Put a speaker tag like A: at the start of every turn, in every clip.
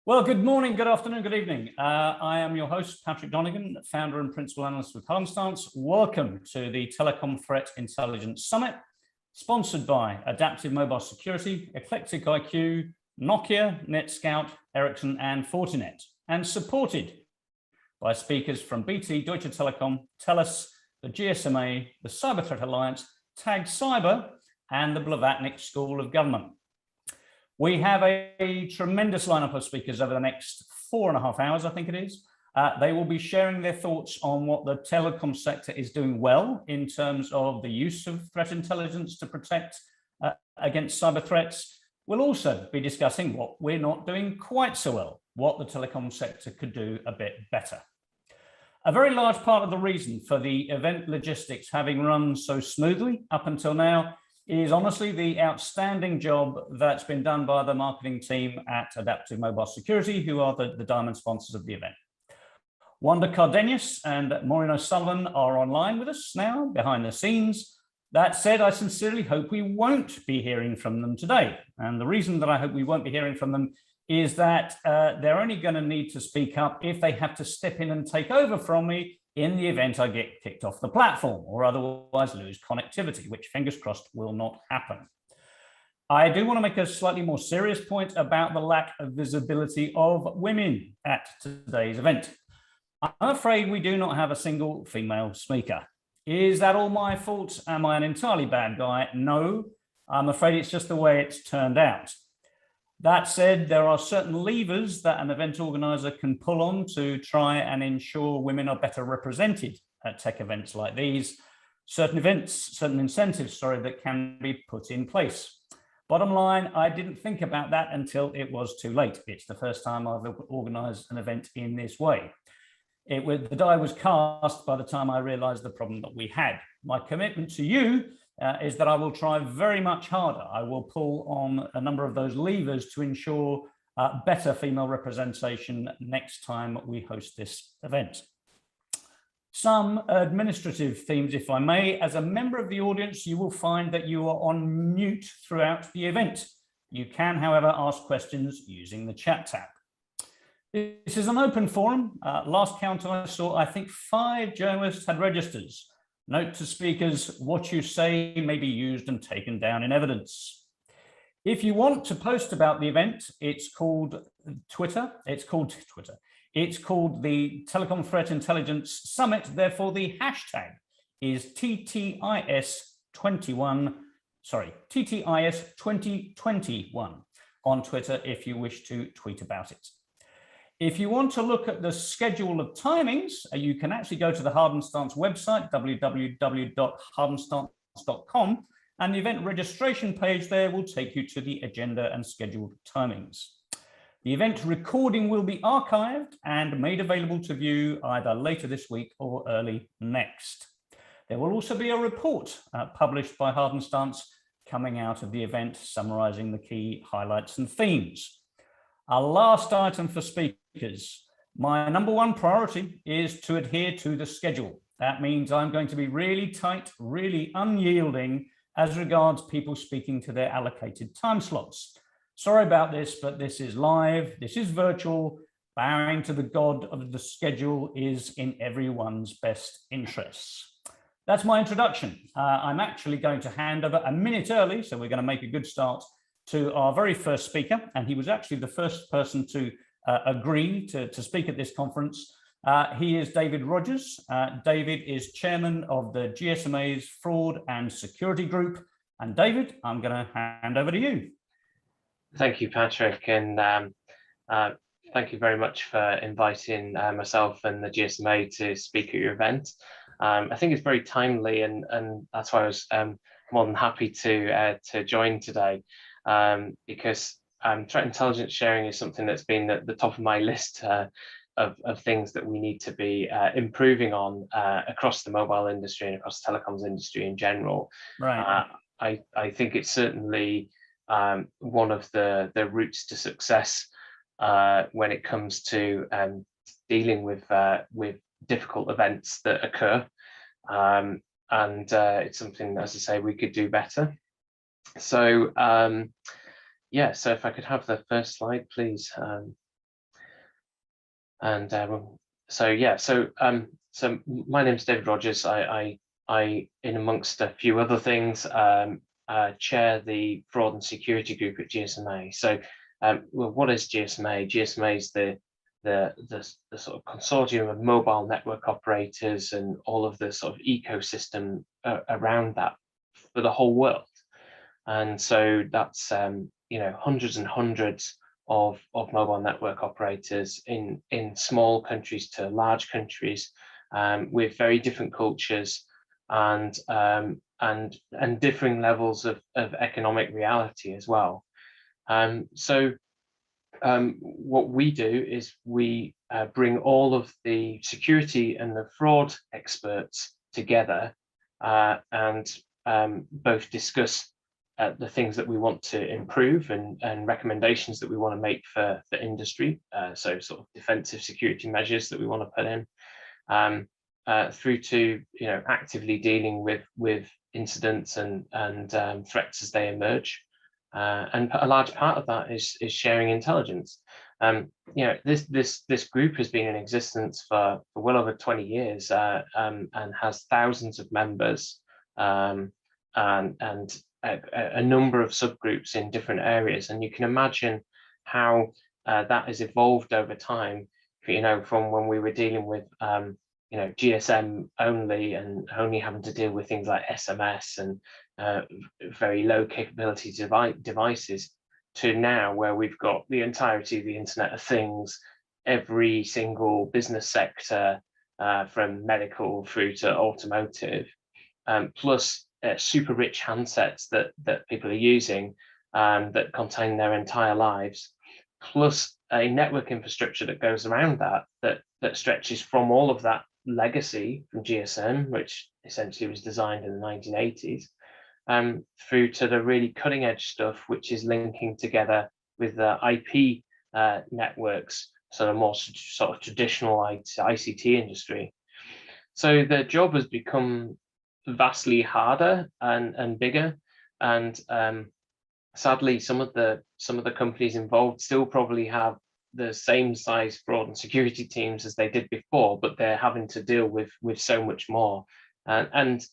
A: Well, good morning, good afternoon, good evening. I am your host, Patrick Donegan, founder and principal analyst with Hardenstance. Welcome to the Telecom Threat Intelligence Summit, sponsored by Adaptive Mobile Security, Eclectic IQ, Nokia, NetScout, Ericsson, and Fortinet, and supported by speakers from BT, Deutsche Telekom, TELUS, the GSMA, the Cyber Threat Alliance, TAG Cyber, and the Blavatnik School of Government. We have a tremendous lineup of speakers over the next 4.5 hours, I think it is. They will be sharing their thoughts on what the telecom sector is doing well in terms of the use of threat intelligence to protect against cyber threats. We'll also be discussing what we're not doing quite so well, what the telecom sector could do a bit better. A very large part of the reason for the event logistics having run so smoothly up until now is honestly the outstanding job that's been done by the marketing team at Adaptive Mobile Security, who are the diamond sponsors of the event. Wanda Cardenas and Maureen O'Sullivan are online with us now, behind the scenes. That said, I sincerely hope we won't be hearing from them today. And the reason that I hope we won't be hearing from them is that they're only going to need to speak up if they have to step in and take over from me in the event I get kicked off the platform or otherwise lose connectivity, which fingers crossed will not happen. I do want to make a slightly more serious point about the lack of visibility of women at today's event. I'm afraid we do not have a single female speaker. Is that all my fault? Am I an entirely bad guy? No, I'm afraid it's just the way it's turned out. That said, there are certain levers that an event organizer can pull on to try and ensure women are better represented at tech events like these. Certain incentives, that can be put in place. Bottom line, I didn't think about that until it was too late. It's the first time I've organized an event in this way. The die was cast by the time I realized the problem that we had. My commitment to you is that I will try very much harder. I will pull on a number of those levers to ensure better female representation next time we host this event. Some administrative themes, if I may. As a member of the audience, you will find that you are on mute throughout the event. You can, however, ask questions using the chat tab. This is an open forum. Last count I saw, I think 5 journalists had registers. Note to speakers, what you say may be used and taken down in evidence. If you want to post about the event, it's called Twitter. It's called the Telecom Threat Intelligence Summit. Therefore, the hashtag is TTIS 2021 on Twitter if you wish to tweet about it. If you want to look at the schedule of timings, you can actually go to the Hardenstance website, www.hardenstance.com, and the event registration page there will take you to the agenda and scheduled timings. The event recording will be archived and made available to view either later this week or early next. There will also be a report published by Hardenstance coming out of the event, summarizing the key highlights and themes. Our last item for speakers. My number one priority is to adhere to the schedule. That means I'm going to be really tight, really unyielding as regards people speaking to their allocated time slots. Sorry about this, but this is live, this is virtual. Bowing to the god of the schedule is in everyone's best interests. That's my introduction. I'm actually going to hand over a minute early, so we're going to make a good start to our very first speaker, and he was actually the first person to agree to speak at this conference. He is David Rogers. David is chairman of the GSMA's Fraud and Security Group. And David, I'm going to hand over to you.
B: Thank you, Patrick, and thank you very much for inviting myself and the GSMA to speak at your event. I think it's very timely, and that's why I was more than happy to join today. Because threat intelligence sharing is something that's been at the top of my list of things that we need to be improving on across the mobile industry and across the telecoms industry in general.
A: Right.
B: I think it's certainly one of the routes to success when it comes to dealing with difficult events that occur, and it's something, as I say, we could do better. So yeah, so if I could have the first slide, please. So my name's David Rogers. I in amongst a few other things, chair the fraud and security group at GSMA. So, well, what is GSMA? GSMA is the sort of consortium of mobile network operators and all of the sort of ecosystem around that for the whole world. And so that's hundreds and hundreds of mobile network operators in small countries to large countries, with very different cultures and differing levels of economic reality as well. What we do is we bring all of the security and the fraud experts together, and both discuss the things that we want to improve and recommendations that we want to make for industry. So sort of defensive security measures that we want to put in, through to actively dealing with incidents and threats as they emerge. And a large part of that is sharing intelligence. This group has been in existence for well over 20 years, and has thousands of members, and a number of subgroups in different areas. And you can imagine how that has evolved over time, from when we were dealing with GSM only and only having to deal with things like SMS and very low capability devices, to now where we've got the entirety of the Internet of Things, every single business sector, from medical through to automotive, plus super rich handsets that people are using, that contain their entire lives, plus a network infrastructure that goes around that stretches from all of that legacy from GSM, which essentially was designed in the 1980s, through to the really cutting edge stuff, which is linking together with the IP networks, so the more sort of traditional ICT industry. So the job has become vastly harder and bigger, and sadly, some of the companies involved still probably have the same size fraud and security teams as they did before, but they're having to deal with so much more, and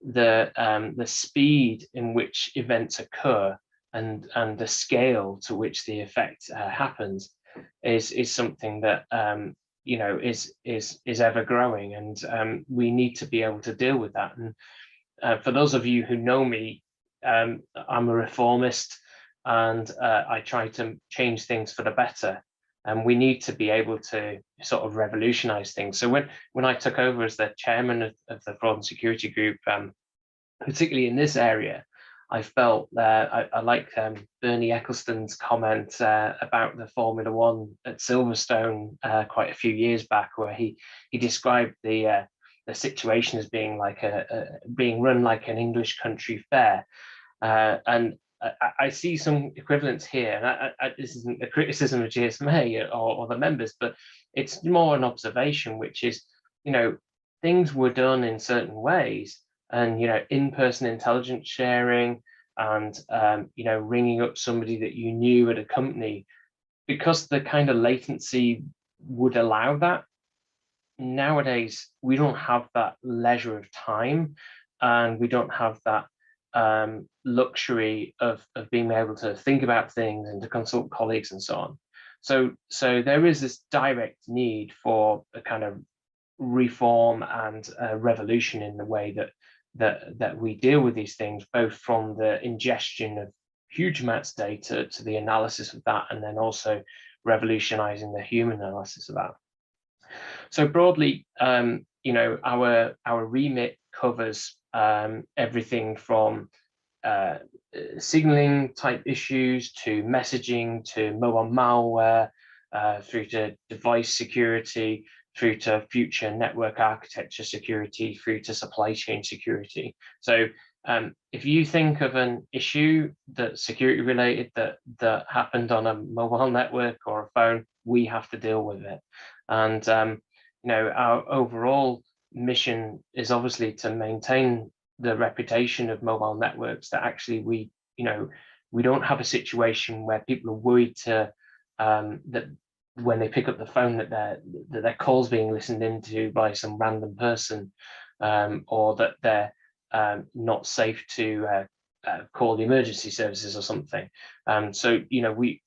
B: the speed in which events occur and the scale to which the effect happens is something that is ever growing, and we need to be able to deal with that. And for those of you who know me, I'm a reformist, and I try to change things for the better. And we need to be able to sort of revolutionize things. So when I took over as the chairman of the fraud and security group, particularly in this area, I felt that I like Bernie Ecclestone's comment about the Formula One at Silverstone quite a few years back, where he described the situation as being like being run like an English country fair, and I see some equivalents here. And this isn't a criticism of GSMA or the members, but it's more an observation, which is, things were done in certain ways, and in-person intelligence sharing, and ringing up somebody that you knew at a company, because the kind of latency would allow that. Nowadays, we don't have that leisure of time, and we don't have that luxury of being able to think about things and to consult colleagues and so on. So there is this direct need for a kind of reform and revolution in the way that we deal with these things, both from the ingestion of huge amounts of data to the analysis of that, and then also revolutionizing the human analysis of that. So broadly, our remit covers everything from signaling type issues to messaging to mobile malware, through to device security, through to future network architecture security, through to supply chain security. So if you think of an issue that's security related that happened on a mobile network or a phone, we have to deal with it. And our overall mission is obviously to maintain the reputation of mobile networks, that actually we don't have a situation where people are worried that when they pick up the phone that their call's being listened into by some random person, or that they're not safe to call the emergency services or something. So we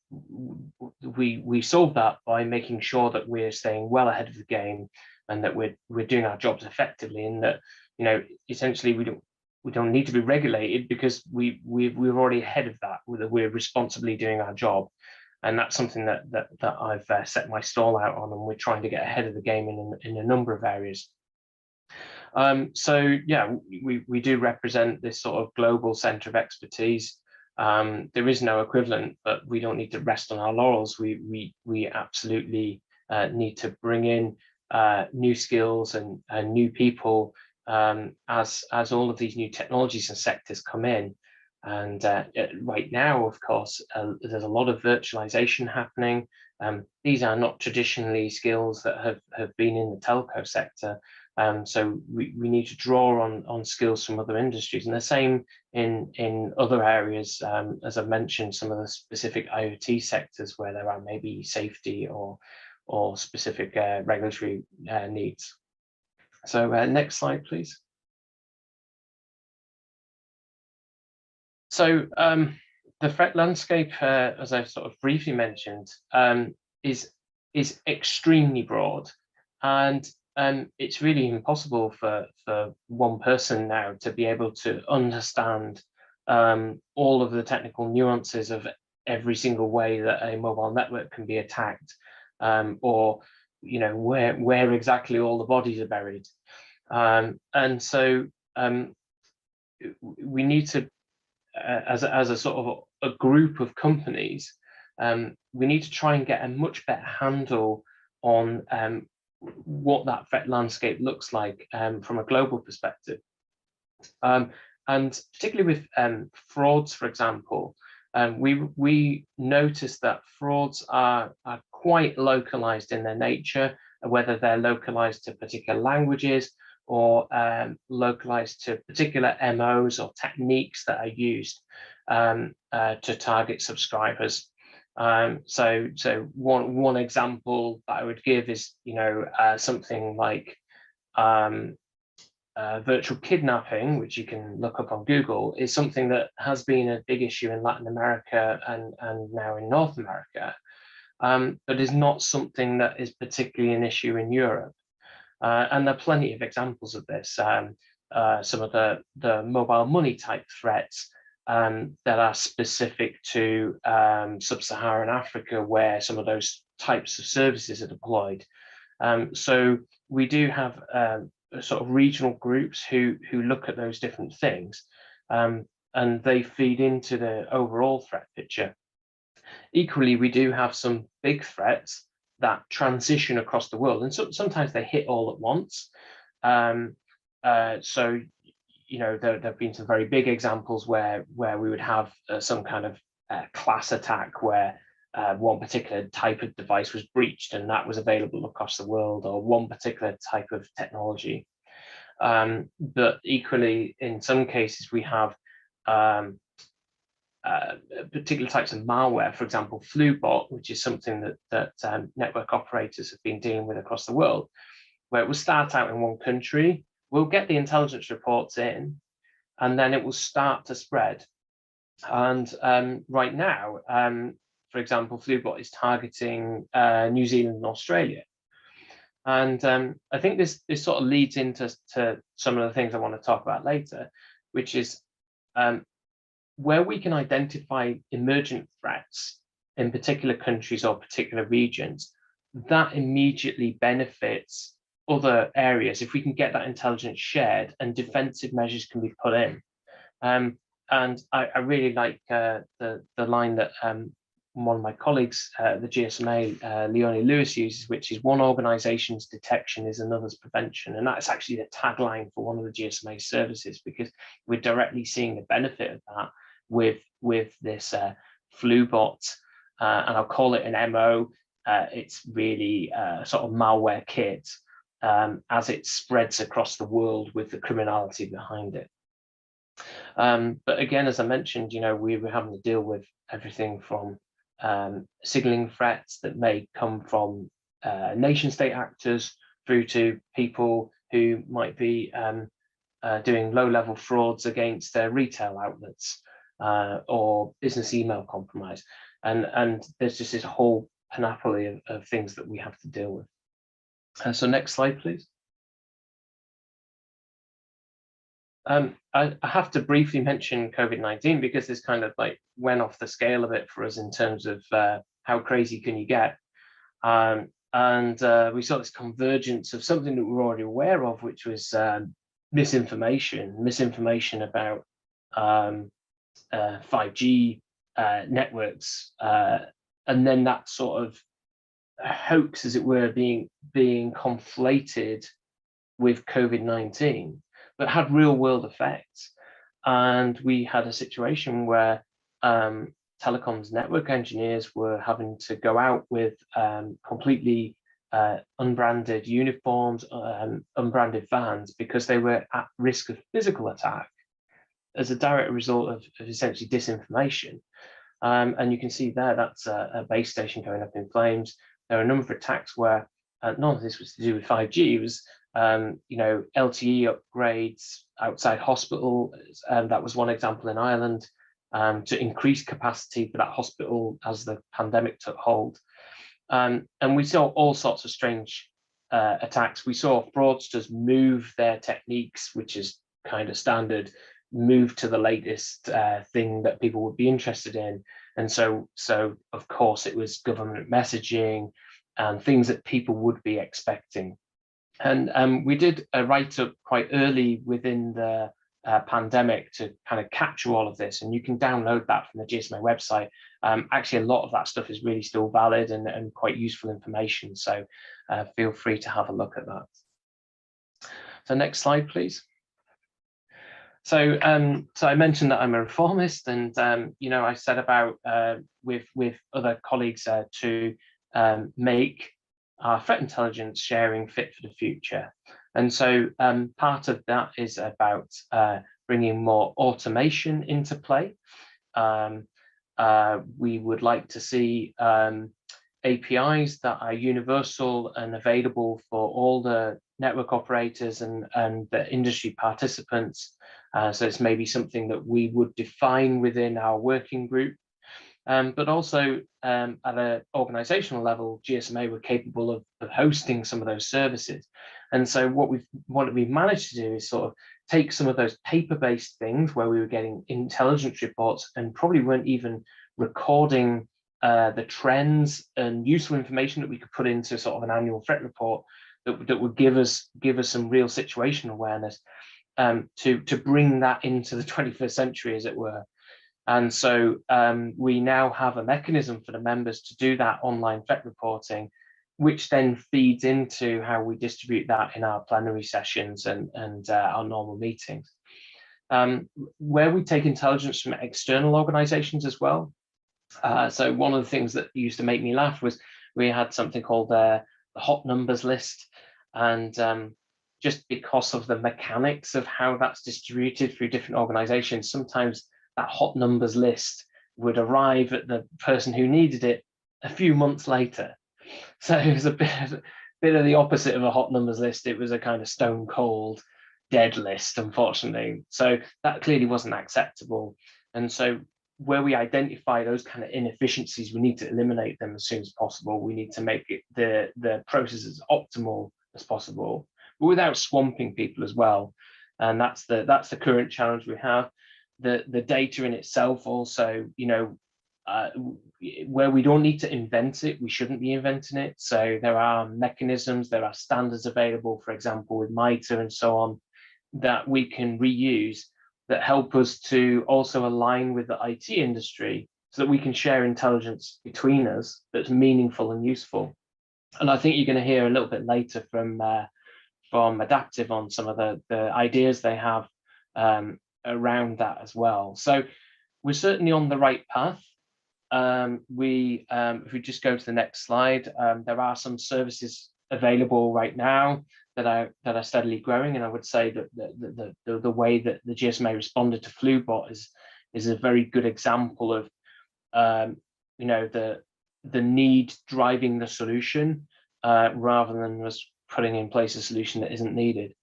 B: solve that by making sure that we're staying well ahead of the game, and that we're doing our jobs effectively, and that essentially we don't need to be regulated, because we're already ahead of that. We're responsibly doing our job. And that's something that I've set my stall out on, and we're trying to get ahead of the game in a number of areas. So yeah, we do represent this sort of global centre of expertise. There is no equivalent, but we don't need to rest on our laurels. We absolutely need to bring in new skills and new people as all of these new technologies and sectors come in. And right now, of course, there's a lot of virtualization happening. These are not traditionally skills that have been in the telco sector. So we need to draw on skills from other industries, and the same in other areas, as I've mentioned, some of the specific IoT sectors where there are maybe safety or specific regulatory needs. So next slide, please. So the threat landscape, as I've sort of briefly mentioned, is extremely broad, and it's really impossible for one person now to be able to understand all of the technical nuances of every single way that a mobile network can be attacked, or where exactly all the bodies are buried. And so we need to, as a sort of a group of companies, we need to try and get a much better handle on what that threat landscape looks like from a global perspective. And particularly with frauds, for example, we notice that frauds are quite localized in their nature, whether they're localized to particular languages or localized to particular MOs or techniques that are used to target subscribers. So one example that I would give is something like virtual kidnapping, which you can look up on Google, is something that has been a big issue in Latin America and now in North America, but is not something that is particularly an issue in Europe. And there are plenty of examples of this. Some of the mobile money type threats that are specific to sub-Saharan Africa, where some of those types of services are deployed. So we do have sort of regional groups who look at those different things, and they feed into the overall threat picture. Equally, we do have some big threats that transition across the world, and sometimes they hit all at once. So there have been some very big examples where we would have some kind of class attack where one particular type of device was breached and that was available across the world, or one particular type of technology. But equally, in some cases, we have particular types of malware, for example, FluBot, which is something that network operators have been dealing with across the world, where it will start out in one country, we'll get the intelligence reports in, and then it will start to spread. And right now, for example, FluBot is targeting New Zealand and Australia. And I think this sort of leads into some of the things I want to talk about later, which is where we can identify emergent threats in particular countries or particular regions, that immediately benefits other areas if we can get that intelligence shared and defensive measures can be put in. And I really like the line that one of my colleagues, the GSMA, Leonie Lewis, uses, which is one organization's detection is another's prevention. And that's actually the tagline for one of the GSMA services, because we're directly seeing the benefit of that with this FluBot, and I'll call it an MO. It's really a sort of malware kit as it spreads across the world with the criminality behind it. But again, as I mentioned, we were having to deal with everything from signaling threats that may come from nation state actors through to people who might be doing low-level frauds against retail outlets or business email compromise. And there's just this whole panoply of things that we have to deal with. So next slide, please. I have to briefly mention COVID-19 because this kind of like went off the scale a bit for us in terms of how crazy can you get. We saw this convergence of something that we were already aware of, which was misinformation about 5G networks, and then that sort of hoax, as it were, being conflated with COVID-19, but had real world effects. And we had a situation where Telecom's network engineers were having to go out with completely unbranded uniforms, unbranded vans, because they were at risk of physical attack as a direct result of essentially disinformation. And you can see there, that's a base station going up in flames. There are a number of attacks where none of this was to do with 5G. It was LTE upgrades outside hospital. That was one example in Ireland, to increase capacity for that hospital as the pandemic took hold. And we saw all sorts of strange attacks. We saw fraudsters move their techniques, which is kind of standard, move to the latest thing that people would be interested in. And so of course it was government messaging and things that people would be expecting. And we did a write-up quite early within the pandemic to kind of capture all of this, and you can download that from the GSMA website. Actually, a lot of that stuff is really still valid and quite useful information, so feel free to have a look at that. So next slide, please. So I mentioned that I'm a reformist, and I set about with other colleagues to make our threat intelligence sharing fit for the future. And so part of that is about bringing more automation into play. We would like to see APIs that are universal and available for all the network operators and the industry participants. So it's maybe something that we would define within our working group. But also at an organizational level, GSMA were capable of hosting some of those services. And so what we've managed to do is sort of take some of those paper-based things where we were getting intelligence reports and probably weren't even recording the trends and useful information that we could put into sort of an annual threat report that would give us some real situation awareness, to bring that into the 21st century, as it were. And so we now have a mechanism for the members to do that online threat reporting, which then feeds into how we distribute that in our plenary sessions and our normal meetings. Where we take intelligence from external organizations as well. So one of the things that used to make me laugh was we had something called the hot numbers list. And just because of the mechanics of how that's distributed through different organizations, sometimes that hot numbers list would arrive at the person who needed it a few months later. So it was a bit of the opposite of a hot numbers list. It was a kind of stone cold dead list, unfortunately. So that clearly wasn't acceptable. And so where we identify those kind of inefficiencies, we need to eliminate them as soon as possible. We need to make it the process as optimal as possible, but without swamping people as well. And that's the current challenge we have. The data in itself also, where we don't need to invent it, we shouldn't be inventing it. So there are mechanisms, there are standards available, for example, with MITRE and so on, that we can reuse that help us to also align with the IT industry so that we can share intelligence between us that's meaningful and useful. And I think you're going to hear a little bit later from Adaptive on some of the ideas they have around that as well. So we're certainly on the right path. If we just go to the next slide, there are some services available right now that are steadily growing, and I would say that the way that the GSMA responded to FluBot is a very good example of the need driving the solution rather than us putting in place a solution that isn't needed.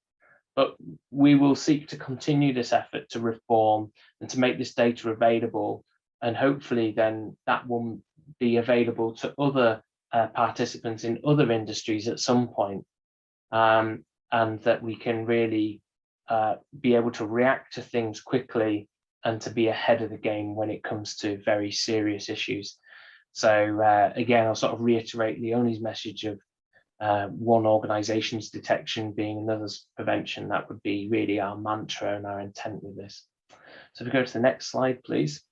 B: But we will seek to continue this effort to reform and to make this data available, and hopefully then that will be available to other participants in other industries at some point, and that we can really be able to react to things quickly and to be ahead of the game when it comes to very serious issues. So again, I'll sort of reiterate Leonie's message of one organization's detection being another's prevention. That would be really our mantra and our intent with this. So if we go to the next slide, please.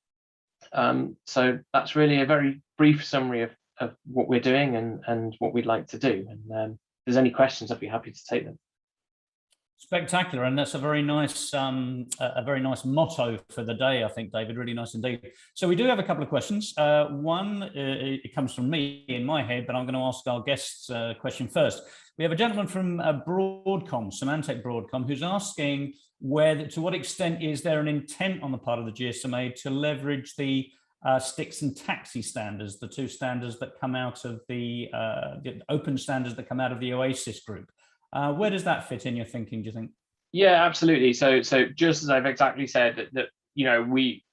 B: So that's really a very brief summary of what we're doing and what we'd like to do. And if there's any questions, I'd be happy to take them.
A: Spectacular, and that's a very nice motto for the day, I think, David. Really nice indeed. So we do have a couple of questions. One, it comes from me in my head, but I'm going to ask our guests a question first. We have a gentleman from Broadcom, Symantec Broadcom, who's asking to what extent is there an intent on the part of the GSMA to leverage the sticks and taxi standards, the two standards that come out of the open standards that come out of the OASIS group. Where does that fit in your thinking, do you think?
B: Yeah, absolutely. So just as I've exactly said, that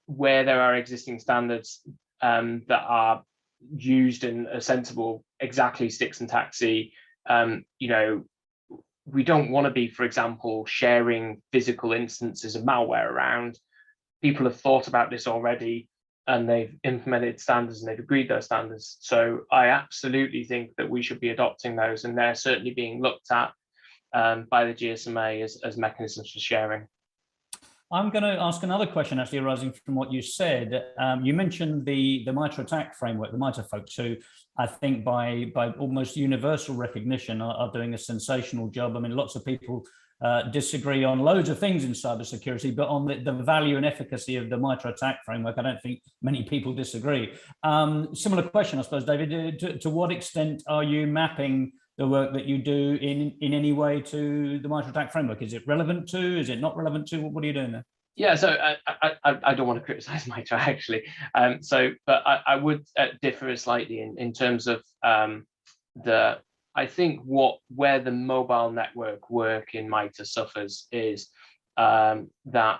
B: where there are existing standards that are used and are sensible, exactly sticks and taxi, we don't want to be, for example, sharing physical instances of malware around. People have thought about this already, and they've implemented standards and they've agreed those standards. So I absolutely think that we should be adopting those, and they're certainly being looked at by the GSMA as mechanisms for sharing.
A: I'm going to ask another question actually arising from what you said. You mentioned the MITRE ATT&CK framework, the MITRE folks, who I think by almost universal recognition are doing a sensational job. I mean, lots of people disagree on loads of things in cybersecurity, but on the value and efficacy of the MITRE ATT&CK framework, I don't think many people disagree. Similar question, I suppose, David, to what extent are you mapping the work that you do in any way to the MITRE ATT&CK framework? Is it relevant to? Is it not relevant to? What are you doing there?
B: Yeah, so I don't want to criticize MITRE actually. But I would differ slightly in terms of I think where the mobile network work in MITRE suffers is that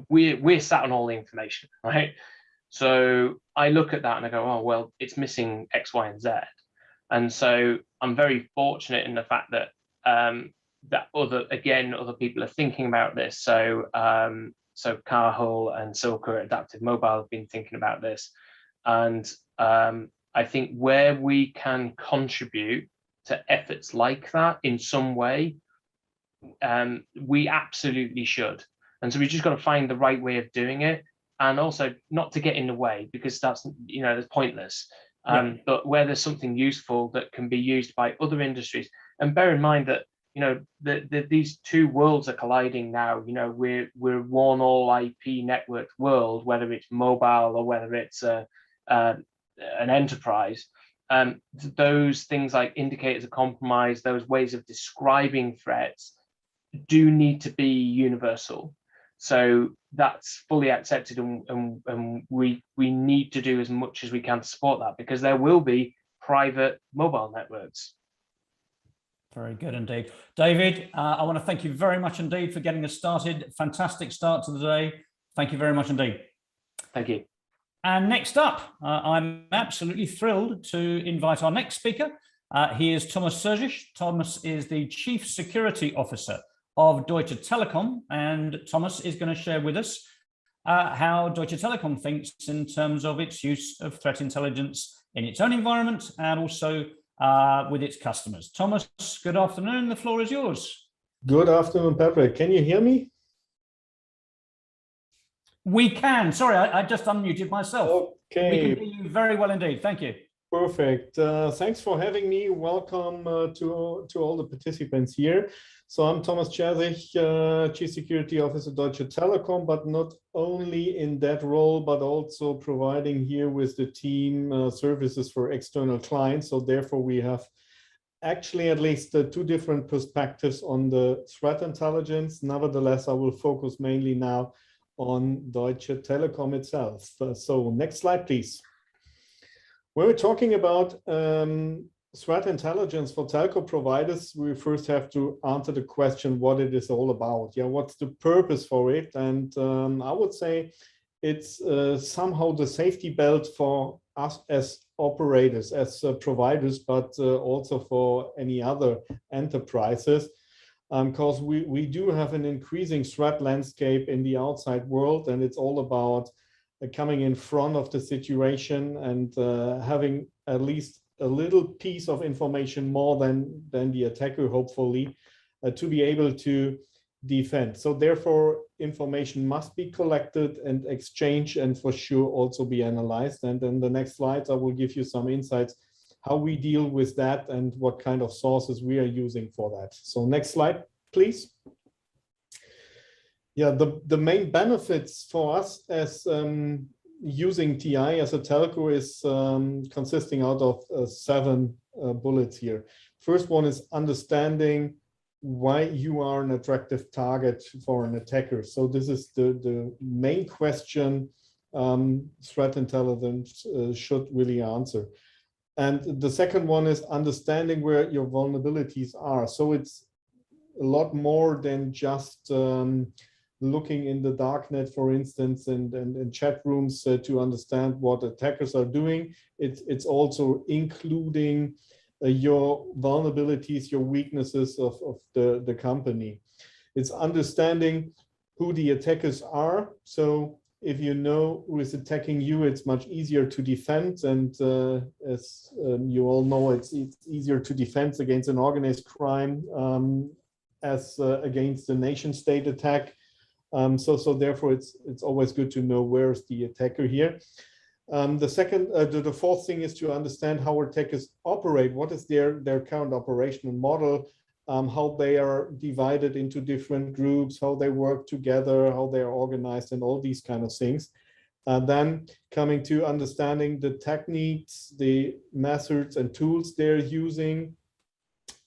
B: we're sat on all the information, right? So I look at that and I go, oh well, it's missing X, Y, and Z. And so I'm very fortunate in the fact that other people are thinking about this. So Carhull and Silka at Adaptive Mobile have been thinking about this, and I think where we can contribute to efforts like that in some way, we absolutely should. And so we just got to find the right way of doing it, and also not to get in the way, because that's that's pointless. But where there's something useful that can be used by other industries, and bear in mind that these two worlds are colliding now. We're one all IP networked world, whether it's mobile or whether it's an enterprise. Those things like indicators of compromise, those ways of describing threats, do need to be universal. So that's fully accepted, and we need to do as much as we can to support that, because there will be private mobile networks.
A: Very good indeed. David, I want to thank you very much indeed for getting us started. Fantastic start to the day. Thank you very much indeed.
B: Thank you.
A: And next up, I'm absolutely thrilled to invite our next speaker. He is Thomas Sergic. Thomas is the Chief Security Officer of Deutsche Telekom, and Thomas is going to share with us how Deutsche Telekom thinks in terms of its use of threat intelligence in its own environment and also with its customers. Thomas, good afternoon. The floor is yours.
C: Good afternoon, Patrick. Can you hear me?
A: We can. Sorry, I just unmuted myself.
C: Okay.
A: We can hear you very well indeed. Thank you.
C: Perfect. Thanks for having me. Welcome to all the participants here. So I'm Thomas Sergic, Chief Security Officer Deutsche Telekom, but not only in that role, but also providing here with the team services for external clients. So therefore we have actually at least two different perspectives on the threat intelligence. Nevertheless, I will focus mainly now on Deutsche Telekom itself. So next slide, please. When we're talking about threat intelligence for telco providers, we first have to answer the question what it is all about. Yeah, what's the purpose for it? And I would say it's somehow the safety belt for us as operators, as providers, but also for any other enterprises. Because we do have an increasing threat landscape in the outside world, and it's all about coming in front of the situation and having at least a little piece of information more than the attacker, hopefully, to be able to defend. So therefore, information must be collected and exchanged, and for sure also be analyzed. And in the next slides, I will give you some insights how we deal with that and what kind of sources we are using for that. So next slide, please. Yeah, the main benefits for us as using TI as a telco is consisting out of 7 bullets here. First one is understanding why you are an attractive target for an attacker. So this is the main question threat intelligence should really answer. And the second one is understanding where your vulnerabilities are. So it's a lot more than just looking in the darknet, for instance, and chat rooms to understand what attackers are doing. It's also including your vulnerabilities, your weaknesses of the company. It's understanding who the attackers are. So if you know who is attacking you, it's much easier to defend. And as you all know, it's easier to defend against an organized crime as against a nation state attack. So therefore, it's always good to know where's the attacker here. The fourth thing is to understand how attackers operate. What is their current operational model? How they are divided into different groups, how they work together, how they are organized, and all these kind of things. Then coming to understanding the techniques, the methods and tools they're using.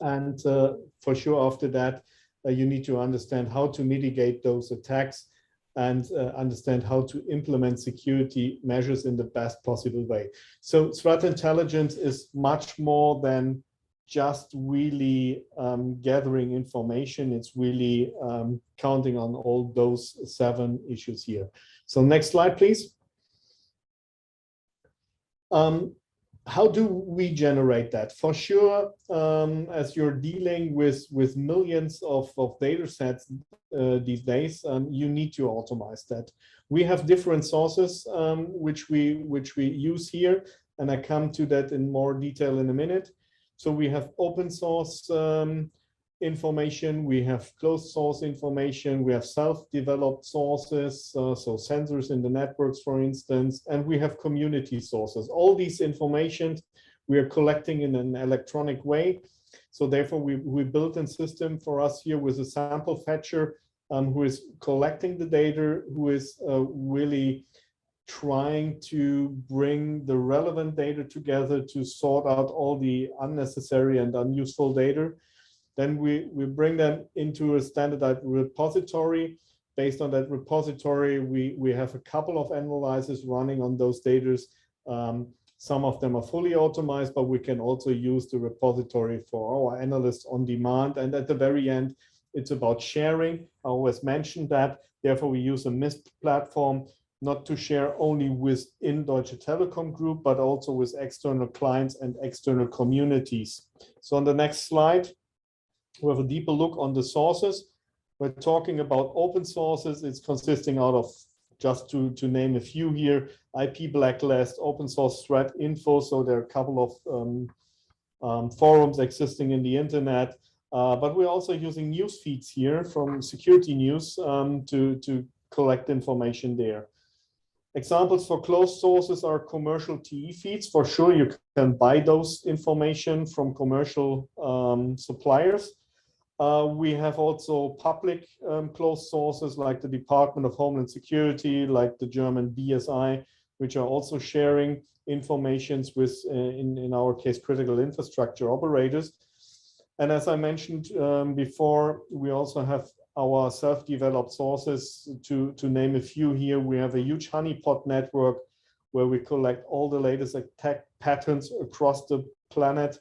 C: And for sure after that, you need to understand how to mitigate those attacks and understand how to implement security measures in the best possible way. So threat intelligence is much more than just really gathering information. It's really counting on all those 7 issues here. So next slide, please. How do we generate that? For sure, as you're dealing with millions of data sets these days, you need to automate that. We have different sources which we use here, and I come to that in more detail in a minute. So we have open source information, we have closed source information, we have self-developed sources, so sensors in the networks, for instance, and we have community sources. All these information we are collecting in an electronic way. So therefore, we built a system for us here with a sample fetcher who is collecting the data, who is really trying to bring the relevant data together to sort out all the unnecessary and unuseful data. Then we bring them into a standardized repository. Based on that repository, we have a couple of analyzers running on those data. Some of them are fully automated, but we can also use the repository for our analysts on demand. And at the very end, it's about sharing. I always mentioned that. Therefore, we use a MISP platform not to share only within Deutsche Telekom Group, but also with external clients and external communities. So on the next slide, we have a deeper look on the sources. We're talking about open sources. It's consisting out of, just to name a few here, IP blacklist, open source threat info. So there are a couple of forums existing in the internet, but we're also using news feeds here from security news to collect information there. Examples for closed sources are commercial TE feeds. For sure, you can buy those information from commercial suppliers. We have also public closed sources like the Department of Homeland Security, like the German BSI, which are also sharing information with, in our case, critical infrastructure operators. And as I mentioned before, we also have our self-developed sources. To name a few here, we have a huge honeypot network where we collect all the latest attack patterns across the planet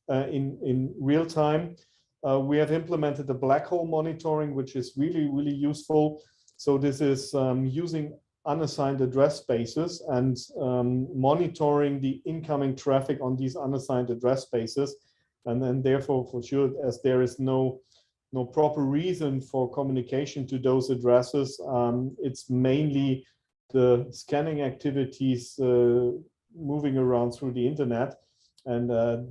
C: in real time. We have implemented the black hole monitoring, which is really, really useful. So this is using unassigned address spaces and monitoring the incoming traffic on these unassigned address spaces. And then therefore, for sure, as there is no proper reason for communication to those addresses, it's mainly the scanning activities moving around through the internet. And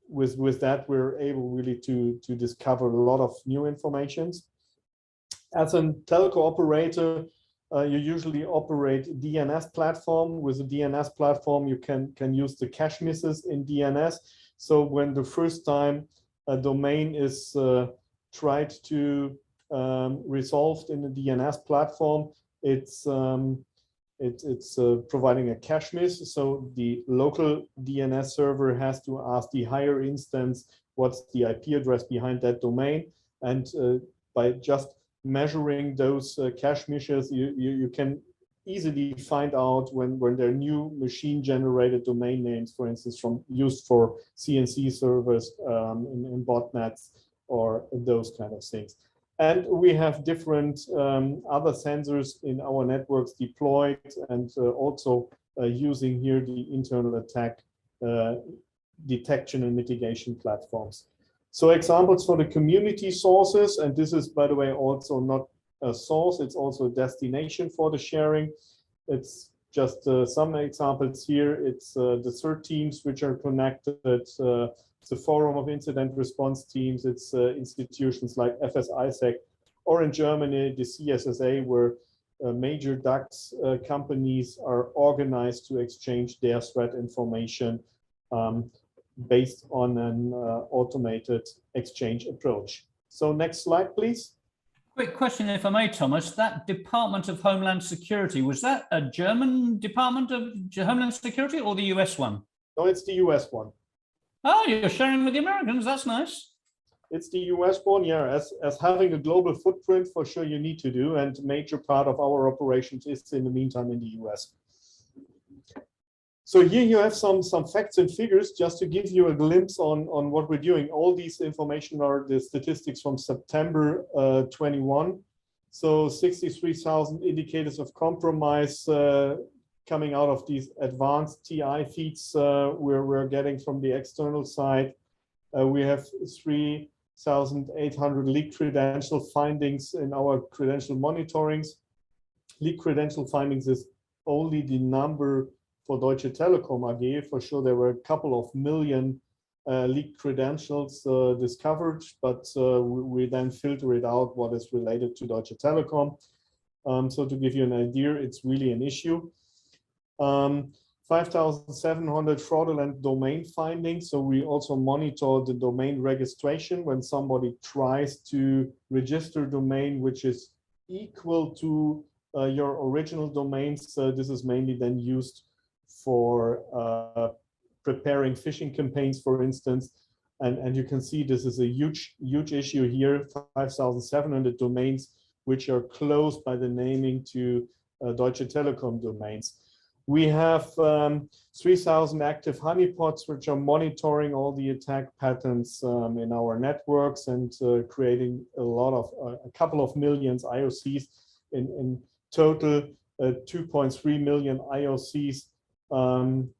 C: with that, we're able really to discover a lot of new informations. As a telco operator, you usually operate DNS platform. With a DNS platform, you can use the cache misses in DNS. So when the first time a domain is tried to resolved in the DNS platform, it's providing a cache miss. So the local DNS server has to ask the higher instance what's the IP address behind that domain, and by just measuring those cache misses, you can easily find out when there are new machine generated domain names, for instance, used for CNC servers in botnets or those kind of things. And we have different other sensors in our networks deployed, and also using here the internal attack detection and mitigation platforms. So examples for the community sources, and this is, by the way, also not a source, it's also a destination for the sharing. It's just some examples here. It's the CERT teams which are connected. It's the Forum of Incident Response Teams. It's institutions like FS-ISAC, or in Germany, the CSSA, where major DAX companies are organized to exchange their threat information based on an automated exchange approach. So next slide, please.
A: Quick question, if I may, Thomas. That Department of Homeland Security, was that a German Department of Homeland Security or the US one?
C: No, it's the US one.
A: Oh, you're sharing with the Americans. That's nice.
C: It's the US one, yeah. As having a global footprint, for sure you need to do, and a major part of our operations is in the meantime in the US. So here you have some facts and figures just to give you a glimpse on what we're doing. All these information are the statistics from September 21. So 63,000 indicators of compromise coming out of these advanced TI feeds we're getting from the external side. We have 3,800 leaked credential findings in our credential monitorings. Leaked credential findings is only the number for Deutsche Telekom AG. For sure, there were a couple of million leaked credentials discovered, but we then filter it out what is related to Deutsche Telekom. So to give you an idea, it's really an issue. 5,700 fraudulent domain findings. So we also monitor the domain registration when somebody tries to register a domain which is equal to your original domains. This is mainly then used for preparing phishing campaigns, for instance. And you can see this is a huge issue here, 5,700 domains which are closed by the naming to Deutsche Telekom domains. We have 3,000 active honeypots which are monitoring all the attack patterns in our networks and creating a couple of millions IOCs in total. 2.3 million IOCs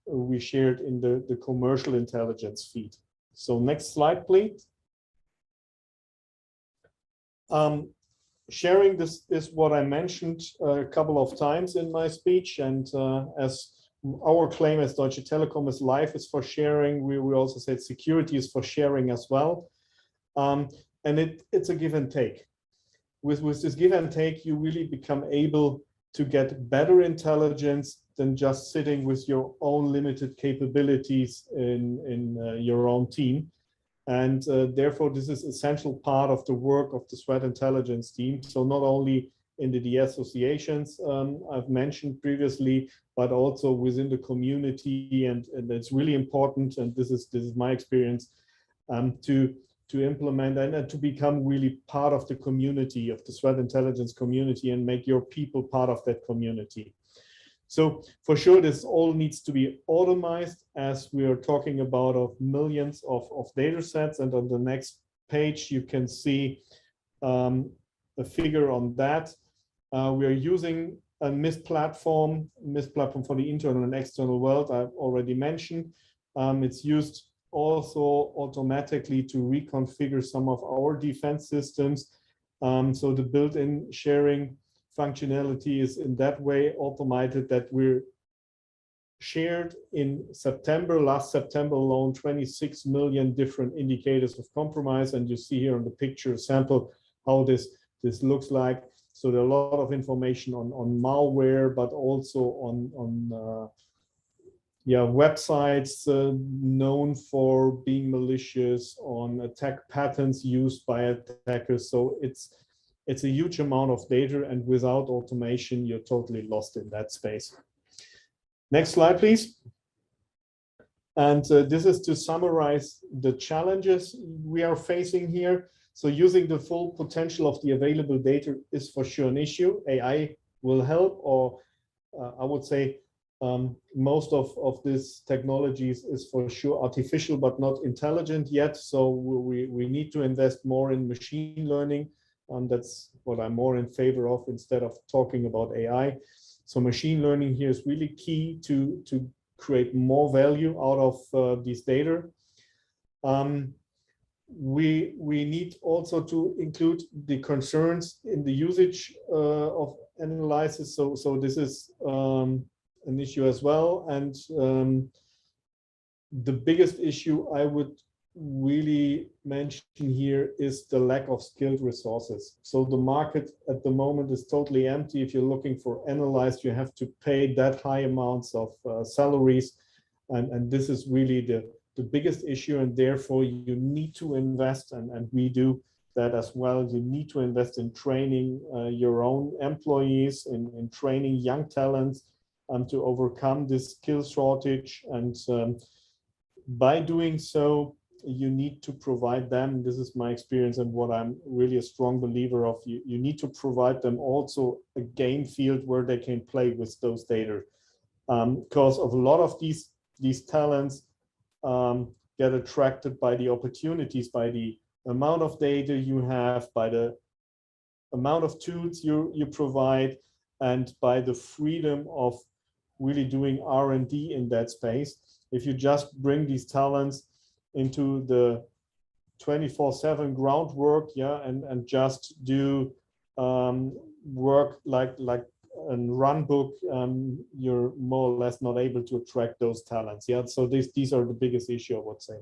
C: we shared in the commercial intelligence feed. So next slide, please. Sharing this is what I mentioned a couple of times in my speech, and as our claim as Deutsche Telekom is life is for sharing, we also said security is for sharing as well. And it's a give and take. With this give and take, you really become able to get better intelligence than just sitting with your own limited capabilities in your own team. And therefore, this is essential part of the work of the threat intelligence team. So not only in the associations I've mentioned previously, but also within the community. And it's really important, and this is my experience, to to implement and to become really part of the community, of the threat intelligence community, and make your people part of that community. So for sure, this all needs to be automized, as we are talking about of millions of data sets. And on the next page, you can see a figure on that. We are using a MIST platform for the internal and external world, I've already mentioned. It's used also automatically to reconfigure some of our defense systems. So the built-in sharing functionality is in that way automated that we're shared in September, last September alone, 26 million different indicators of compromise. And you see here on the picture sample how this looks like. So there are a lot of information on malware, but also on websites known for being malicious, on attack patterns used by attackers. So it's a huge amount of data, and without automation, you're totally lost in that space. Next slide, please. And this is to summarize the challenges we are facing here. So using the full potential of the available data is for sure an issue. AI will help, or I would say most of these technologies is for sure artificial, but not intelligent yet. So we need to invest more in machine learning. That's what I'm more in favor of instead of talking about AI. So machine learning here is really key to create more value out of these data. We need also to include the concerns in the usage of analysis. So this is an issue as well. And the biggest issue I would really mention here is the lack of skilled resources. So the market at the moment is totally empty. If you're looking for analysts, you have to pay that high amounts of salaries. And this is really the biggest issue, and therefore you need to invest, and we do that as well. You need to invest in training your own employees, in training young talents to overcome this skill shortage. And by doing so, you need to provide them, this is my experience and what I'm really a strong believer of, you need to provide them also a game field where they can play with those data. Because of a lot of these talents get attracted by the opportunities, by the amount of data you have, by the amount of tools you provide, and by the freedom of really doing R&D in that space. If you just bring these talents into the 24/7 groundwork, and just do work like a run book, you're more or less not able to attract those talents. So these are the biggest issue, I would say.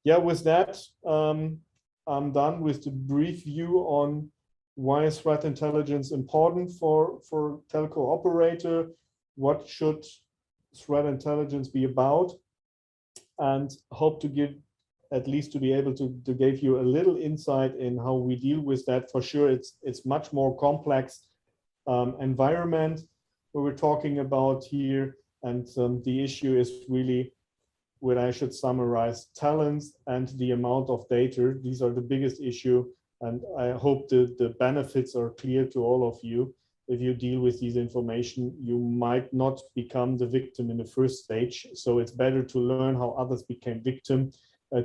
C: With that, I'm done with the brief view on why is threat intelligence important for telco operator, what should threat intelligence be about, and hope to give, at least to be able to give you a little insight in how we deal with that. For sure, it's much more complex environment where we're talking about here, and the issue is really, what I should summarize, talents and the amount of data. These are the biggest issue, and I hope the benefits are clear to all of you. If you deal with these information, you might not become the victim in the first stage. So it's better to learn how others became victim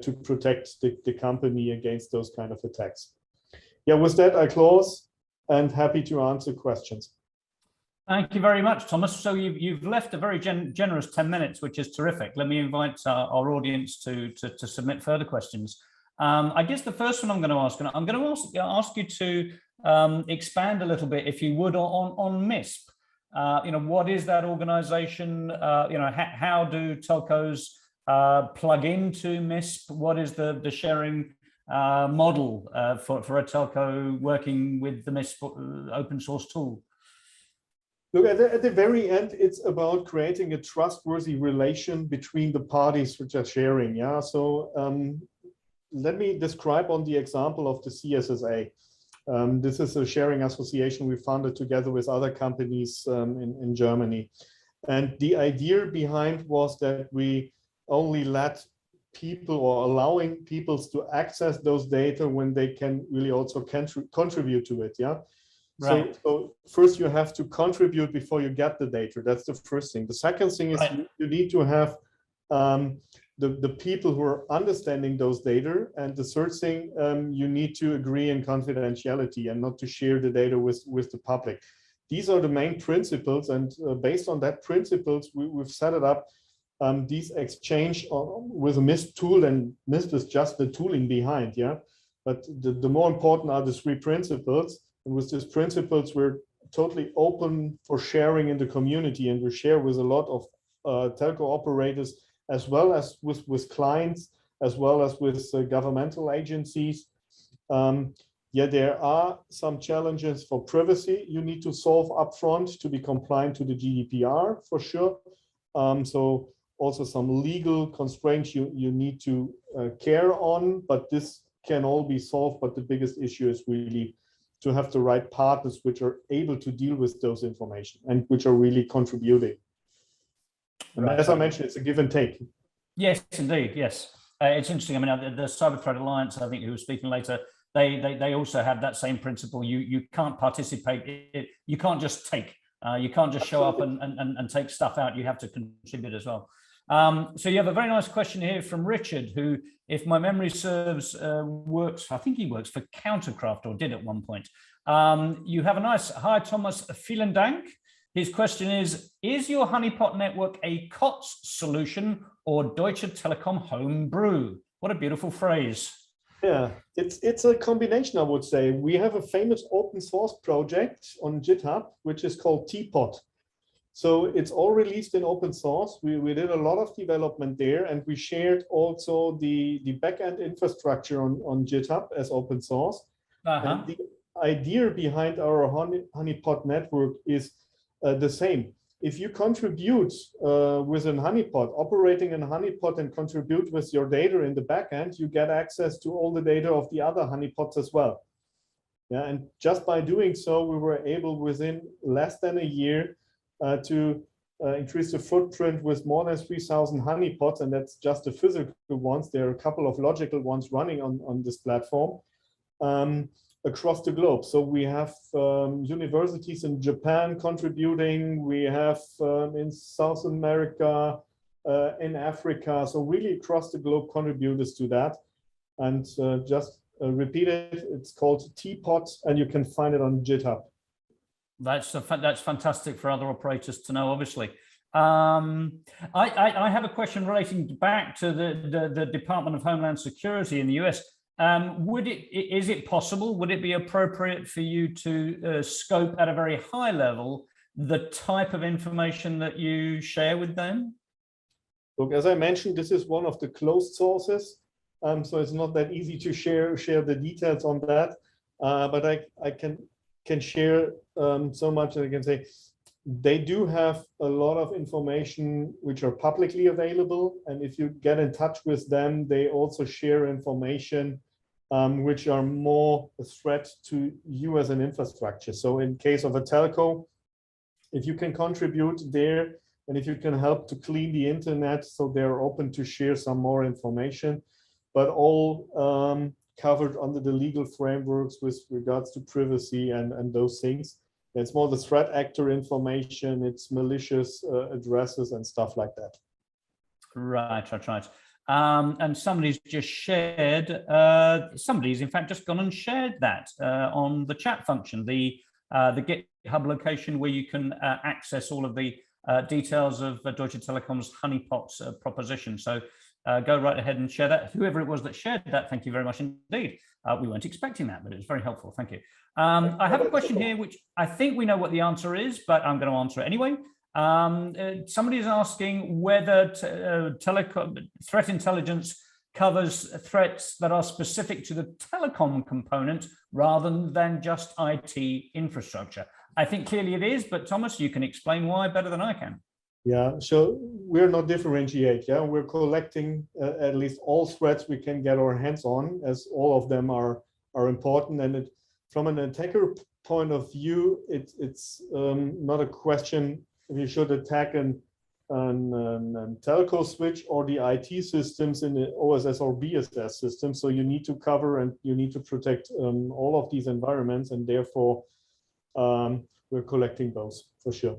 C: to protect the company against those kind of attacks. With that, I close and happy to answer questions.
A: Thank you very much, Thomas. So you've left a very generous 10 minutes, which is terrific. Let me invite our audience to submit further questions. I guess the first one I'm going to ask, and I'm going to ask you to expand a little bit, if you would, on MISP. What is that organization? How do telcos plug into MISP? What is the sharing model for a telco working with the MISP open source tool?
C: Look, at the very end, it's about creating a trustworthy relation between the parties which are sharing. So let me describe on the example of the CSSA. This is a sharing association we founded together with other companies in Germany. And the idea behind was that we only let people or allowing people to access those data when they can really also contribute to it. Yeah.
A: Right.
C: So first you have to contribute before you get the data. That's the first thing. The second thing is you need to have the people who are understanding those data. And the third thing, you need to agree in confidentiality and not to share the data with the public. These are the main principles. And based on that principles, we've set it up. These exchange with a MIST tool, and MIST is just the tooling behind, yeah. But the more important are the three principles, and with these principles, we're totally open for sharing in the community, and we share with a lot of telco operators, as well as with clients, as well as with governmental agencies. Yeah, there are some challenges for privacy you need to solve upfront to be compliant to the GDPR for sure. So also some legal constraints you need to care on, but this can all be solved. But the biggest issue is really to have the right partners which are able to deal with those information and which are really contributing. And as I mentioned, it's a give and take. Yes,
A: indeed. Yes. It's interesting. I mean, the Cyber Threat Alliance, I think, who was speaking later, they also have that same principle. You can't participate. You can't just take. You can't just show up and take stuff out. You have to contribute as well. So you have a very nice question here from Richard, who, if my memory serves, works. I think he works for Countercraft, or did at one point. You have a nice, hi Thomas, vielen Dank. His question is your honeypot network a COTS solution or Deutsche Telekom home brew? What a beautiful phrase.
C: Yeah, it's a combination, I would say. We have a famous open source project on GitHub, which is called Teapot. So it's all released in open source. We did a lot of development there, and we shared also the backend infrastructure on GitHub as open source. And the idea behind our honeypot network is the same. If you contribute with an honeypot, operating a honeypot, and contribute with your data in the backend, you get access to all the data of the other honeypots as well. Yeah, and just by doing so, we were able within less than a year to increase the footprint with more than 3,000 honeypots, and that's just the physical ones. There are a couple of logical ones running on this platform across the globe. So we have universities in Japan contributing, we have in South America, in Africa, so really across the globe contributors to that. And just repeat it, it's called Teapot, and you can find it on GitHub.
A: That's fantastic for other operators to know, obviously. I have a question relating back to the Department of Homeland Security in the US. Is it possible, would it be appropriate for you to scope at a very high level the type of information that you share with them?
C: Look, as I mentioned, this is one of the closed sources, so it's not that easy to share the details on that. But I can share so much that I can say they do have a lot of information which are publicly available, and if you get in touch with them, they also share information which are more a threat to you as an infrastructure. So in case of a telco, if you can contribute there, and if you can help to clean the internet, so they're open to share some more information, but all covered under the legal frameworks with regards to privacy and those things. It's more the threat actor information, it's malicious addresses and stuff like that. Right.
A: And somebody's just shared, somebody's in fact just gone and shared that on the chat function, the GitHub location where you can access all of the details of Deutsche Telekom's honeypots proposition. So go right ahead and share that. Whoever it was that shared that, thank you very much indeed. We weren't expecting that, but it was very helpful. Thank you. I have a question here, which I think we know what the answer is, but I'm going to answer it anyway. Somebody is asking whether telecom threat intelligence covers threats that are specific to the telecom component rather than just IT infrastructure. I think clearly it is, but Thomas, you can explain why better than I can.
C: Yeah, so we're not differentiate. Yeah, we're collecting at least all threats we can get our hands on, as all of them are important. And from an attacker point of view, it's not a question if you should attack an an telco switch or the IT systems in the OSS or BSS system. So you need to cover and you need to protect all of these environments, and therefore we're collecting those for sure.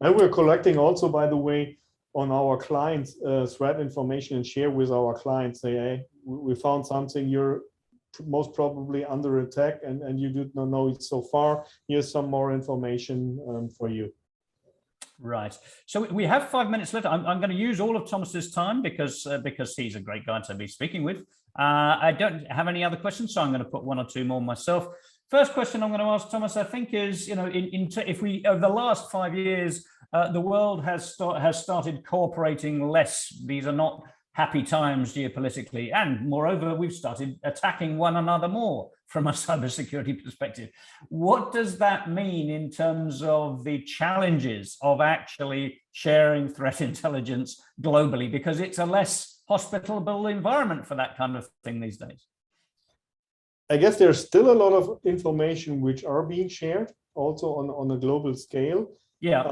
C: And we're collecting also, by the way, on our clients threat information and share with our clients. Say, hey, we found something, you're most probably under attack and you do not know it so far. Here's some more information for you.
A: Right. So we have 5 minutes left. I'm going to use all of Thomas's time because he's a great guy to be speaking with. I don't have any other questions, so I'm going to put one or two more myself. First question I'm going to ask Thomas, I think, is, you know, if we over the last 5 years, the world has started cooperating less. These are not happy times geopolitically, and moreover, we've started attacking one another more from a cybersecurity perspective. What does that mean in terms of the challenges of actually sharing threat intelligence globally? Because it's a less hospitable environment for that kind of thing these days.
C: I guess there's still a lot of information which are being shared also on a global scale.
A: Yeah.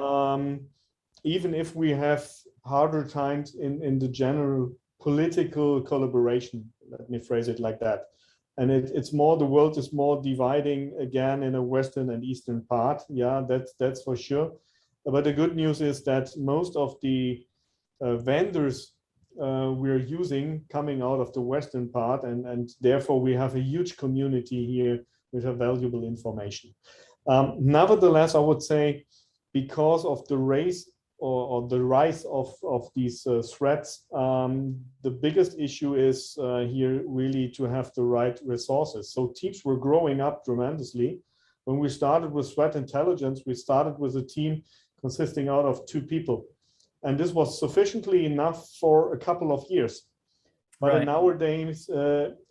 C: Even if we have harder times in the general political collaboration, let me phrase it like that. And it's more, the world is more dividing again in a Western and Eastern part. Yeah, that's for sure. But the good news is that most of the vendors we're using coming out of the Western part, and therefore we have a huge community here with a valuable information. Nevertheless, I would say because of the rise of these threats, the biggest issue is here really to have the right resources. So teams were growing up tremendously. When we started with threat intelligence, we started with a team consisting out of 2 people. And this was sufficiently enough for a couple of years. But right. Nowadays,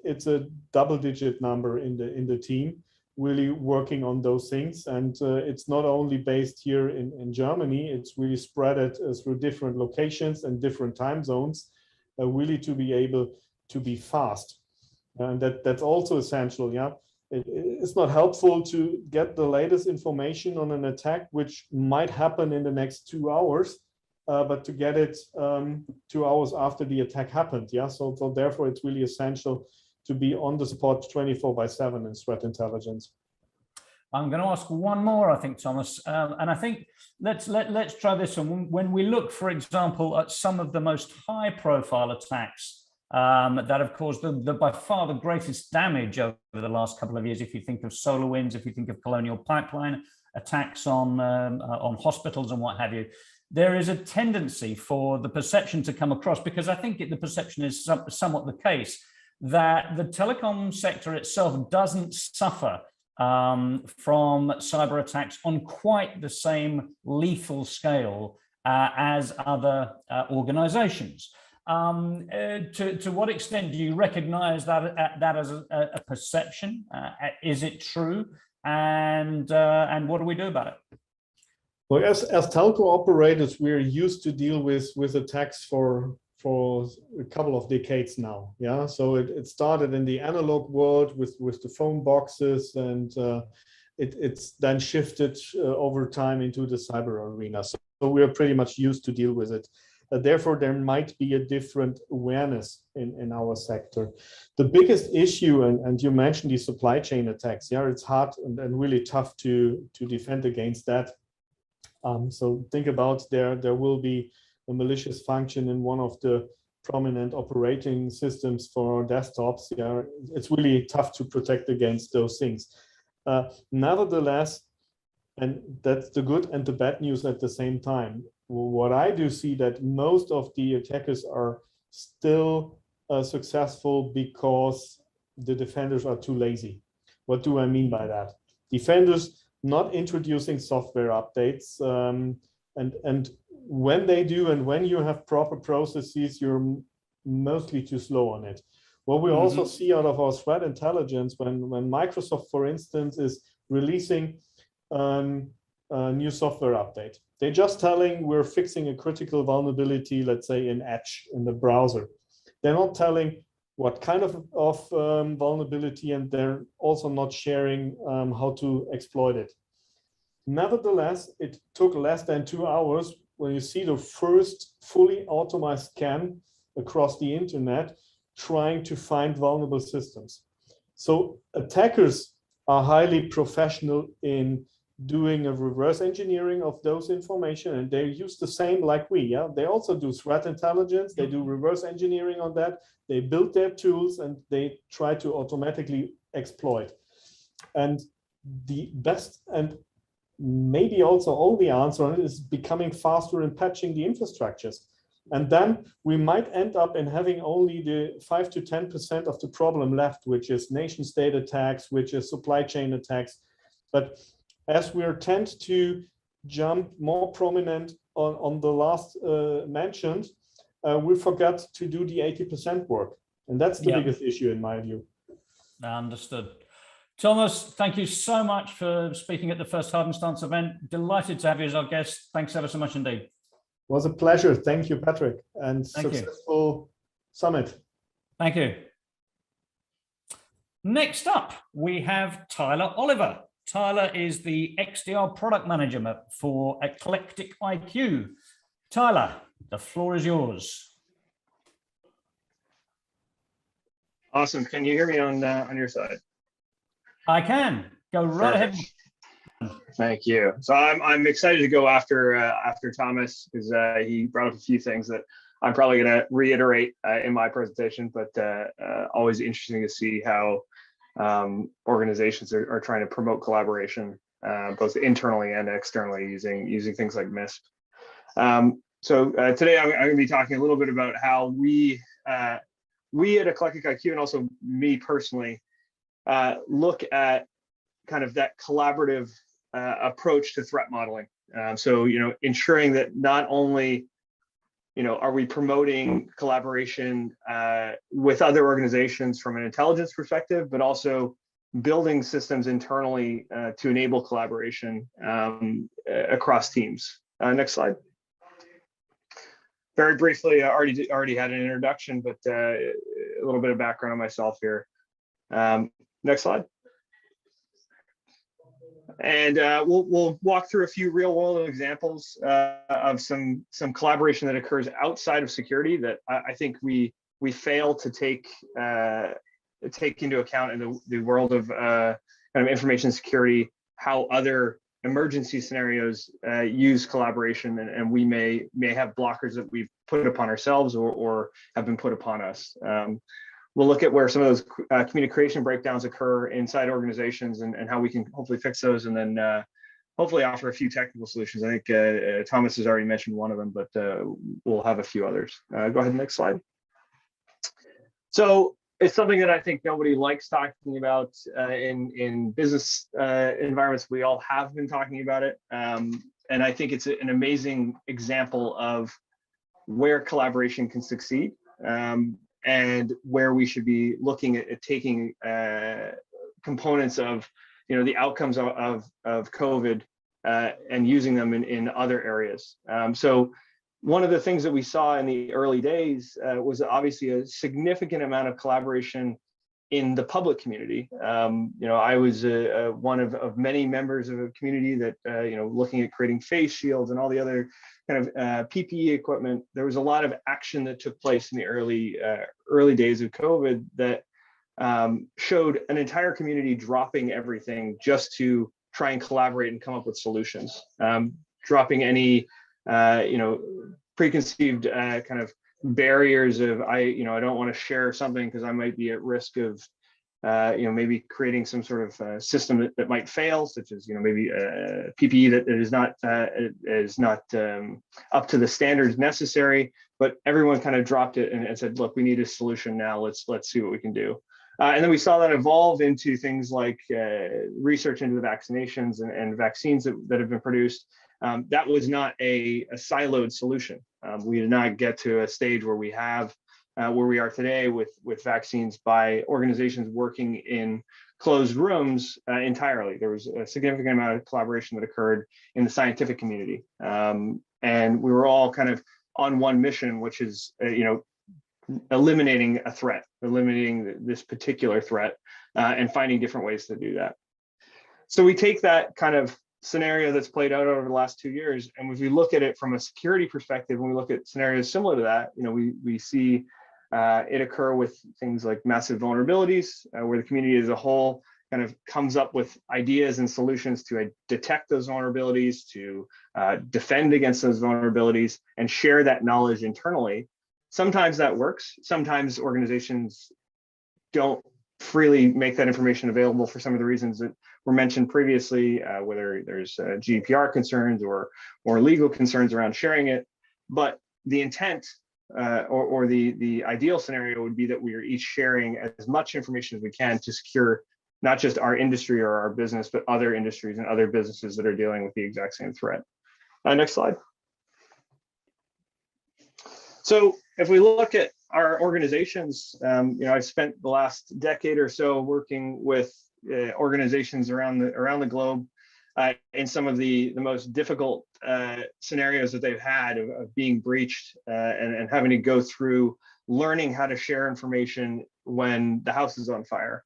C: it's a double-digit number in the team, really working on those things. And it's not only based here in Germany, it's really spread through different locations and different time zones, really to be able to be fast. And that's also essential, yeah. It's not helpful to get the latest information on an attack, which might happen in the next 2 hours, but to get it 2 hours after the attack happened, yeah. So therefore, it's really essential to be on the spot 24/7 in threat intelligence.
A: I'm going to ask one more, I think, Thomas, and I think let's try this one. When we look, for example, at some of the most high-profile attacks that have caused by far the greatest damage over the last couple of years, if you think of SolarWinds, if you think of Colonial Pipeline attacks on hospitals and what have you, there is a tendency for the perception to come across, because I think the perception is somewhat the case, that the telecom sector itself doesn't suffer from cyber attacks on quite the same lethal scale as other organizations. To what extent do you recognize that as a perception? Is it true? And what do we do about it?
C: Well, as telco operators, we're used to deal with attacks for a couple of decades now. Yeah, so it started in the analog world with the phone boxes, and it's then shifted over time into the cyber arena. So we are pretty much used to deal with it. Therefore, there might be a different awareness in our sector. The biggest issue, and you mentioned the supply chain attacks. Yeah, it's hard and really tough to defend against that. So think about there will be a malicious function in one of the prominent operating systems for desktops. Yeah, it's really tough to protect against those things. Nevertheless, and that's the good and the bad news at the same time. What I do see that most of the attackers are still successful because the defenders are too lazy. What do I mean by that? Defenders not introducing software updates, and when they do, and when you have proper processes, you're mostly too slow on it. What we also see out of our threat intelligence, when Microsoft, for instance, is releasing a new software update, they're just telling we're fixing a critical vulnerability, let's say in Edge in the browser. They're not telling what kind of vulnerability, and they're also not sharing how to exploit it. Nevertheless, it took less than 2 hours when you see the first fully automated scan across the internet, trying to find vulnerable systems. So attackers are highly professional in doing a reverse engineering of those information, and they use the same like we. Yeah, they also do threat intelligence. They do reverse engineering on that. They build their tools and they try to automatically exploit. And the best and maybe also only answer on it is becoming faster in patching the infrastructures. And then we might end up in having only the 5 to 10% of the problem left, which is nation state attacks, which is supply chain attacks. But as we tend to jump more prominent on the last mentioned, we forgot to do the 80% work. And that's the biggest issue in my view.
A: Understood. Thomas, thank you so much for speaking at the first Hard Stance event. Delighted to have you as our guest. Thanks ever so much indeed.
C: It was a pleasure. Thank you, Patrick, and successful summit.
A: Thank you. Next up, we have Tyler Oliver. Tyler is the XDR product manager for Eclectic IQ. Tyler, the floor is yours.
D: Awesome. Can you hear me on your side?
A: I can. Go right ahead.
D: Thank you. So I'm excited to go after Thomas, because he brought up a few things that I'm probably going to reiterate in my presentation, but always interesting to see how organizations are trying to promote collaboration, both internally and externally, using things like MISP. So today I'm going to be talking a little bit about how we at Eclectic IQ, and also me personally, look at kind of that collaborative approach to threat modeling. So, ensuring that not only, are we promoting collaboration with other organizations from an intelligence perspective, but also building systems internally to enable collaboration across teams. Next slide. Very briefly, I already had an introduction, but a little bit of background on myself here. Next slide. And we'll walk through a few real world examples of some collaboration that occurs outside of security that I think we fail to take into account in the world of kind of information security, how other emergency scenarios use collaboration, and we may have blockers that we've put upon ourselves or have been put upon us. We'll look at where some of those communication breakdowns occur inside organizations and how we can hopefully fix those, and then hopefully offer a few technical solutions. I think Thomas has already mentioned one of them, but we'll have a few others. Go ahead, next slide. So it's something that I think nobody likes talking about in business environments. We all have been talking about it. And I think it's an amazing example of where collaboration can succeed. And where we should be looking at taking components of the outcomes of COVID and using them in other areas. So one of the things that we saw in the early days was obviously a significant amount of collaboration in the public community. I was one of many members of a community that looking at creating face shields and all the other kind of PPE equipment. There was a lot of action that took place in the early days of COVID that showed an entire community dropping everything just to try and collaborate and come up with solutions, dropping any preconceived kind of barriers of I don't want to share something because I might be at risk of maybe creating some sort of system that might fail, such as maybe PPE that is not up to the standards necessary. But everyone kind of dropped it and said, look, we need a solution now. Let's see what we can do. And then we saw that evolve into things like research into the vaccinations and vaccines that have been produced. That was not a siloed solution. We did not get to a stage where we have where we are today with vaccines by organizations working in closed rooms entirely. There was a significant amount of collaboration that occurred in the scientific community. And we were all kind of on one mission, which is, eliminating a threat, eliminating this particular threat, and finding different ways to do that. So we take that kind of scenario that's played out over the last 2 years. And if we look at it from a security perspective, when we look at scenarios similar to that, we see it occur with things like massive vulnerabilities, where the community as a whole kind of comes up with ideas and solutions to detect those vulnerabilities, to defend against those vulnerabilities, and share that knowledge internally. Sometimes that works. Sometimes organizations don't freely make that information available for some of the reasons that were mentioned previously, whether there's GDPR concerns or legal concerns around sharing it. But the intent or the ideal scenario would be that we are each sharing as much information as we can to secure not just our industry or our business, but other industries and other businesses that are dealing with the exact same threat. Next slide. So if we look at our organizations, I've spent the last decade or so working with organizations around the globe in some of the most difficult scenarios that they've had of being breached and having to go through learning how to share information when the house is on fire.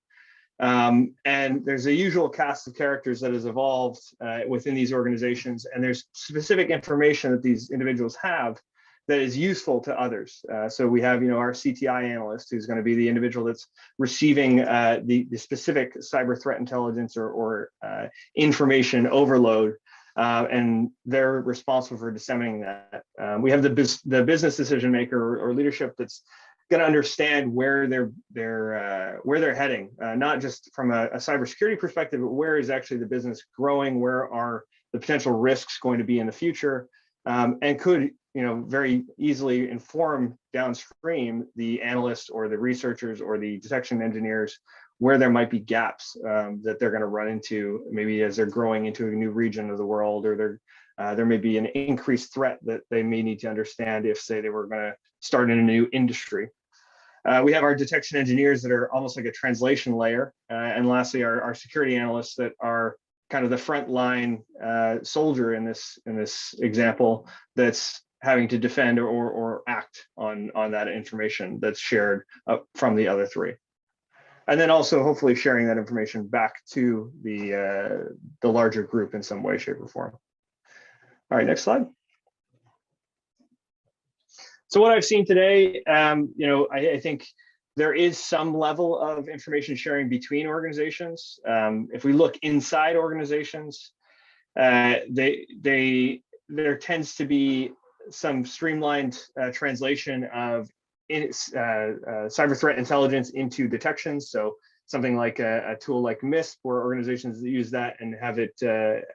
D: And there's a usual cast of characters that has evolved within these organizations, and there's specific information that these individuals have that is useful to others. So we have, our CTI analyst, who's going to be the individual that's receiving the specific cyber threat intelligence or information overload, and they're responsible for disseminating that. We have the business decision maker or leadership that's going to understand where they're heading, not just from a cybersecurity perspective, but where is actually the business growing, where are the potential risks going to be in the future, and could very easily inform downstream the analysts or the researchers or the detection engineers where there might be gaps that they're going to run into, maybe as they're growing into a new region of the world, or there may be an increased threat that they may need to understand if, say, they were going to start in a new industry. We have our detection engineers that are almost like a translation layer. And lastly, our security analysts that are kind of the frontline soldier in this example that's having to defend or act on that information that's shared from the other three. And then also hopefully sharing that information back to the larger group in some way, shape, or form. All right, next slide. So what I've seen today, I think there is some level of information sharing between organizations. If we look inside organizations, there tends to be some streamlined translation of cyber threat intelligence into detections. So something like a tool like MISP, where organizations use that and have it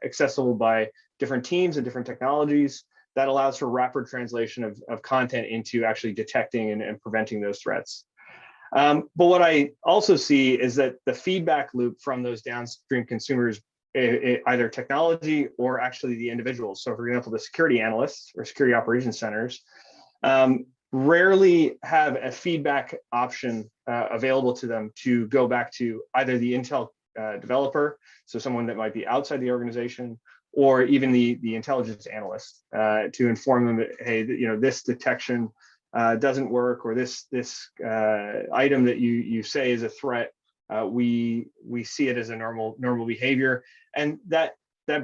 D: accessible by different teams and different technologies. That allows for rapid translation of content into actually detecting and preventing those threats. But what I also see is that the feedback loop from those downstream consumers, either technology or actually the individuals. So for example, the security analysts or security operations centers rarely have a feedback option available to them to go back to either the Intel developer, so someone that might be outside the organization, or even the intelligence analyst to inform them that, hey, this detection doesn't work, or this item that you say is a threat, we see it as a normal behavior. And that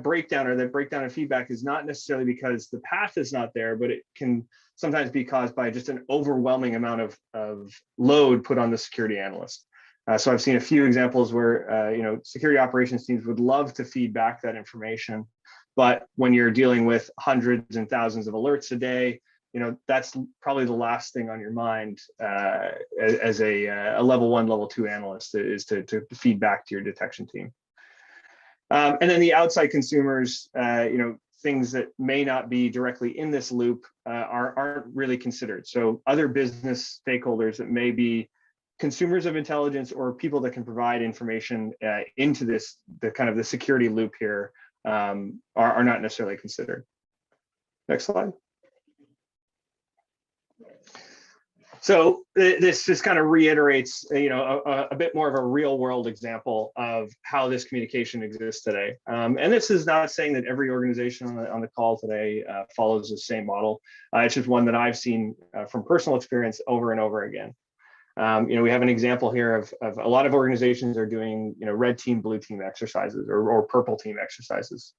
D: breakdown in feedback is not necessarily because the path is not there, but it can sometimes be caused by just an overwhelming amount of load put on the security analyst. So I've seen a few examples where security operations teams would love to feed back that information, but when you're dealing with hundreds and thousands of alerts a day, that's probably the last thing on your mind as a level 1, level 2 analyst is to feed back to your detection team. And then the outside consumers, things that may not be directly in this loop aren't really considered. So other business stakeholders that may be consumers of intelligence or people that can provide information into the kind of the security loop here are not necessarily considered. Next slide. So this just kind of reiterates, a bit more of a real world example of how this communication exists today. And this is not saying that every organization on the call today follows the same model. It's just one that I've seen from personal experience over and over again. We have an example here of a lot of organizations are doing, red team, blue team exercises or purple team exercises.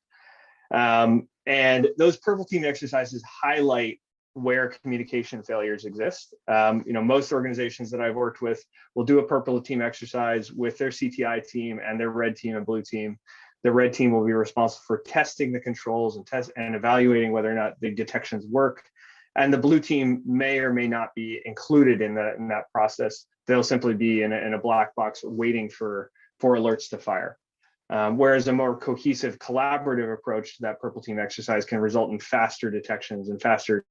D: And those purple team exercises highlight where communication failures exist. Most organizations that I've worked with will do a purple team exercise with their CTI team and their red team and blue team. The red team will be responsible for testing the controls and evaluating whether or not the detections work. And the blue team may or may not be included in that process. They'll simply be in a black box waiting for alerts to fire. Whereas a more cohesive, collaborative approach to that purple team exercise can result in faster detections and faster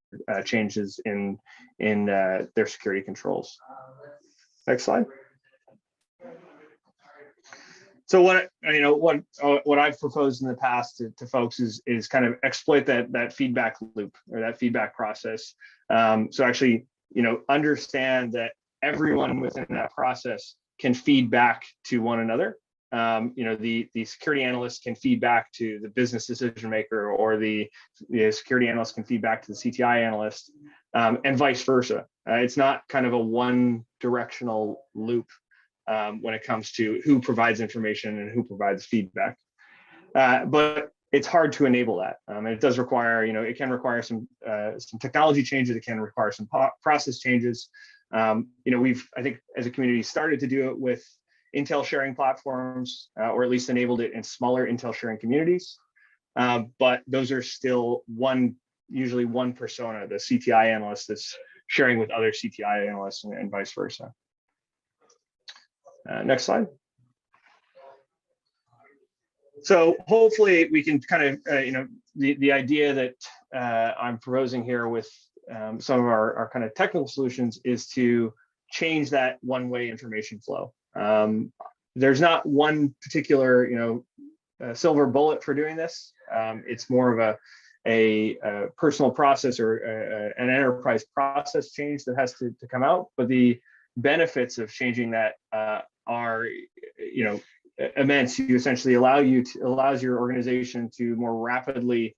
D: changes in their security controls. Next slide. So what I've proposed in the past to folks is kind of exploit that feedback loop or that feedback process. So actually, understand that everyone within that process can feed back to one another. The security analyst can feed back to the business decision maker, or the security analyst can feed back to the CTI analyst, and vice versa. It's not kind of a one-directional loop when it comes to who provides information and who provides feedback. But it's hard to enable that. And it does require, it can require some technology changes. It can require some process changes. We've, I think, as a community, started to do it with Intel sharing platforms, or at least enabled it in smaller Intel sharing communities. But those are still usually one persona, the CTI analyst that's sharing with other CTI analysts and vice versa. Next slide. So hopefully we can kind of, the idea that I'm proposing here with some of our kind of technical solutions is to change that one-way information flow. There's not one particular, silver bullet for doing this. It's more of a personal process or an enterprise process change that has to come out. But the benefits of changing that are, immense. You essentially allows your organization to more rapidly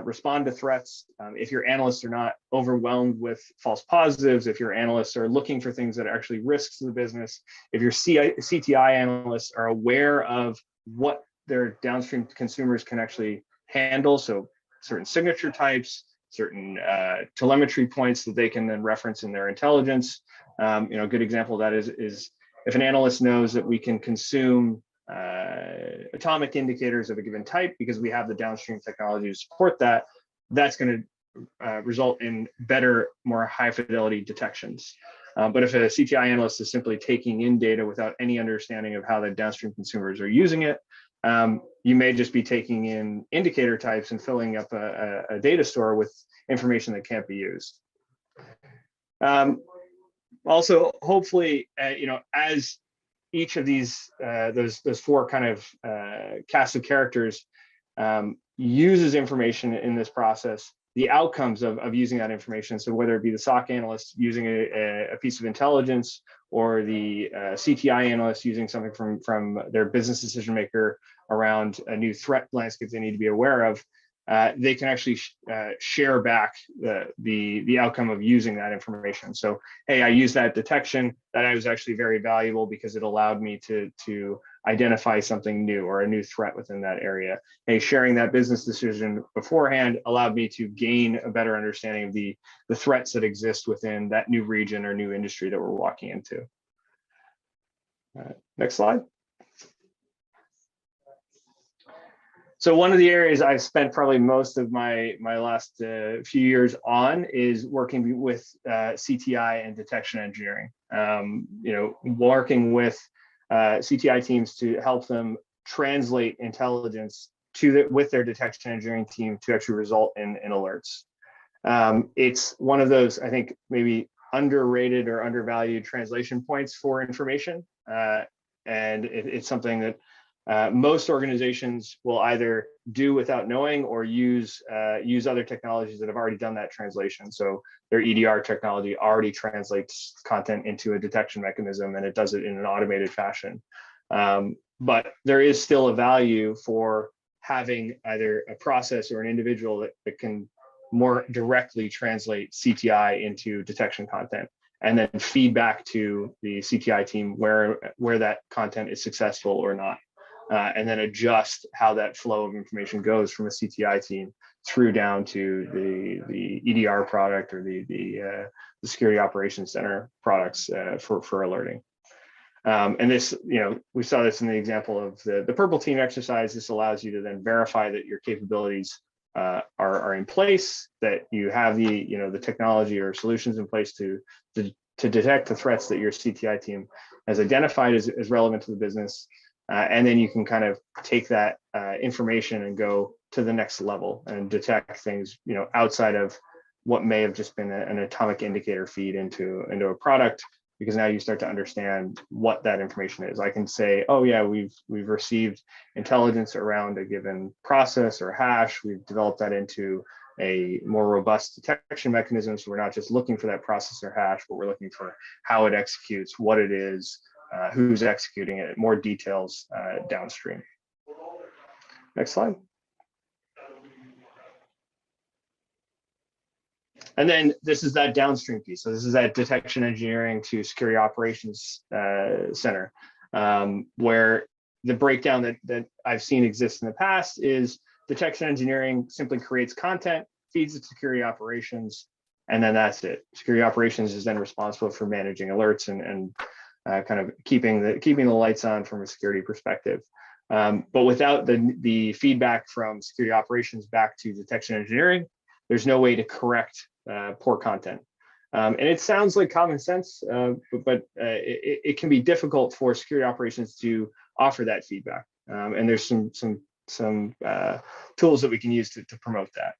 D: respond to threats. If your analysts are not overwhelmed with false positives, if your analysts are looking for things that are actually risks to the business, if your CTI analysts are aware of what their downstream consumers can actually handle, so certain signature types, certain telemetry points that they can then reference in their intelligence. A good example of that is if an analyst knows that we can consume atomic indicators of a given type because we have the downstream technology to support that, that's going to result in better, more high fidelity detections. But if a CTI analyst is simply taking in data without any understanding of how the downstream consumers are using it, you may just be taking in indicator types and filling up a data store with information that can't be used. Also, hopefully, as each of these those four kind of cast of characters uses information in this process, the outcomes of using that information, so whether it be the SOC analyst using a piece of intelligence, or the CTI analyst using something from their business decision maker around a new threat landscape they need to be aware of, they can actually share back the outcome of using that information. So, hey, I used that detection, that was actually very valuable because it allowed me to identify something new or a new threat within that area. Hey, sharing that business decision beforehand allowed me to gain a better understanding of the threats that exist within that new region or new industry that we're walking into. Next slide. So one of the areas I've spent probably most of my last few years on is working with CTI and detection engineering. Working with CTI teams to help them translate intelligence with their detection engineering team to actually result in alerts. It's one of those, I think, maybe underrated or undervalued translation points for information, and it's something that most organizations will either do without knowing or use other technologies that have already done that translation. So their EDR technology already translates content into a detection mechanism, and it does it in an automated fashion. But there is still a value for having either a process or an individual that can more directly translate CTI into detection content, and then feed back to the CTI team where that content is successful or not. and then adjust how that flow of information goes from a CTI team through down to the EDR product or the security operations center products for alerting. And this, we saw this in the example of the purple team exercise. This allows you to then verify that your capabilities are in place, that you have the technology or solutions in place to detect the threats that your CTI team has identified as relevant to the business. And then you can kind of take that information and go to the next level and detect things, outside of what may have just been an atomic indicator feed into a product, because now you start to understand what that information is. I can say, oh yeah, we've received intelligence around a given process or hash. We've developed that into a more robust detection mechanism. So we're not just looking for that process or hash, but we're looking for how it executes, what it is, who's executing it, more details downstream. Next slide. And then this is that downstream piece. So this is that detection engineering to security operations center, where the breakdown that I've seen exist in the past is detection engineering simply creates content, feeds it to security operations, and then that's it. Security operations is then responsible for managing alerts and kind of keeping the lights on from a security perspective. But without the feedback from security operations back to detection engineering, there's no way to correct poor content. And it sounds like common sense, but it can be difficult for security operations to offer that feedback. And there's some tools that we can use to promote that.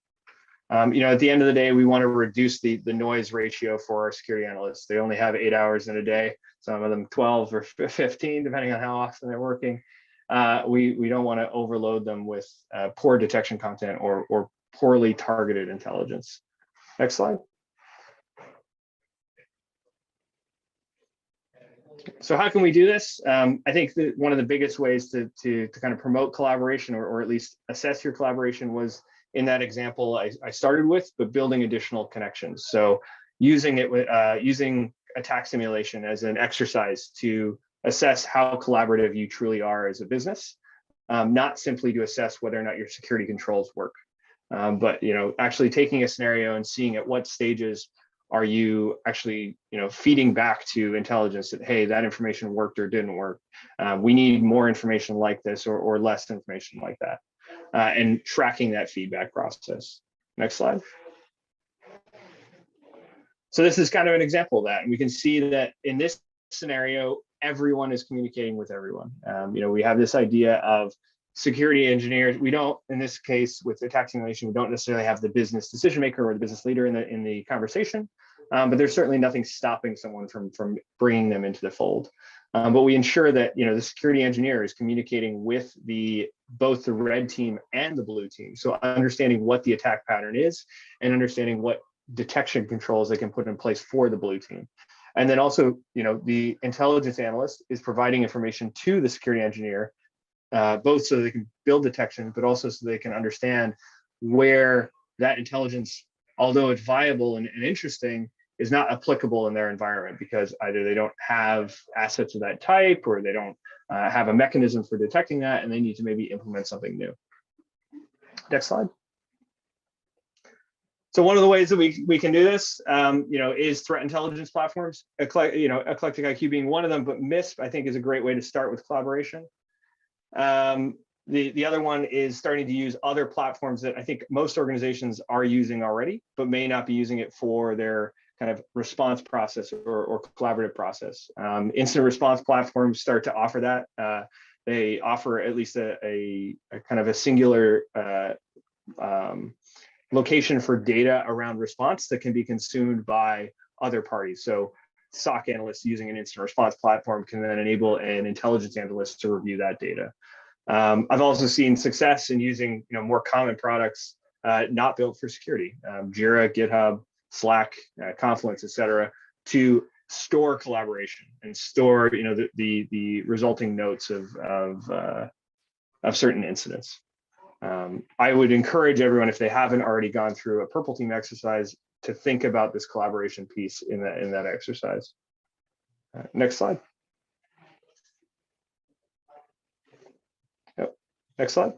D: At the end of the day, we want to reduce the noise ratio for our security analysts. They only have 8 hours in a day, some of them 12 or 15, depending on how often they're working. We don't want to overload them with poor detection content or poorly targeted intelligence. Next slide. So how can we do this? I think that one of the biggest ways to kind of promote collaboration or at least assess your collaboration was in that example I started with, but building additional connections. So using attack simulation as an exercise to assess how collaborative you truly are as a business, not simply to assess whether or not your security controls work. But actually taking a scenario and seeing at what stages are you actually feeding back to intelligence that, hey, that information worked or didn't work. We need more information like this or less information like that, and tracking that feedback process. Next slide. So this is kind of an example of that, and we can see that in this scenario, everyone is communicating with everyone. We have this idea of security engineers. We don't, in this case with attack simulation, we don't necessarily have the business decision maker or the business leader in the conversation, but there's certainly nothing stopping someone from bringing them into the fold. But we ensure that the security engineer is communicating with both the red team and the blue team. So understanding what the attack pattern is and understanding what detection controls they can put in place for the blue team. And then also, the intelligence analyst is providing information to the security engineer, both so they can build detection, but also so they can understand where that intelligence, although it's viable and interesting, is not applicable in their environment because either they don't have assets of that type or they don't have a mechanism for detecting that, and they need to maybe implement something new. Next slide. So one of the ways that we can do this, is threat intelligence platforms. Eclectic IQ being one of them, but MISP I think is a great way to start with collaboration. The other one is starting to use other platforms that I think most organizations are using already, but may not be using it for their kind of response process or collaborative process. Incident response platforms start to offer that. They offer at least a kind of a singular location for data around response that can be consumed by other parties. So SOC analysts using an incident response platform can then enable an intelligence analyst to review that data. I've also seen success in using more common products not built for security, Jira, GitHub, Slack, Confluence, etc., to store collaboration and store the resulting notes of certain incidents. I would encourage everyone, if they haven't already gone through a purple team exercise, to think about this collaboration piece in that exercise. Next slide. Next slide.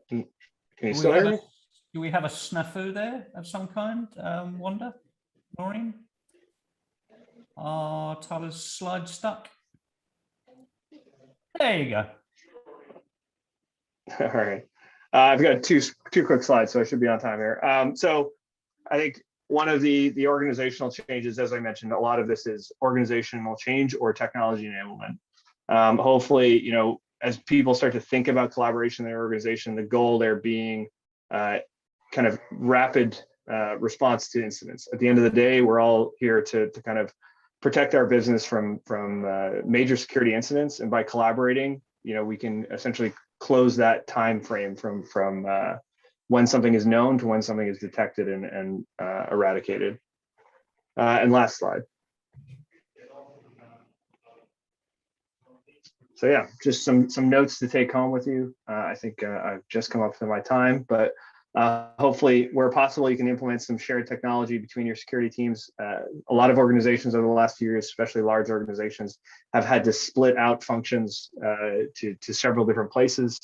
D: Can you still hear me?
A: Do we have a snafu there of some kind, Wanda, Maureen? Are Tyler's slide stuck? There you go.
D: All right. I've got two quick slides, so I should be on time here. So I think one of the organizational changes, as I mentioned, a lot of this is organizational change or technology enablement. Hopefully, you know, as people start to think about collaboration in their organization, the goal there being kind of rapid response to incidents. At the end of the day, we're all here to kind of protect our business from major security incidents, and by collaborating, you know, we can essentially close that time frame from when something is known to when something is detected and eradicated. And last slide. So yeah, just some notes to take home with you. I think I've just come up to my time, but hopefully where possible, you can implement some shared technology between your security teams. A lot of organizations over the last few years, especially large organizations, have had to split out functions to several different places.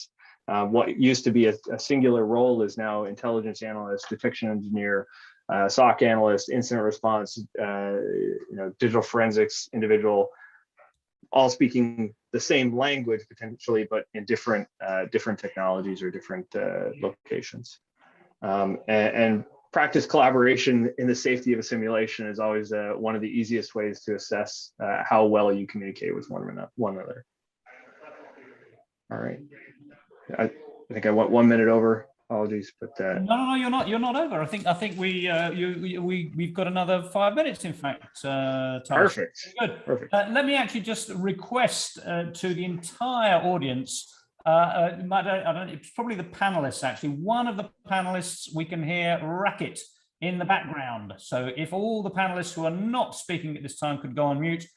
D: What used to be a singular role is now intelligence analyst, detection engineer, SOC analyst, incident response, you know, digital forensics individual, all speaking the same language potentially, but in different technologies or different locations. And practice collaboration in the safety of a simulation is always one of the easiest ways to assess how well you communicate with one another. All right. I think I went 1 minute over. Apologies, but
A: no, you're not over. I think we've got another 5 minutes. In fact,
D: perfect.
A: Good.
D: Perfect.
A: Let me actually just request to the entire audience. I don't. It's probably the panelists. Actually, one of the panelists we can hear racket in the background. So if all the panelists who are not speaking at this time could go on mute,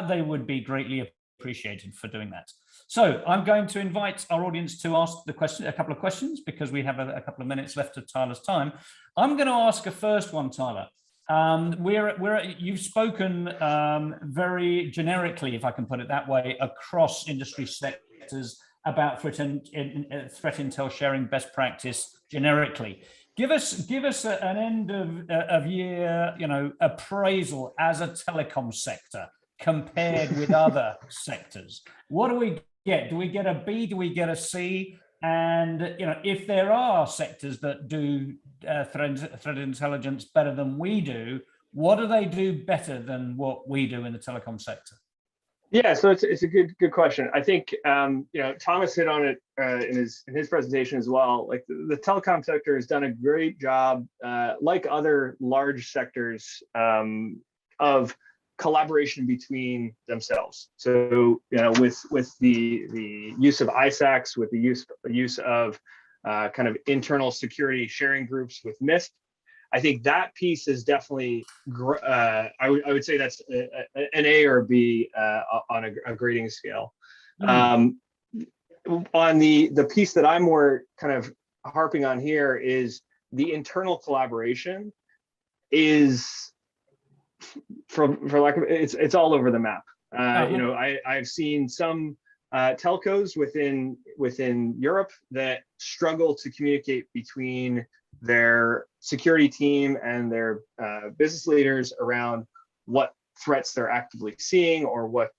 A: they would be greatly appreciated for doing that. So I'm going to invite our audience to ask a couple of questions, because we have a couple of minutes left of Tyler's time. I'm going to ask a first one, Tyler. You've spoken very generically, if I can put it that way, across industry sectors about threat intel sharing best practice generically. Give us an end of year, you know, appraisal as a telecom sector compared with other sectors. What do we get? Do we get a B? Do we get a C? And you know, if there are sectors that do threat intelligence better than we do, what do they do better than what we do in the telecom sector?
D: Yeah, so it's a good question. I think you know, Thomas hit on it in his presentation as well. Like the telecom sector has done a great job, like other large sectors, of collaboration between themselves. So you know, with the use of ISACs, with the use of kind of internal security sharing groups with NIST, I think that piece is definitely, I would say that's an A or a B on a grading scale. On the piece that I'm more kind of harping on here is the internal collaboration is, for lack of, it's all over the map. You know, I've seen some telcos within Europe that struggle to communicate between their security team and their business leaders around what threats they're actively seeing, or what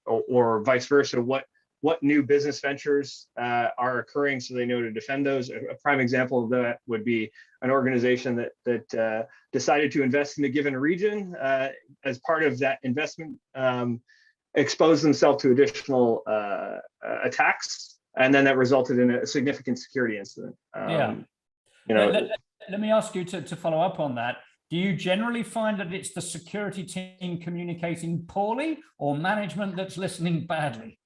D: or vice versa, what new business ventures are occurring, so they know to defend those. A prime example of that would be an organization that decided to invest in a given region. As part of that investment, exposed themselves to additional attacks, and then that resulted in a significant security incident. You know,
A: let me ask you to follow up on that. Do you generally find that it's the security team communicating poorly, or management that's listening badly?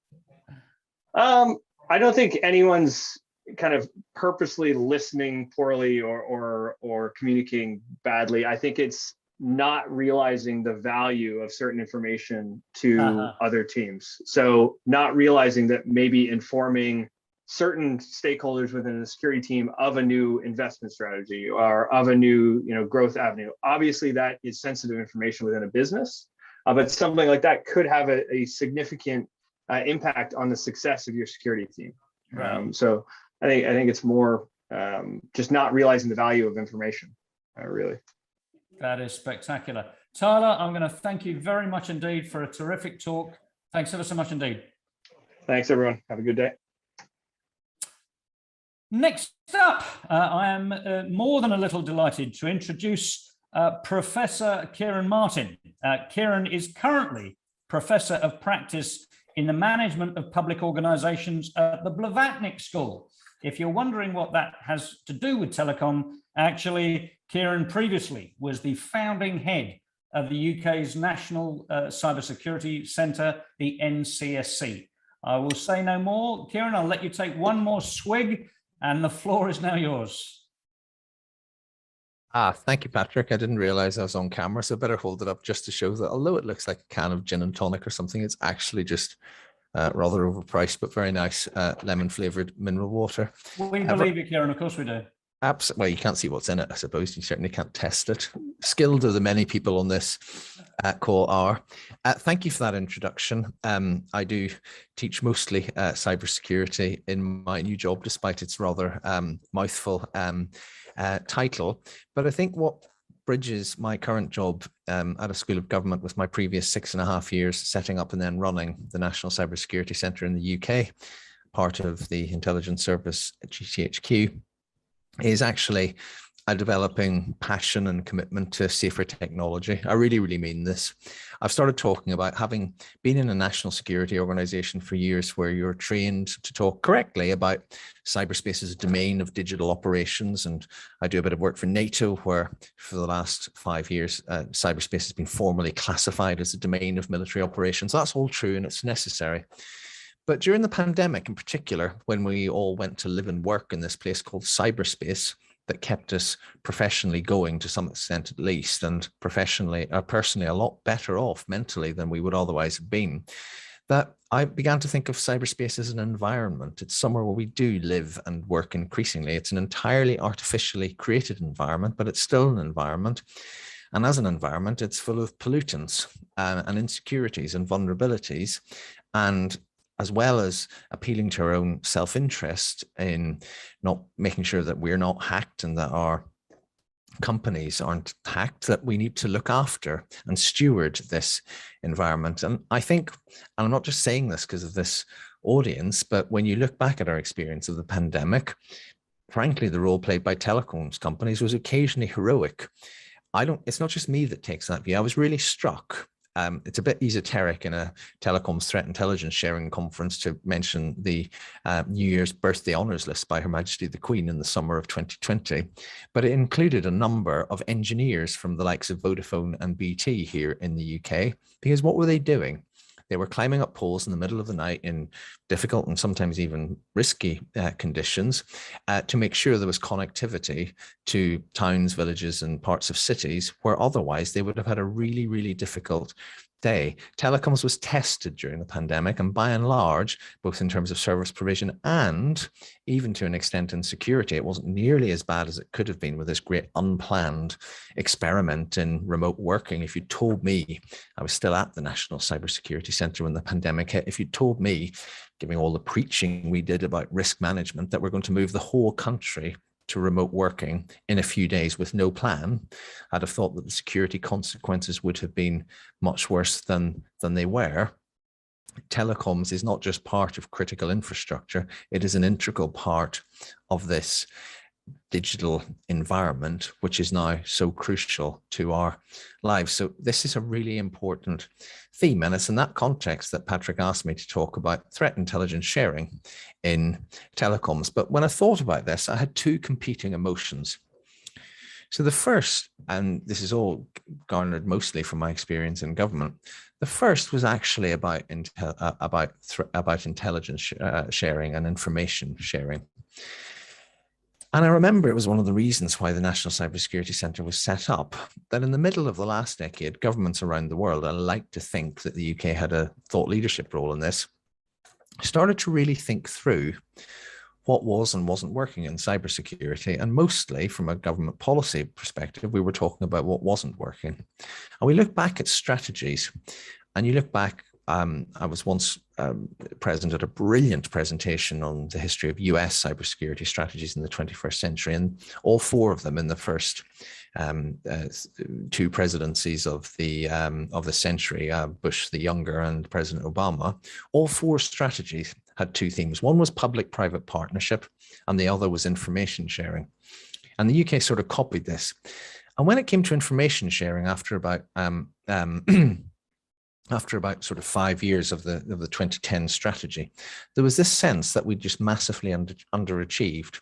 D: I don't think anyone's kind of purposely listening poorly or communicating badly. I think it's not realizing the value of certain information to other teams. So not realizing that maybe informing certain stakeholders within the security team of a new investment strategy or of a new, you know, growth avenue. Obviously, that is sensitive information within a business. but something like that could have a significant impact on the success of your security team.
A: Right.
D: So I think it's more just not realizing the value of information, really.
A: That is spectacular. Tyler, I'm going to thank you very much indeed for a terrific talk. Thanks ever so much indeed.
D: Thanks, everyone. Have a good day.
A: Next up, I am more than a little delighted to introduce Professor Kieran Martin. Kieran is currently Professor of Practice in the Management of Public Organizations at the Blavatnik School. If you're wondering what that has to do with telecom, actually, Kieran previously was the founding head of the UK's National Cybersecurity Centre, the NCSC. I will say no more. Kieran, I'll let you take one more swig, and the floor is now yours.
E: Thank you, Patrick. I didn't realize I was on camera, so I better hold it up just to show that although it looks like a can of gin and tonic or something, it's actually just rather overpriced, but very nice lemon flavored mineral water.
A: We believe it, Kieran. Of course we do.
E: Absolutely. Well, you can't see what's in it, I suppose. You certainly can't test it. Skilled are the many people on this call are. Thank you for that introduction. I do teach mostly cybersecurity in my new job, despite its rather mouthful title. But I think what bridges my current job at a school of government with my previous 6.5 years setting up and then running the National Cybersecurity Centre in the UK, part of the intelligence service at GCHQ, is actually a developing passion and commitment to safer technology. I really, really mean this. I've started talking about having been in a national security organization for years where you're trained to talk correctly about cyberspace as a domain of digital operations. And I do a bit of work for NATO, where for the last 5 years, cyberspace has been formally classified as a domain of military operations. That's all true and it's necessary. But during the pandemic in particular, when we all went to live and work in this place called cyberspace that kept us professionally going to some extent at least, and personally a lot better off mentally than we would otherwise have been, that I began to think of cyberspace as an environment. It's somewhere where we do live and work increasingly. It's an entirely artificially created environment, but it's still an environment. And as an environment, it's full of pollutants and insecurities and vulnerabilities. And as well as appealing to our own self-interest in not making sure that we're not hacked and that our companies aren't hacked, that we need to look after and steward this environment. And I think, and I'm not just saying this because of this audience, but when you look back at our experience of the pandemic, frankly, the role played by telecoms companies was occasionally heroic. It's not just me that takes that view. I was really struck. It's a bit esoteric in a telecoms threat intelligence sharing conference to mention the New Year's birthday honours list by Her Majesty the Queen in the summer of 2020, but it included a number of engineers from the likes of Vodafone and BT here in the UK, because what were they doing? They were climbing up poles in the middle of the night in difficult and sometimes even risky conditions to make sure there was connectivity to towns, villages, and parts of cities where otherwise they would have had a really, really difficult day. Telecoms was tested during the pandemic, and by and large, both in terms of service provision and even to an extent in security, it wasn't nearly as bad as it could have been with this great unplanned experiment in remote working. If you told me, I was still at the National Cybersecurity Centre when the pandemic hit, if you told me, giving all the preaching we did about risk management, that we're going to move the whole country to remote working in a few days with no plan, I'd have thought that the security consequences would have been much worse than they were. Telecoms is not just part of critical infrastructure, it is an integral part of this digital environment, which is now so crucial to our lives. So this is a really important theme, and it's in that context that Patrick asked me to talk about threat intelligence sharing in telecoms. But when I thought about this, I had two competing emotions. So the first, and this is all garnered mostly from my experience in government, the first was actually about intelligence sharing and information sharing. And I remember it was one of the reasons why the National Cybersecurity Centre was set up, that in the middle of the last decade, governments around the world, I like to think that the UK had a thought leadership role in this, started to really think through what was and wasn't working in cybersecurity. And mostly from a government policy perspective, we were talking about what wasn't working. And we look back at strategies, and you look back, I was once present at a brilliant presentation on the history of US cybersecurity strategies in the 21st century, and all four of them in the first two presidencies of the century, Bush the Younger and President Obama. All four strategies had two themes. One was public-private partnership, and the other was information sharing. And the UK sort of copied this. And when it came to information sharing, after about sort of 5 years of the 2010 strategy, there was this sense that we just massively underachieved,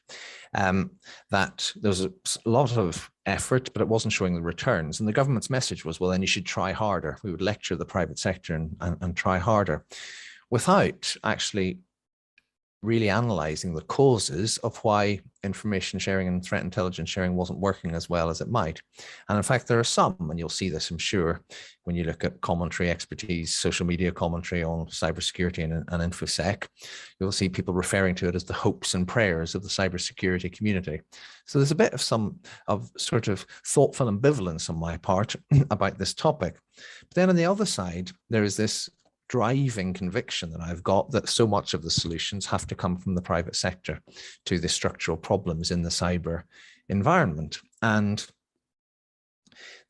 E: that there was a lot of effort, but it wasn't showing the returns. And the government's message was, well, then you should try harder. We would lecture the private sector and try harder, without actually really analyzing the causes of why information sharing and threat intelligence sharing wasn't working as well as it might. And in fact, there are some, and you'll see this, I'm sure, when you look at commentary, expertise, social media commentary on cybersecurity and InfoSec, you'll see people referring to it as the hopes and prayers of the cybersecurity community. So there's a bit of sort of thoughtful ambivalence on my part about this topic. But then on the other side, there is this driving conviction that I've got that so much of the solutions have to come from the private sector to the structural problems in the cyber environment. And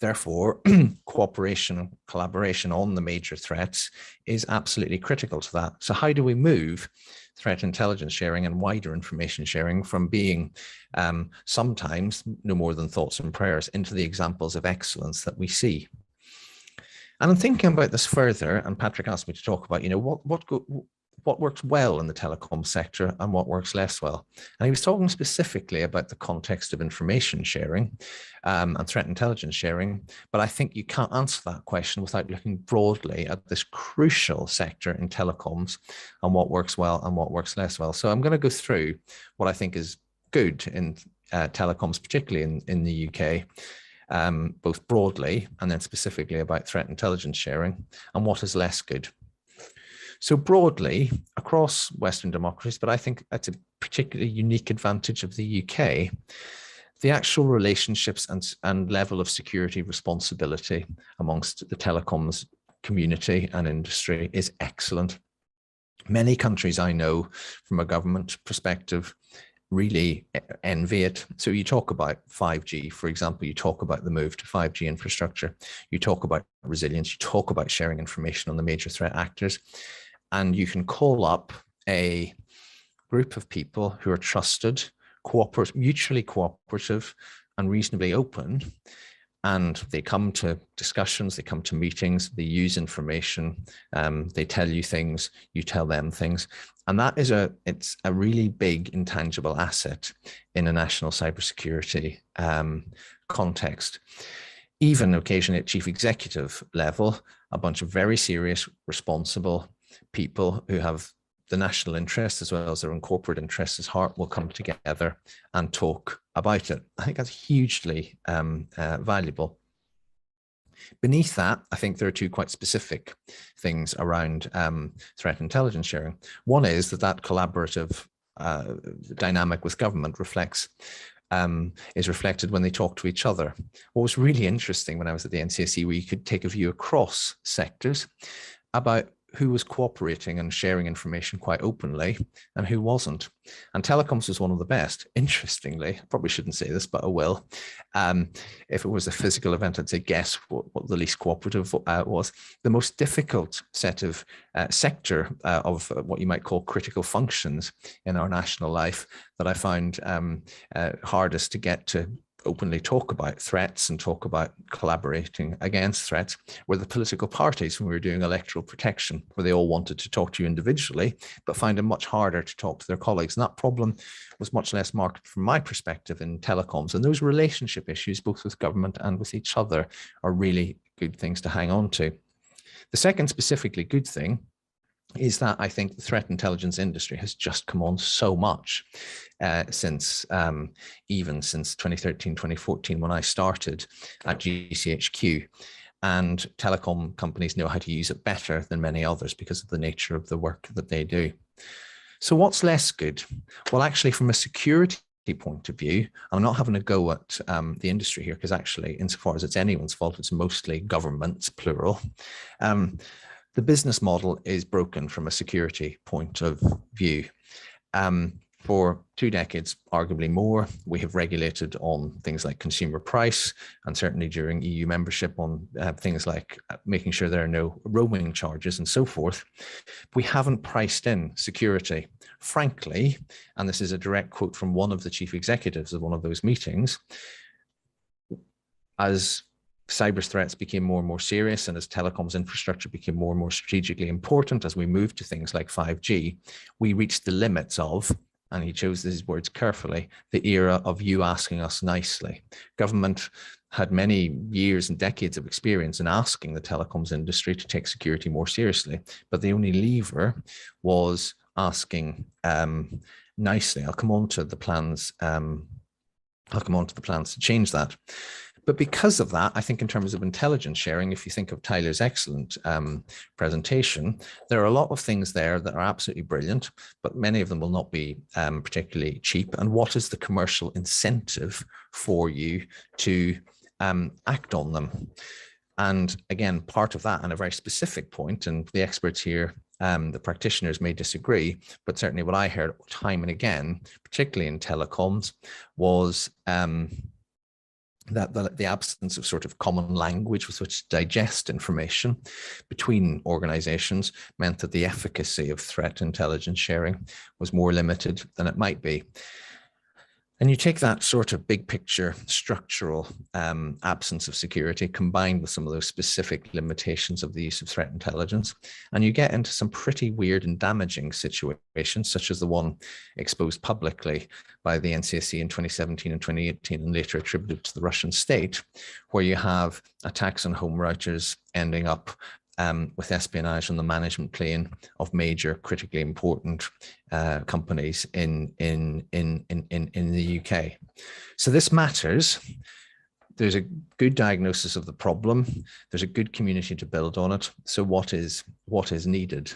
E: therefore, cooperation and collaboration on the major threats is absolutely critical to that. So how do we move threat intelligence sharing and wider information sharing from being sometimes no more than thoughts and prayers into the examples of excellence that we see? And I'm thinking about this further, and Patrick asked me to talk about, what works well in the telecom sector and what works less well. And he was talking specifically about the context of information sharing and threat intelligence sharing. But I think you can't answer that question without looking broadly at this crucial sector in telecoms and what works well and what works less well. So I'm going to go through what I think is good in telecoms, particularly in the UK, both broadly and then specifically about threat intelligence sharing, and what is less good. So broadly across Western democracies, but I think that's a particularly unique advantage of the UK, the actual relationships and level of security responsibility amongst the telecoms community and industry is excellent. Many countries I know from a government perspective really envy it. So you talk about 5G, for example, you talk about the move to 5G infrastructure, you talk about resilience, you talk about sharing information on the major threat actors, and you can call up a group of people who are trusted, mutually cooperative and reasonably open, and they come to discussions, they come to meetings, they use information, they tell you things, you tell them things. And that is it's a really big intangible asset in a national cybersecurity context. Even occasionally at chief executive level, a bunch of very serious, responsible people who have the national interest as well as their own corporate interests at heart will come together and talk about it. I think that's hugely valuable. Beneath that, I think there are two quite specific things around threat intelligence sharing. One is that collaborative dynamic with government is reflected when they talk to each other. What was really interesting when I was at the NCSE, where you could take a view across sectors about who was cooperating and sharing information quite openly and who wasn't. And telecoms was one of the best. Interestingly, I probably shouldn't say this, but I will. If it was a physical event, I'd say guess what the least cooperative was. The most difficult set of sector of what you might call critical functions in our national life that I found hardest to get to openly talk about threats and talk about collaborating against threats were the political parties when we were doing electoral protection, where they all wanted to talk to you individually, but find it much harder to talk to their colleagues. And that problem was much less marked from my perspective in telecoms. And those relationship issues, both with government and with each other, are really good things to hang on to. The second specifically good thing is that I think the threat intelligence industry has just come on so much since 2013, 2014, when I started at GCHQ. And telecom companies know how to use it better than many others because of the nature of the work that they do. So what's less good? Well, actually, from a security point of view, I'm not having a go at the industry here, because actually, insofar as it's anyone's fault, it's mostly governments, plural. The business model is broken from a security point of view. For 2 decades, arguably more, we have regulated on things like consumer price, and certainly during EU membership on things like making sure there are no roaming charges and so forth. We haven't priced in security. Frankly, and this is a direct quote from one of the chief executives of one of those meetings, as cyber threats became more and more serious, and as telecoms infrastructure became more and more strategically important, as we moved to things like 5G, we reached the limits of, and he chose his words carefully, the era of you asking us nicely. Government had many years and decades of experience in asking the telecoms industry to take security more seriously, but the only lever was asking nicely. I'll come on to the plans. I'll come on to the plans to change that. But because of that, I think in terms of intelligence sharing, if you think of Tyler's excellent presentation, there are a lot of things there that are absolutely brilliant, but many of them will not be particularly cheap. And what is the commercial incentive for you to act on them? And again, part of that, and a very specific point, and the experts here, the practitioners may disagree, but certainly what I heard time and again, particularly in telecoms, was that the absence of sort of common language with which to digest information between organizations meant that the efficacy of threat intelligence sharing was more limited than it might be. And you take that sort of big picture structural absence of security combined with some of those specific limitations of the use of threat intelligence, and you get into some pretty weird and damaging situations, such as the one exposed publicly by the NCSC in 2017 and 2018 and later attributed to the Russian state, where you have attacks on home routers ending up with espionage on the management plane of major critically important companies in the UK. So this matters. There's a good diagnosis of the problem. There's a good community to build on it. So what is needed?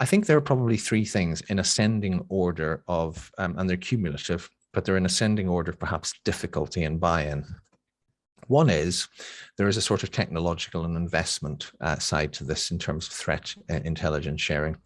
E: I think there are probably 3 things in ascending order of, and they're cumulative, but they're in ascending order of perhaps difficulty and buy-in. One is there is a sort of technological and investment side to this in terms of threat intelligence sharing.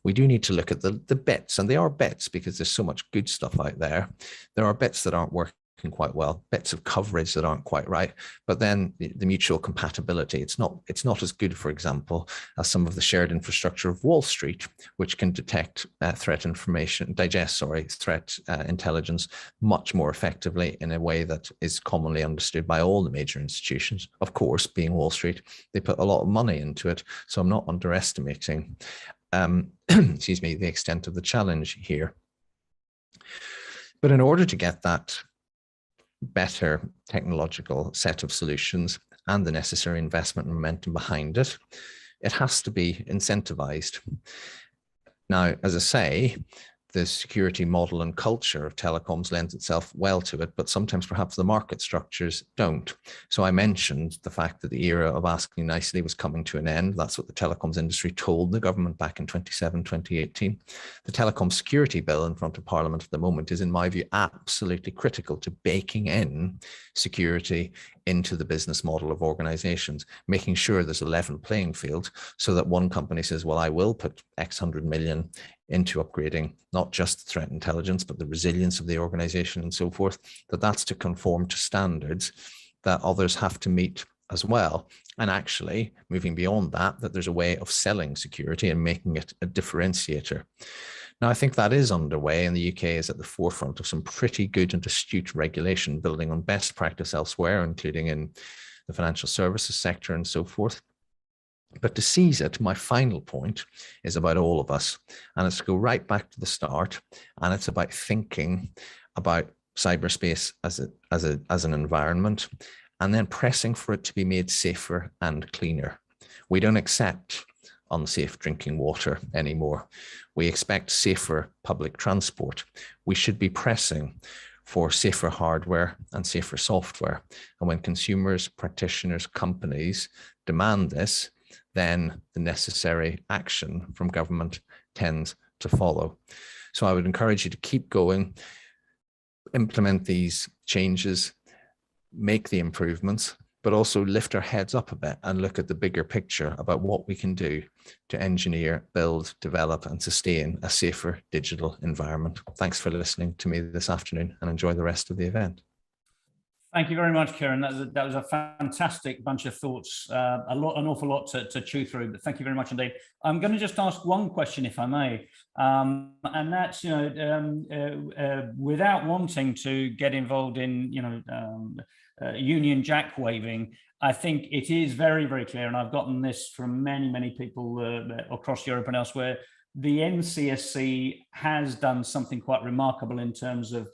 E: We do need to look at the bits, and they are bits because there's so much good stuff out there. There are bits that aren't working quite well, bits of coverage that aren't quite right, but then the mutual compatibility, it's not as good, for example, as some of the shared infrastructure of Wall Street, which can detect threat intelligence much more effectively in a way that is commonly understood by all the major institutions. Of course, being Wall Street, they put a lot of money into it, so I'm not underestimating excuse me, the extent of the challenge here. But in order to get that better technological set of solutions and the necessary investment and momentum behind it, it has to be incentivized. Now, as I say, the security model and culture of telecoms lends itself well to it, but sometimes perhaps the market structures don't. So I mentioned the fact that the era of asking nicely was coming to an end. That's what the telecoms industry told the government back in 2018. The Telecom Security Bill in front of Parliament at the moment is, in my view, absolutely critical to baking in security into the business model of organizations, making sure there's a level playing field so that one company says, well, I will put X 100 million into upgrading not just threat intelligence, but the resilience of the organization and so forth, that's to conform to standards that others have to meet as well. And actually, moving beyond that there's a way of selling security and making it a differentiator. Now, I think that is underway, and the UK is at the forefront of some pretty good and astute regulation, building on best practice elsewhere, including in the financial services sector and so forth. But to seize it, my final point is about all of us, and it's to go right back to the start, and it's about thinking about cyberspace as an environment, and then pressing for it to be made safer and cleaner. We don't accept unsafe drinking water anymore. We expect safer public transport. We should be pressing for safer hardware and safer software. And when consumers, practitioners, companies demand this, then the necessary action from government tends to follow. So I would encourage you to keep going, implement these changes, make the improvements, but also lift our heads up a bit and look at the bigger picture about what we can do to engineer, build, develop, and sustain a safer digital environment. Thanks for listening to me this afternoon, and enjoy the rest of the event.
A: Thank you very much, Kieran. That was a fantastic bunch of thoughts, an awful lot to chew through, but thank you very much indeed. I'm going to just ask one question, if I may, and that's, without wanting to get involved in, Union Jack waving, I think it is very, very clear, and I've gotten this from many, many people across Europe and elsewhere, the NCSC has done something quite remarkable in terms of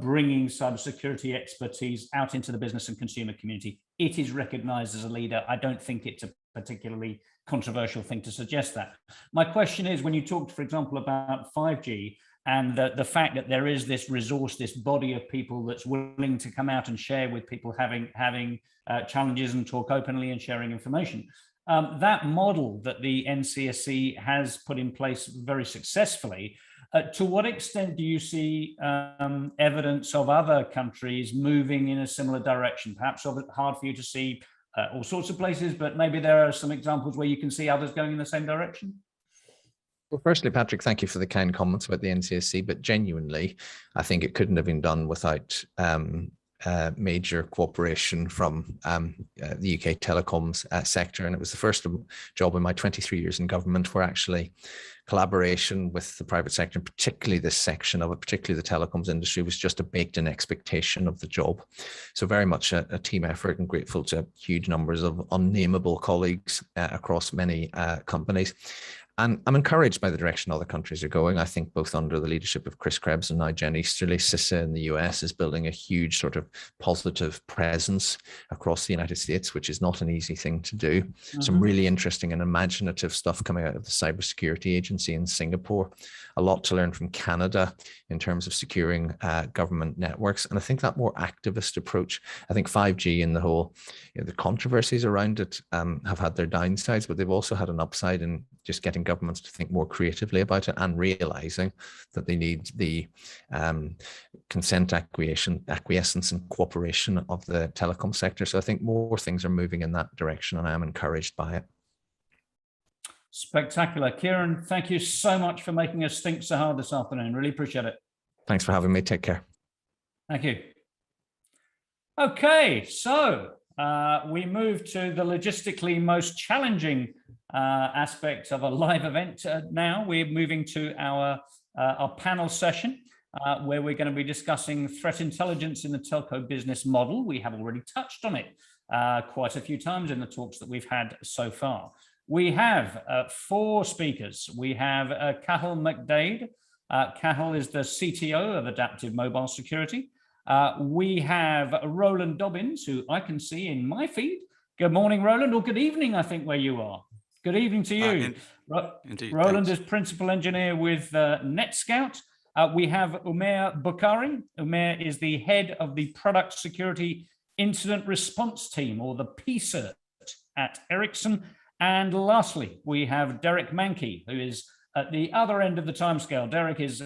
A: bringing cybersecurity expertise out into the business and consumer community. It is recognized as a leader. I don't think it's a particularly controversial thing to suggest that. My question is, when you talked, for example, about 5G and the fact that there is this resource, this body of people that's willing to come out and share with people having challenges and talk openly and sharing information, that model that the NCSC has put in place very successfully, to what extent do you see evidence of other countries moving in a similar direction? Perhaps hard for you to see all sorts of places, but maybe there are some examples where you can see others going in the same direction?
E: Well, firstly, Patrick, thank you for the kind comments about the NCSC, but genuinely, I think it couldn't have been done without major cooperation from the UK telecoms sector. And it was the first job in my 23 years in government where actually collaboration with the private sector, and particularly this section of it, particularly the telecoms industry, was just a baked-in expectation of the job. So very much a team effort, and grateful to huge numbers of unnameable colleagues across many companies. And I'm encouraged by the direction other countries are going. I think both under the leadership of Chris Krebs and now Jen Easterly, CISA in the US is building a huge sort of positive presence across the United States, which is not an easy thing to do. Mm-hmm. Some really interesting and imaginative stuff coming out of the Cybersecurity Agency in Singapore. A lot to learn from Canada in terms of securing government networks. And I think that more activist approach, I think 5G and the whole, the controversies around it have had their downsides, but they've also had an upside in just getting governments to think more creatively about it and realizing that they need the consent, acquiescence and cooperation of the telecom sector. So I think more things are moving in that direction, and I am encouraged by it.
A: Spectacular. Kieran, thank you so much for making us think so hard this afternoon. Really appreciate it.
E: Thanks for having me. Take care.
A: Thank you. Okay, so we move to the logistically most challenging aspect of a live event. Now we're moving to our panel session where we're going to be discussing threat intelligence in the telco business model. We have already touched on it quite a few times in the talks that we've had so far. We have 4 speakers. We have Cathal McDade. Cathal is the CTO of Adaptive Mobile Security. We have Roland Dobbins, who I can see in my feed. Good morning, Roland, or good evening, I think, where you are. Good evening to you.
F: Indeed.
A: Roland
F: Thanks.
A: is principal engineer with NetScout. We have Umair Bukhari. Umair is the head of the Product Security Incident Response Team, or the PSIRT, at Ericsson. And lastly, we have Derek Mankey, who is at the other end of the timescale. Derek is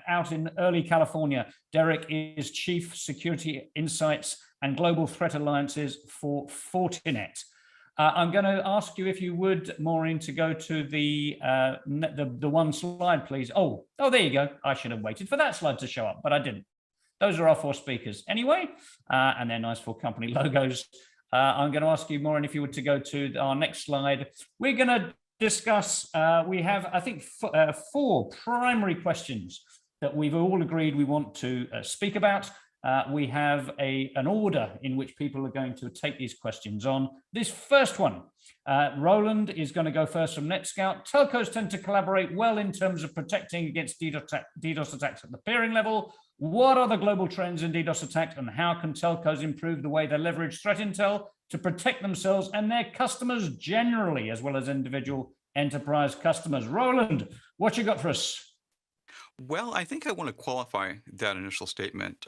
A: out in early California. Derek is Chief Security Insights and Global Threat Alliances for Fortinet. I'm going to ask you, if you would, Maureen, to go to the one slide, please. Oh, there you go. I should have waited for that slide to show up, but I didn't. Those are our 4 speakers anyway, and they're nice 4 company logos. I'm going to ask you, Maureen, if you were to go to our next slide. We're going to discuss, we have, I think, 4 primary questions that we've all agreed we want to speak about. We have an order in which people are going to take these questions on. This first one, Roland is going to go first from NetScout. Telcos tend to collaborate well in terms of protecting against DDoS attacks at the peering level. What are the global trends in DDoS attacks, and how can telcos improve the way they leverage threat intel to protect themselves and their customers generally, as well as individual enterprise customers? Roland, what you got for us?
F: Well, I think I want to qualify that initial statement.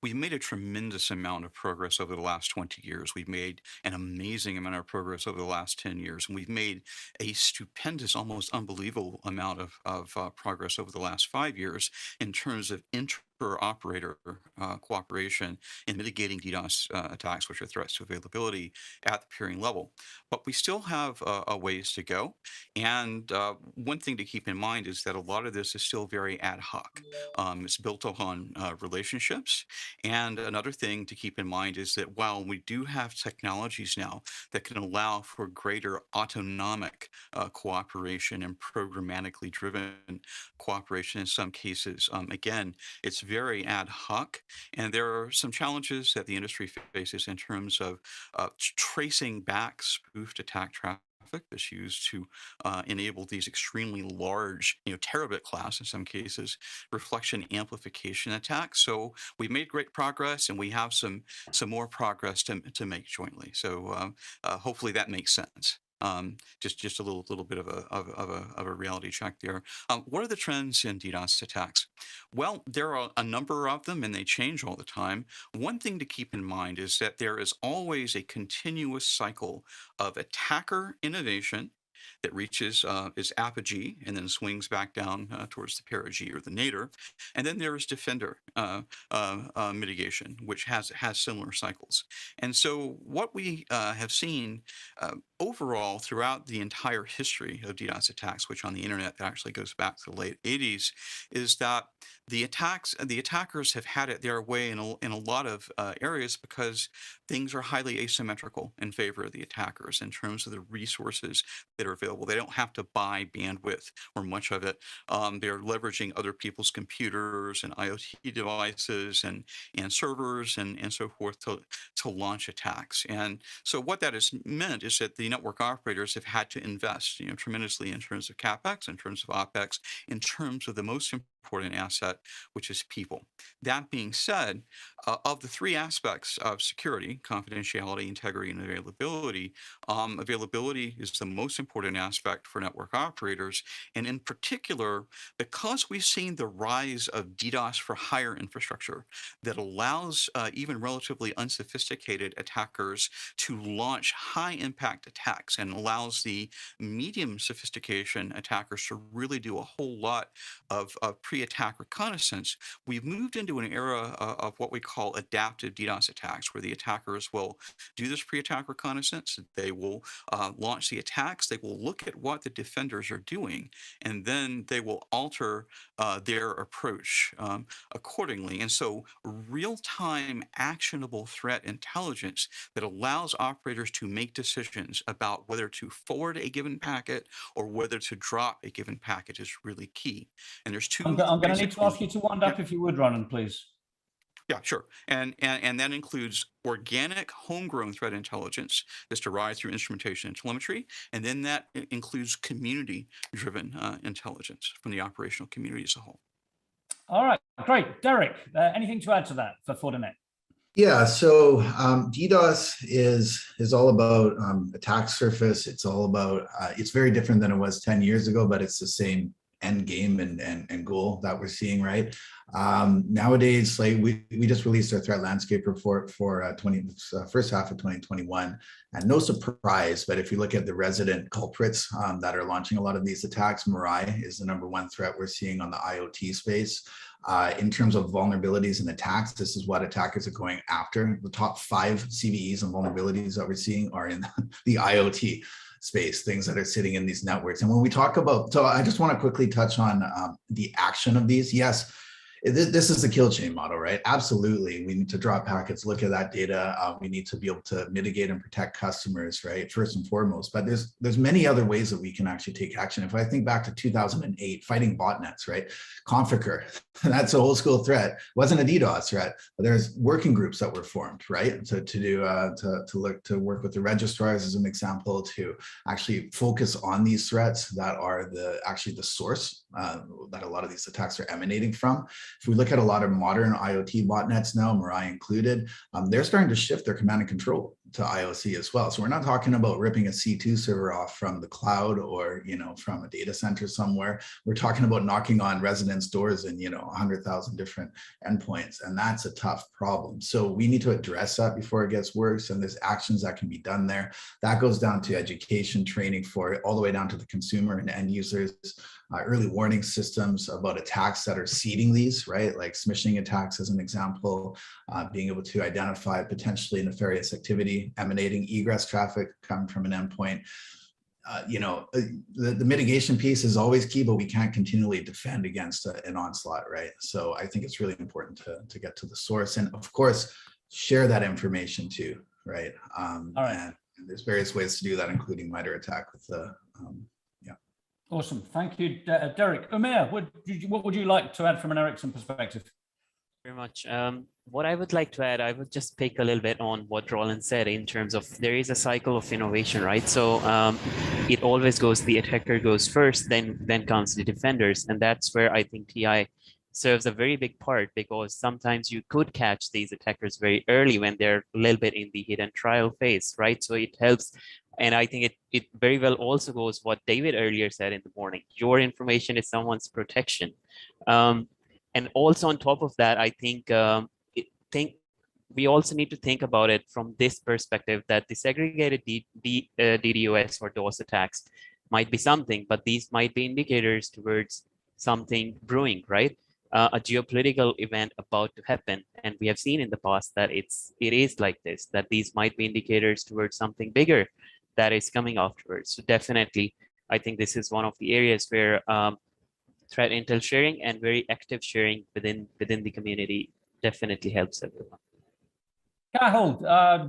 F: We've made a tremendous amount of progress over the last 20 years. We've made an amazing amount of progress over the last 10 years. And we've made a stupendous, almost unbelievable amount of progress over the last 5 years in terms of inter-operator cooperation in mitigating DDoS attacks, which are threats to availability at the peering level. But we still have a ways to go. And one thing to keep in mind is that a lot of this is still very ad hoc. It's built upon relationships. And another thing to keep in mind is that while we do have technologies now that can allow for greater autonomic cooperation and programmatically driven cooperation in some cases, again, it's very ad hoc. And there are some challenges that the industry faces in terms of tracing back spoofed attack traffic that's used to enable these extremely large, terabit class in some cases, reflection amplification attacks. So we've made great progress, and we have some more progress to make jointly. So hopefully that makes sense. Just a little bit of a reality check there. What are the trends in DDoS attacks? Well, there are a number of them, and they change all the time. One thing to keep in mind is that there is always a continuous cycle of attacker innovation that reaches its apogee and then swings back down towards the perigee or the nadir. And then there is defender mitigation, which has similar cycles. And so what we have seen overall throughout the entire history of DDoS attacks, which on the internet actually goes back to the late 80s, is that the attackers have had it their way in a lot of areas because things are highly asymmetrical in favor of the attackers in terms of the resources that are available. They don't have to buy bandwidth or much of it. They're leveraging other people's computers and IoT devices and servers and so forth to launch attacks. And so what that has meant is that the network operators have had to invest tremendously in terms of CapEx, in terms of OpEx, in terms of the most important asset, which is people. That being said, of the three aspects of security, confidentiality, integrity, and availability, availability is the most important aspect for network operators. And in particular, because we've seen the rise of DDoS for hire infrastructure that allows even relatively unsophisticated attackers to launch high impact attacks and allows the medium sophistication attackers to really do a whole lot of pre-attack reconnaissance, we've moved into an era of what we call adaptive DDoS attacks, where the attackers will do this pre-attack reconnaissance, they will launch the attacks, they will look at what the defenders are doing, and then they will alter their approach accordingly. And so real-time actionable threat intelligence that allows operators to make decisions about whether to forward a given packet or whether to drop a given packet is really key. And there's two.
A: I'm going to need to ask you to wind up if you would, Ronan, please.
F: Yeah, sure. And that includes organic homegrown threat intelligence that's derived through instrumentation and telemetry. And then that includes community-driven intelligence from the operational community as a whole.
A: All right, great. Derek, anything to add to that for Fortinet?
G: Yeah, so DDoS is all about attack surface. It's all about, it's very different than it was 10 years ago, but it's the same end game and goal that we're seeing, right? Nowadays, like we just released our threat landscape report for first half of 2021, and no surprise, but if you look at the resident culprits that are launching a lot of these attacks, Mirai is the #1 threat we're seeing on the IoT space. In terms of vulnerabilities and attacks, this is what attackers are going after. The top 5 CVEs and vulnerabilities that we're seeing are in the IoT space, things that are sitting in these networks. And when we talk about, so I just want to quickly touch on the action of these. Yes, this is the kill chain model, right? Absolutely. We need to drop packets, look at that data. We need to be able to mitigate and protect customers, right? First and foremost, but there's many other ways that we can actually take action. If I think back to 2008, fighting botnets, right? Conficker, that's an old school threat. Wasn't a DDoS threat, but there's working groups that were formed, right? To work with the registrars as an example, to actually focus on these threats that are actually the source that a lot of these attacks are emanating from. If we look at a lot of modern IoT botnets now, Mirai included, they're starting to shift their command and control IOC as well. So we're not talking about ripping a C2 server off from the cloud or, from a data center somewhere. We're talking about knocking on residents' doors in, 100,000 different endpoints. And that's a tough problem. So we need to address that before it gets worse. And there's actions that can be done there. That goes down to education, training for it, all the way down to the consumer and end users, early warning systems about attacks that are seeding these, right? Like smishing attacks as an example, being able to identify potentially nefarious activity emanating egress traffic coming from an endpoint. The mitigation piece is always key, but we can't continually defend against an onslaught, right? So I think it's really important to get to the source and, of course, share that information too, right?
A: All right.
G: And there's various ways to do that, including MITRE ATT&CK with the,
A: Awesome. Thank you, Derek. Umair, what would you like to add from an Ericsson perspective?
H: Very much. What I would like to add, I would just pick a little bit on what Roland said in terms of there is a cycle of innovation, right? So it always goes, the attacker goes first, then comes the defenders. And that's where I think TI serves a very big part, because sometimes you could catch these attackers very early when they're a little bit in the hidden trial phase, right? So it helps. And I think it very well also goes what David earlier said in the morning. Your information is someone's protection. And also on top of that, I think we also need to think about it from this perspective, that the segregated DDoS or DOS attacks might be something, but these might be indicators towards something brewing, right? A geopolitical event about to happen. And we have seen in the past that it is like this, that these might be indicators towards something bigger that is coming afterwards. So definitely, I think this is one of the areas where threat intel sharing and very active sharing within the community definitely helps everyone.
A: Cahill,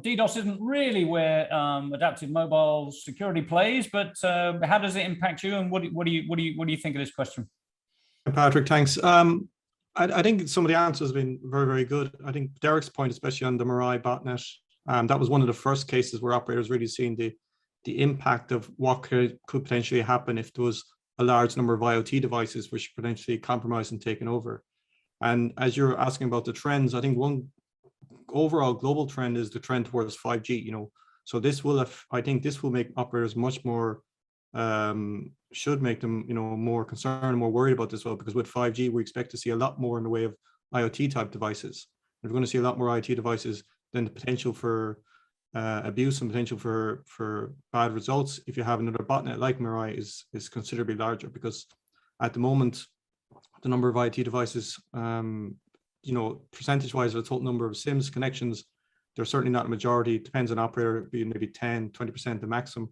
A: DDoS isn't really where adaptive mobile security plays, but how does it impact you? And what do you think of this question?
I: Patrick, thanks. I think some of the answers have been very, very good. I think Derek's point, especially on the Mirai botnet, that was one of the first cases where operators really seen the impact of what could potentially happen if there was a large number of IoT devices which potentially compromised and taken over. And as you're asking about the trends, I think one overall global trend is the trend towards 5G. So this will, I think this will make operators much more, should make them, more concerned and more worried about this as well, because with 5G, we expect to see a lot more in the way of IoT type devices. If we're going to see a lot more IoT devices, then the potential for abuse and potential for bad results, if you have another botnet like Mirai, is considerably larger, because at the moment, the number of IoT devices, percentage-wise, the total number of SIMs connections, they're certainly not a majority. It depends on operator, being maybe 10, 20% the maximum.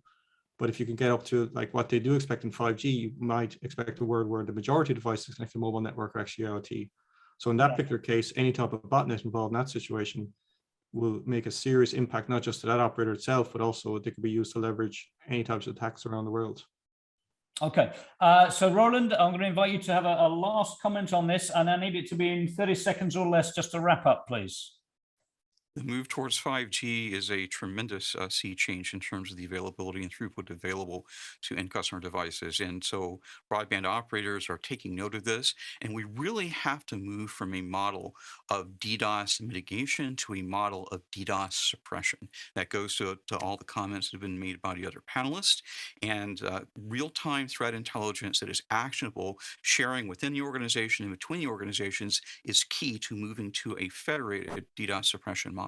I: But if you can get up to like what they do expect in 5G, you might expect a world where the majority of devices connected to the mobile network are actually IoT. So in that particular case, any type of botnet involved in that situation will make a serious impact, not just to that operator itself, but also they could be used to leverage any types of attacks around the world.
A: Okay, so Roland, I'm going to invite you to have a last comment on this, and I need it to be in 30 seconds or less, just to wrap up, please.
F: The move towards 5G is a tremendous sea change in terms of the availability and throughput available to end customer devices. And so broadband operators are taking note of this, and we really have to move from a model of DDoS mitigation to a model of DDoS suppression. That goes to all the comments that have been made by the other panelists, and real-time threat intelligence that is actionable, sharing within the organization and between the organizations is key to moving to a federated DDoS suppression model.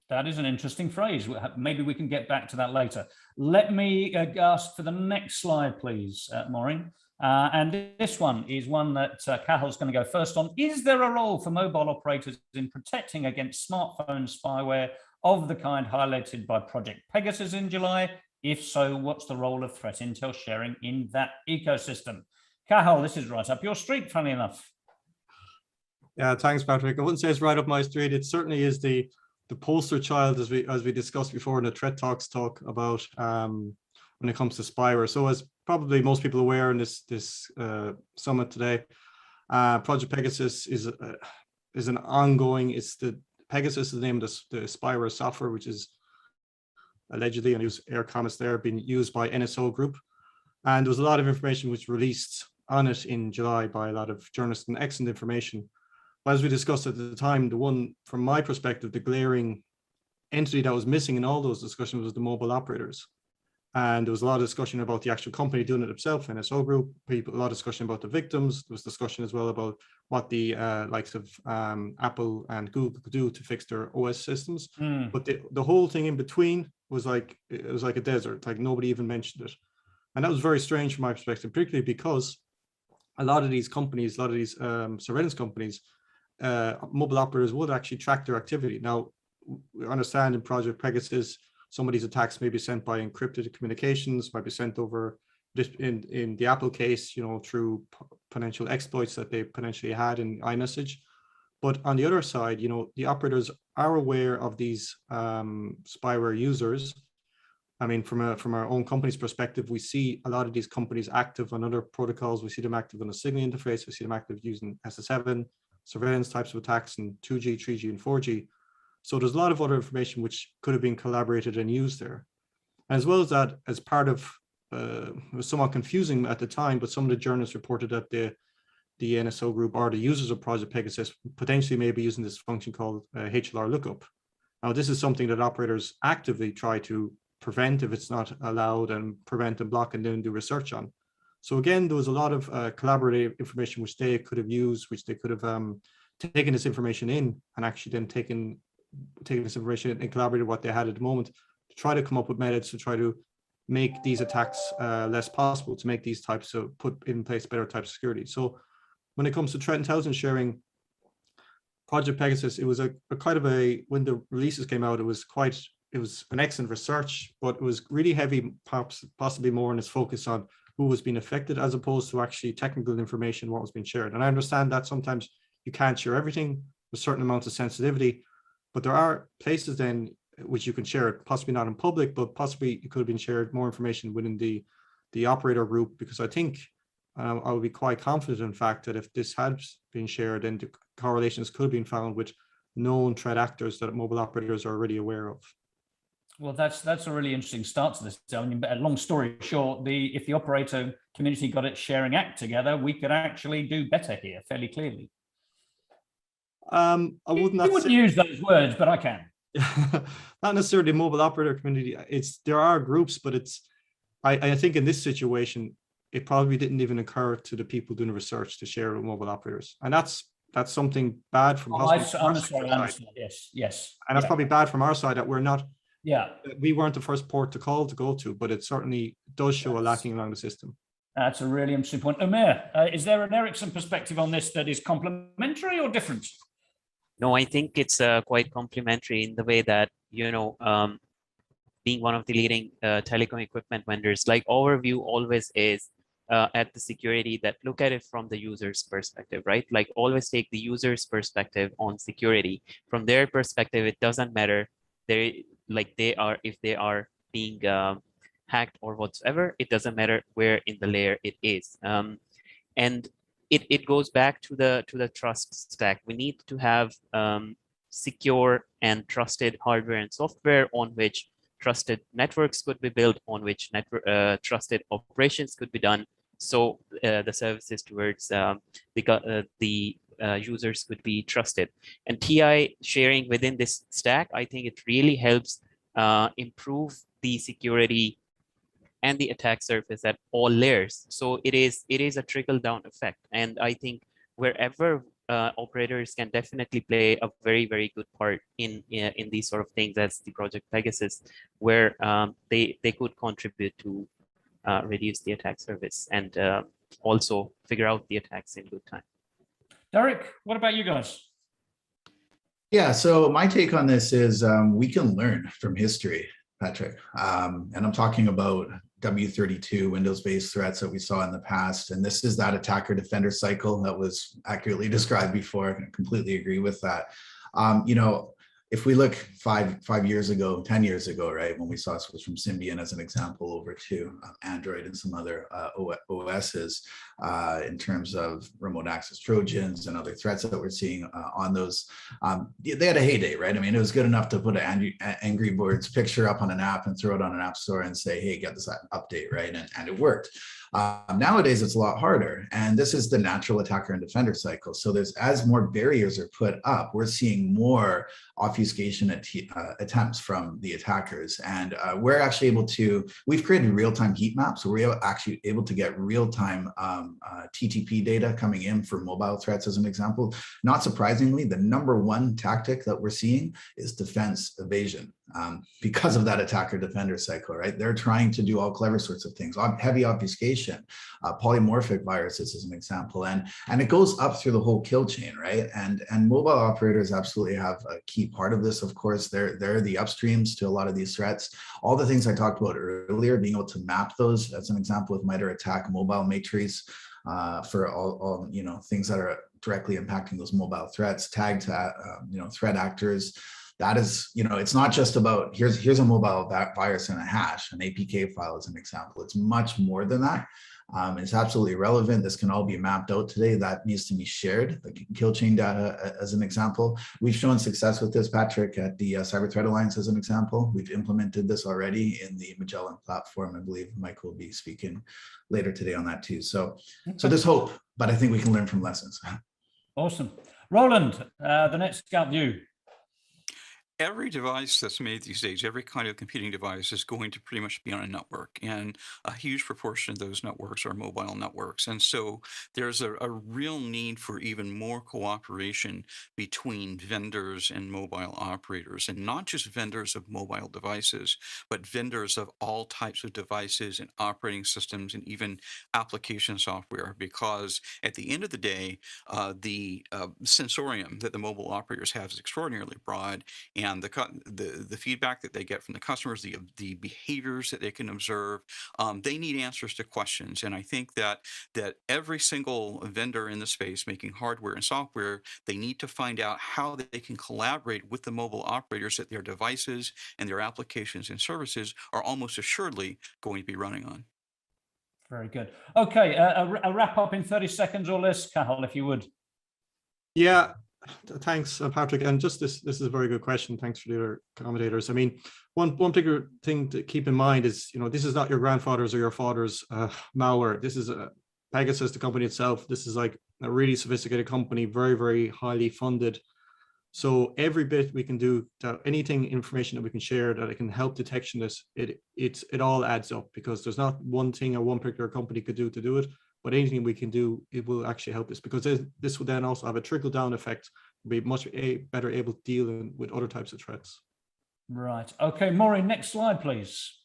A: That is an interesting phrase. Maybe we can get back to that later. Let me ask for the next slide, please, Maureen. And this one is one that Cahill's going to go first on. Is there a role for mobile operators in protecting against smartphone spyware of the kind highlighted by Project Pegasus in July? If so, what's the role of threat intel sharing in that ecosystem? Cahill, this is right up your street, funny enough.
I: Yeah, thanks, Patrick. I wouldn't say it's right up my street. It certainly is the poster child, as we discussed before in the Threat Talks talk about when it comes to spyware. So as probably most people are aware in this summit today, Project Pegasus is an ongoing. Pegasus is the name of the spyware software, which is allegedly, and use air comments there, being used by NSO Group. And there was a lot of information which released on it in July by a lot of journalists, and excellent information. But as we discussed at the time, the one, from my perspective, the glaring entity that was missing in all those discussions was the mobile operators. And there was a lot of discussion about the actual company doing it itself, NSO Group, a lot of discussion about the victims. There was discussion as well about what the likes of Apple and Google could do to fix their OS systems. But the whole thing in between was like, it was like a desert, like nobody even mentioned it. And that was very strange from my perspective, particularly because a lot of these companies, a lot of these surveillance companies, mobile operators would actually track their activity. Now, we understand in Project Pegasus, some of these attacks may be sent by encrypted communications, might be sent over, in the Apple case, you know, through potential exploits that they potentially had in iMessage. But on the other side, you know, the operators are aware of these spyware users. I mean, from our own company's perspective, we see a lot of these companies active on other protocols. We see them active on a signal interface. We see them active using SS7, surveillance types of attacks in 2G, 3G, and 4G. So there's a lot of other information which could have been collaborated and used there. And as well as that, as part of, it was somewhat confusing at the time, but some of the journalists reported that the NSO Group or the users of Project Pegasus potentially may be using this function called HLR lookup. Now, this is something that operators actively try to prevent if it's not allowed, and prevent and block and then do research on. So again, there was a lot of collaborative information which they could have used, which they could have taken this information in and actually then taken this information and collaborated what they had at the moment to try to come up with methods to try to make these attacks less possible, to make these types of, put in place better types of security. So when it comes to threat intelligence sharing, Project Pegasus, it was a kind of a, when the releases came out, it was an excellent research, but it was really heavy, possibly more in its focus on who was being affected as opposed to actually technical information, what was being shared. And I understand that sometimes you can't share everything with certain amounts of sensitivity, but there are places then which you can share it, possibly not in public, but possibly it could have been shared more information within the operator group, because I think I would be quite confident, in fact, that if this had been shared, then the correlations could have been found with known threat actors that mobile operators are already aware of.
A: Well, that's a really interesting start to this. I mean, long story short, if the operator community got its sharing act together, we could actually do better here fairly clearly.
I: I wouldn't
A: use those words, but I can.
I: Not necessarily the mobile operator community. There are groups, but I think in this situation, it probably didn't even occur to the people doing the research to share with mobile operators, and that's something bad from our side.
A: Yes.
I: And that's probably bad from our side that we're not.
A: Yeah,
I: we weren't the first port to call to go to, but it certainly does show a lacking along the system.
A: That's a really interesting point. Omer, is there an Ericsson perspective on this that is complementary or different?
H: No, I think it's quite complementary in the way that, you know, being one of the leading telecom equipment vendors, like our view always is at the security, that look at it from the user's perspective, right? Like always take the user's perspective on security. From their perspective, it doesn't matter if they are being hacked or whatsoever, it doesn't matter where in the layer it is. And it goes back to the trust stack. We need to have secure and trusted hardware and software on which trusted networks could be built, on which trusted operations could be done. So the services towards the users could be trusted. And TI sharing within this stack, I think it really helps improve the security and the attack surface at all layers. So it is a trickle down effect. And I think wherever operators can definitely play a very, very good part in these sort of things, that's the Project Pegasus, where they could contribute to reduce the attack surface and also figure out the attacks in good time.
A: Derek, what about you guys?
G: Yeah, so my take on this is we can learn from history, Patrick. And I'm talking about W32 Windows-based threats that we saw in the past. And this is that attacker-defender cycle that was accurately described before. I completely agree with that. You know, if we look 5 years ago, 10 years ago, right, when we saw switch from Symbian as an example over to Android and some other OSs in terms of remote access Trojans and other threats that we're seeing on those, they had a heyday, right? I mean, it was good enough to put an Angry Birds picture up on an app and throw it on an app store and say, hey, get this update, right? And it worked. Nowadays, it's a lot harder. And this is the natural attacker and defender cycle. So as more barriers are put up, we're seeing more obfuscation attempts from the attackers. And we're actually we've created real-time heat maps. So we're actually able to get real-time TTP data coming in for mobile threats, as an example. Not surprisingly, the #1 tactic that we're seeing is defense evasion. Because of that attacker defender cycle, right? They're trying to do all clever sorts of things, heavy obfuscation, polymorphic viruses as an example, and it goes up through the whole kill chain, right? And mobile operators absolutely have a key part of this. Of course, they're the upstreams to a lot of these threats. All the things I talked about earlier, being able to map those, as an example, with MITRE ATT&CK mobile matrix for all things that are directly impacting those mobile threats, tagged threat actors. That is, it's not just about here's a mobile virus and a hash, an APK file as an example. It's much more than that. It's absolutely relevant. This can all be mapped out today. That needs to be shared. The kill chain data, as an example. We've shown success with this, Patrick, at the Cyber Threat Alliance, as an example. We've implemented this already in the Magellan platform. I believe Mike will be speaking later today on that too. So there's hope, but I think we can learn from lessons.
A: Awesome. Roland, the next scout view.
F: Every device that's made these days, every kind of computing device is going to pretty much be on a network, and a huge proportion of those networks are mobile networks. And so there's a real need for even more cooperation between vendors and mobile operators, and not just vendors of mobile devices, but vendors of all types of devices and operating systems and even application software, because at the end of the day, the sensorium that the mobile operators have is extraordinarily broad, and the feedback that they get from the customers, the behaviors that they can observe, they need answers to questions. And I think that every single vendor in the space making hardware and software, they need to find out how they can collaborate with the mobile operators that their devices and their applications and services are almost assuredly going to be running on.
A: Very good. Okay, a wrap up in 30 seconds or less, Cathal, if you would.
I: Yeah. Thanks, Patrick. And just this is a very good question. Thanks for the other commentators. I mean, one particular thing to keep in mind is, this is not your grandfather's or your father's malware. This is Pegasus, the company itself. This is like a really sophisticated company, very, very highly funded. So every bit we can do, information that we can share that it can help detection this, it all adds up, because there's not one thing or one particular company could do to do it. But anything we can do, it will actually help us, because this will then also have a trickle-down effect, be much better able to deal with other types of threats.
A: Right. Okay, Maureen, next slide, please.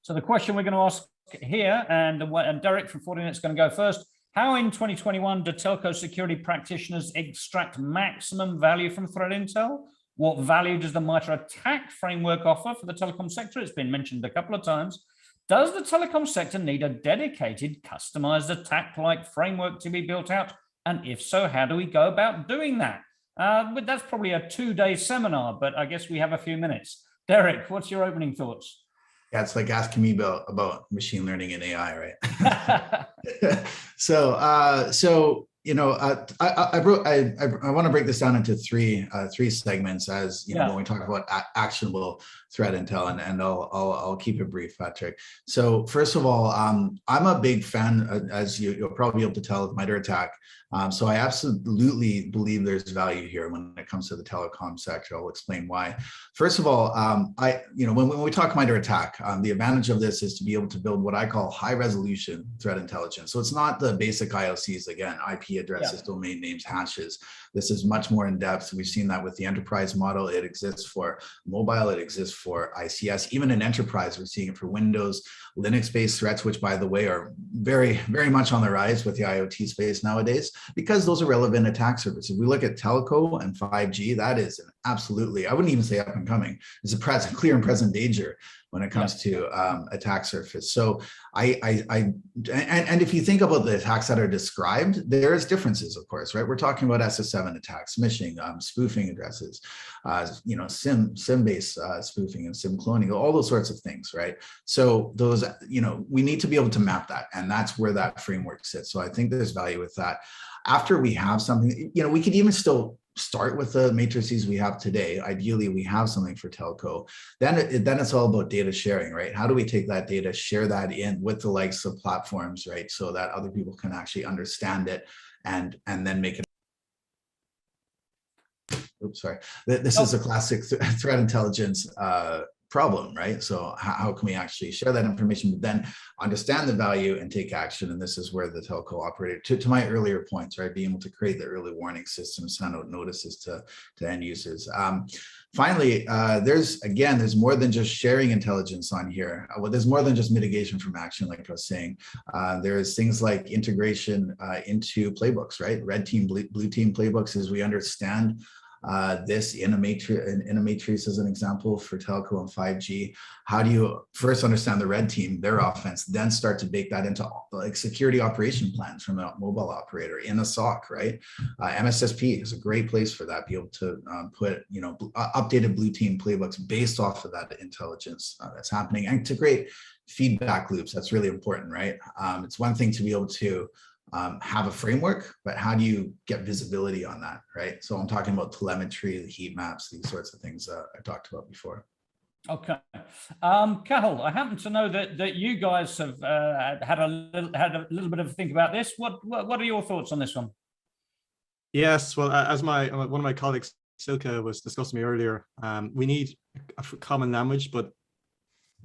A: So the question we're going to ask here, and Derek from Fortinet's going to go first. How in 2021 do telco security practitioners extract maximum value from threat intel? What value does the MITRE ATT&CK framework offer for the telecom sector? It's been mentioned a couple of times. Does the telecom sector need a dedicated, customized attack-like framework to be built out? And if so, how do we go about doing that? But that's probably a 2-day seminar, but I guess we have a few minutes. Derek, what's your opening thoughts?
G: Yeah, it's like asking me about machine learning and AI, right? So I want to break this down into three segments, as when we talk about actionable threat intel, and I'll keep it brief, Patrick. So first of all, I'm a big fan, as you'll probably be able to tell, of MITRE ATT&CK. So I absolutely believe there's value here when it comes to the telecom sector. I'll explain why. First of all, when we talk MITRE ATT&CK, the advantage of this is to be able to build what I call high resolution threat intelligence. So it's not the basic IOCs, again, IP addresses, domain names, hashes. This is much more in depth. We've seen that with the enterprise model. It exists for mobile, it exists for ICS. Even in enterprise, we're seeing it for Windows, Linux-based threats, which, by the way, are very, very much on the rise with the IoT space nowadays, because those are relevant attack surfaces. If we look at Telco and 5G, that is an absolutely, I wouldn't even say up and coming, it's a clear and present danger when it comes to attack surface. So and if you think about the attacks that are described, there's differences, of course, right? We're talking about SS7 attacks, smishing, spoofing addresses, SIM-based spoofing and SIM cloning, all those sorts of things, right? So those, we need to be able to map that, and that's where that framework sits. So I think there's value with that. After we have something, we could even still start with the matrices we have today. Ideally, we have something for telco. Then it's all about data sharing, right? How do we take that data, share that in with the likes of platforms, right? So that other people can actually understand it and then make it. Oops, sorry. This is a classic threat intelligence problem, right? So how can we actually share that information, but then understand the value and take action? And this is where the telco operator, to my earlier points, right, being able to create the early warning system, send out notices to end users. Finally, there's more than just sharing intelligence on here. Well, there's more than just mitigation from action, like I was saying. There's things like integration into playbooks, right? Red team, blue team playbooks, as we understand this in a matrix as an example for telco and 5G. How do you first understand the red team, their offense, then start to bake that into like security operation plans from a mobile operator in a SOC, right? MSSP is a great place for that. Be able to put, updated blue team playbooks based off of that intelligence that's happening, and to create feedback loops. That's really important, right? It's one thing to be able to have a framework, but how do you get visibility on that, right? So I'm talking about telemetry, the heat maps, these sorts of things I talked about before.
A: Okay, Cathal, I happen to know that you guys have had a little bit of a think about this. What are your thoughts on this one?
I: Yes, well, as one of my colleagues, Silke, was discussing me earlier, we need a common language, but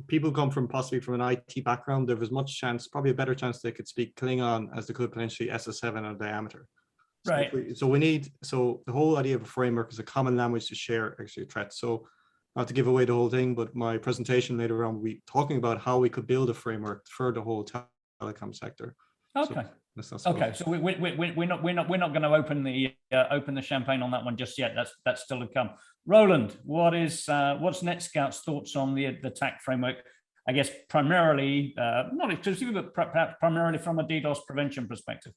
I: people come possibly from an IT background. There was much chance, probably a better chance they could speak Klingon as they could potentially SS7 on diameter.
A: Right.
I: So the whole idea of a framework is a common language to share actually threats. So not to give away the whole thing, but my presentation later on, we talking about how we could build a framework for the whole telecom sector.
A: Okay. So we're not going to open the champagne on that one just yet. That's still to come. Roland, what's NetScout's thoughts on the TAC framework? I guess primarily, not exclusively, but perhaps primarily from a DDoS prevention perspective.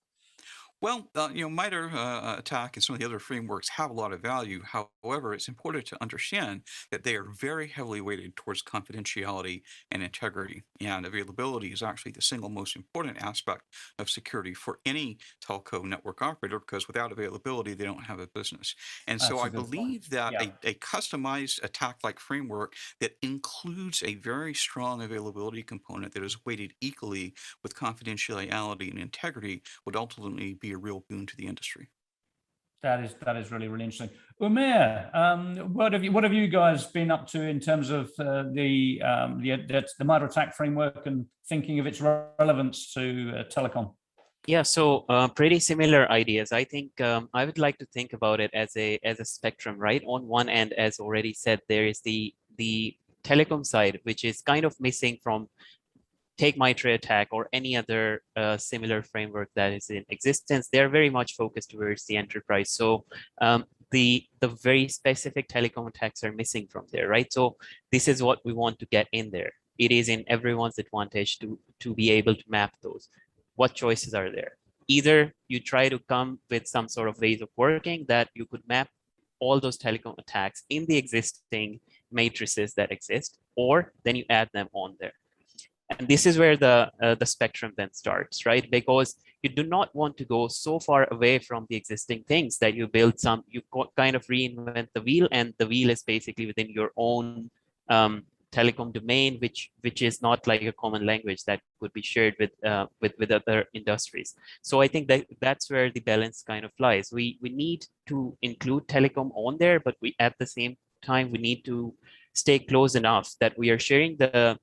F: Well, MITRE ATT&CK and some of the other frameworks have a lot of value. However, it's important to understand that they are very heavily weighted towards confidentiality and integrity. And availability is actually the single most important aspect of security for any telco network operator, because without availability, they don't have a business. And so I believe that a customized attack-like framework that includes a very strong availability component that is weighted equally with confidentiality and integrity would ultimately be a real boon to the industry.
A: That is really, really interesting. Umair, what have you guys been up to in terms of the MITRE ATT&CK framework and thinking of its relevance to telecom?
H: Yeah, so pretty similar ideas. I think I would like to think about it as a spectrum, right? On one end, as already said, there is the telecom side, which is kind of missing from take MITRE ATT&CK or any other similar framework that is in existence. They're very much focused towards the enterprise. So the very specific telecom attacks are missing from there, right? So this is what we want to get in there. It is in everyone's advantage to be able to map those. What choices are there? Either you try to come with some sort of ways of working that you could map all those telecom attacks in the existing matrices that exist, or then you add them on there. And this is where the spectrum then starts, right? Because you do not want to go so far away from the existing things that you build you kind of reinvent the wheel, and the wheel is basically within your own telecom domain, which is not like a common language that could be shared with other industries. So I think that's where the balance kind of lies. We need to include telecom on there, but we at the same time we need to stay close enough that we are sharing the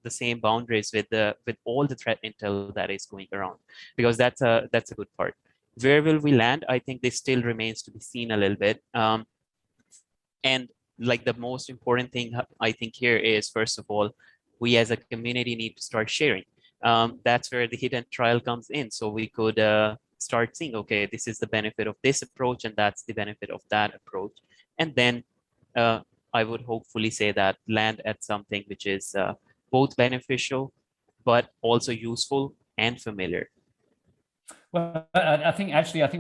H: same boundaries with all the threat intel that is going around, because that's a good part. Where will we land? I think this still remains to be seen a little bit. And like the most important thing I think here is, first of all, we as a community need to start sharing. That's where the hidden trial comes in. So we could start seeing, okay, this is the benefit of this approach, and that's the benefit of that approach. And then I would hopefully say that land at something which is both beneficial, but also useful and familiar.
A: Well, I think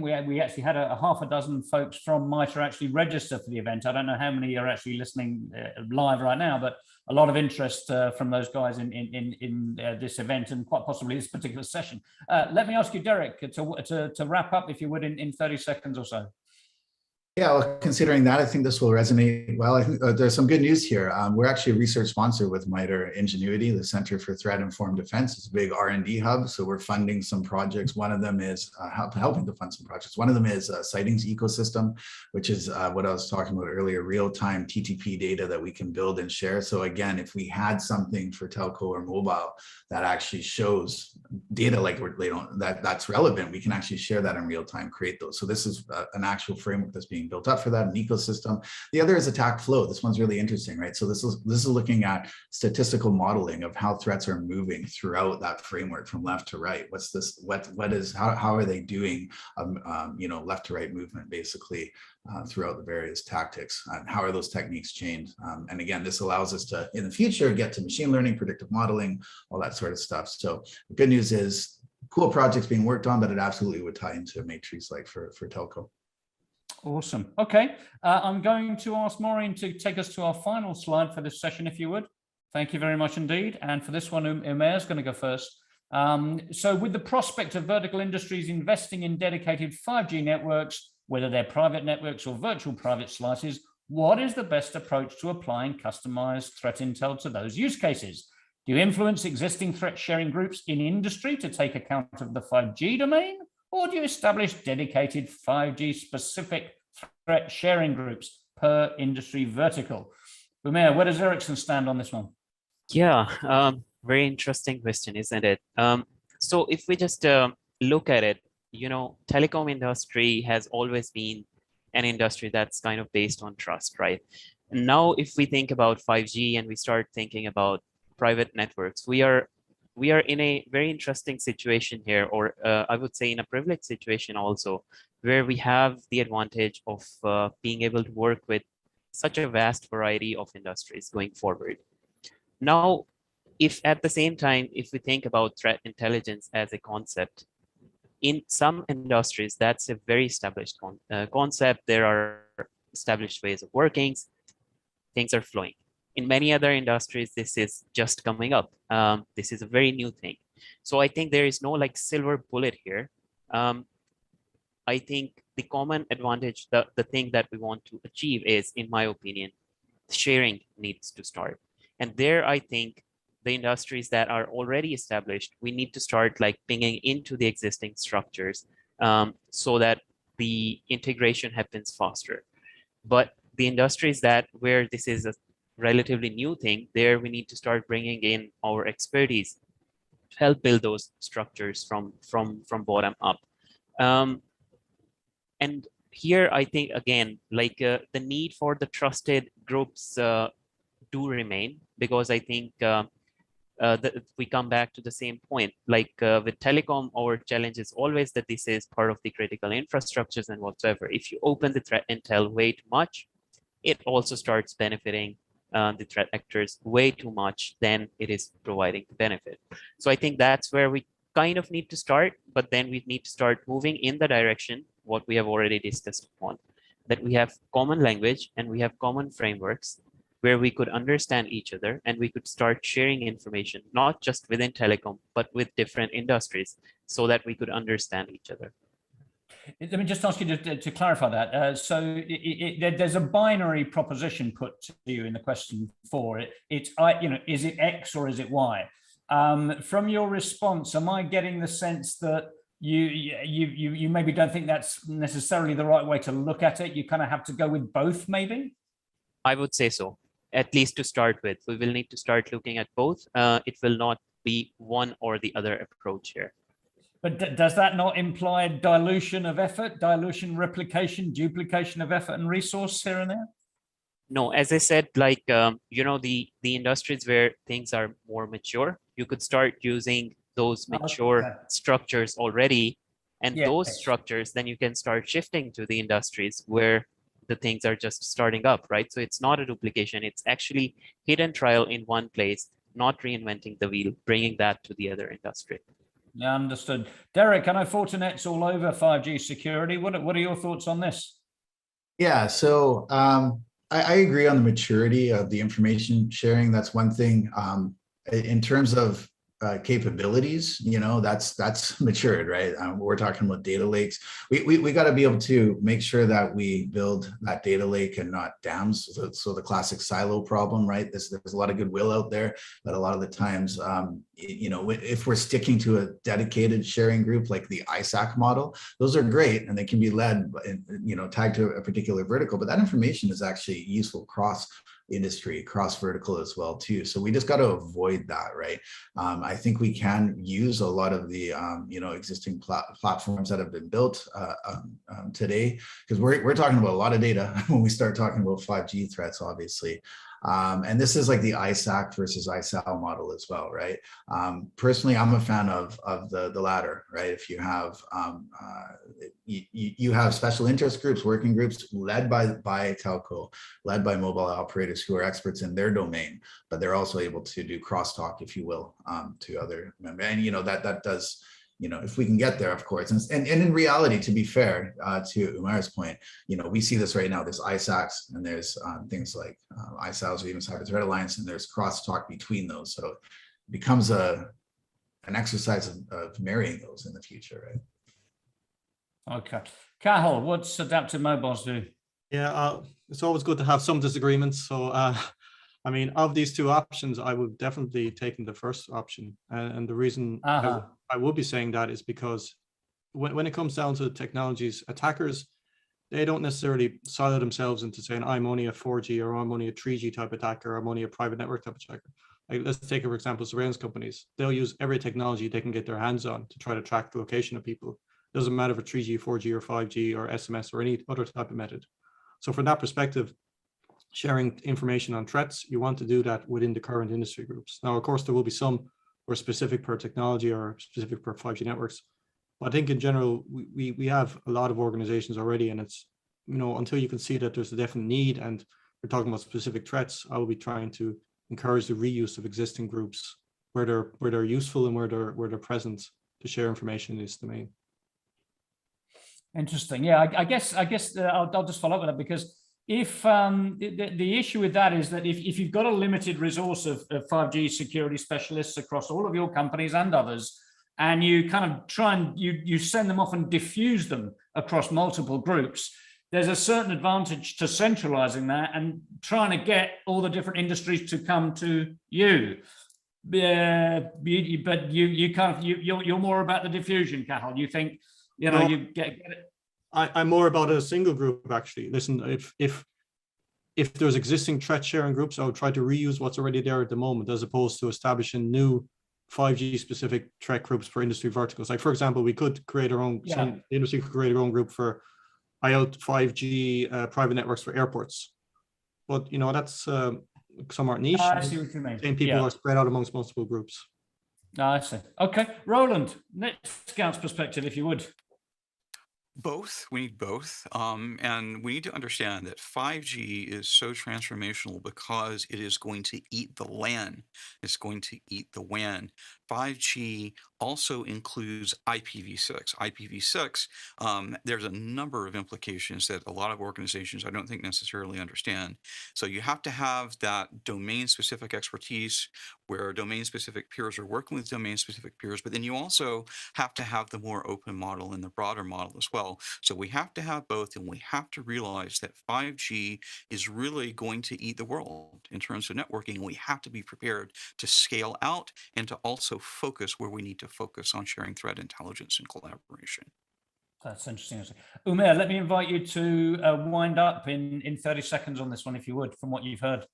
A: we actually had a half a dozen folks from MITRE actually register for the event. I don't know how many are actually listening live right now, but a lot of interest from those guys in this event, and quite possibly this particular session. Let me ask you, Derek, to wrap up, if you would, in 30 seconds or so.
G: Yeah, well, considering that, I think this will resonate well. I think there's some good news here. We're actually a research sponsor with MITRE Ingenuity, the Center for Threat Informed Defense. It's a big R&D hub, so we're funding some projects. One of them is helping to fund some projects. One of them is a sightings ecosystem, which is what I was talking about earlier, real-time TTP data that we can build and share. So again, if we had something for telco or mobile that actually shows data like that's relevant, we can actually share that in real time, create those. So this is an actual framework that's being built up for that, an ecosystem. The other is attack flow. This one's really interesting, right? So this is looking at statistical modeling of how threats are moving throughout that framework from left to right. What's this? What is how are they doing? Left to right movement basically throughout the various tactics. How are those techniques changed? And again, this allows us to in the future get to machine learning, predictive modeling, all that sort of stuff. So the good news is cool projects being worked on, but it absolutely would tie into a matrix like for telco.
A: Awesome. Okay, I'm going to ask Maureen to take us to our final slide for this session, if you would. Thank you very much indeed. And for this one, Enea is going to go first. So with the prospect of vertical industries investing in dedicated 5G networks, whether they're private networks or virtual private slices, what is the best approach to applying customized threat intel to those use cases? Do you influence existing threat sharing groups in industry to take account of the 5G domain? Or do you establish dedicated 5G specific threat sharing groups per industry vertical? Enea, where does Ericsson stand on this one?
H: Yeah, very interesting question, isn't it? So if we just look at it, telecom industry has always been an industry that's kind of based on trust, right? Now, if we think about 5G and we start thinking about private networks, we are in a very interesting situation here, or I would say in a privileged situation also, where we have the advantage of being able to work with such a vast variety of industries going forward. Now, if at the same time, if we think about threat intelligence as a concept, in some industries, that's a very established concept. There are established ways of working, things are flowing. In many other industries, this is just coming up. This is a very new thing. So I think there is no like silver bullet here. I think the common advantage, the thing that we want to achieve is, in my opinion, sharing needs to start. And there, I think the industries that are already established, we need to start like pinging into the existing structures so that the integration happens faster. But the industries where this is a relatively new thing, there we need to start bringing in our expertise to help build those structures from bottom up. And here I think again, like the need for the trusted groups do remain, because I think we come back to the same point. Like with telecom, our challenge is always that this is part of the critical infrastructures and whatsoever. If you open the threat intel way too much, it also starts benefiting the threat actors way too much, then it is providing the benefit. So I think that's where we kind of need to start, but then we need to start moving in the direction what we have already discussed upon, that we have common language and we have common frameworks where we could understand each other and we could start sharing information, not just within telecom, but with different industries, so that we could understand each other.
A: Let me just ask you to clarify that. So there's a binary proposition put to you in the question 4. Is it X or is it Y? From your response, am I getting the sense that you maybe don't think that's necessarily the right way to look at it? You kind of have to go with both, maybe?
H: I would say so, at least to start with. We will need to start looking at both. It will not be one or the other approach here.
A: But does that not imply dilution of effort, dilution, replication, duplication of effort and resource here and there?
H: No, as I said, like, the industries where things are more mature, you could start using those mature structures already. And those structures, then you can start shifting to the industries where the things are just starting up, right? So it's not a duplication. It's actually hidden trial in one place, not reinventing the wheel, bringing that to the other industry.
A: Yeah, understood. Derek, I know Fortinet's all over 5G security. What are your thoughts on this?
G: Yeah, so I agree on the maturity of the information sharing. That's one thing. In terms of capabilities, that's matured, right? We're talking about data lakes. We got to be able to make sure that we build that data lake and not dams. So the classic silo problem, right? There's a lot of goodwill out there, but a lot of the times, if we're sticking to a dedicated sharing group like the ISAC model, those are great and they can be led, tagged to a particular vertical, but that information is actually useful across industry, cross vertical as well too. So we just got to avoid that, right? I think we can use a lot of the existing platforms that have been built today, because we're talking about a lot of data when we start talking about 5G threats, obviously. And this is like the ISAC versus ISAL model as well, right? Personally, I'm a fan of the latter, right? If you have you have special interest groups, working groups led by telco, led by mobile operators who are experts in their domain, but they're also able to do crosstalk, if you will, to other members. And that does. If we can get there, of course. And in reality, to be fair, to Umair's point, we see this right now. There's ISACs and there's things like ISALs or even Cyber Threat Alliance, and there's crosstalk between those. So it becomes an exercise of marrying those in the future, right?
A: Okay. Cathal, what's adaptive mobiles do?
I: Yeah, it's always good to have some disagreements. So, of these two options, I would definitely take the first option. And the reason I will be saying that is because when it comes down to the technologies, attackers, they don't necessarily silo themselves into saying, I'm only a 4G or I'm only a 3G type attacker, or I'm only a private network type attacker. Like, let's take, for example, surveillance companies. They'll use every technology they can get their hands on to try to track the location of people. It doesn't matter if it's 3G, 4G, or 5G, or SMS, or any other type of method. So from that perspective, sharing information on threats, you want to do that within the current industry groups. Now, of course, there will be some who are specific per technology or specific per 5G networks. But I think in general, we have a lot of organizations already, and it's, until you can see that there's a definite need and we're talking about specific threats, I will be trying to encourage the reuse of existing groups where they're useful and where they're present to share information in this domain.
A: Interesting. Yeah, I guess I'll just follow up with that, because if the issue with that is that if you've got a limited resource of 5G security specialists across all of your companies and others, and you kind of try and you send them off and diffuse them across multiple groups, there's a certain advantage to centralizing that and trying to get all the different industries to come to you. But you're more about the diffusion, Cathal. You think you get it.
I: I'm more about a single group, actually. Listen, if there's existing threat sharing groups, I would try to reuse what's already there at the moment, as opposed to establishing new 5G specific threat groups for industry verticals. Like, for example, we could create our own, some industry could create our own group for IoT 5G private networks for airports. But, that's somewhat niche.
A: I see what you mean.
I: And people are spread out amongst multiple groups.
A: I see. Okay. Roland, NetScout's perspective, if you would.
F: Both. We need both. And we need to understand that 5G is so transformational because it is going to eat the LAN. It's going to eat the WAN. 5G also includes IPv6. IPv6, there's a number of implications that a lot of organizations I don't think necessarily understand. So you have to have that domain-specific expertise where domain-specific peers are working with domain-specific peers, but then you also have to have the more open model and the broader model as well. So we have to have both, and we have to realize that 5G is really going to eat the world in terms of networking, and we have to be prepared to scale out and to also focus where we need to focus on sharing threat intelligence and collaboration.
A: That's interesting. Umair, let me invite you to wind up in 30 seconds on this one, if you would, from what you've heard.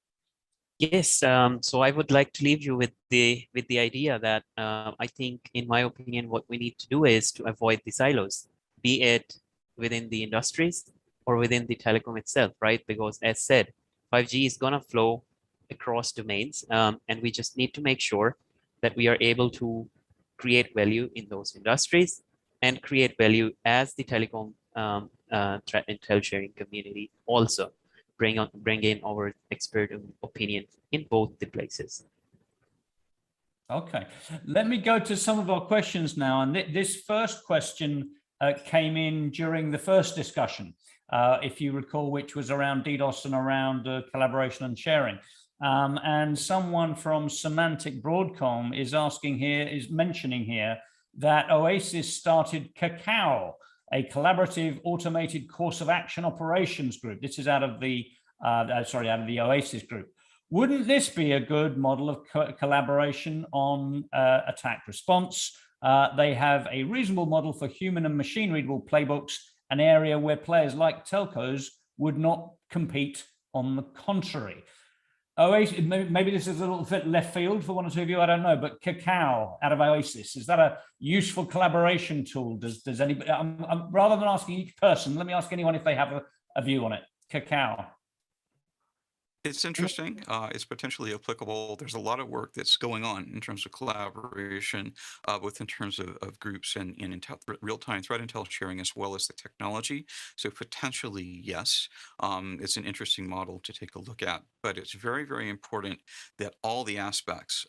H: Yes, so I would like to leave you with the idea that I think, in my opinion, what we need to do is to avoid the silos, be it within the industries or within the telecom itself, right? Because as said, 5G is gonna flow across domains, and we just need to make sure that we are able to create value in those industries and create value as the telecom threat intel sharing community also. Bring in our expert opinion in both the places.
A: Okay, let me go to some of our questions now. And this first question came in during the first discussion, if you recall, which was around DDoS and around collaboration and sharing. And someone from Semantic Broadcom is mentioning here that Oasis started Cacao, a collaborative automated course of action operations group. This is out of the Oasis group. Wouldn't this be a good model of collaboration on attack response? They have a reasonable model for human and machine readable playbooks, an area where players like telcos would not compete. On the contrary, Oasis, maybe this is a little bit left field for one or two of you, I don't know, but Cacao out of Oasis, is that a useful collaboration tool? Does anybody, rather than asking each person, let me ask anyone if they have a view on it. Cacao.
F: It's interesting. It's potentially applicable. There's a lot of work that's going on in terms of collaboration, both in terms of groups and real-time threat intel sharing, as well as the technology. So potentially, yes, it's an interesting model to take a look at. But it's very, very important that all the aspects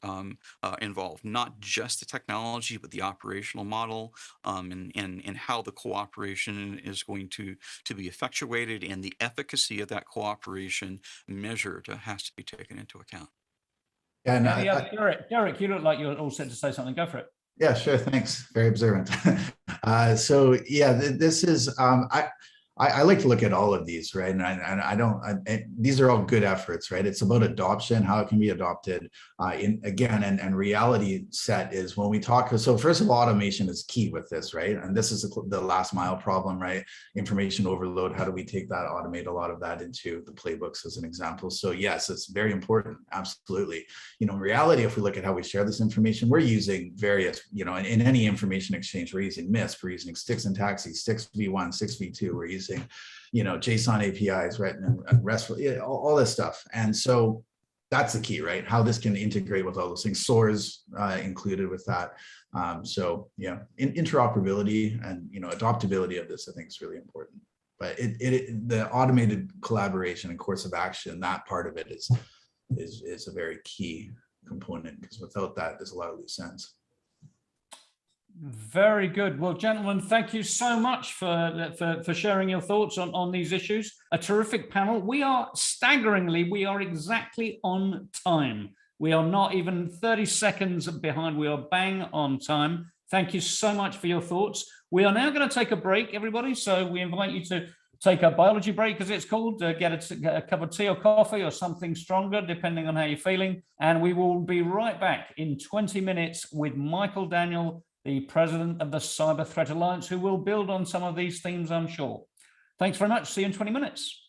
F: involved, not just the technology, but the operational model and how the cooperation is going to be effectuated, and the efficacy of that cooperation measured has to be taken into account.
C: And
A: Derek, you look like you're all set to say something. Go for it.
G: Yeah, sure. Thanks. Very observant. So yeah, this is, I like to look at all of these, right? And these are all good efforts, right? It's about adoption, how it can be adopted. And reality set is when we talk, so first of all, automation is key with this, right? And this is the last mile problem, right? Information overload, how do we take that, automate a lot of that into the playbooks as an example? So yes, it's very important, absolutely. In reality, if we look at how we share this information, we're using various, in any information exchange, we're using MISP, we're using sticks and taxis, 6v1, 6v2, we're using JSON APIs, right, and RESTful, all this stuff. And so that's the key, right? How this can integrate with all those things. SOARs included with that. So yeah, interoperability and adoptability of this, I think, is really important. But the automated collaboration and course of action, that part of it is a very key component, because without that, there's a lot of loose ends.
A: Very good. Well, gentlemen, thank you so much for sharing your thoughts on these issues. A terrific panel. We are exactly on time. We are not even 30 seconds behind. We are bang on time. Thank you so much for your thoughts. We are now going to take a break, everybody. So we invite you to take a biology break, as it's called, get a cup of tea or coffee or something stronger, depending on how you're feeling. And we will be right back in 20 minutes with Michael Daniel, the president of the Cyber Threat Alliance, who will build on some of these themes, I'm sure. Thanks very much. See you in 20 minutes.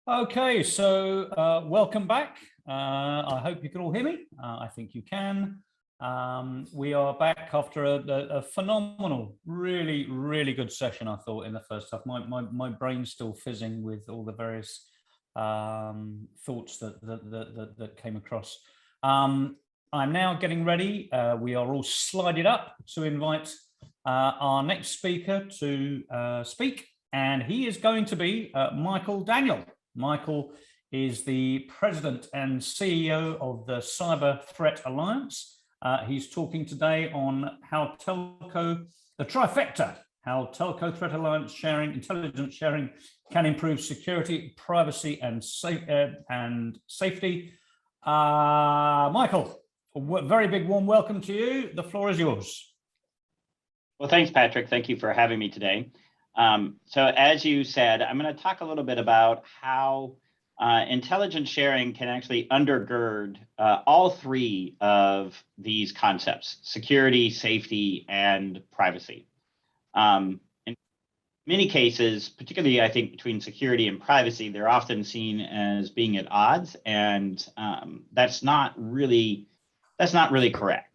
A: Okay, so welcome back. I hope you can all hear me. I think you can. We are back after a phenomenal, really, really good session, I thought, in the first half. My brain's still fizzing with all the various thoughts that came across. I'm now getting ready. We are all slided up to invite our next speaker to speak, and he is going to be Michael Daniel. Michael is the president and CEO of the Cyber Threat Alliance. He's talking today on how Telco, the trifecta, how Telco Threat Alliance sharing, intelligence sharing can improve security, privacy, and safety. Michael, a very big warm welcome to you. The floor is yours.
J: Well, thanks, Patrick. Thank you for having me today. So as you said, I'm going to talk a little bit about how intelligence sharing can actually undergird all three of these concepts: security, safety, and privacy. In many cases, particularly I think between security and privacy, they're often seen as being at odds, and that's not really correct.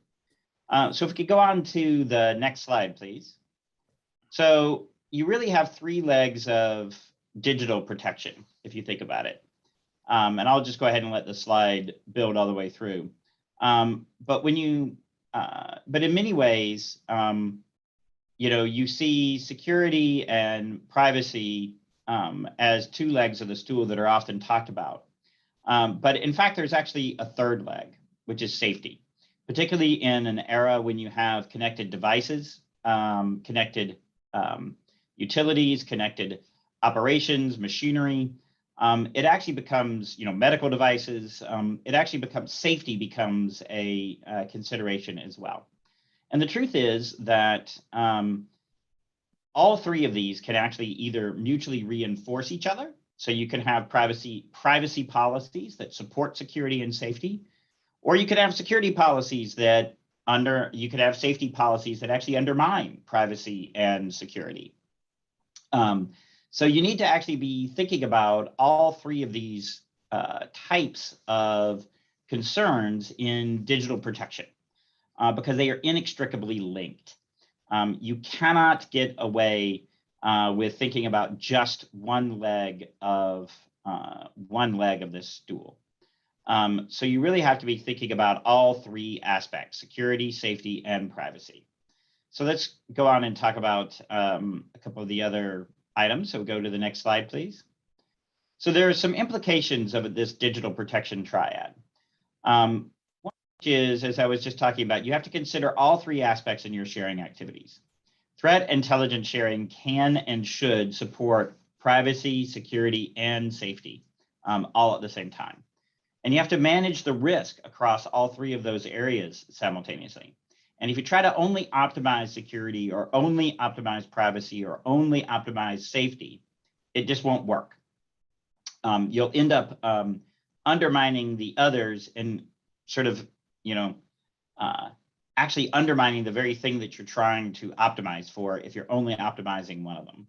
J: So if we could go on to the next slide, please. So you really have three legs of digital protection, if you think about it. And I'll just go ahead and let the slide build all the way through. But in many ways, you see security and privacy as two legs of the stool that are often talked about. But in fact, there's actually a third leg, which is safety, particularly in an era when you have connected devices, connected utilities, connected operations, machinery. It actually becomes, medical devices. It actually becomes safety becomes a consideration as well. And the truth is that all three of these can actually either mutually reinforce each other. So you can have privacy policies that support security and safety, or you could have security policies that you could have safety policies that actually undermine privacy and security. So you need to actually be thinking about all three of these types of concerns in digital protection because they are inextricably linked. You cannot get away with thinking about just one leg of this stool. So you really have to be thinking about all three aspects: security, safety, and privacy. So let's go on and talk about a couple of the other items. So go to the next slide, please. So there are some implications of this digital protection triad. One is, as I was just talking about, you have to consider all three aspects in your sharing activities. Threat intelligence sharing can and should support privacy, security, and safety all at the same time. And you have to manage the risk across all three of those areas simultaneously. And if you try to only optimize security or only optimize privacy or only optimize safety, it just won't work. You'll end up undermining the others and sort of, actually undermining the very thing that you're trying to optimize for if you're only optimizing one of them.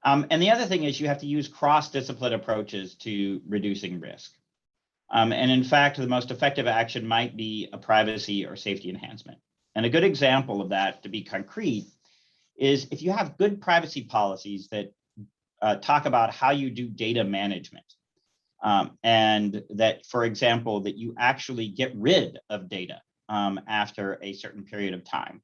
J: And the other thing is you have to use cross-discipline approaches to reducing risk. And in fact, the most effective action might be a privacy or safety enhancement. And a good example of that, to be concrete, is if you have good privacy policies that talk about how you do data management, and that, for example, that you actually get rid of data after a certain period of time,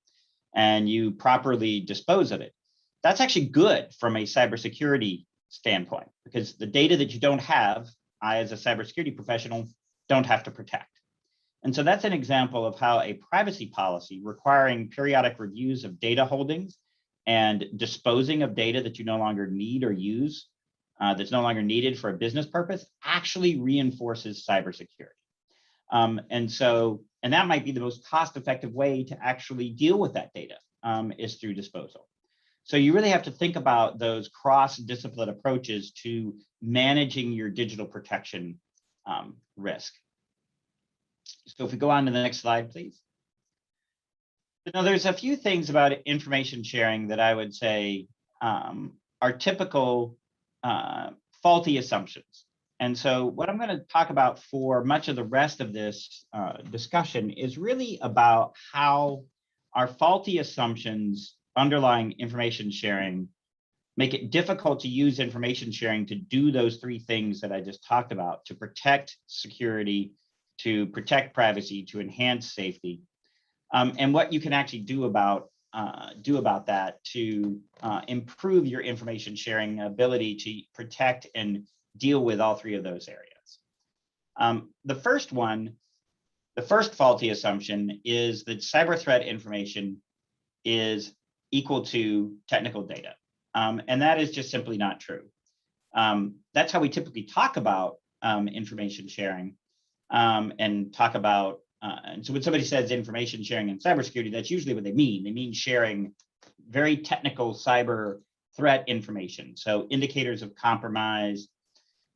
J: and you properly dispose of it. That's actually good from a cybersecurity standpoint, because the data that you don't have, I, as a cybersecurity professional, don't have to protect. And so that's an example of how a privacy policy requiring periodic reviews of data holdings and disposing of data that you no longer need or use, that's no longer needed for a business purpose, actually reinforces cybersecurity. And that might be the most cost-effective way to actually deal with that data is through disposal. So you really have to think about those cross-discipline approaches to managing your digital protection risk. So if we go on to the next slide, please. Now, there's a few things about information sharing that I would say are typical faulty assumptions. And so what I'm going to talk about for much of the rest of this discussion is really about how our faulty assumptions underlying information sharing make it difficult to use information sharing to do those three things that I just talked about: to protect security, to protect privacy, to enhance safety, and what you can actually do about that to improve your information sharing ability to protect and deal with all three of those areas. The first faulty assumption is that cyber threat information is equal to technical data. And that is just simply not true. That's how we typically talk about information sharing and talk about, and so when somebody says information sharing and cybersecurity, that's usually what they mean. They mean sharing very technical cyber threat information. So indicators of compromise,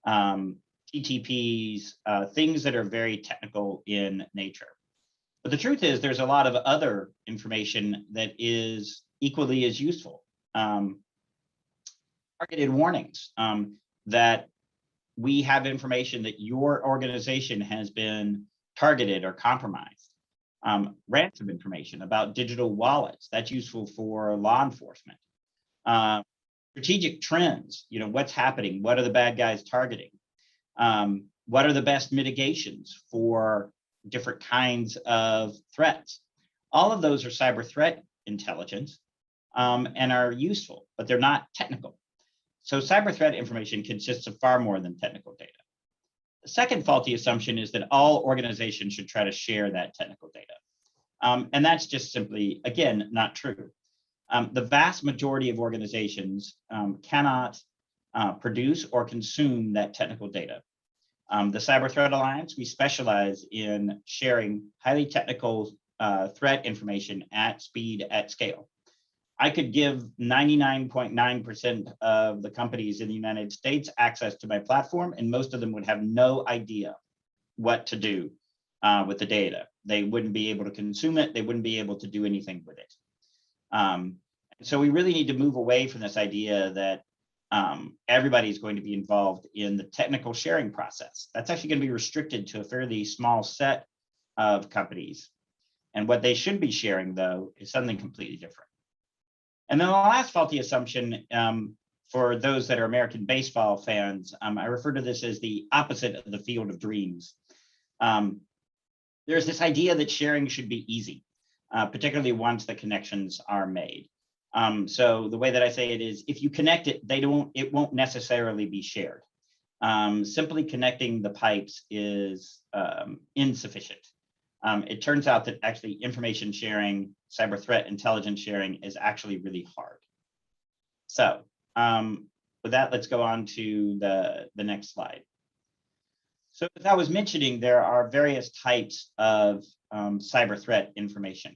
J: TTPs, things that are very technical in nature. But the truth is there's a lot of other information that is equally as useful. Targeted warnings, that we have information that your organization has been targeted or compromised. Ransom information about digital wallets, that's useful for law enforcement. Strategic trends, what's happening, what are the bad guys targeting? What are the best mitigations for different kinds of threats? All of those are cyber threat intelligence and are useful, but they're not technical. So cyber threat information consists of far more than technical data. The second faulty assumption is that all organizations should try to share that technical data. And that's just simply, again, not true. The vast majority of organizations cannot produce or consume that technical data. The Cyber Threat Alliance, we specialize in sharing highly technical threat information at speed, at scale. I could give 99.9% of the companies in the United States access to my platform, and most of them would have no idea what to do with the data. They wouldn't be able to consume it. They wouldn't be able to do anything with it. So we really need to move away from this idea that everybody's going to be involved in the technical sharing process. That's actually going to be restricted to a fairly small set of companies. And what they should be sharing, though, is something completely different. And then the last faulty assumption, for those that are American baseball fans, I refer to this as the opposite of the field of dreams. There's this idea that sharing should be easy, particularly once the connections are made. So the way that I say it is, if you connect it, it won't necessarily be shared. Simply connecting the pipes is insufficient. It turns out that actually information sharing, cyber threat intelligence sharing is actually really hard. So with that, let's go on to the next slide. So as I was mentioning, there are various types of cyber threat information.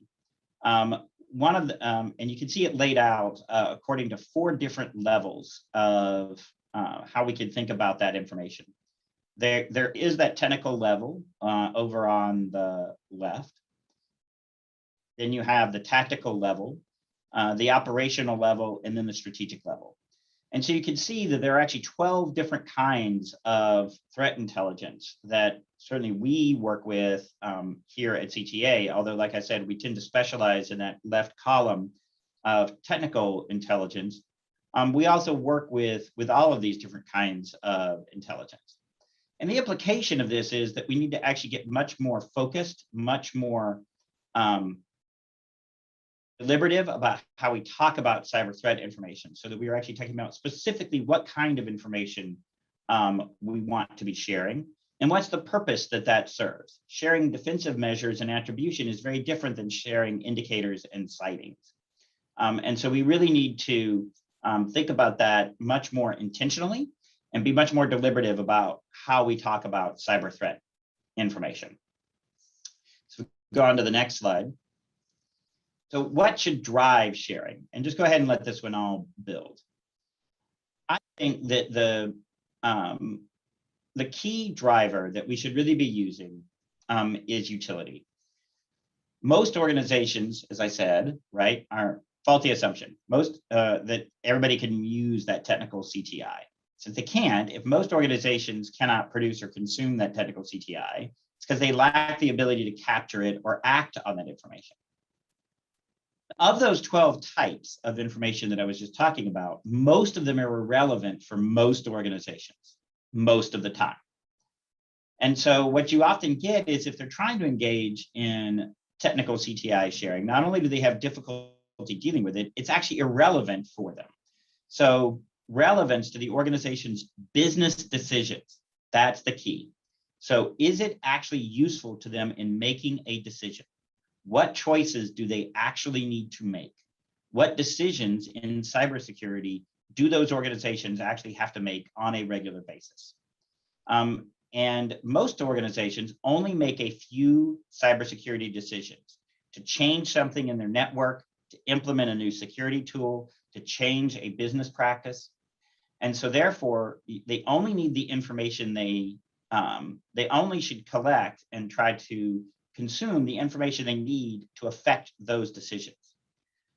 J: One of the, and you can see it laid out according to 4 different levels of how we can think about that information. There is that technical level over on the left. Then you have the tactical level, the operational level, and then the strategic level. And so you can see that there are actually 12 different kinds of threat intelligence that certainly we work with here at CTA, although like I said, we tend to specialize in that left column of technical intelligence. We also work with all of these different kinds of intelligence. And the implication of this is that we need to actually get much more focused, much more deliberative about how we talk about cyber threat information, so that we are actually talking about specifically what kind of information we want to be sharing and what's the purpose that serves. Sharing defensive measures and attribution is very different than sharing indicators and sightings. And so we really need to think about that much more intentionally and be much more deliberative about how we talk about cyber threat information. So go on to the next slide. So what should drive sharing? And just go ahead and let this one all build. I think that the key driver that we should really be using is utility. Most organizations, as I said, right, are faulty assumption. Most that everybody can use that technical CTI. Since they can't, if most organizations cannot produce or consume that technical CTI, it's because they lack the ability to capture it or act on that information. Of those 12 types of information that I was just talking about, most of them are irrelevant for most organizations, most of the time. And so what you often get is if they're trying to engage in technical CTI sharing, not only do they have difficulty dealing with it, it's actually irrelevant for them. So relevance to the organization's business decisions, that's the key. So is it actually useful to them in making a decision? What choices do they actually need to make? What decisions in cybersecurity do those organizations actually have to make on a regular basis? And most organizations only make a few cybersecurity decisions to change something in their network, to implement a new security tool, to change a business practice. And so therefore, they only need the information they only should collect and try to consume the information they need to affect those decisions.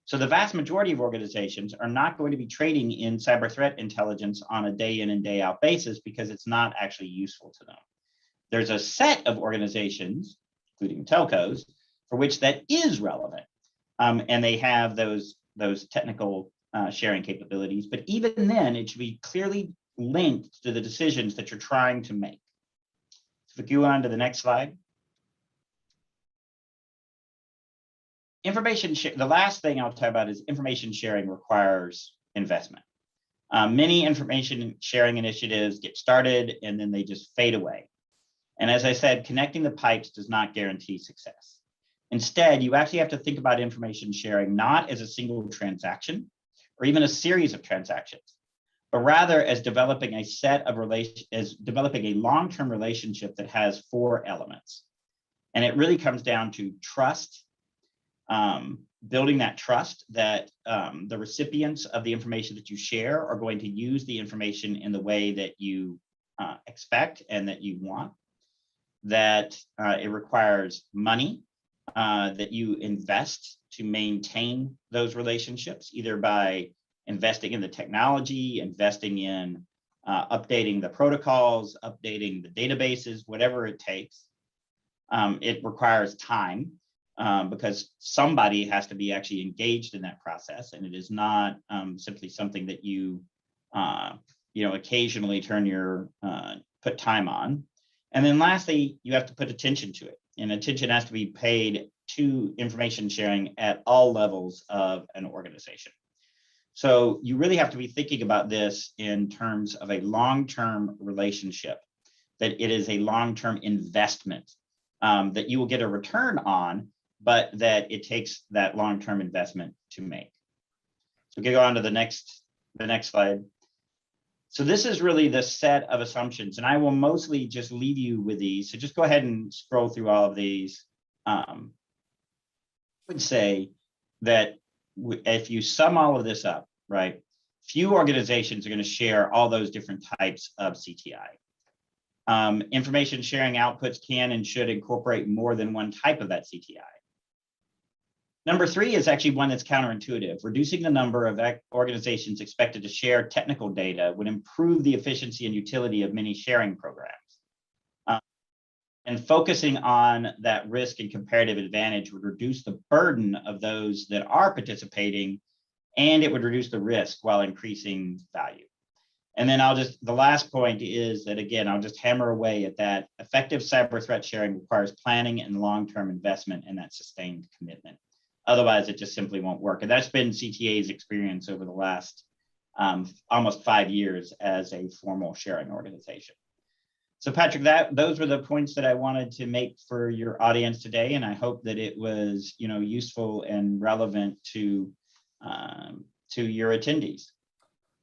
J: So the vast majority of organizations are not going to be trading in cyber threat intelligence on a day in and day out basis because it's not actually useful to them. There's a set of organizations, including telcos, for which that is relevant. And they have those technical sharing capabilities, but even then it should be clearly linked to the decisions that you're trying to make. if we go on to the next slide. The last thing I'll talk about is information sharing requires investment. Many information sharing initiatives get started and then they just fade away. And as I said, connecting the pipes does not guarantee success. Instead, you actually have to think about information sharing not as a single transaction or even a series of transactions, but rather as developing a long-term relationship that has 4 elements. And it really comes down to trust, building that trust that the recipients of the information that you share are going to use the information in the way that you expect and that you want, that it requires money that you invest to maintain those relationships, either by investing in the technology, investing in updating the protocols, updating the databases, whatever it takes. It requires time because somebody has to be actually engaged in that process, and it is not simply something that you occasionally put time on. And then lastly, you have to put attention to it, and attention has to be paid to information sharing at all levels of an organization. So you really have to be thinking about this in terms of a long-term relationship, that it is a long-term investment that you will get a return on, but that it takes that long-term investment to make. So go on to the next slide. So this is really the set of assumptions, and I will mostly just leave you with these. So just go ahead and scroll through all of these. I would say that if you sum all of this up, right, few organizations are going to share all those different types of CTI. Information sharing outputs can and should incorporate more than one type of that CTI. Number 3 is actually one that's counterintuitive. Reducing the number of organizations expected to share technical data would improve the efficiency and utility of many sharing programs. And focusing on that risk and comparative advantage would reduce the burden of those that are participating, and it would reduce the risk while increasing value. And then the last point is that, again, I'll just hammer away at that. Effective cyber threat sharing requires planning and long-term investment and that sustained commitment. Otherwise, it just simply won't work. And that's been CTA's experience over the last almost 5 years as a formal sharing organization. So Patrick, those were the points that I wanted to make for your audience today. And I hope that it was useful and relevant to your attendees.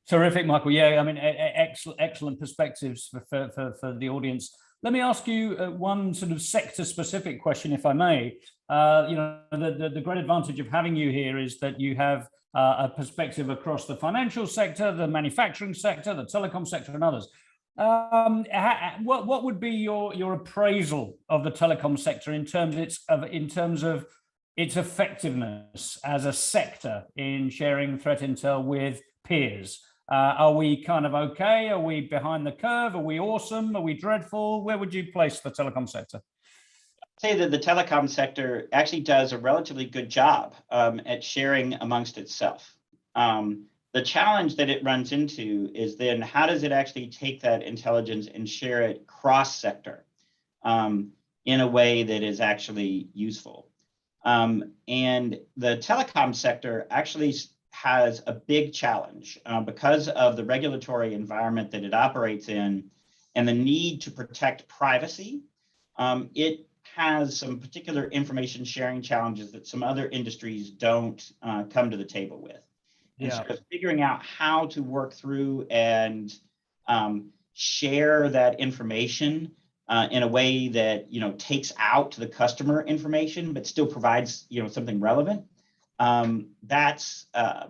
A: Terrific, Michael. Yeah, I mean, excellent perspectives for the audience. Let me ask you one sort of sector-specific question, if I may. The great advantage of having you here is that you have a perspective across the financial sector, the manufacturing sector, the telecom sector, and others. What would be your appraisal of the telecom sector in terms of its effectiveness as a sector in sharing threat intel with peers? Are we kind of okay? Are we behind the curve? Are we awesome? Are we dreadful? Where would you place the telecom sector?
J: I'd say that the telecom sector actually does a relatively good job at sharing amongst itself. The challenge that it runs into is then how does it actually take that intelligence and share it cross-sector in a way that is actually useful? And the telecom sector actually has a big challenge because of the regulatory environment that it operates in and the need to protect privacy. It has some particular information sharing challenges that some other industries don't come to the table with. And so figuring out how to work through and share that information in a way that takes out the customer information but still provides something relevant. That's a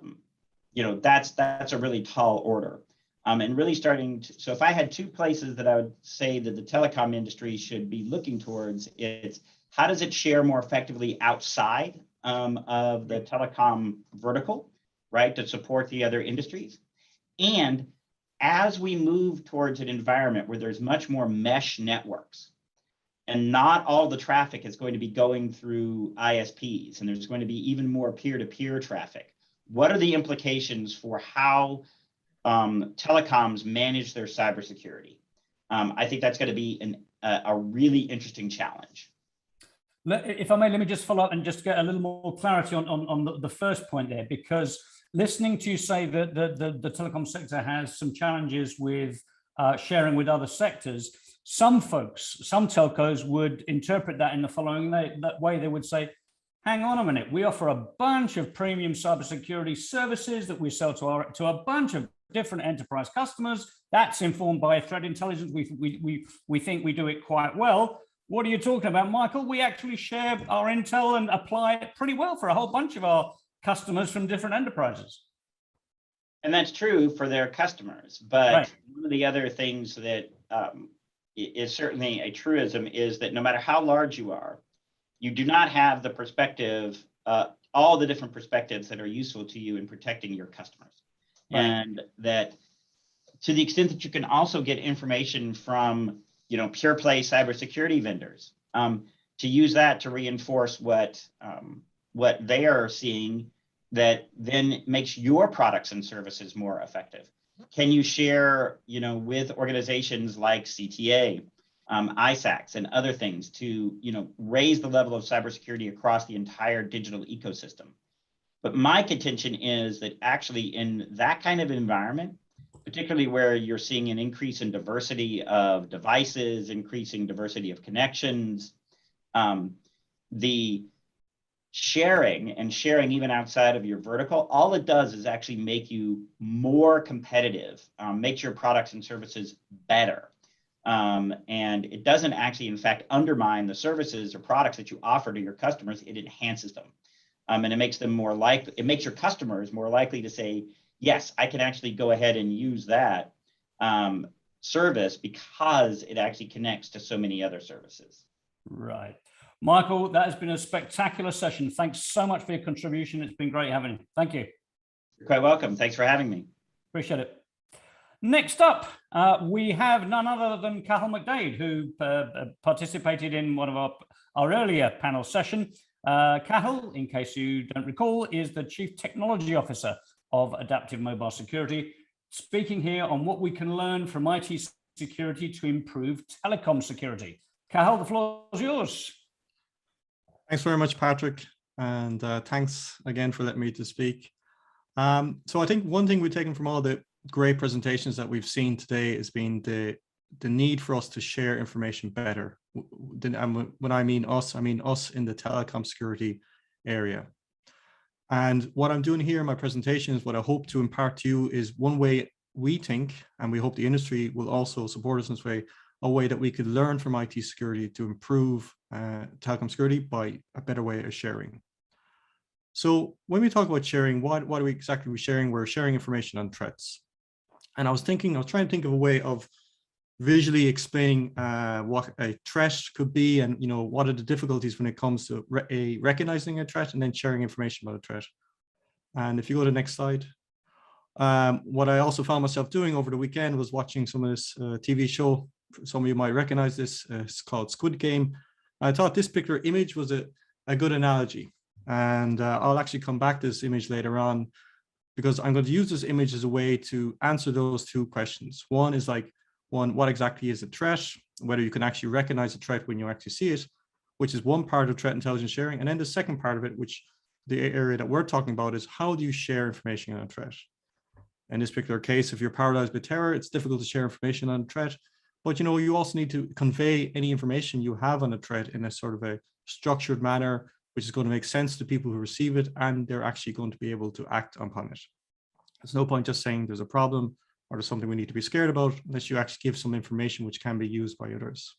J: really tall order. And really so if I had 2 places that I would say that the telecom industry should be looking towards, it's how does it share more effectively outside of the telecom vertical, right, to support the other industries. And as we move towards an environment where there's much more mesh networks, and not all the traffic is going to be going through ISPs, and there's going to be even more peer-to-peer traffic. What are the implications for how telecoms manage their cybersecurity? I think that's going to be an a really interesting challenge.
A: If I may, let me just follow up and just get a little more clarity on the first point there, because listening to you say that the telecom sector has some challenges with sharing with other sectors, some folks, some telcos would interpret that in the following way. They would say, hang on a minute, we offer a bunch of premium cybersecurity services that we sell to a bunch of different enterprise customers. That's informed by threat intelligence. We think we do it quite well. What are you talking about, Michael? We actually share our intel and apply it pretty well for a whole bunch of our customers from different enterprises.
J: And that's true for their customers. But
A: right.
J: One of the other things that is certainly a truism is that no matter how large you are, you do not have the perspective, all the different perspectives that are useful to you in protecting your customers. Right. And that to the extent that you can also get information from pure play cybersecurity vendors, to use that to reinforce what they are seeing, that then makes your products and services more effective. Can you share, with organizations like CTA, ISACs, and other things to, raise the level of cybersecurity across the entire digital ecosystem? But my contention is that actually in that kind of environment, particularly where you're seeing an increase in diversity of devices, increasing diversity of connections, the sharing even outside of your vertical, all it does is actually make you more competitive, makes your products and services better. And it doesn't actually, in fact, undermine the services or products that you offer to your customers. It enhances them. And it makes them more likely, it makes your customers more likely to say, yes, I can actually go ahead and use that service because it actually connects to so many other services.
A: Right. Michael, that has been a spectacular session. Thanks so much for your contribution. It's been great having you. Thank you.
J: You're quite welcome. Thanks for having me.
A: Appreciate it. Next up, we have none other than Cathal McDade, who participated in one of our earlier panel session. Cathal, in case you don't recall, is the Chief Technology Officer of Adaptive Mobile Security, speaking here on what we can learn from IT security to improve telecom security. Cathal, the floor is yours.
I: Thanks very much, Patrick, and thanks again for letting me to speak. So I think one thing we've taken from all the great presentations that we've seen today has been the need for us to share information better. And when I mean us in the telecom security area. And what I'm doing here in my presentation is what I hope to impart to you is one way we think, and we hope the industry will also support us in this way, a way that we could learn from IT security to improve telecom security by a better way of sharing. So when we talk about sharing, what are we exactly sharing? We're sharing information on threats. And I was trying to think of a way of visually explaining what a threat could be, and what are the difficulties when it comes to recognizing a threat and then sharing information about a threat. And if you go to the next slide, what I also found myself doing over the weekend was watching some of this TV show. Some of you might recognize this. It's called Squid Game. I thought this particular image was a good analogy, and I'll actually come back to this image later on, because I'm going to use this image as a way to answer those two questions. One is what exactly is a threat, whether you can actually recognize a threat when you actually see it, which is one part of threat intelligence sharing. And then the second part of it, which the area that we're talking about, is how do you share information on a threat? In this particular case, if you're paralyzed by terror, it's difficult to share information on a threat, but you also need to convey any information you have on a threat in a sort of a structured manner, which is going to make sense to people who receive it, and they're actually going to be able to act upon it. There's no point just saying there's a problem or there's something we need to be scared about unless you actually give some information which can be used by others.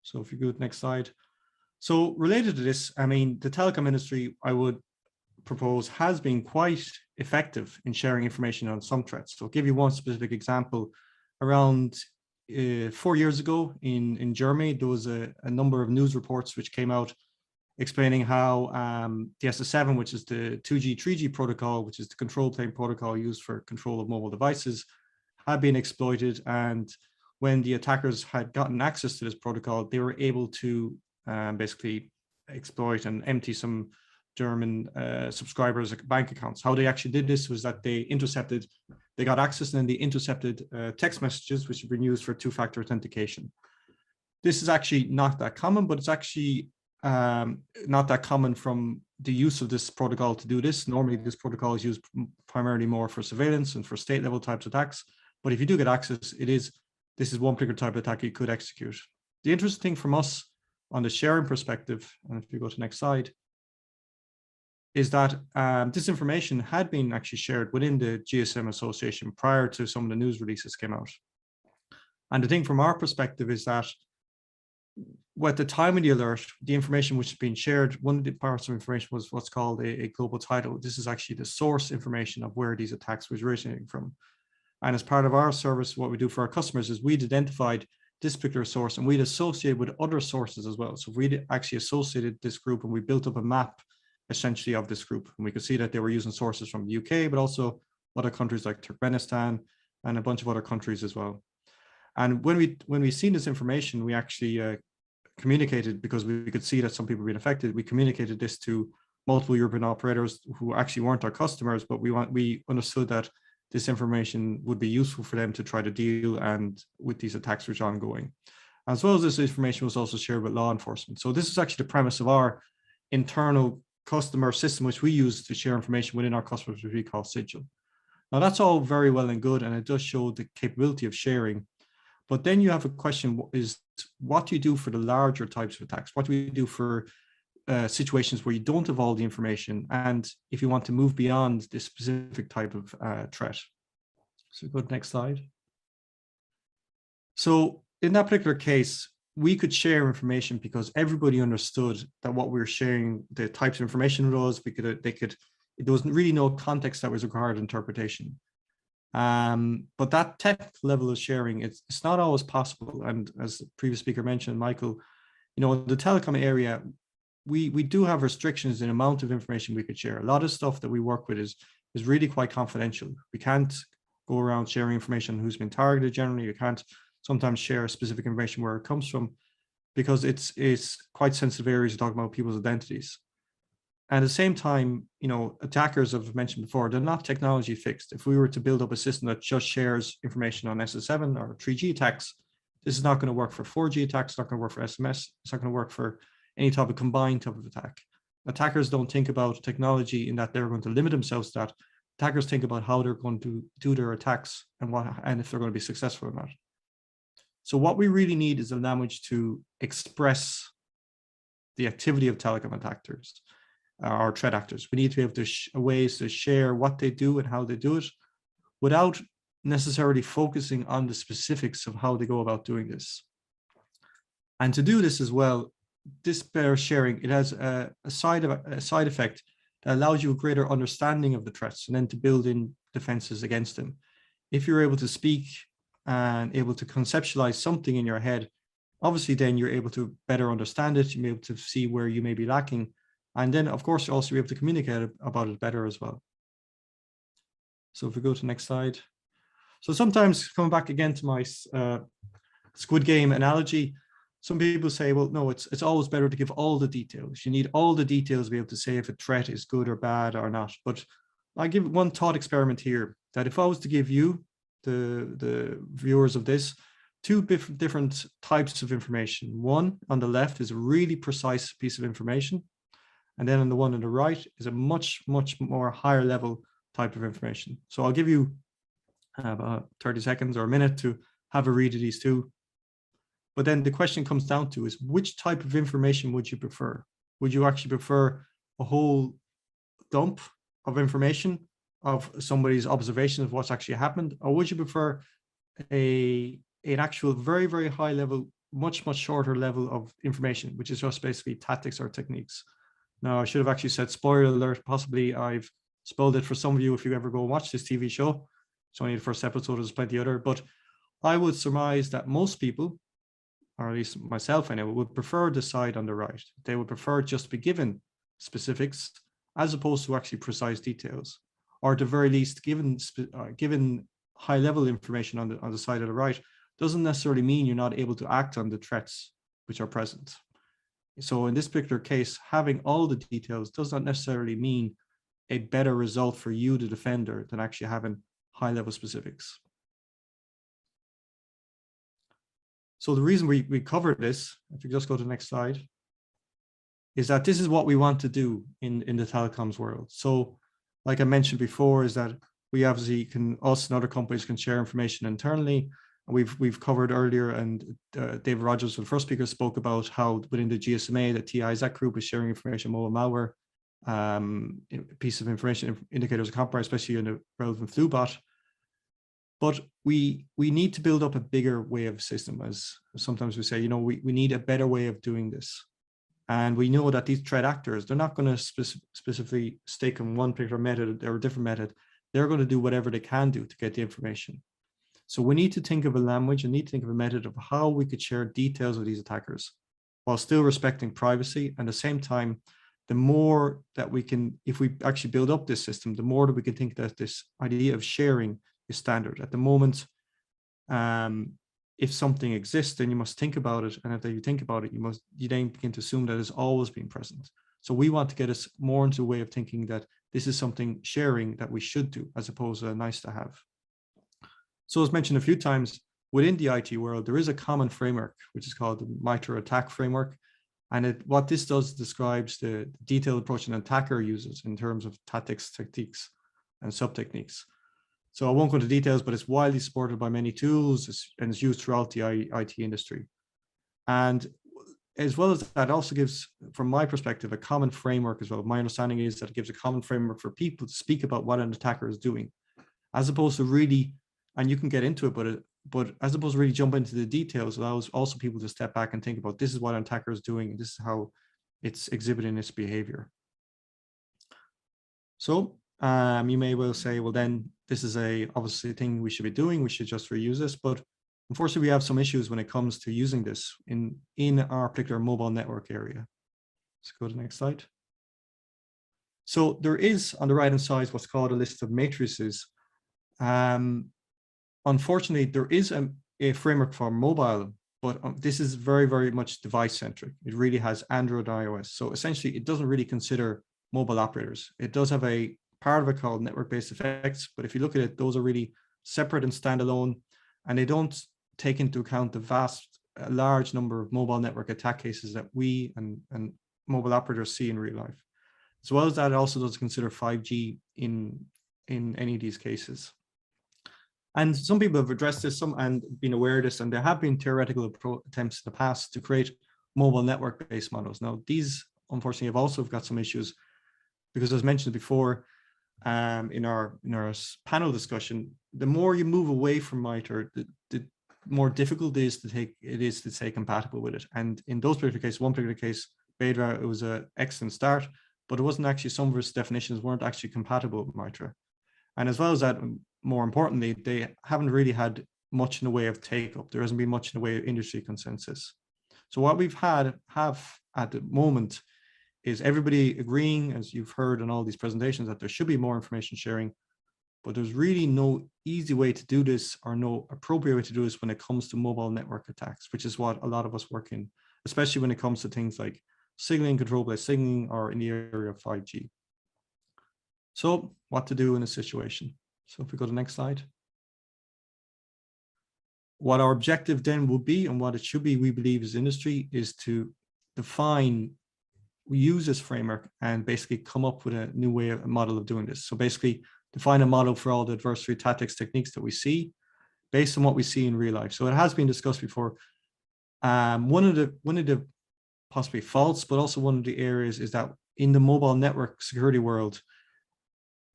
I: So if you go to the next slide. So related to this, the telecom industry, I would propose, has been quite effective in sharing information on some threats. So I'll give you one specific example. Around 4 years ago in Germany, there was a number of news reports which came out explaining how the SS7, which is the 2G, 3G protocol, which is the control plane protocol used for control of mobile devices, had been exploited. And when the attackers had gotten access to this protocol, they were able to basically exploit and empty some German subscribers' bank accounts. How they actually did this was that they got access and then they intercepted text messages, which have been used for two-factor authentication. This is actually not that common, but it's actually not that common from the use of this protocol to do this. Normally, this protocol is used primarily more for surveillance and for state-level types of attacks. But if you do get access, this is one particular type of attack you could execute. The interesting thing from us on the sharing perspective, and if you go to the next slide, is that this information had been actually shared within the GSM Association prior to some of the news releases came out. And the thing from our perspective is that at the time of the alert, the information which has been shared, one of the parts of information was what's called a global title. This is actually the source information of where these attacks was originating from. And as part of our service, what we do for our customers is we'd identified this particular source and we'd associate with other sources as well. So we'd actually associated this group and we built up a map essentially of this group. And we could see that they were using sources from the UK, but also other countries like Turkmenistan and a bunch of other countries as well. And when we seen this information, we actually communicated, because we could see that some people were being affected. We communicated this to multiple European operators who actually weren't our customers, but we understood that this information would be useful for them to try to deal with these attacks which are ongoing. As well as this information was also shared with law enforcement. So this is actually the premise of our internal customer system, which we use to share information within our customers, which we call Sigil. Now that's all very well and good, and it does show the capability of sharing. But then you have a question, is what do you do for the larger types of attacks? What do we do for situations where you don't have all the information, and if you want to move beyond this specific type of threat? So go to the next slide. So in that particular case, we could share information because everybody understood that what we were sharing, the types of information was, there was really no context that was required interpretation. But that technical level of sharing, it's not always possible. And as the previous speaker mentioned, Michael, the telecom area, we do have restrictions in amount of information we could share. A lot of stuff that we work with is really quite confidential. We can't go around sharing information on who's been targeted generally. You can't sometimes share specific information where it comes from, because it's quite sensitive areas to talk about people's identities. And at the same time, attackers, I've mentioned before, they're not technology fixed. If we were to build up a system that just shares information on SS7 or 3G attacks, this is not going to work for 4G attacks, it's not going to work for SMS, it's not going to work for any type of combined type of attack. Attackers don't think about technology in that they're going to limit themselves to that. Attackers think about how they're going to do their attacks and if they're going to be successful or not. So what we really need is a language to express the activity of telecom attackers or threat actors. We need to be able to ways to share what they do and how they do it without necessarily focusing on the specifics of how they go about doing this. And to do this as well, this better sharing, it has a side effect that allows you a greater understanding of the threats and then to build in defenses against them. If you're able to speak and able to conceptualize something in your head, obviously then you're able to better understand it, you're able to see where you may be lacking, and then of course you'll also be able to communicate about it better as well. So if we go to the next slide. So sometimes, coming back again to my Squid Game analogy, some people say, well, no, it's always better to give all the details. You need all the details to be able to say if a threat is good or bad or not. But I give one thought experiment here, that if I was to give you, the viewers of this, two different types of information. One on the left is a really precise piece of information. And then on the one on the right is a much, much more higher level type of information. So I'll give you about 30 seconds or a minute to have a read of these two. But then the question comes down to is, which type of information would you prefer? Would you actually prefer a whole dump of information of somebody's observation of what's actually happened? Or would you prefer an actual very, very high level, much, much shorter level of information, which is just basically tactics or techniques? Now, I should have actually said spoiler alert. Possibly I've spoiled it for some of you if you ever go watch this TV show. It's only the first episode, there's plenty other, but I would surmise that most people, or at least myself, I know, would prefer the side on the right. They would prefer just to be given specifics as opposed to actually precise details, or at the very least, given high level information on the side of the right doesn't necessarily mean you're not able to act on the threats which are present. So in this particular case, having all the details does not necessarily mean a better result for you, the defender, than actually having high-level specifics. So the reason we cover this, if you just go to the next slide, is that this is what we want to do in the telecoms world. So like I mentioned before, is that we obviously us and other companies can share information internally. We've covered earlier, and David Rogers, the first speaker, spoke about how within the GSMA, the TTIS group is sharing information, mobile malware, piece of information, indicators of compromise, especially in the relevant flu bot. But we need to build up a bigger way of system, as sometimes we say, we need a better way of doing this. And we know that these threat actors, they're not going to specifically stake on one particular method or a different method. They're going to do whatever they can do to get the information. So we need to think of a language and need to think of a method of how we could share details of these attackers while still respecting privacy. And at the same time, the more that we can, if we actually build up this system, the more that we can think that this idea of sharing is standard. At the moment, if something exists, then you must think about it. And after you think about it, you then begin to assume that it's always been present. So we want to get us more into a way of thinking that this is something sharing that we should do, as opposed to nice to have. So as mentioned a few times, within the IT world, there is a common framework, which is called the MITRE ATT&CK framework. And what this does describes the detailed approach an attacker uses in terms of tactics, techniques, and sub-techniques. So I won't go into details, but it's widely supported by many tools and it's used throughout the IT industry. And as well as that, also gives, from my perspective, a common framework as well. My understanding is that it gives a common framework for people to speak about what an attacker is doing, as opposed to really, and you can get into it, but as opposed to really jump into the details, allows also people to step back and think about this is what an attacker is doing, and this is how it's exhibiting its behavior. So you may well say, well, then this is obviously a thing we should be doing. We should just reuse this, but unfortunately, we have some issues when it comes to using this in our particular mobile network area. Let's go to the next slide. So there is on the right-hand side what's called a list of matrices. Unfortunately, there is a framework for mobile, but this is very, very much device-centric. It really has Android and iOS. So essentially, it doesn't really consider mobile operators. It does have a part of it called network-based effects, but if you look at it, those are really separate and standalone, and they don't take into account the large number of mobile network attack cases that we and mobile operators see in real life. As well as that, it also does consider 5G in any of these cases. And some people have addressed this and been aware of this, and there have been theoretical attempts in the past to create mobile network-based models. Now, these unfortunately have also got some issues because, as mentioned before, in our panel discussion, the more you move away from MITRE, the more difficult it is to stay compatible with it. And in those particular cases, one particular case, Beta, it was an excellent start, but it wasn't actually, some of its definitions weren't actually compatible with MITRE. And as well as that, more importantly, they haven't really had much in the way of take-up. There hasn't been much in the way of industry consensus. So what we've have at the moment is everybody agreeing, as you've heard in all these presentations, that there should be more information sharing, but there's really no easy way to do this or no appropriate way to do this when it comes to mobile network attacks, which is what a lot of us work in, especially when it comes to things like signaling, control by signaling, or in the area of 5G. So what to do in a situation? So if we go to the next slide. What our objective then will be, and what it should be, we believe as industry, is to define, use this framework and basically come up with a new way, a model of doing this. So basically define a model for all the adversary tactics techniques that we see based on what we see in real life. So it has been discussed before. One of the possibly faults, but also one of the areas is that in the mobile network security world,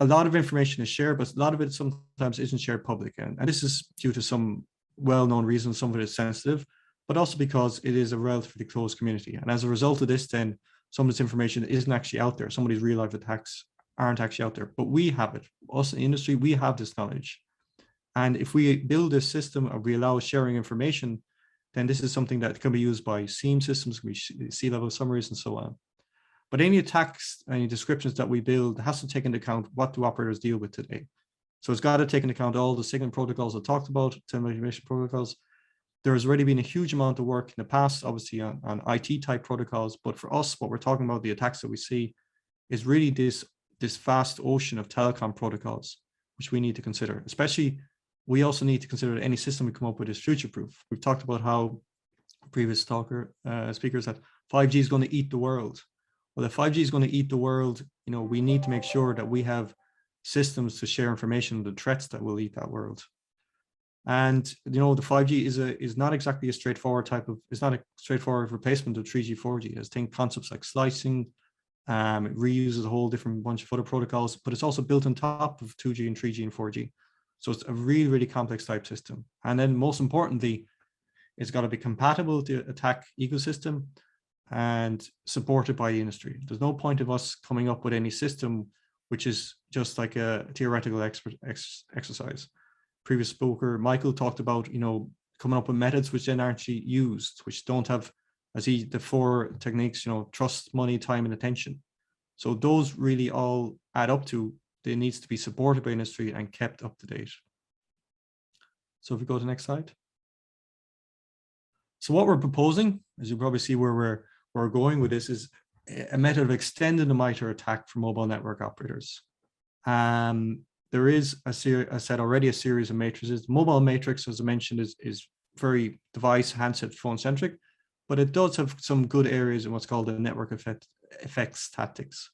I: a lot of information is shared, but a lot of it sometimes isn't shared public. And this is due to some well-known reasons. Some of it is sensitive, but also because it is a relatively closed community. And as a result of this, then some of this information isn't actually out there. Some of these real life attacks aren't actually out there, but we have it. Us in the industry, we have this knowledge. And if we build this system or we allow sharing information, then this is something that can be used by SIEM systems, C-level summaries and so on. But any attacks, any descriptions that we build has to take into account what do operators deal with today. So it's got to take into account all the signaling protocols I talked about, telecommunication protocols, There's already been a huge amount of work in the past, obviously on IT type protocols, but for us, what we're talking about, the attacks that we see, is really this vast ocean of telecom protocols, which we need to consider. Especially, we also need to consider that any system we come up with is future-proof. We've talked about how previous speakers that 5G is going to eat the world. Well, if 5G is going to eat the world, we need to make sure that we have systems to share information on the threats that will eat that world. And the 5G is not exactly a straightforward it's not a straightforward replacement of 3G, 4G. It has concepts like slicing. It reuses a whole different bunch of other protocols, but it's also built on top of 2G and 3G and 4G. So it's a really, really complex type system. And then most importantly, it's got to be compatible with the attack ecosystem and supported by the industry. There's no point of us coming up with any system which is just like a theoretical exercise. Previous speaker, Michael, talked about, coming up with methods which then aren't actually used, which don't have, the 4 techniques, trust, money, time, and attention. So those really all add up to, they needs to be supported by industry and kept up to date. So if we go to the next slide. So what we're proposing, as you probably see where we're going with this, is a method of extending the MITRE attack for mobile network operators. There is, I said already, a series of matrices. Mobile matrix, as I mentioned, is very device, handset, phone centric, but it does have some good areas in what's called the network effects tactics.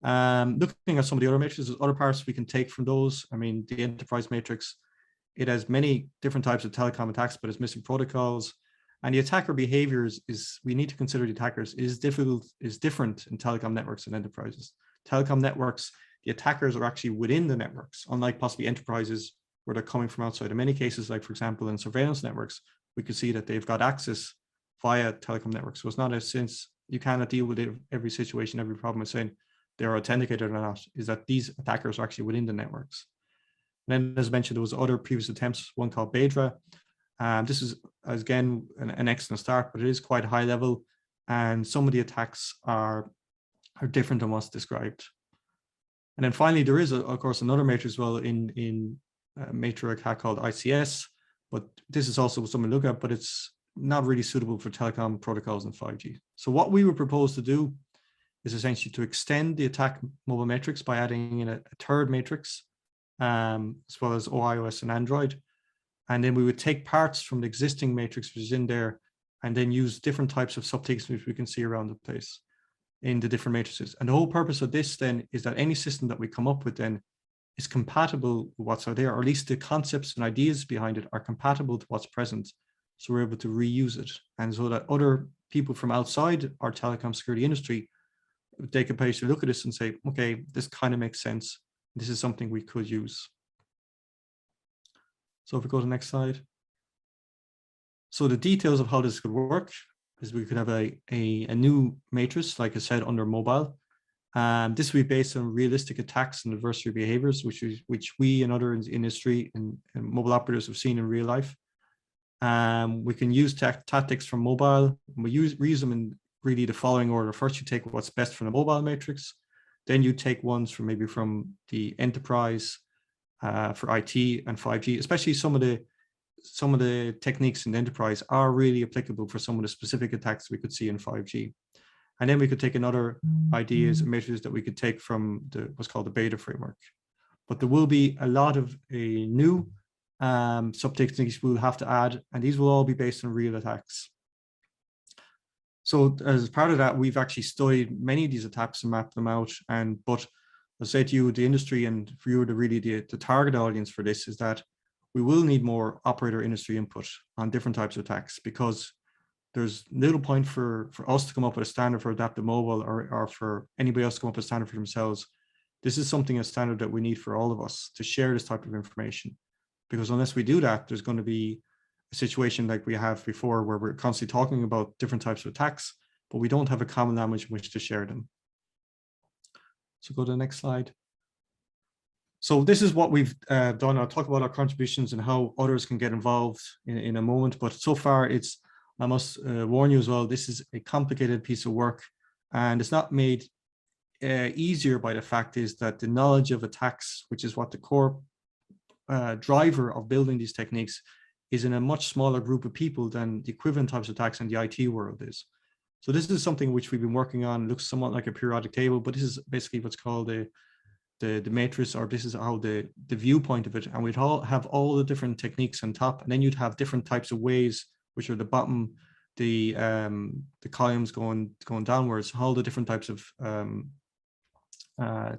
I: Looking at some of the other matrices, there's other parts we can take from those. I mean, the enterprise matrix, it has many different types of telecom attacks, but it's missing protocols. And the attacker behaviors we need to consider the attackers is different in telecom networks and enterprises. Telecom networks, the attackers are actually within the networks, unlike possibly enterprises where they're coming from outside. In many cases, like for example, in surveillance networks, we could see that they've got access via telecom networks. So it's not since you cannot deal with every situation, every problem is saying they're authenticated or not, is that these attackers are actually within the networks. And then, as mentioned, there was other previous attempts, one called Bedra. This is, again, an excellent start, but it is quite high level, and some of the attacks are different than what's described. And then finally, there is, of course, another matrix as well in MITRE attack called ICS, but this is also something to look at, but it's not really suitable for telecom protocols and 5G. So what we would propose to do is essentially to extend the attack mobile matrix by adding in a third matrix, as well as iOS and Android. And then we would take parts from the existing matrix which is in there and then use different types of subtechniques which we can see around the place in the different matrices. And the whole purpose of this then is that any system that we come up with then is compatible with what's out there, or at least the concepts and ideas behind it are compatible to what's present. So we're able to reuse it. And so that other people from outside our telecom security industry, they can basically look at this and say, okay, this kind of makes sense. This is something we could use. So if we go to the next slide. So the details of how this could work is we could have a new matrix, like I said, under mobile. This will be based on realistic attacks and adversary behaviors, which we and other in the industry and mobile operators have seen in real life. We can use tactics from mobile, and we reuse them in really the following order. First, you take what's best from the mobile matrix, then you take ones from maybe from the enterprise for IT and 5G, especially some of the techniques in the enterprise are really applicable for some of the specific attacks we could see in 5G. And then we could take another ideas and matrices that we could take from what's called the beta framework. But there will be a lot of new subtechniques we'll have to add, and these will all be based on real attacks. So as part of that, we've actually studied many of these attacks and mapped them out. But I'll say to you, the industry, and for you, the target audience for this is that we will need more operator industry input on different types of attacks, because there's little point for us to come up with a standard for adaptive mobile or for anybody else to come up with a standard for themselves. This is a standard that we need for all of us to share this type of information, because unless we do that, there's going to be a situation like we have before where we're constantly talking about different types of attacks, but we don't have a common language in which to share them. So go to the next slide. So this is what we've done. I'll talk about our contributions and how others can get involved in a moment, but so far I must warn you as well, this is a complicated piece of work, and it's not made easier by the fact is that the knowledge of attacks, which is what the core driver of building these techniques, is in a much smaller group of people than the equivalent types of attacks in the IT world is. So this is something which we've been working on. Looks somewhat like a periodic table, but this is basically what's called the matrix, or this is how the viewpoint of it. And we'd all have all the different techniques on top, and then you'd have different types of ways, which are the bottom, the columns going downwards, all the different types of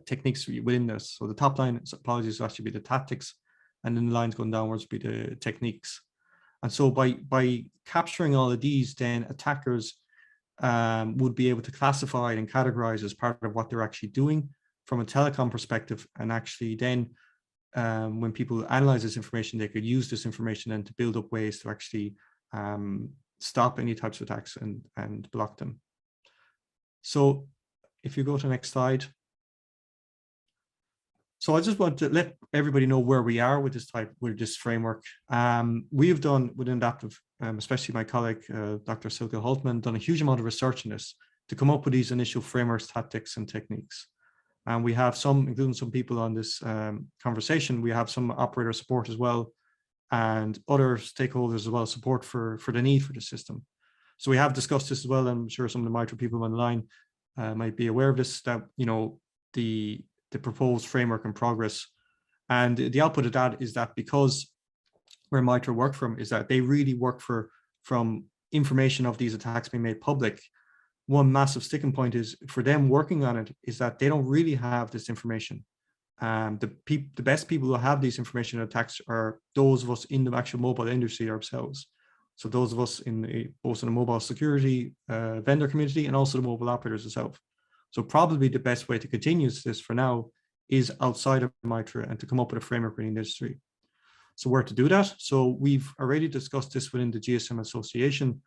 I: techniques within this. So the top line, apologies, will actually be the tactics, and then the lines going downwards be the techniques. And so by capturing all of these, then attackers would be able to classify and categorize as part of what they're actually doing from a telecom perspective. And actually then when people analyze this information, they could use this information then to build up ways to actually stop any types of attacks and block them. So if you go to the next slide. So I just want to let everybody know where we are with this framework. We have done within Adaptive, especially my colleague, Dr. Silke Holtman, done a huge amount of research in this to come up with these initial frameworks, tactics, and techniques. And we have some, including some people on this conversation, we have some operator support as well, and other stakeholders as well, support for the need for the system. So we have discussed this as well. I'm sure some of the MITRE people on the line might be aware of this, that, you know, the proposed framework in progress. And the output of that is that because where MITRE work from is that they really work from information of these attacks being made public. One massive sticking point is for them working on it is that they don't really have this information. The best people who have these information attacks are those of us in the actual mobile industry ourselves. So those of us both in the mobile security vendor community and also the mobile operators themselves. So probably the best way to continue this for now is outside of MITRE and to come up with a framework within the industry. So where to do that? So we've already discussed this within the GSM Association.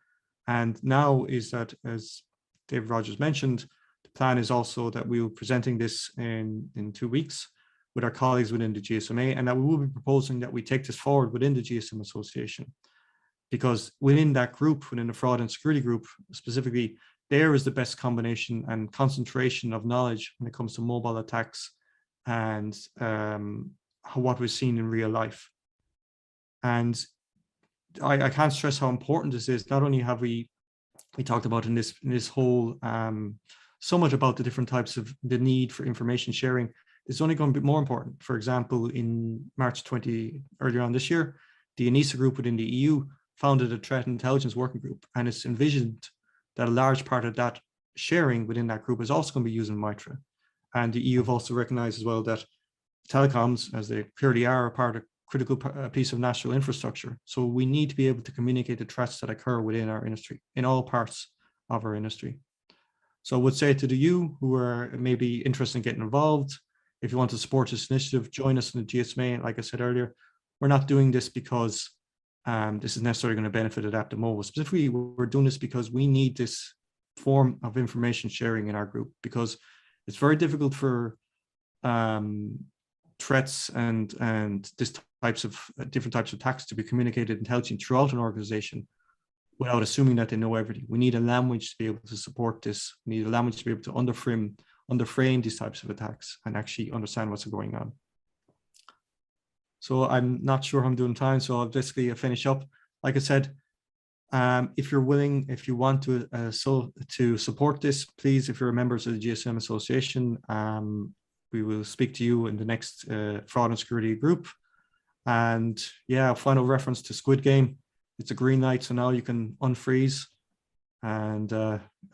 I: And now is that, as Dave Rogers mentioned, the plan is also that we'll be presenting this in 2 weeks with our colleagues within the GSMA, and that we will be proposing that we take this forward within the GSM Association. Because within that group, within the fraud and security group specifically, there is the best combination and concentration of knowledge when it comes to mobile attacks and what we've seen in real life. And I can't stress how important this is. Not only have we talked about in this whole so much about the different types of the need for information sharing, it's only going to be more important. For example, in March earlier on this year, the Enea group within the EU founded a threat intelligence working group, and it's envisioned that a large part of that sharing within that group is also going to be using MITRE. And the EU have also recognized as well that telecoms, as they clearly are, a part of critical piece of national infrastructure. So we need to be able to communicate the threats that occur within our industry, in all parts of our industry. So I would say to you who are maybe interested in getting involved, if you want to support this initiative, join us in the GSMA. Like I said earlier, we're not doing this because this is necessarily going to benefit Adaptive Mobile. Specifically, we're doing this because we need this form of information sharing in our group, because it's very difficult for threats and different types of attacks to be communicated intelligently throughout an organization without assuming that they know everything. We need a language to be able to support this. We need a language to be able to underframe these types of attacks and actually understand what's going on. So I'm not sure how I'm doing time, so I'll basically finish up. Like I said, if you're willing, if you want to support this, please, if you're members of the GSM Association, we will speak to you in the next fraud and security group. And yeah, final reference to Squid Game. It's a green light, so now you can unfreeze and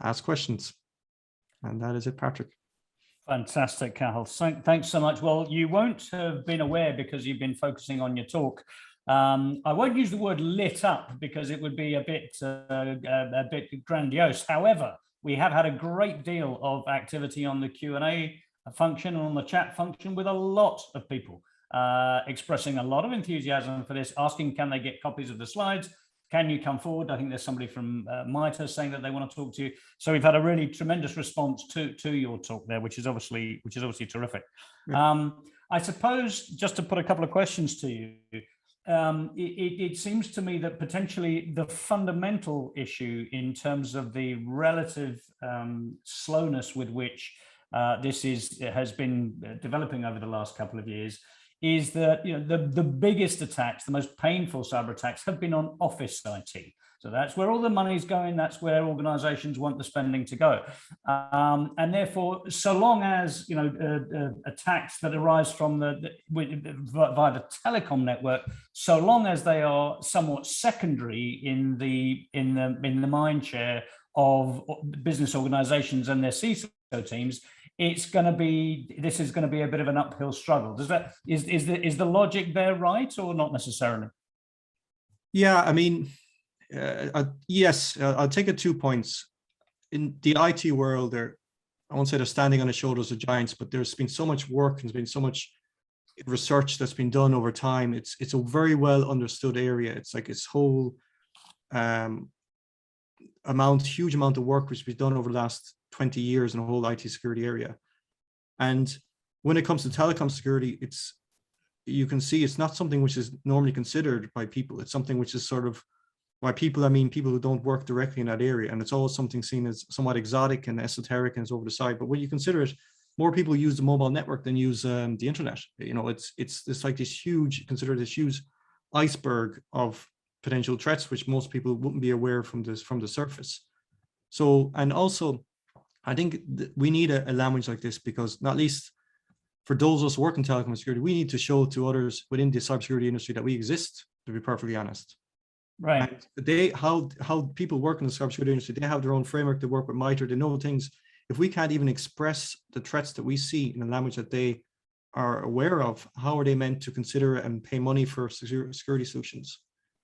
I: ask questions. And that is it, Patrick.
A: Fantastic, Cathal. Thanks so much. Well, you won't have been aware because you've been focusing on your talk. I won't use the word lit up because it would be a bit grandiose. However, we have had a great deal of activity on the Q&A function and on the chat function with a lot of people expressing a lot of enthusiasm for this, asking can they get copies of the slides? Can you come forward? I think there's somebody from MITRE saying that they want to talk to you. So we've had a really tremendous response to your talk there, which is obviously terrific. Yeah. I suppose just to put a couple of questions to you, it seems to me that potentially the fundamental issue in terms of the relative slowness with which this has been developing over the last couple of years is that the biggest attacks, the most painful cyber attacks, have been on office IT. So that's where all the money's going. That's where organizations want the spending to go. And therefore, so long as attacks that arise from via the telecom network, so long as they are somewhat secondary in the mind share of business organizations and their CISO teams, this is going to be a bit of an uphill struggle. Is the logic there right, or not necessarily?
I: Yeah, I mean, yes, I'll take it 2 points. In the IT world, I won't say they're standing on the shoulders of giants, but there's been so much work and there's been so much research that's been done over time. It's a very well understood area. It's like its whole huge amount of work which has been done over the last 20 years in the whole IT security area. And when it comes to telecom security, you can see it's not something which is normally considered by people. It's something which is sort of, by people, I mean people who don't work directly in that area. And it's always something seen as somewhat exotic and esoteric and is over the side. But when you consider it, more people use the mobile network than use the internet. It's like this huge, considered this huge iceberg of potential threats, which most people wouldn't be aware from the surface. So, and also, I think we need a language like this, because not least for those of us working in telecom security, we need to show to others within the cybersecurity industry that we exist, to be perfectly honest.
A: Right.
I: And how people work in the cybersecurity industry, they have their own framework, they work with MITRE, they know things. If we can't even express the threats that we see in a language that they are aware of, how are they meant to consider it and pay money for security solutions?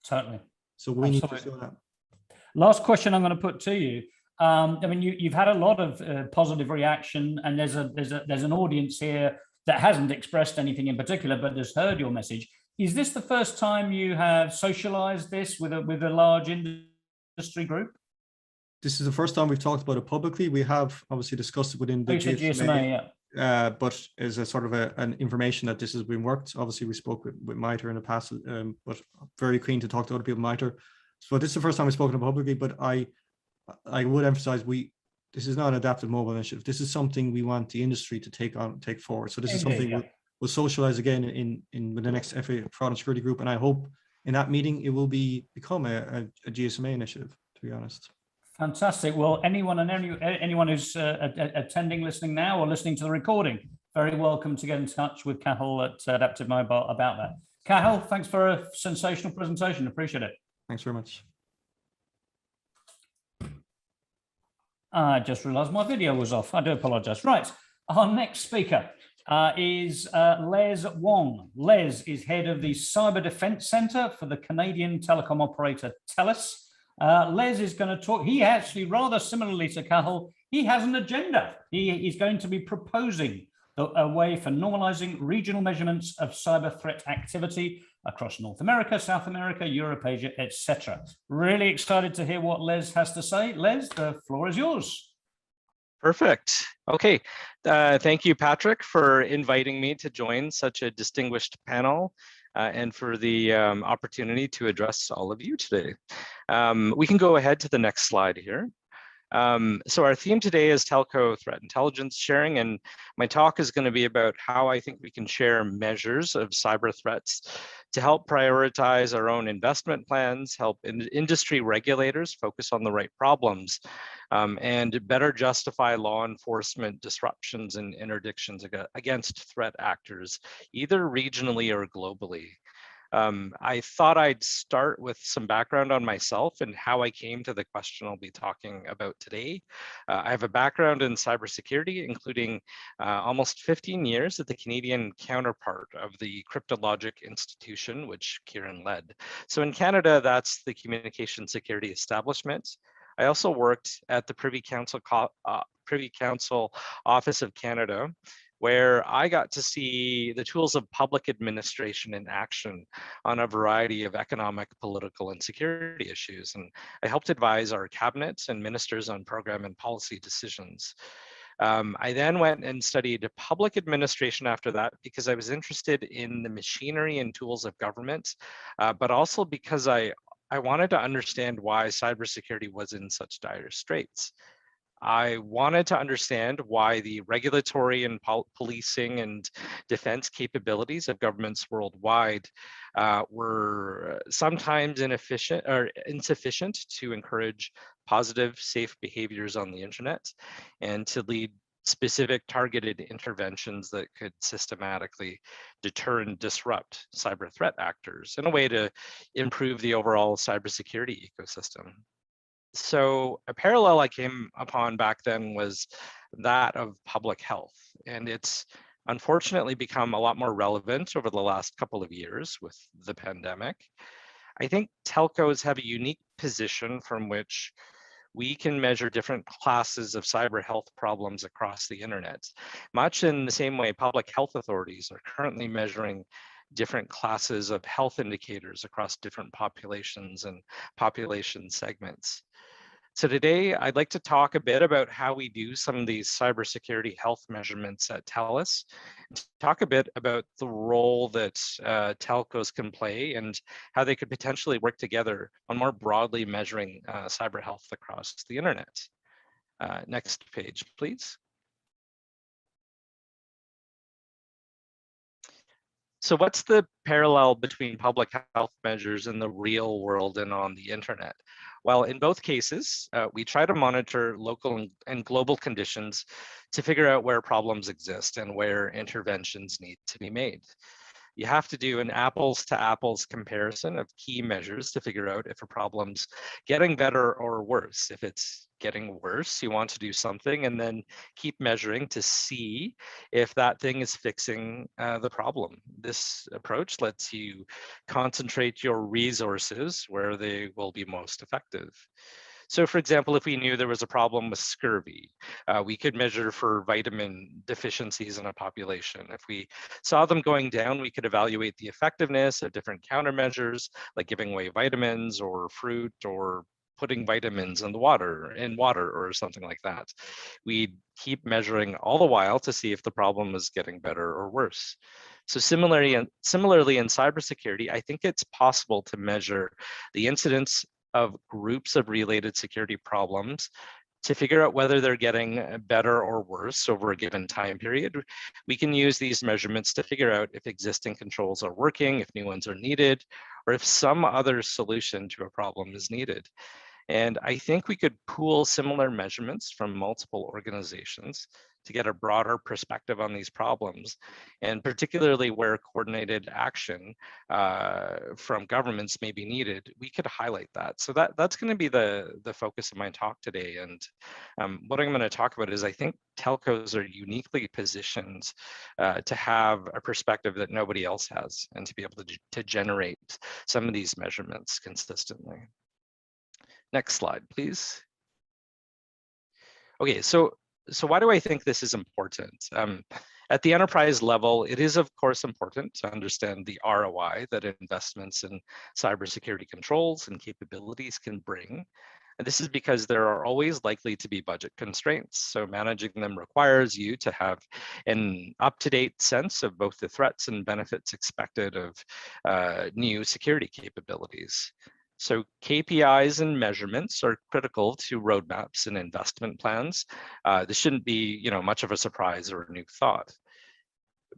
A: Totally.
I: So we need to show that.
A: Last question I'm going to put to you. I mean, you've had a lot of positive reaction, and there's an audience here that hasn't expressed anything in particular, but has heard your message. Is this the first time you have socialized this with a large industry group?
I: This is the first time we've talked about it publicly. We have obviously discussed it within the
A: GSMA, yeah.
I: But as a sort of an information that this has been worked. Obviously, we spoke with MITRE in the past, but very keen to talk to other people MITRE. So this is the first time we've spoken publicly, but I would emphasize this is not an adaptive mobile initiative. This is something we want the industry to take forward. So this is something we'll socialize again in the next FA Fraud and Security Group, and I hope in that meeting it will become a GSMA initiative, to be honest.
A: Fantastic. Well, anyone who's attending, listening now, or listening to the recording, very welcome to get in touch with Cathal at Adaptive Mobile about that. Cathal, thanks for a sensational presentation. Appreciate it.
I: Thanks very much.
A: I just realized my video was off. I do apologize. Right. Our next speaker is Les Wong. Les is head of the Cyber Defense Center for the Canadian telecom operator TELUS. Les is going to talk. He actually, rather similarly to Cathal, he has an agenda. He is going to be proposing a way for normalizing regional measurements of cyber threat activity across North America, South America, Europe, Asia, etc. Really excited to hear what Les has to say. Les, the floor is yours.
K: Perfect. Okay. Thank you, Patrick, for inviting me to join such a distinguished panel and for the opportunity to address all of you today. We can go ahead to the next slide here. So our theme today is telco threat intelligence sharing, and my talk is going to be about how I think we can share measures of cyber threats to help prioritize our own investment plans, help industry regulators focus on the right problems, and better justify law enforcement disruptions and interdictions against threat actors, either regionally or globally. I thought I'd start with some background on myself and how I came to the question I'll be talking about today. I have a background in cybersecurity, including almost 15 years at the Canadian counterpart of the Cryptologic Institution, which Kieran led. So in Canada, that's the Communication Security Establishment. I also worked at the Privy Council Office of Canada, where I got to see the tools of public administration in action on a variety of economic, political, and security issues. And I helped advise our cabinets and ministers on program and policy decisions. I then went and studied public administration after that because I was interested in the machinery and tools of government, but also because I wanted to understand why cybersecurity was in such dire straits. I wanted to understand why the regulatory and policing and defense capabilities of governments worldwide were sometimes inefficient or insufficient to encourage positive, safe behaviors on the internet and to lead specific targeted interventions that could systematically deter and disrupt cyber threat actors in a way to improve the overall cybersecurity ecosystem. So a parallel I came upon back then was that of public health, and it's unfortunately become a lot more relevant over the last couple of years with the pandemic. I think telcos have a unique position from which we can measure different classes of cyber health problems across the internet, much in the same way public health authorities are currently measuring different classes of health indicators across different populations and population segments. So today, I'd like to talk a bit about how we do some of these cybersecurity health measurements at TELUS, talk a bit about the role that telcos can play and how they could potentially work together on more broadly measuring cyber health across the internet. Next page, please. So what's the parallel between public health measures in the real world and on the internet? Well, in both cases, we try to monitor local and global conditions to figure out where problems exist and where interventions need to be made. You have to do an apples to apples comparison of key measures to figure out if a problem's getting better or worse. If it's getting worse, you want to do something and then keep measuring to see if that thing is fixing the problem. This approach lets you concentrate your resources where they will be most effective. So for example, if we knew there was a problem with scurvy, we could measure for vitamin deficiencies in a population. If we saw them going down, we could evaluate the effectiveness of different countermeasures, like giving away vitamins or fruit or putting vitamins in the water or something like that. We'd keep measuring all the while to see if the problem is getting better or worse. So similarly in cybersecurity, I think it's possible to measure the incidence of groups of related security problems to figure out whether they're getting better or worse over a given time period. We can use these measurements to figure out if existing controls are working, if new ones are needed, or if some other solution to a problem is needed. And I think we could pool similar measurements from multiple organizations to get a broader perspective on these problems, and particularly where coordinated action from governments may be needed, we could highlight that. So that's going to be the focus of my talk today. And what I'm going to talk about is I think telcos are uniquely positioned to have a perspective that nobody else has and to be able to generate some of these measurements consistently. Next slide, please. Okay, so why do I think this is important? At the enterprise level, it is of course important to understand the ROI that investments in cybersecurity controls and capabilities can bring. And this is because there are always likely to be budget constraints. So managing them requires you to have an up-to-date sense of both the threats and benefits expected of new security capabilities. So KPIs and measurements are critical to roadmaps and investment plans. This shouldn't be, much of a surprise or a new thought.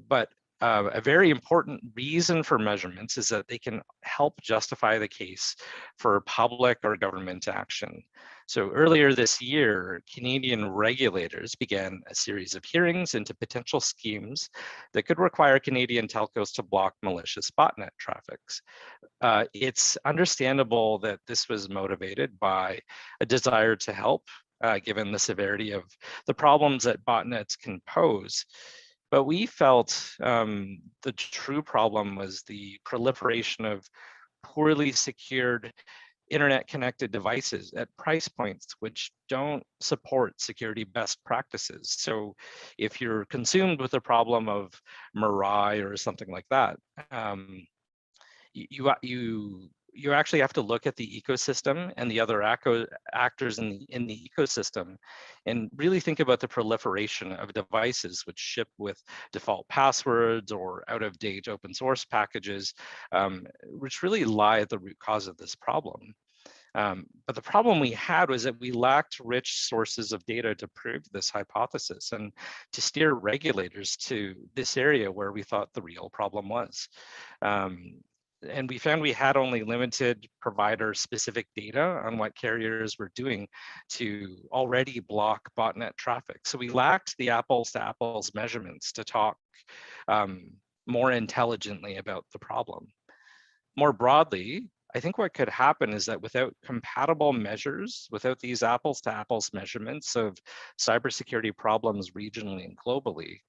K: But a very important reason for measurements is that they can help justify the case for public or government action. So earlier this year, Canadian regulators began a series of hearings into potential schemes that could require Canadian telcos to block malicious botnet traffics. It's understandable that this was motivated by a desire to help, given the severity of the problems that botnets can pose. But we felt the true problem was the proliferation of poorly secured internet connected devices at price points which don't support security best practices. So if you're consumed with a problem of Mirai or something like that, you actually have to look at the ecosystem and the other actors in the ecosystem and really think about the proliferation of devices which ship with default passwords or out-of-date open source packages, which really lie at the root cause of this problem. But the problem we had was that we lacked rich sources of data to prove this hypothesis and to steer regulators to this area where we thought the real problem was. And we found we had only limited provider-specific data on what carriers were doing to already block botnet traffic. So we lacked the apples-to-apples measurements to talk more intelligently about the problem. More broadly, I think what could happen is that without compatible measures, without these apples-to-apples measurements of cybersecurity problems regionally and globally,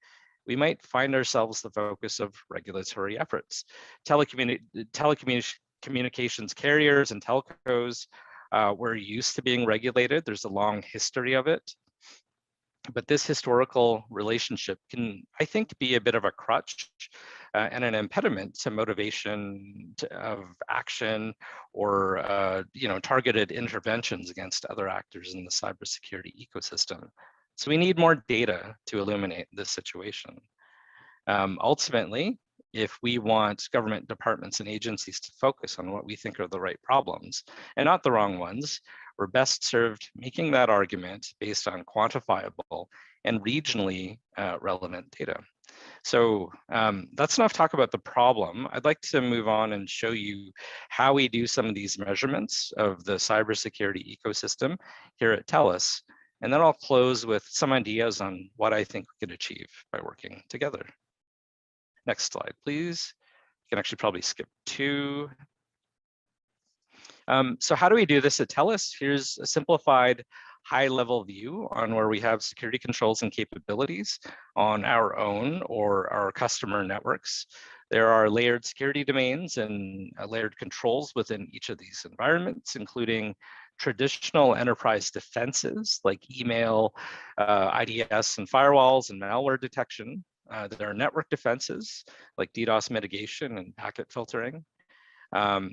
K: we might find ourselves the focus of regulatory efforts. Telecommunications carriers and telcos were used to being regulated. There's a long history of it. But this historical relationship can, I think, be a bit of a crutch and an impediment to motivation of action or targeted interventions against other actors in the cybersecurity ecosystem. So we need more data to illuminate this situation. Ultimately, if we want government departments and agencies to focus on what we think are the right problems and not the wrong ones, we're best served making that argument based on quantifiable and regionally relevant data. So that's enough talk about the problem. I'd like to move on and show you how we do some of these measurements of the cybersecurity ecosystem here at TELUS. And then I'll close with some ideas on what I think we could achieve by working together. Next slide, please. You can actually probably skip 2. So how do we do this at TELUS? Here's a simplified high-level view on where we have security controls and capabilities on our own or our customer networks. There are layered security domains and layered controls within each of these environments, including traditional enterprise defenses like email, IDS and firewalls and malware detection. There are network defenses like DDoS mitigation and packet filtering.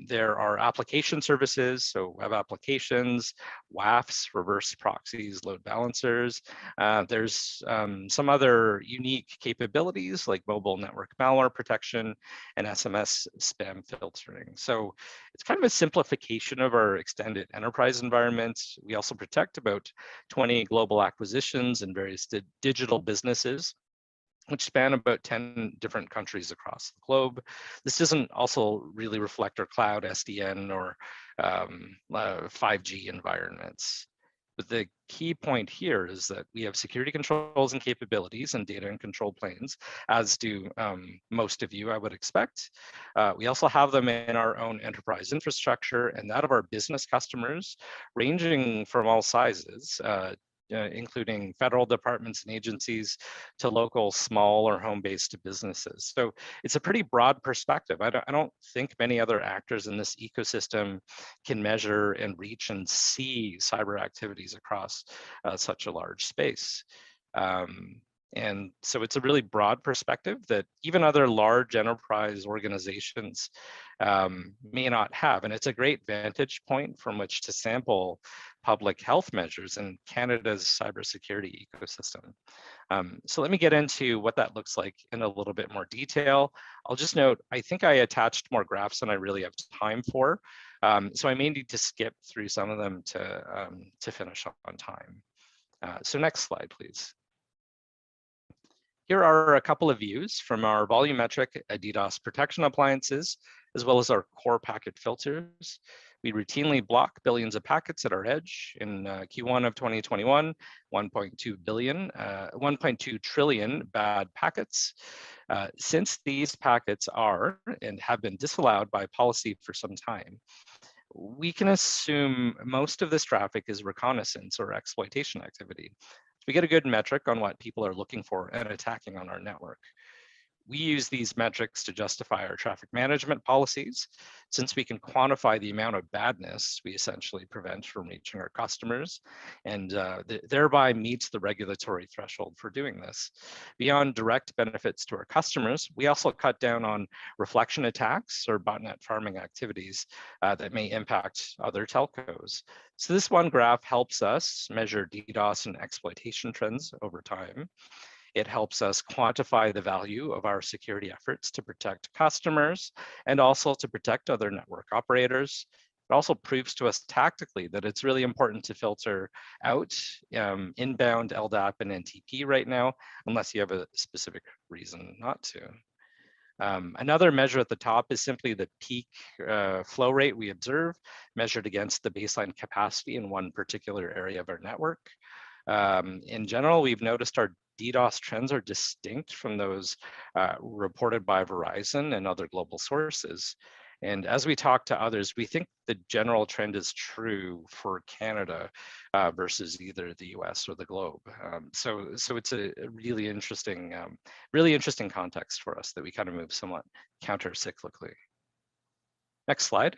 K: There are application services, so web applications, WAFs, reverse proxies, load balancers. There's some other unique capabilities like mobile network malware protection and SMS spam filtering. So it's kind of a simplification of our extended enterprise environment. We also protect about 20 global acquisitions and various digital businesses, which span about 10 different countries across the globe. This doesn't also really reflect our cloud, SDN, or 5G environments. But the key point here is that we have security controls and capabilities and data and control planes, as do most of you, I would expect. We also have them in our own enterprise infrastructure and that of our business customers, ranging from all sizes, including federal departments and agencies to local small or home-based businesses. So it's a pretty broad perspective. I don't think many other actors in this ecosystem can measure and reach and see cyber activities across such a large space. And so it's a really broad perspective that even other large enterprise organizations may not have. And it's a great vantage point from which to sample public health measures in Canada's cybersecurity ecosystem. So let me get into what that looks like in a little bit more detail. I'll just note, I think I attached more graphs than I really have time for. So I may need to skip through some of them to finish on time. So next slide, please. Here are a couple of views from our volumetric DDoS protection appliances, as well as our core packet filters. We routinely block billions of packets at our edge. In Q1 of 2021, 1.2 trillion bad packets. Since these packets are and have been disallowed by policy for some time, we can assume most of this traffic is reconnaissance or exploitation activity. We get a good metric on what people are looking for and attacking on our network. We use these metrics to justify our traffic management policies, since we can quantify the amount of badness we essentially prevent from reaching our customers, and thereby meets the regulatory threshold for doing this. Beyond direct benefits to our customers, we also cut down on reflection attacks or botnet farming activities that may impact other telcos. So this one graph helps us measure DDoS and exploitation trends over time. It helps us quantify the value of our security efforts to protect customers and also to protect other network operators. It also proves to us tactically that it's really important to filter out inbound LDAP and NTP right now, unless you have a specific reason not to. Another measure at the top is simply the peak flow rate we observe, measured against the baseline capacity in one particular area of our network. In general, we've noticed our DDoS trends are distinct from those reported by Verizon and other global sources. And as we talk to others, we think the general trend is true for Canada versus either the US or the globe. So it's a really interesting context for us that we kind of move somewhat counter-cyclically. Next slide.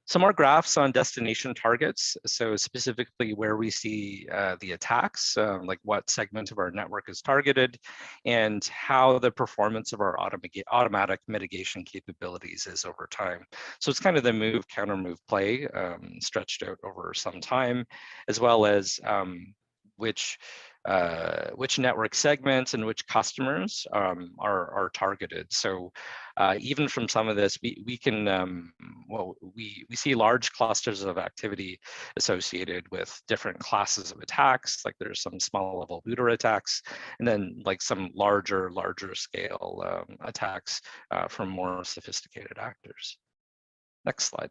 K: Some more graphs on destination targets. So specifically where we see the attacks, like what segment of our network is targeted, and how the performance of our automatic mitigation capabilities is over time. So it's kind of the move, counter move play stretched out over some time, as well as which network segments and which customers are targeted. So even from some of this, we can, we see large clusters of activity associated with different classes of attacks, like there's some small level booter attacks, and then like some larger scale attacks from more sophisticated actors. Next slide.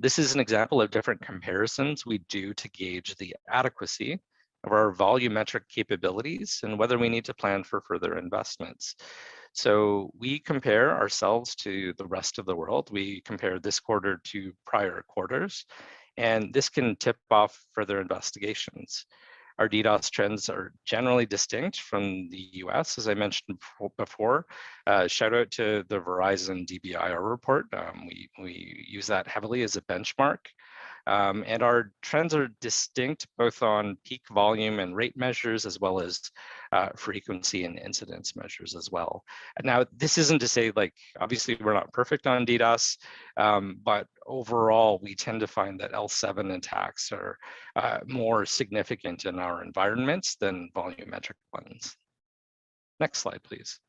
K: This is an example of different comparisons we do to gauge the adequacy of our volumetric capabilities and whether we need to plan for further investments. So we compare ourselves to the rest of the world. We compare this quarter to prior quarters, and this can tip off further investigations. Our DDoS trends are generally distinct from the US, as I mentioned before. Shout out to the Verizon DBIR report. We use that heavily as a benchmark. And our trends are distinct both on peak volume and rate measures, as well as frequency and incidence measures as well. Now, this isn't to say, like, obviously we're not perfect on DDoS, but overall, we tend to find that L7 attacks are more significant in our environments than volumetric ones. Next slide, please.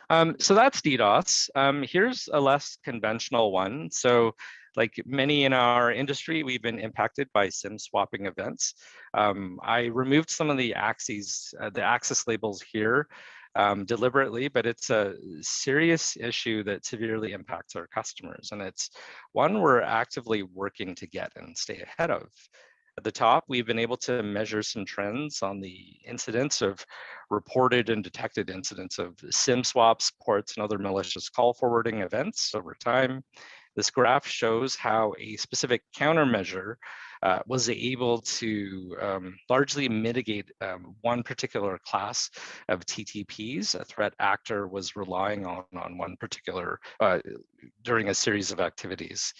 K: So that's DDoS. Here's a less conventional one. So like many in our industry, we've been impacted by SIM swapping events. I removed some of the axes, the axis labels here deliberately, but it's a serious issue that severely impacts our customers. And it's one we're actively working to get and stay ahead of. At the top, we've been able to measure some trends on the incidence of reported and detected incidents of SIM swaps, ports, and other malicious call forwarding events over time. This graph shows how a specific countermeasure was able to largely mitigate one particular class of TTPs. A threat actor was relying on one particular, during a series of activities.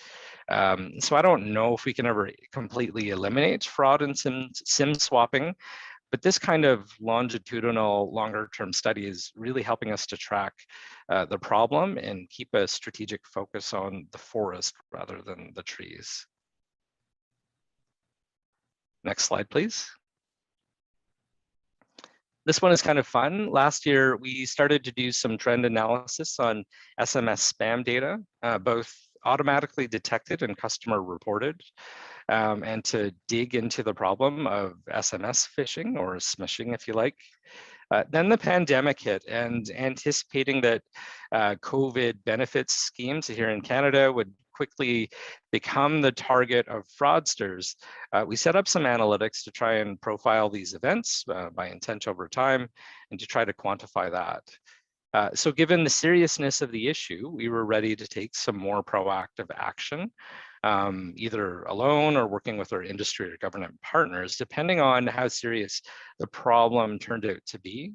K: So I don't know if we can ever completely eliminate fraud and SIM swapping, but this kind of longitudinal, longer-term study is really helping us to track the problem and keep a strategic focus on the forest rather than the trees. Next slide, please. This one is kind of fun. Last year, we started to do some trend analysis on SMS spam data, both automatically detected and customer reported, and to dig into the problem of SMS phishing, or smishing if you like. Then the pandemic hit, and anticipating that COVID benefits schemes here in Canada would quickly become the target of fraudsters, we set up some analytics to try and profile these events by intent over time and to try to quantify that. So given the seriousness of the issue, we were ready to take some more proactive action, either alone or working with our industry or government partners, depending on how serious the problem turned out to be.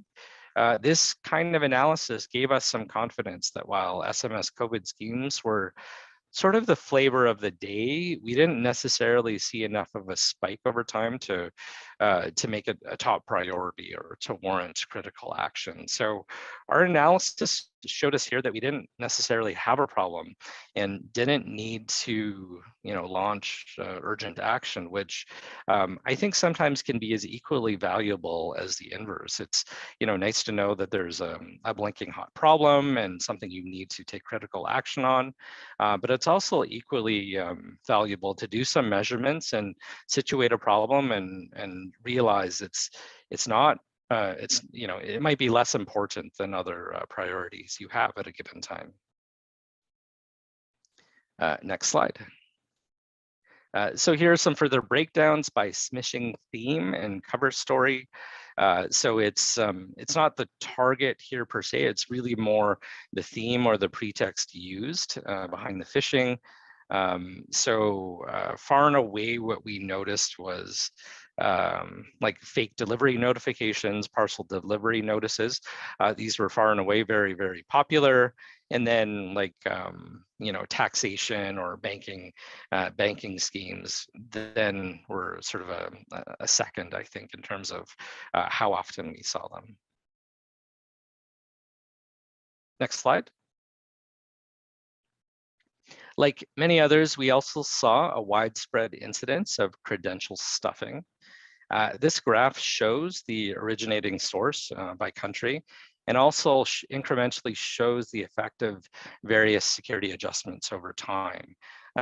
K: This kind of analysis gave us some confidence that while SMS COVID schemes were sort of the flavor of the day, we didn't necessarily see enough of a spike over time to make it a top priority or to warrant critical action. So our analysis showed us here that we didn't necessarily have a problem and didn't need to, launch urgent action, which I think sometimes can be as equally valuable as the inverse. It's, nice to know that there's a blinking hot problem and something you need to take critical action on, but it's also equally valuable to do some measurements and situate a problem and realize it's not. It might be less important than other priorities you have at a given time. Next slide. So here are some further breakdowns by smishing theme and cover story. So it's not the target here per se, it's really more the theme or the pretext used behind the phishing. Far and away what we noticed was like fake delivery notifications, parcel delivery notices. These were far and away very, very popular. And then like, taxation or banking schemes then were sort of a second, I think, in terms of how often we saw them. Next slide. Like many others, we also saw a widespread incidence of credential stuffing. This graph shows the originating source by country and also incrementally shows the effect of various security adjustments over time.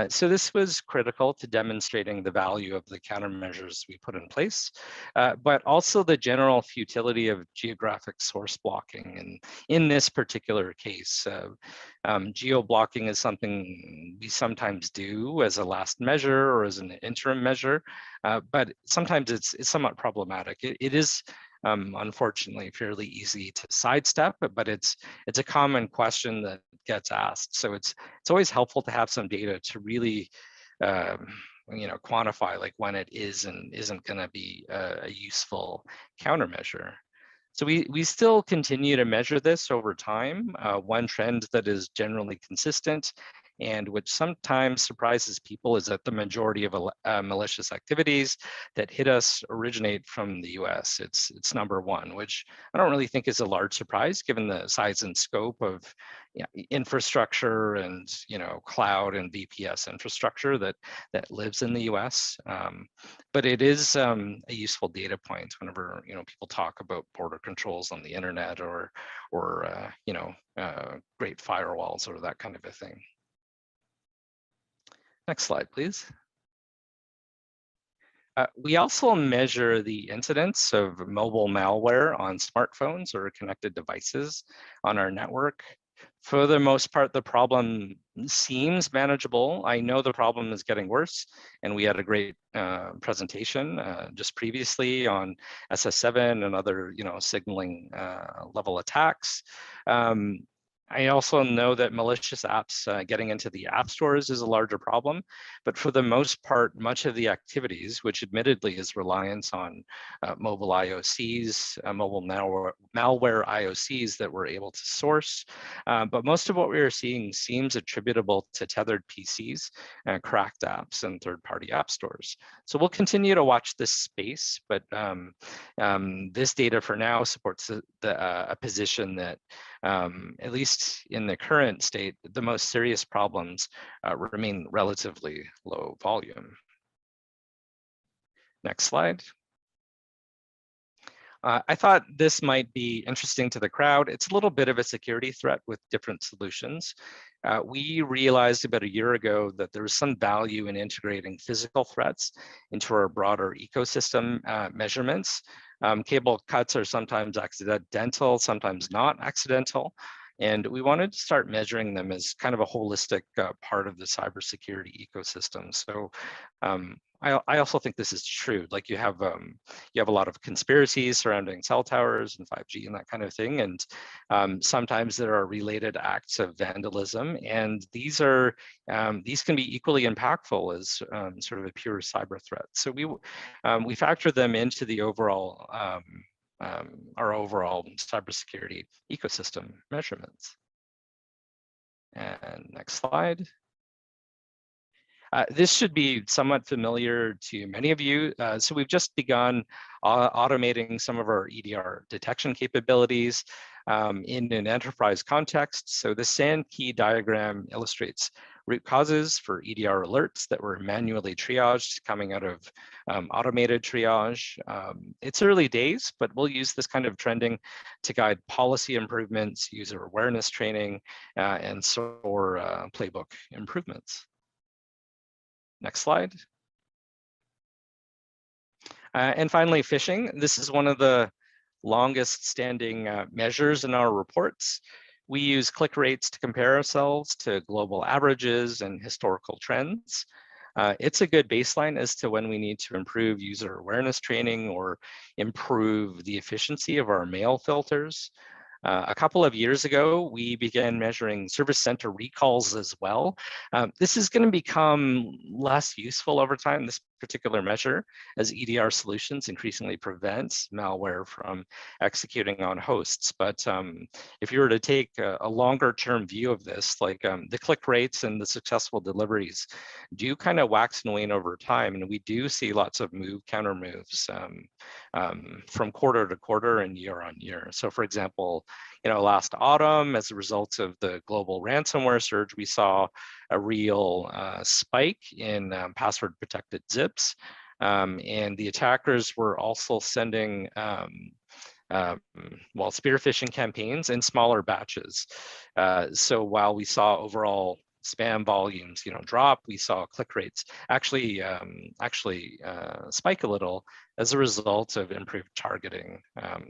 K: So this was critical to demonstrating the value of the countermeasures we put in place, but also the general futility of geographic source blocking. And in this particular case, geo-blocking is something we sometimes do as a last measure or as an interim measure, but sometimes it's somewhat problematic. It is unfortunately fairly easy to sidestep, but it's a common question that gets asked. So it's always helpful to have some data to really quantify like when it is and isn't going to be a useful countermeasure. So we still continue to measure this over time. One trend that is generally consistent and which sometimes surprises people is that the majority of malicious activities that hit us originate from the US. It's number one, which I don't really think is a large surprise given the size and scope of infrastructure and cloud and VPS infrastructure that lives in the US. But it is a useful data point whenever people talk about border controls on the internet or great firewalls or that kind of a thing. Next slide, please. We also measure the incidence of mobile malware on smartphones or connected devices on our network. For the most part, the problem seems manageable. I know the problem is getting worse, and we had a great presentation just previously on SS7 and other signaling level attacks. I also know that malicious apps getting into the app stores is a larger problem, but for the most part, much of the activities, which admittedly is reliance on mobile IOCs, mobile malware IOCs that we're able to source, but most of what we are seeing seems attributable to tethered PCs, cracked apps, and third-party app stores. So we'll continue to watch this space, but this data for now supports a position that at least in the current state, the most serious problems remain relatively low volume. Next slide. I thought this might be interesting to the crowd. It's a little bit of a security threat with different solutions. We realized about a year ago that there was some value in integrating physical threats into our broader ecosystem measurements. Cable cuts are sometimes accidental, sometimes not accidental. And we wanted to start measuring them as kind of a holistic part of the cybersecurity ecosystem. So I also think this is true. Like you have a lot of conspiracies surrounding cell towers and 5G and that kind of thing. And sometimes there are related acts of vandalism, and these can be equally impactful as sort of a pure cyber threat. So we factor them into the overall our overall cybersecurity ecosystem measurements. And next slide. This should be somewhat familiar to many of you. So we've just begun automating some of our EDR detection capabilities. in an enterprise context. So the Sankey diagram illustrates root causes for EDR alerts that were manually triaged coming out of automated triage. It's early days, but we'll use this kind of trending to guide policy improvements, user awareness training, and SOAR playbook improvements. Next slide. And finally, phishing. This is one of the longest standing measures in our reports. We use click rates to compare ourselves to global averages and historical trends. It's a good baseline as to when we need to improve user awareness training or improve the efficiency of our mail filters. A couple of years ago, we began measuring service center recalls as well. This is going to become less useful over time, this particular measure, as EDR solutions increasingly prevents malware from executing on hosts. But if you were to take a longer term view of this, like the click rates and the successful deliveries do kind of wax and wane over time. And we do see lots of counter moves from quarter to quarter and year on year. So for example, last autumn, as a result of the global ransomware surge, we saw a real spike in password protected zips. And the attackers were also sending spear phishing campaigns in smaller batches. So while we saw overall spam volumes, drop, we saw click rates actually spike a little as a result of improved targeting,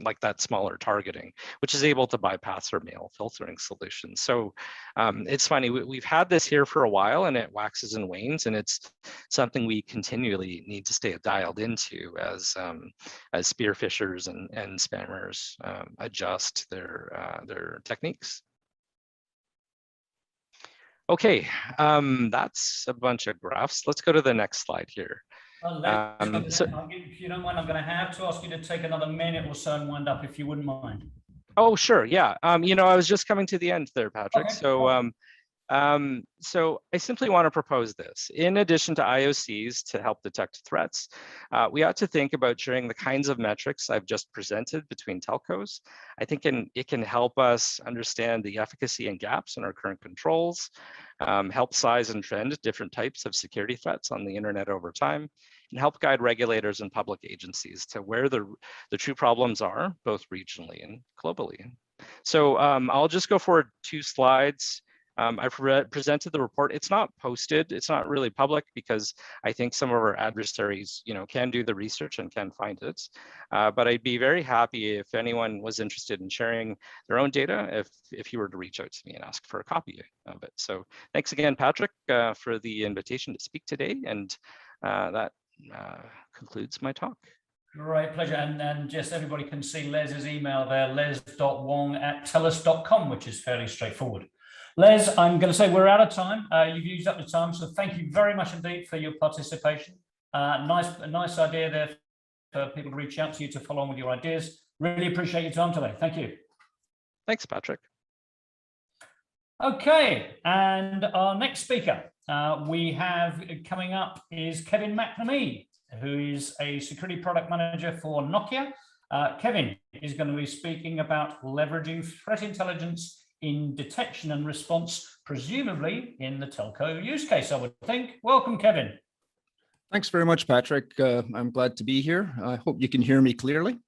K: like that smaller targeting, which is able to bypass our mail filtering solutions. So it's funny, we've had this here for a while and it waxes and wanes, and it's something we continually need to stay dialed into as spear phishers and spammers adjust their techniques. Okay, that's a bunch of graphs. Let's go to the next slide here.
A: If you don't mind, I'm going to have to ask you to take another minute or so and wind up, if you wouldn't mind.
K: Oh, sure, yeah. I was just coming to the end there, Patrick. Okay. So I simply want to propose this. In addition to IOCs to help detect threats, we ought to think about sharing the kinds of metrics I've just presented between telcos. I think it can help us understand the efficacy and gaps in our current controls, help size and trend different types of security threats on the internet over time, and help guide regulators and public agencies to where the true problems are, both regionally and globally. So I'll just go forward 2 slides. I've presented the report. It's not posted. It's not really public because I think some of our adversaries, can do the research and can find it. But I'd be very happy if anyone was interested in sharing their own data, if you were to reach out to me and ask for a copy of it. So thanks again, Patrick, for the invitation to speak today. And that concludes my talk.
A: Great pleasure. And just everybody can see Les's email there, les.wong@telus.com, which is fairly straightforward. Les, I'm going to say we're out of time. You've used up the time, so thank you very much indeed for your participation. Nice idea there for people to reach out to you to follow on with your ideas. Really appreciate your time today. Thank you.
K: Thanks, Patrick.
A: Okay, and our next speaker we have coming up is Kevin McNamee, who is a security product manager for Nokia. Kevin is going to be speaking about leveraging threat intelligence in detection and response, presumably in the telco use case, I would think. Welcome, Kevin.
L: Thanks very much, Patrick. I'm glad to be here. I hope you can hear me clearly.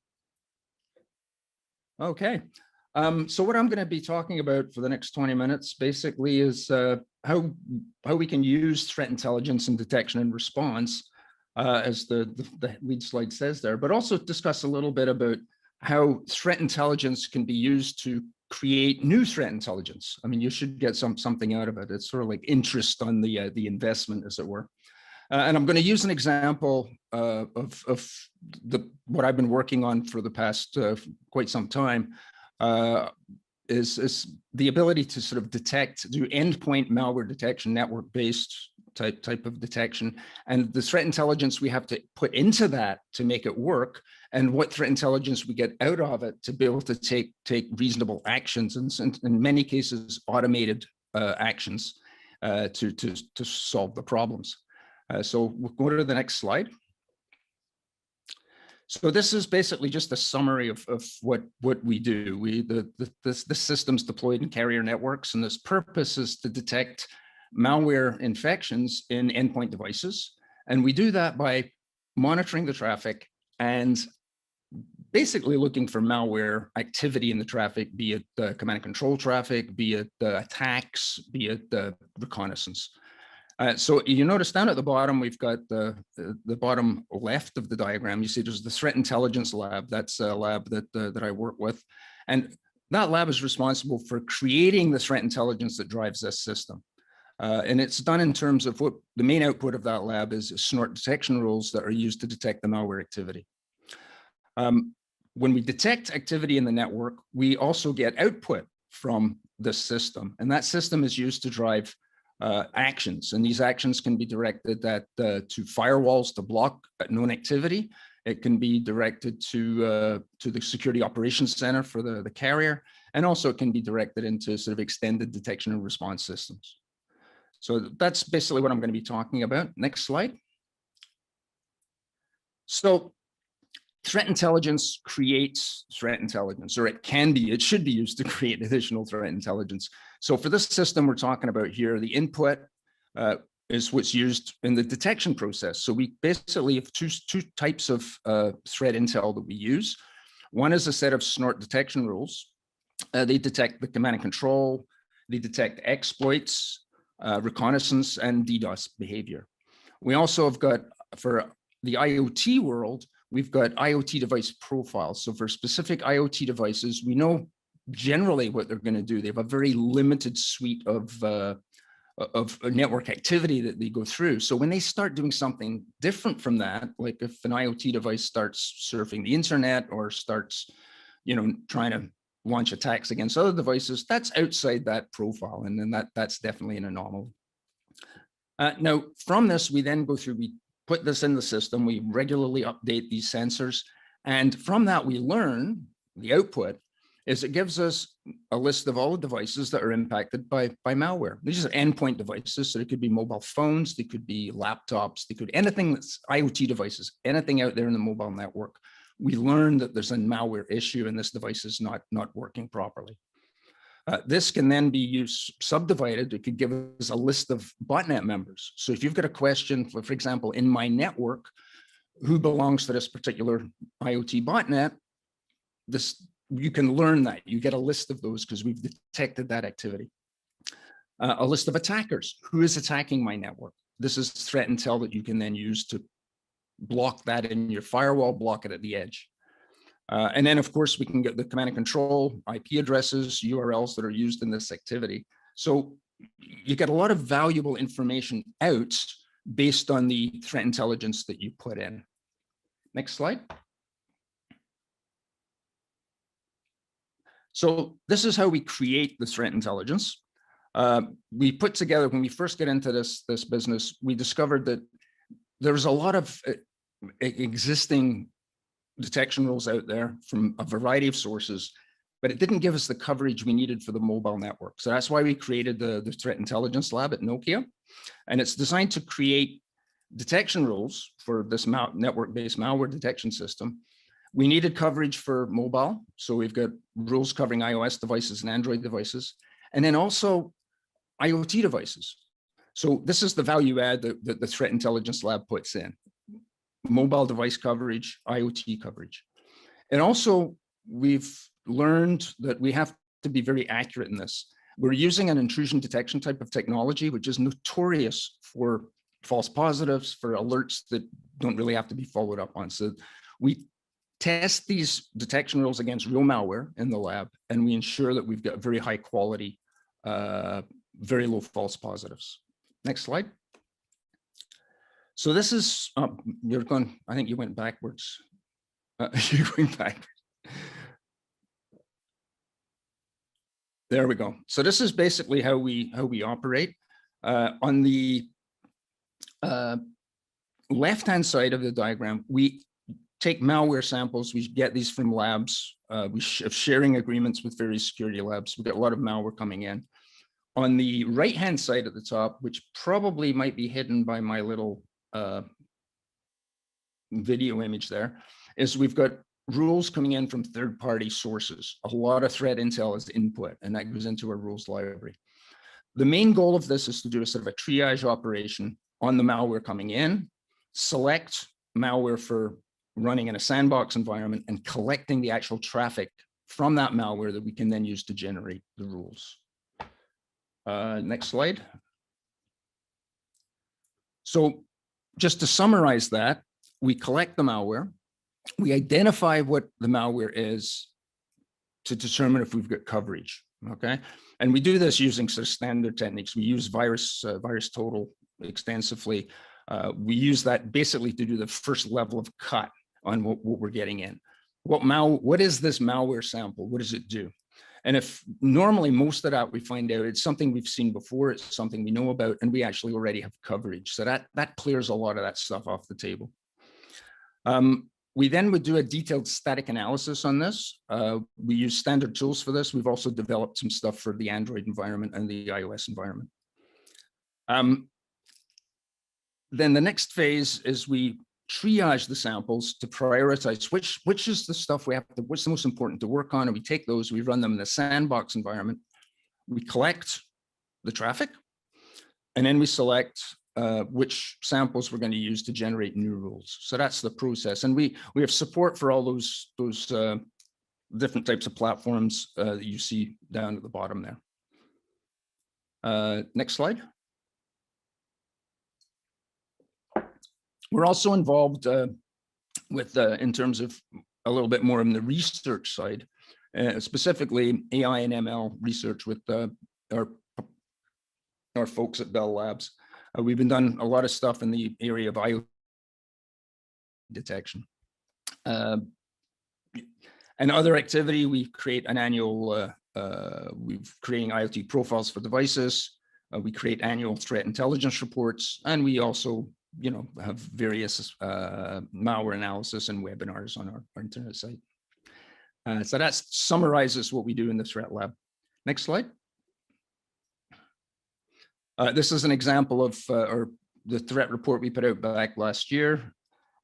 L: Okay, so what I'm going to be talking about for the next 20 minutes basically is how we can use threat intelligence in detection and response, as the lead slide says there, but also discuss a little bit about how threat intelligence can be used to create new threat intelligence. I mean, you should get something out of it. It's sort of like interest on the investment, as it were. And I'm going to use an example of what I've been working on for the past quite some time. Is the ability to sort of do endpoint malware detection, network-based type of detection, and the threat intelligence we have to put into that to make it work, and what threat intelligence we get out of it to be able to take reasonable actions, and in many cases automated actions to solve the problems. So we'll go to the next slide. So this is basically just a summary of what we do. The system's deployed in carrier networks, and this purpose is to detect malware infections in endpoint devices. And we do that by monitoring the traffic and basically looking for malware activity in the traffic, be it the command and control traffic, be it the attacks, be it the reconnaissance. So you notice down at the bottom, we've got the bottom left of the diagram. You see there's the threat intelligence lab. That's a lab that I work with. And that lab is responsible for creating the threat intelligence that drives this system. And it's done in terms of what the main output of that lab is snort detection rules that are used to detect the malware activity. When we detect activity in the network, we also get output from the system. And that system is used to drive actions, and these actions can be directed to firewalls to block known activity. It can be directed to the security operations center for the carrier, and also it can be directed into sort of extended detection and response systems. So that's basically what I'm going to be talking about. Next slide. So threat intelligence creates threat intelligence, or it should be used to create additional threat intelligence. So for this system we're talking about here, the input is what's used in the detection process. So we basically have two types of threat intel that we use. One is a set of snort detection rules. They detect the command and control, they detect exploits, reconnaissance, and DDoS behavior. We also have got, for the IoT world, we've got IoT device profiles. So for specific IoT devices, we know generally what they're going to do. They have a very limited suite of network activity that they go through. So when they start doing something different from that, like if an IoT device starts surfing the internet or starts, trying to launch attacks against other devices, that's outside that profile, and then that's definitely an anomaly. Now, from this, we then go through, we put this in the system, we regularly update these sensors, and from that we learn, the output is it gives us a list of all the devices that are impacted by malware. These are endpoint devices, so they could be mobile phones, they could be laptops, they could anything that's IoT devices, anything out there in the mobile network. We learn that there's a malware issue and this device is not working properly. This can then be used subdivided. It could give us a list of botnet members. So if you've got a question, for example, in my network, who belongs to this particular IoT botnet, you can learn that. You get a list of those because we've detected that activity. A list of attackers. Who is attacking my network? This is threat intel that you can then use to block that in your firewall, block it at the edge. And then, of course, we can get the command and control, IP addresses, URLs that are used in this activity. So you get a lot of valuable information out based on the threat intelligence that you put in. Next slide. So this is how we create the threat intelligence. We put together, when we first get into this business, we discovered that there's a lot of existing detection rules out there from a variety of sources, but it didn't give us the coverage we needed for the mobile network. So that's why we created the Threat Intelligence Lab at Nokia. And it's designed to create detection rules for this network-based malware detection system. We needed coverage for mobile. So we've got rules covering iOS devices and Android devices, and then also IoT devices. So this is the value add that the Threat Intelligence Lab puts in. Mobile device coverage, IoT coverage. And also, we've learned that we have to be very accurate in this. We're using an intrusion detection type of technology, which is notorious for false positives, for alerts that don't really have to be followed up on. So we test these detection rules against real malware in the lab, and we ensure that we've got very high quality, very low false positives. Next slide. So this is, you're going, I think you went backwards. You're going backwards. There we go. So this is basically how we operate. On the left-hand side of the diagram, we take malware samples. We get these from labs. We have sharing agreements with various security labs. We get a lot of malware coming in. On the right-hand side at the top, which probably might be hidden by my little video image there, is we've got rules coming in from third-party sources. A lot of threat intel is input, and that goes into our rules library. The main goal of this is to do a sort of a triage operation on the malware coming in, select malware for running in a sandbox environment, and collecting the actual traffic from that malware that we can then use to generate the rules. Next slide. So just to summarize that, we collect the malware, we identify what the malware is to determine if we've got coverage, okay? And we do this using sort of standard techniques. We use virus total extensively. We use that basically to do the first level of cut on what we're getting in. What is this malware sample? What does it do? And if normally most of that we find out it's something we've seen before, it's something we know about, and we actually already have coverage. So that clears a lot of that stuff off the table. We then would do a detailed static analysis on this. We use standard tools for this. We've also developed some stuff for the Android environment and the iOS environment. Then the next phase is we triage the samples to prioritize which is the stuff we have to, what's the most important to work on, and we take those, we run them in the sandbox environment. We collect the traffic, and then we select which samples we're going to use to generate new rules. So that's the process, and we have support for all those different types of platforms that you see down at the bottom there. Next slide. We're also involved with in terms of a little bit more on the research side, specifically AI and ML research with our folks at Bell Labs. We've been done a lot of stuff in the area of IoT detection. And other activity, we create an annual, we're creating IoT profiles for devices. We create annual threat intelligence reports, and we also, have various malware analysis and webinars on our internet site. So that summarizes what we do in the threat lab. Next slide. This is an example of the threat report we put out back last year.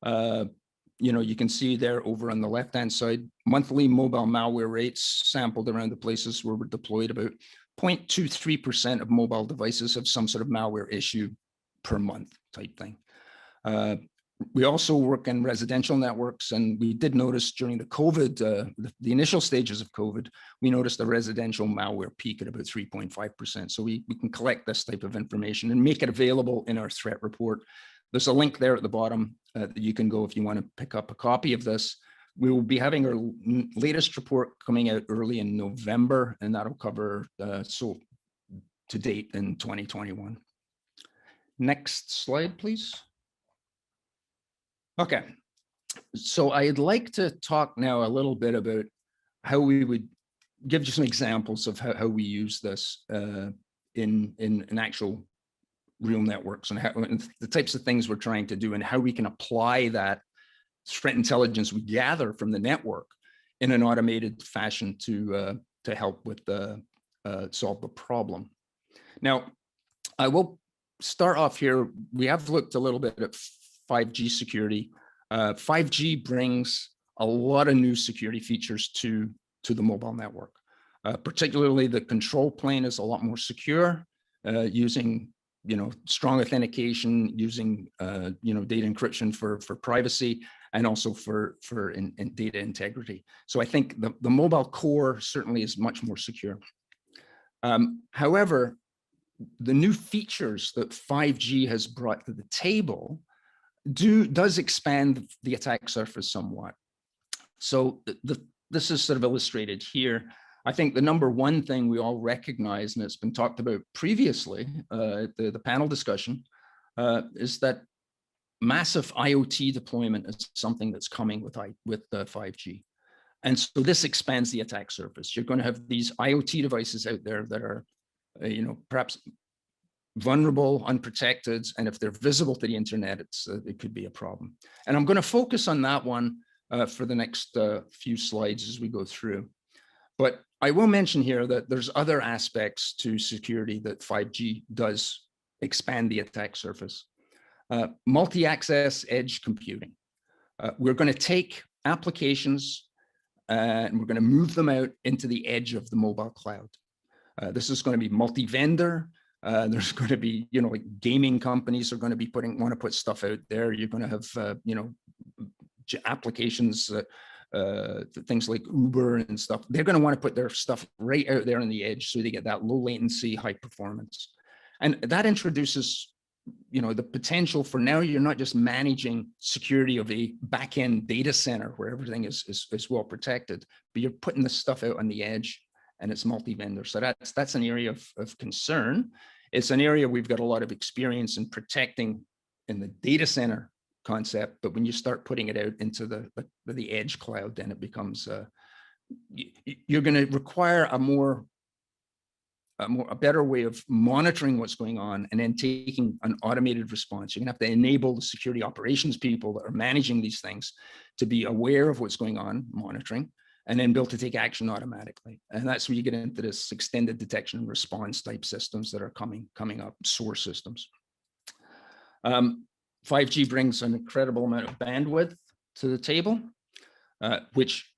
L: You can see there over on the left-hand side, monthly mobile malware rates sampled around the places where we're deployed. About 0.23% of mobile devices have some sort of malware issue per month type thing. We also work in residential networks, and we did notice during the COVID, the initial stages of COVID, we noticed a residential malware peak at about 3.5%. So we can collect this type of information and make it available in our threat report. There's a link there at the bottom that you can go if you want to pick up a copy of this. We will be having our latest report coming out early in November, and that'll cover so to date in 2021. Next slide, please. Okay, so I'd like to talk now a little bit about how we would give you some examples of how we use this in actual real networks, and the types of things we're trying to do, and how we can apply that threat intelligence we gather from the network in an automated fashion to help with solve the problem. Now, I will start off here. We have looked a little bit at 5G security. 5G brings a lot of new security features to the mobile network. Particularly the control plane is a lot more secure, using strong authentication, using data encryption for privacy, and also for data integrity. So I think the mobile core certainly is much more secure. However, the new features that 5G has brought to the table does expand the attack surface somewhat. So this is sort of illustrated here. I think the number one thing we all recognize, and it's been talked about previously at the panel discussion, is that massive IoT deployment is something that's coming with 5G. And so this expands the attack surface. You're going to have these IoT devices out there that are, perhaps vulnerable, unprotected, and if they're visible to the internet, it could be a problem. And I'm going to focus on that one for the next few slides as we go through. But I will mention here that there's other aspects to security that 5G does expand the attack surface. Multi-access edge computing. We're going to take applications, and we're going to move them out into the edge of the mobile cloud. This is going to be multi-vendor. There's going to be, like gaming companies are going to be want to put stuff out there. You're going to have, applications, things like Uber and stuff. They're going to want to put their stuff right out there on the edge so they get that low latency, high performance. And that introduces, the potential for now you're not just managing security of a back-end data center where everything is well protected, but you're putting the stuff out on the edge and it's multi-vendor. So that's an area of concern. It's an area we've got a lot of experience in protecting in the data center concept, but when you start putting it out into the edge cloud, then it becomes you're going to require a better way of monitoring what's going on and then taking an automated response. You're going to have to enable the security operations people that are managing these things to be aware of what's going on, monitoring, and then be able to take action automatically. And that's where you get into this extended detection and response type systems that are coming up, SOAR systems. 5G brings an incredible amount of bandwidth to the table, which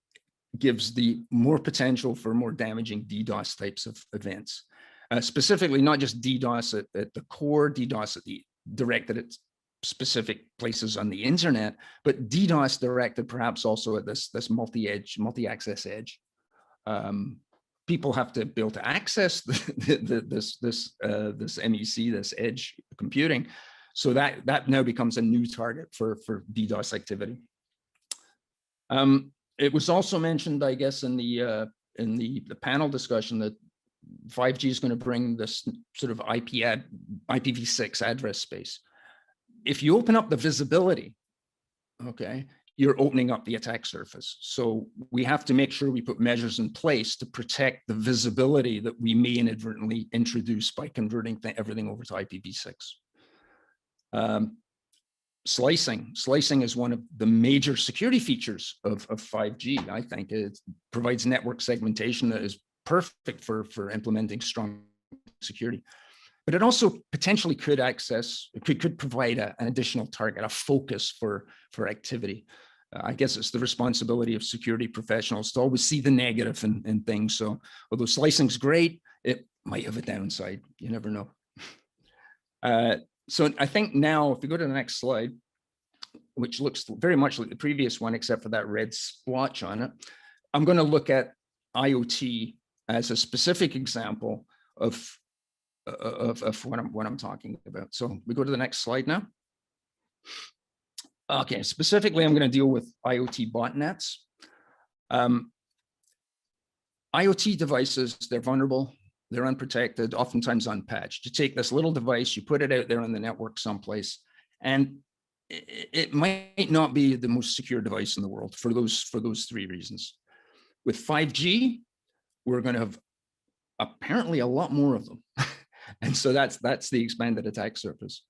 L: gives the more potential for more damaging DDoS types of events. Specifically, not just DDoS at the core, DDoS directed at specific places on the internet, but DDoS directed perhaps also at this multi-access edge. People have to be able to access this MEC, this edge computing, so that now becomes a new target for DDoS activity. It was also mentioned, I guess, in the panel discussion that 5G is going to bring this sort of IPv6 address space. If you open up the visibility, okay, you're opening up the attack surface. So we have to make sure we put measures in place to protect the visibility that we may inadvertently introduce by converting everything over to IPv6. Slicing is one of the major security features of 5G. I think it provides network segmentation that is perfect for implementing strong security. But it also potentially could provide an additional target, a focus for activity. I guess it's the responsibility of security professionals to always see the negative in things. So although slicing's great, it might have a downside. You never know. So I think now, if we go to the next slide, which looks very much like the previous one, except for that red splotch on it, I'm going to look at IoT as a specific example of what I'm talking about. So we go to the next slide now. Okay, specifically, I'm going to deal with IoT botnets. IoT devices, they're vulnerable, they're unprotected, oftentimes unpatched. You take this little device, you put it out there on the network someplace, and it might not be the most secure device in the world for those three reasons. With 5G, we're going to have apparently a lot more of them. And so that's the expanded attack surface.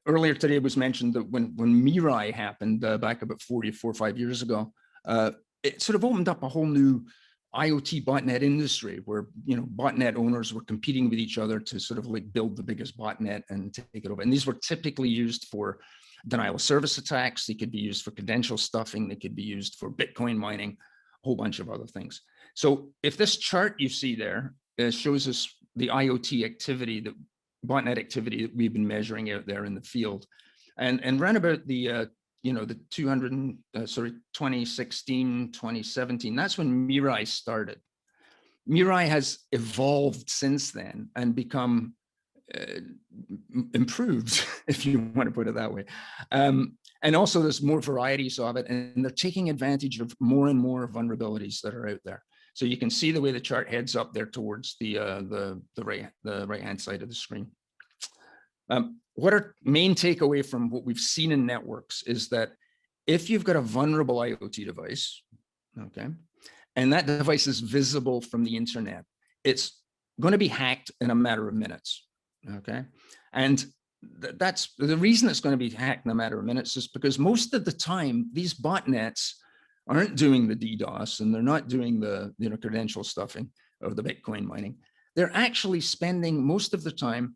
L: Earlier today it was mentioned that when Mirai happened back about 4 or 5 years ago, it sort of opened up a whole new IoT botnet industry where botnet owners were competing with each other to sort of like build the biggest botnet and take it over. And these were typically used for denial of service attacks. They could be used for credential stuffing. They could be used for Bitcoin mining, a whole bunch of other things. So if this chart you see there shows us the IoT activity, the botnet activity that we've been measuring out there in the field, and around about the 2016, 2017, that's when Mirai started. Mirai has evolved since then and become improved, if you want to put it that way. And also there's more varieties of it, and they're taking advantage of more and more vulnerabilities that are out there. So you can see the way the chart heads up there towards the right-hand side of the screen. What our main takeaway from what we've seen in networks is that if you've got a vulnerable IoT device, okay, and that device is visible from the internet, it's going to be hacked in a matter of minutes, okay? And that's the reason it's going to be hacked in a matter of minutes is because most of the time, these botnets aren't doing the DDoS and they're not doing the credential stuffing or the Bitcoin mining. They're actually spending most of the time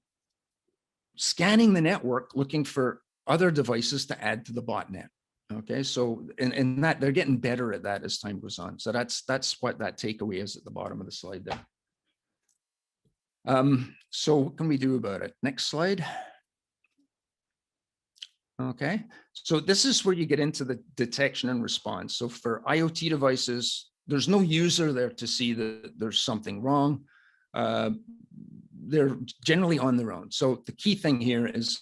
L: scanning the network, looking for other devices to add to the botnet. Okay, so in that they're getting better at that as time goes on. So that's what that takeaway is at the bottom of the slide there. So what can we do about it? Next slide. Okay, so this is where you get into the detection and response. So for IoT devices, there's no user there to see that there's something wrong. They're generally on their own. So the key thing here is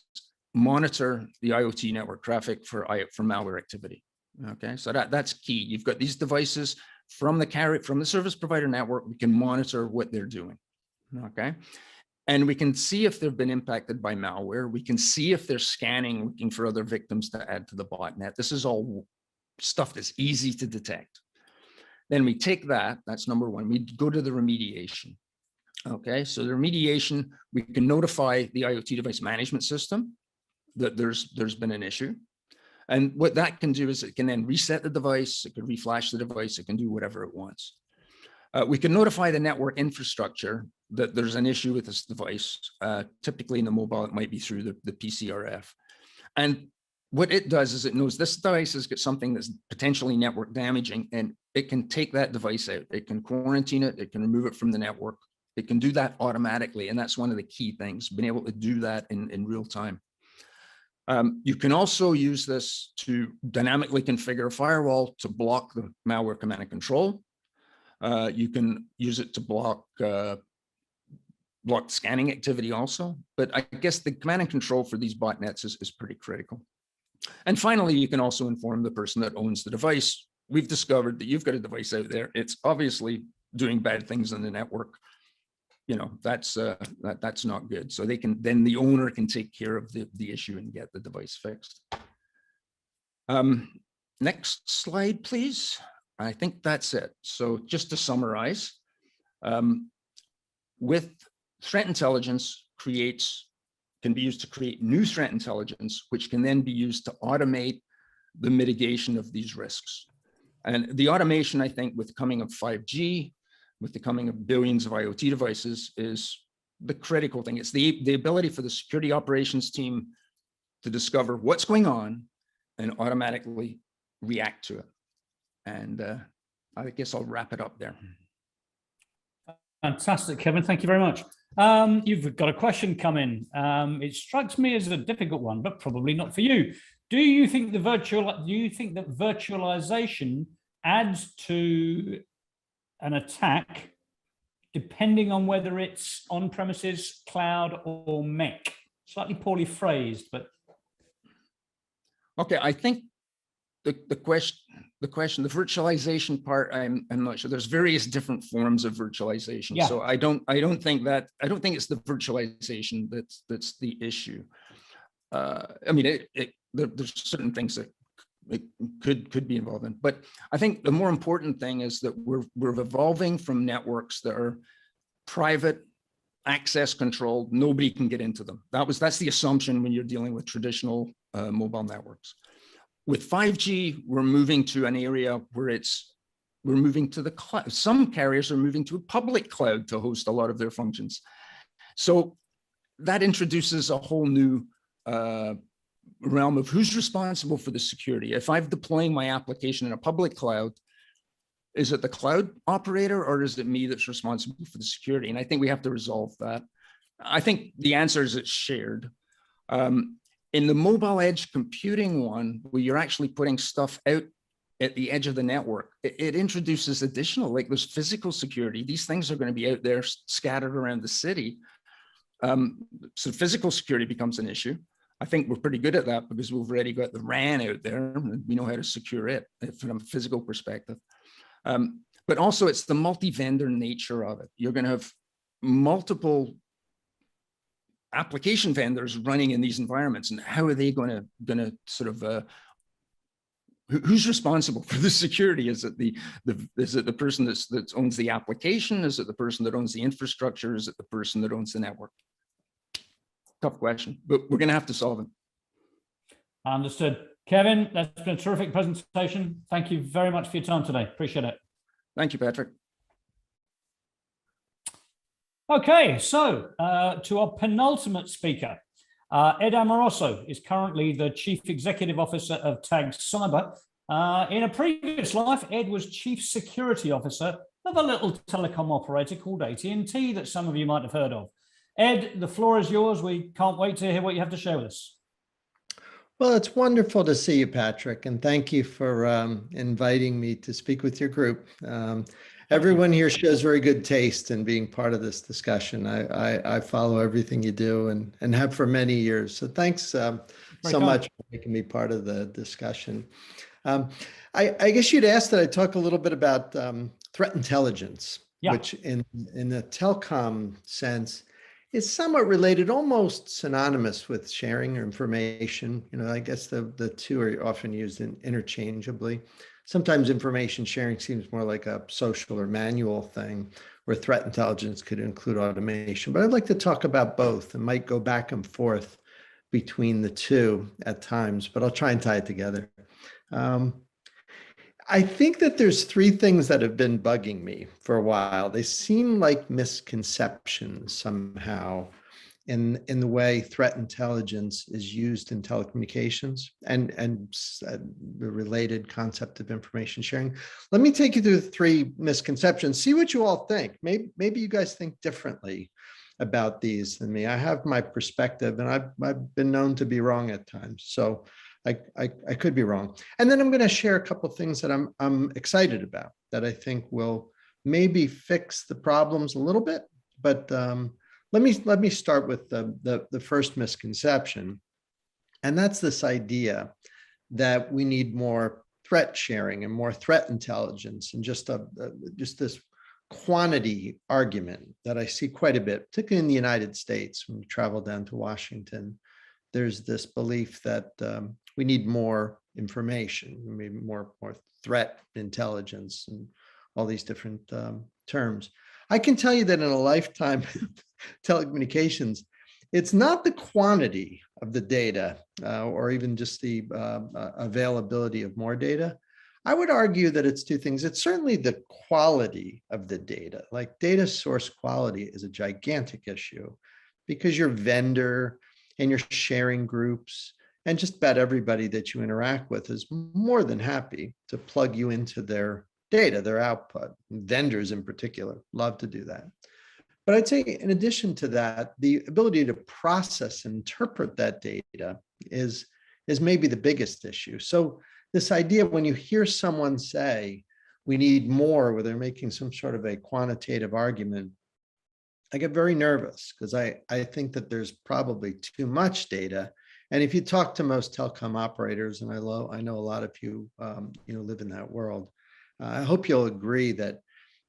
L: monitor the IoT network traffic for malware activity. Okay, so that's key. You've got these devices from the service provider network. We can monitor what they're doing. Okay, and we can see if they've been impacted by malware. We can see if they're scanning, looking for other victims to add to the botnet. This is all stuff that's easy to detect. Then we take that's number one. We go to the remediation. Okay, so the remediation, we can notify the IoT device management system that there's been an issue. And what that can do is it can then reset the device, it can reflash the device, it can do whatever it wants. We can notify the network infrastructure that there's an issue with this device. Typically in the mobile, it might be through the PCRF. And what it does is it knows this device has got something that's potentially network damaging, and it can take that device out. It can quarantine it, it can remove it from the network. It can do that automatically, and that's one of the key things, being able to do that in real time. You can also use this to dynamically configure a firewall to block the malware command and control. You can use it to block scanning activity also, but I guess the command and control for these botnets is pretty critical. And finally, you can also inform the person that owns the device. We've discovered that you've got a device out there. It's obviously doing bad things on the network. You know, that's not good. So then the owner can take care of the issue and get the device fixed. Next slide, please. I think that's it. So just to summarize, with threat intelligence can be used to create new threat intelligence, which can then be used to automate the mitigation of these risks. And the automation, I think, with the coming of 5G, with the coming of billions of IoT devices, is the critical thing. It's the ability for the security operations team to discover what's going on and automatically react to it. And I guess I'll wrap it up there.
A: Fantastic, Kevin. Thank you very much. You've got a question coming. It strikes me as a difficult one, but probably not for you. Do you think that virtualization adds to an attack depending on whether it's on premises, cloud, or MEC? Slightly poorly phrased, but
L: okay. I think the question, the virtualization part, I'm not sure. There's various different forms of virtualization. Yeah. So I don't think it's the virtualization that's the issue. I mean, there's certain things that it could be involved in, but I think the more important thing is that we're evolving from networks that are private, access controlled. Nobody can get into them. That's the assumption when you're dealing with traditional mobile networks. With 5G, we're moving to an area where we're moving to the cloud. Some carriers are moving to a public cloud to host a lot of their functions. So that introduces a whole new realm of who's responsible for the security. If I'm deploying my application in a public cloud, is it the cloud operator or is it me that's responsible for the security? And I think we have to resolve that. I think the answer is it's shared. In the mobile edge computing one, where you're actually putting stuff out at the edge of the network, it introduces additional, like there's physical security. These things are going to be out there scattered around the city. So physical security becomes an issue. I think we're pretty good at that because we've already got the RAN out there and we know how to secure it from a physical perspective. But also it's the multi-vendor nature of it. You're going to have multiple application vendors running in these environments, and how are they going to sort of who's responsible for the security? Is it the person that owns the application? Is it the person that owns the infrastructure? Is it the person that owns the network? Tough question, but we're going to have to solve it.
A: Understood. Kevin, that's been a terrific presentation. Thank you very much for your time today. Appreciate it.
L: Thank you, Patrick.
A: Okay, so to our penultimate speaker. Ed Amoroso is currently the Chief Executive Officer of TAG Cyber. In a previous life, Ed was Chief Security Officer of a little telecom operator called AT&T that some of you might have heard of. Ed, the floor is yours. We can't wait to hear what you have to share with us.
M: Well, it's wonderful to see you, Patrick, and thank you for inviting me to speak with your group. Everyone here shows very good taste in being part of this discussion. I follow everything you do and have for many years. So thanks so much for making me part of the discussion. I guess you'd asked that I talk a little bit about threat intelligence, which in the telecom sense is somewhat related, almost synonymous with sharing information. You know, I guess the two are often used interchangeably. Sometimes information sharing seems more like a social or manual thing, where threat intelligence could include automation. But I'd like to talk about both and might go back and forth between the two at times, but I'll try and tie it together. I think that there's three things that have been bugging me for a while. They seem like misconceptions somehow in the way threat intelligence is used in telecommunications and the related concept of information sharing. Let me take you through the three misconceptions. See what you all think. Maybe you guys think differently about these than me. I have my perspective, and I've been known to be wrong at times. So I could be wrong. And then I'm going to share a couple of things that I'm excited about that I think will maybe fix the problems a little bit. But let me start with the first misconception, and that's this idea that we need more threat sharing and more threat intelligence, and just this quantity argument that I see quite a bit, particularly in the United States. When you travel down to Washington, there's this belief that we need more information, we need more threat intelligence, and all these different terms. I can tell you that in a lifetime of telecommunications, it's not the quantity of the data or even just the availability of more data. I would argue that it's two things. It's certainly the quality of the data. Like, data source quality is a gigantic issue because your vendor and your sharing groups and just about everybody that you interact with is more than happy to plug you into their data, their output. Vendors in particular love to do that. But I'd say in addition to that, the ability to process and interpret that data is maybe the biggest issue. So this idea, when you hear someone say, we need more, where they're making some sort of a quantitative argument, I get very nervous because I think that there's probably too much data. And if you talk to most telecom operators, and I know a lot of you live in that world, I hope you'll agree that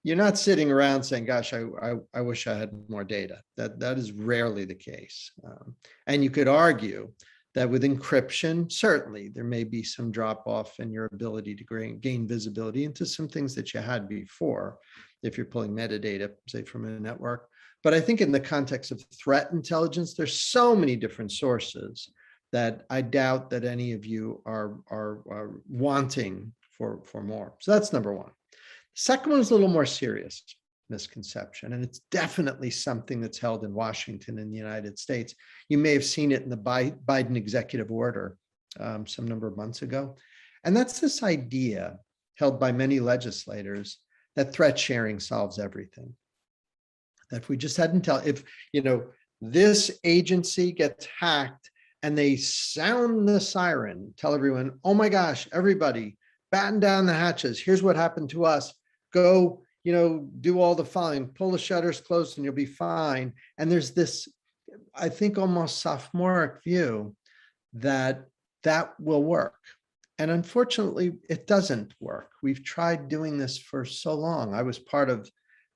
M: you're not sitting around saying, gosh, I wish I had more data. That is rarely the case. And you could argue that with encryption, certainly there may be some drop off in your ability to gain visibility into some things that you had before, if you're pulling metadata, say, from a network. But I think in the context of threat intelligence, there's so many different sources that I doubt that any of you are wanting for more. So that's number one. Second one is a little more serious misconception, and it's definitely something that's held in Washington in the United States. You may have seen it in the Biden executive order some number of months ago. And that's this idea held by many legislators that threat sharing solves everything. That if we just hadn't if this agency gets hacked and they sound the siren, tell everyone, oh my gosh, everybody, batten down the hatches. Here's what happened to us. Go, do all the following, pull the shutters closed and you'll be fine. And there's this, I think, almost sophomoric view that will work. And unfortunately, it doesn't work. We've tried doing this for so long. I was part of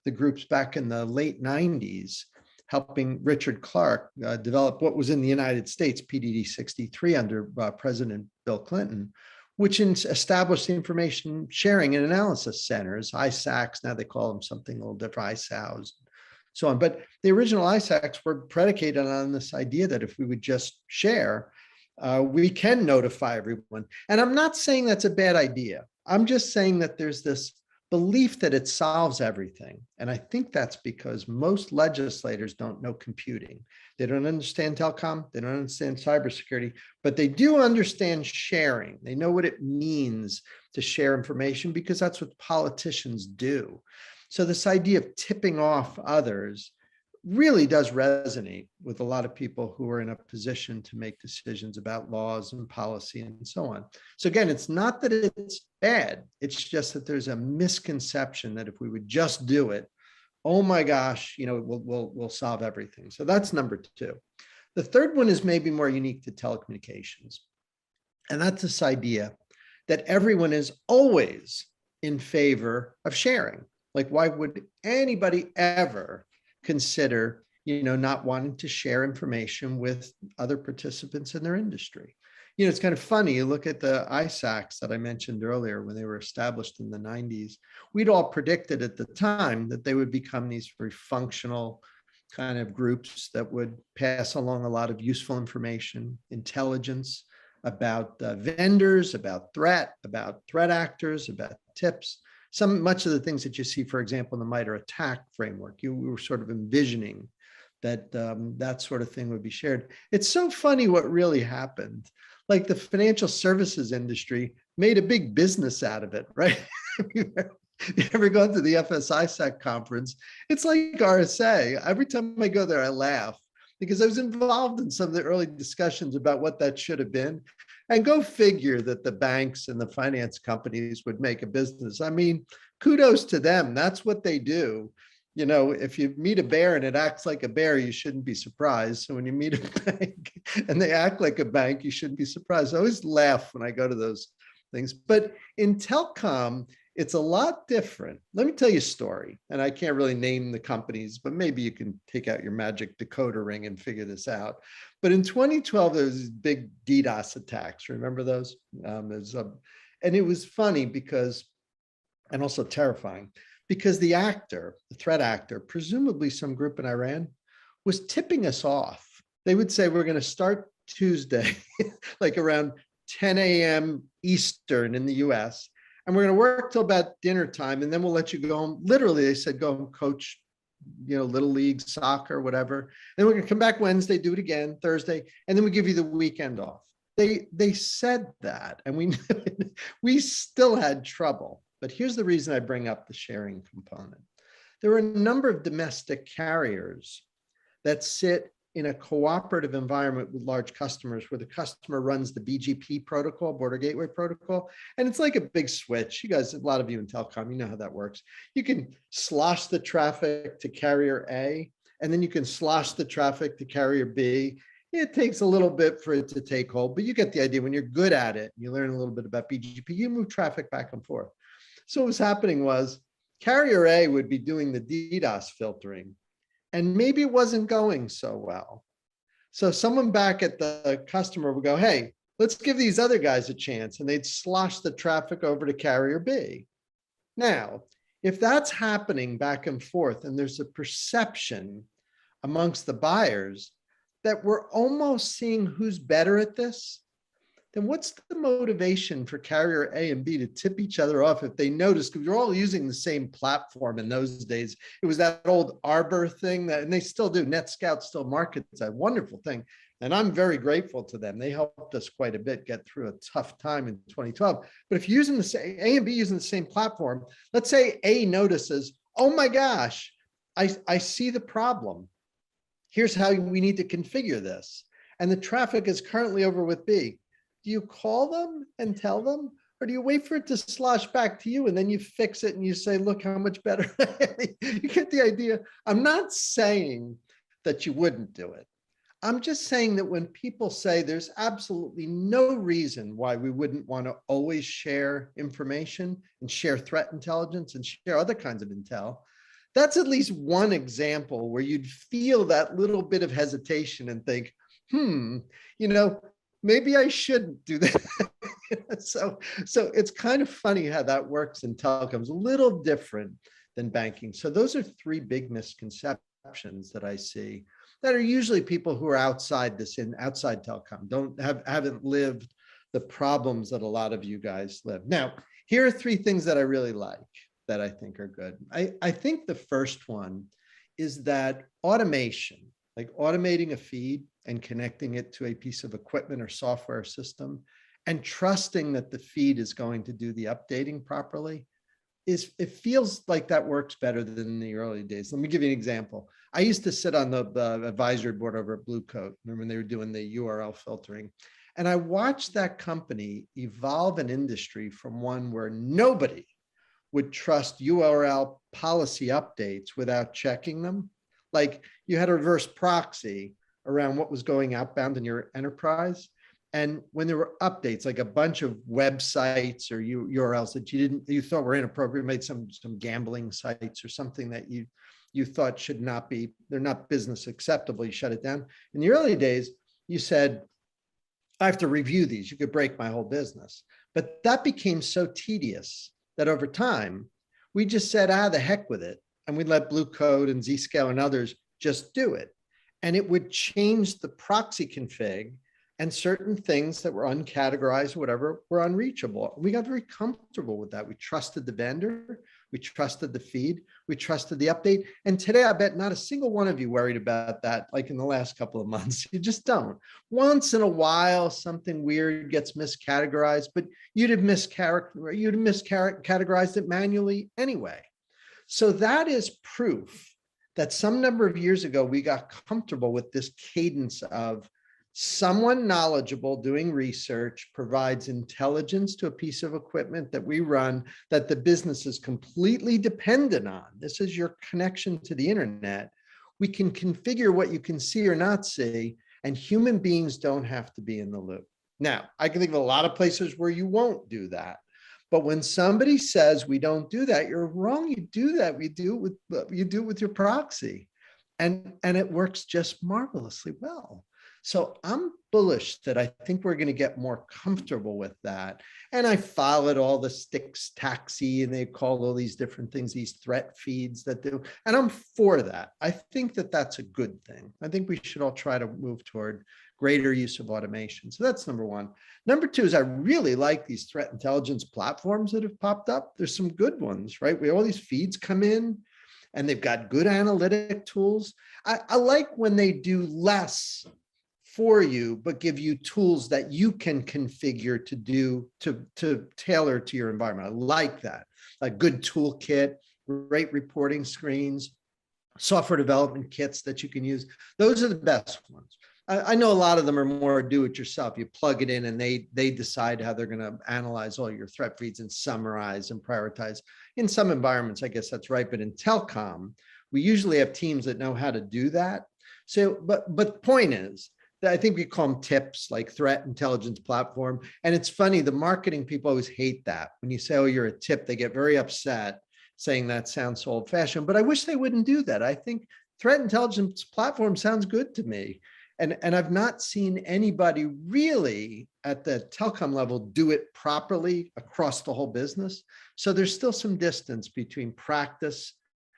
M: the groups back in the late 90s, helping Richard Clark develop what was in the United States, PDD 63 under President Bill Clinton, which established the information sharing and analysis centers, ISACs. Now they call them something a little different, ISAOs, so on. But the original ISACs were predicated on this idea that if we would just share, we can notify everyone. And I'm not saying that's a bad idea. I'm just saying that there's this belief that it solves everything. And I think that's because most legislators don't know computing. They don't understand telecom, they don't understand cybersecurity, but they do understand sharing. They know what it means to share information because that's what politicians do. So this idea of tipping off others really does resonate with a lot of people who are in a position to make decisions about laws and policy and so on. So again, it's not that it's bad, it's just that there's a misconception that if we would just do it, oh my gosh, you know, we'll solve everything. So that's number two. The third one is maybe more unique to telecommunications. And that's this idea that everyone is always in favor of sharing. Like, why would anybody ever consider, you know, not wanting to share information with other participants in their industry? You know, it's kind of funny. You look at the ISACs that I mentioned earlier when they were established in the 90s. We'd all predicted at the time that they would become these very functional kind of groups that would pass along a lot of useful information, intelligence about vendors, about threat actors, about tips. Much of the things that you see, for example, in the MITRE ATT&CK framework, we were sort of envisioning that that sort of thing would be shared. It's so funny what really happened. Like, the financial services industry made a big business out of it, right? If you ever gone to the FSISAC conference, it's like RSA. Every time I go there, I laugh because I was involved in some of the early discussions about what that should have been. And go figure that the banks and the finance companies would make a business. I mean, kudos to them. That's what they do. You know, if you meet a bear and it acts like a bear, you shouldn't be surprised. So when you meet a bank and they act like a bank, you shouldn't be surprised. I always laugh when I go to those things. But in telecom, it's a lot different. Let me tell you a story. And I can't really name the companies, but maybe you can take out your magic decoder ring and figure this out. But in 2012, there was these big DDoS attacks. Remember those? And it was funny because, and also terrifying, because the threat actor, presumably some group in Iran, was tipping us off. They would say, we're going to start Tuesday, like around 10 a.m. Eastern in the US, and we're going to work till about dinner time, and then we'll let you go home. Literally, they said, go and coach, you know, little league soccer, whatever. Then we're going to come back Wednesday, do it again, Thursday, and then we give you the weekend off. They said that, and we still had trouble. But here's the reason I bring up the sharing component. There are a number of domestic carriers that sit in a cooperative environment with large customers where the customer runs the BGP protocol, Border Gateway Protocol. And it's like a big switch. You guys, a lot of you in telecom, you know how that works. You can slosh the traffic to carrier A, and then you can slosh the traffic to carrier B. It takes a little bit for it to take hold, but you get the idea. When you're good at it, you learn a little bit about BGP, you move traffic back and forth. So what was happening was carrier A would be doing the DDoS filtering, and maybe it wasn't going so well. So someone back at the customer would go, hey, let's give these other guys a chance. And they'd slosh the traffic over to carrier B. Now, if that's happening back and forth, and there's a perception amongst the buyers that we're almost seeing who's better at this, then what's the motivation for carrier A and B to tip each other off if they notice? Because we're all using the same platform in those days. It was that old Arbor thing, and they still do. NetScout still markets that wonderful thing. And I'm very grateful to them. They helped us quite a bit get through a tough time in 2012. But if you're using the same, A and B using the same platform, let's say A notices, oh my gosh, I see the problem. Here's how we need to configure this. And the traffic is currently over with B. Do you call them and tell them, or do you wait for it to slosh back to you and then you fix it and you say, look how much better? You get the idea. I'm not saying that you wouldn't do it. I'm just saying that when people say there's absolutely no reason why we wouldn't want to always share information and share threat intelligence and share other kinds of intel, that's at least one example where you'd feel that little bit of hesitation and think, you know, maybe I shouldn't do that. So it's kind of funny how that works in telecoms, a little different than banking. So those are three big misconceptions that I see that are usually people who are outside telecom, haven't lived the problems that a lot of you guys live. Now, here are three things that I really like. that I think are good. I think the first one is that automation, like automating a feed and connecting it to a piece of equipment or software system and trusting that the feed is going to do the updating properly, it feels like that works better than in the early days. Let me give you an example. I used to sit on the advisory board over at Blue Coat, remember when they were doing the URL filtering. And I watched that company evolve an industry from one where nobody would trust URL policy updates without checking them. Like you had a reverse proxy around what was going outbound in your enterprise. And when there were updates, like a bunch of websites or URLs that you thought were inappropriate, made some gambling sites or something that you thought should not be, they're not business acceptable, you shut it down. In the early days, you said, I have to review these. You could break my whole business. But that became so tedious that over time, we just said, the heck with it. And we let Blue Code and Zscaler and others just do it. And it would change the proxy config, and certain things that were uncategorized or whatever were unreachable. We got very comfortable with that. We trusted the vendor, we trusted the feed, we trusted the update. And today, I bet not a single one of you worried about that, like in the last couple of months. You just don't. Once in a while, something weird gets miscategorized, but you'd have miscategorized it manually anyway. So that is proof that some number of years ago, we got comfortable with this cadence of someone knowledgeable doing research provides intelligence to a piece of equipment that we run that the business is completely dependent on. This is your connection to the internet. We can configure what you can see or not see, and human beings don't have to be in the loop. Now, I can think of a lot of places where you won't do that. But when somebody says we don't do that, you're wrong. You do that. You do it with your proxy, and it works just marvelously well. So I'm bullish that I think we're going to get more comfortable with that. And I followed all the sticks taxi, and they call all these different things, these threat feeds that do. And I'm for that. I think that that's a good thing. I think we should all try to move toward greater use of automation. So that's number one. Number two is I really like these threat intelligence platforms that have popped up. There's some good ones, right? We have all these feeds come in, and they've got good analytic tools. I like when they do less for you, but give you tools that you can configure to tailor to your environment. I like that. A good toolkit, great reporting screens, software development kits that you can use. Those are the best ones. I know a lot of them are more do-it-yourself. You plug it in and they decide how they're going to analyze all your threat feeds and summarize and prioritize. In some environments, I guess that's right. But in telecom, we usually have teams that know how to do that. So, but the point is, I think we call them tips, like threat intelligence platform. And it's funny, the marketing people always hate that. When you say, oh, you're a tip, they get very upset saying that sounds so old fashioned, but I wish they wouldn't do that. I think threat intelligence platform sounds good to me. And I've not seen anybody really at the telecom level do it properly across the whole business. So there's still some distance between practice,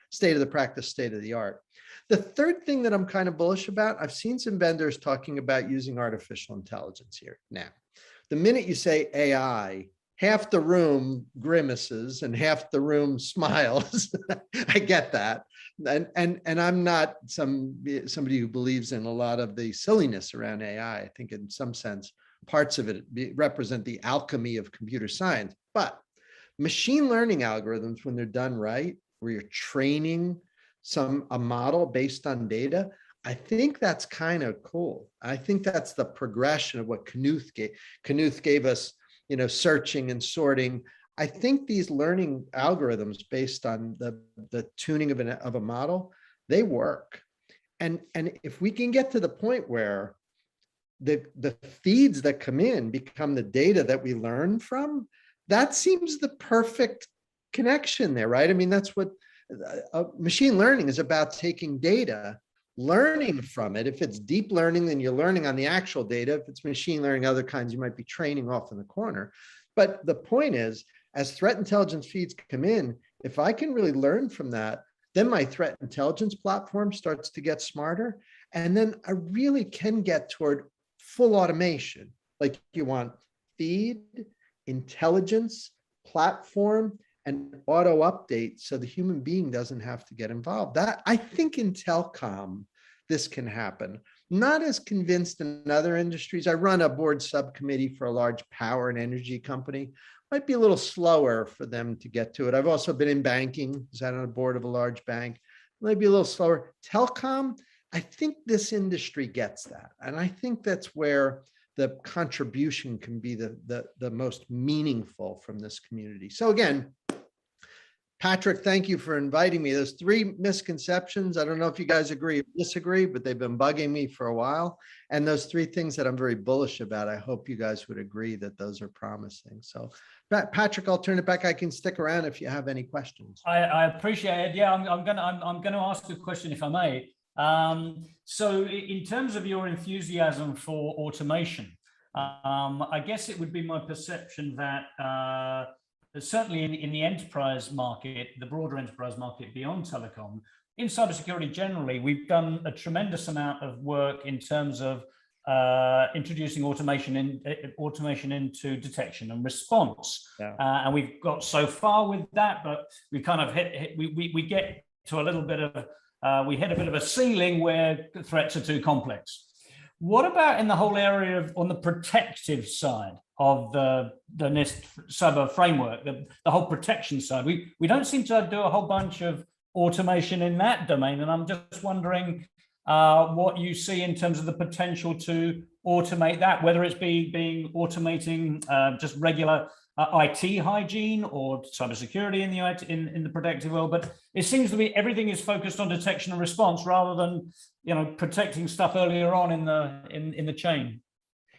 M: state of the practice, state of the art. The third thing that I'm kind of bullish about, I've seen some vendors talking about using artificial intelligence here. Now, the minute you say AI, half the room grimaces and half the room smiles. I get that. And I'm not somebody who believes in a lot of the silliness around AI. I think in some sense, parts of it represent the alchemy of computer science. But machine learning algorithms, when they're done right, where you're training a model based on data, I think that's kind of cool. I think that's the progression of what Knuth gave. Knuth gave us, searching and sorting. I think these learning algorithms based on the tuning of a model, they work. And if we can get to the point where the feeds that come in become the data that we learn from, that seems the perfect connection there, right? I mean, that's what machine learning is about, taking data, learning from it. If it's deep learning, then you're learning on the actual data. If it's machine learning, other kinds, you might be training off in the corner. But the point is, as threat intelligence feeds come in, if I can really learn from that, then my threat intelligence platform starts to get smarter. And then I really can get toward full automation. Like you want feed, intelligence, platform, and auto update so the human being doesn't have to get involved. That, I think, in telecom, this can happen. Not as convinced in other industries. I run a board subcommittee for a large power and energy company. Might be a little slower for them to get to it. I've also been in banking, sat on a board of a large bank. Might be a little slower. Telecom, I think this industry gets that. And I think that's where the contribution can be the most meaningful from this community. So again, Patrick, thank you for inviting me. There's 3 misconceptions. I don't know if you guys agree or disagree, but they've been bugging me for a while. And those 3 things that I'm very bullish about, I hope you guys would agree that those are promising. So Patrick, I'll turn it back. I can stick around if you have any questions.
A: I appreciate it. Yeah, I'm gonna ask a question if I may. So in terms of your enthusiasm for automation, I guess it would be my perception that certainly in the enterprise market, the broader enterprise market beyond telecom, in cybersecurity generally, we've done a tremendous amount of work in terms of introducing automation into detection and response. Yeah. And we've got so far with that, but we kind of we get to a little bit of, we hit a bit of a ceiling where the threats are too complex. What about in the whole area of on the protective side of the NIST cyber framework, the whole protection side? We don't seem to do a whole bunch of automation in that domain, and I'm just wondering what you see in terms of the potential to automate that, whether it's being automating just regular IT hygiene or cybersecurity in the protective world. But it seems to be everything is focused on detection and response rather than, you know, protecting stuff earlier on in the chain.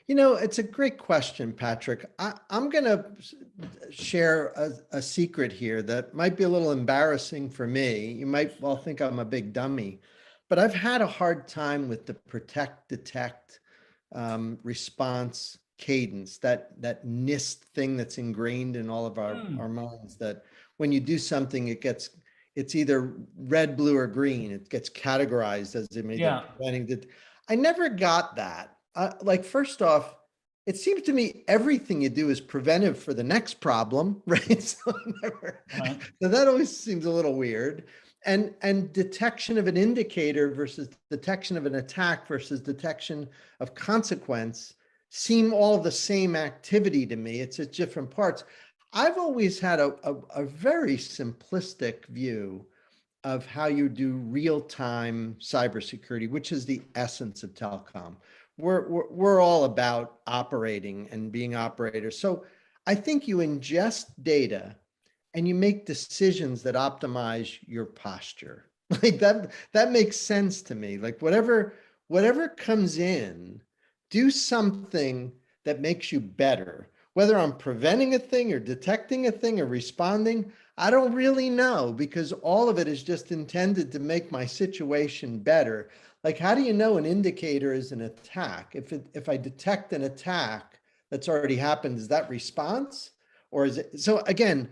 M: You know, it's a great question, Patrick. I'm going to share a secret here that might be a little embarrassing for me. You might well think I'm a big dummy, but I've had a hard time with the protect, detect, response cadence, that NIST thing that's ingrained in all of our minds, that when you do something, it's either red, blue, or green. It gets categorized as preventing. I never got that. Like, first off, it seems to me everything you do is preventive for the next problem, right? So that always seems a little weird. And detection of an indicator versus detection of an attack versus detection of consequence seem all the same activity to me. It's at different parts. I've always had a very simplistic view of how you do real-time cybersecurity, which is the essence of telecom. We're all about operating and being operators. So I think you ingest data and you make decisions that optimize your posture. Like that makes sense to me. Like whatever comes in, do something that makes you better. Whether I'm preventing a thing or detecting a thing or responding, I don't really know, because all of it is just intended to make my situation better. Like, how do you know an indicator is an attack? If I detect an attack that's already happened, is that response? Or is it? So again,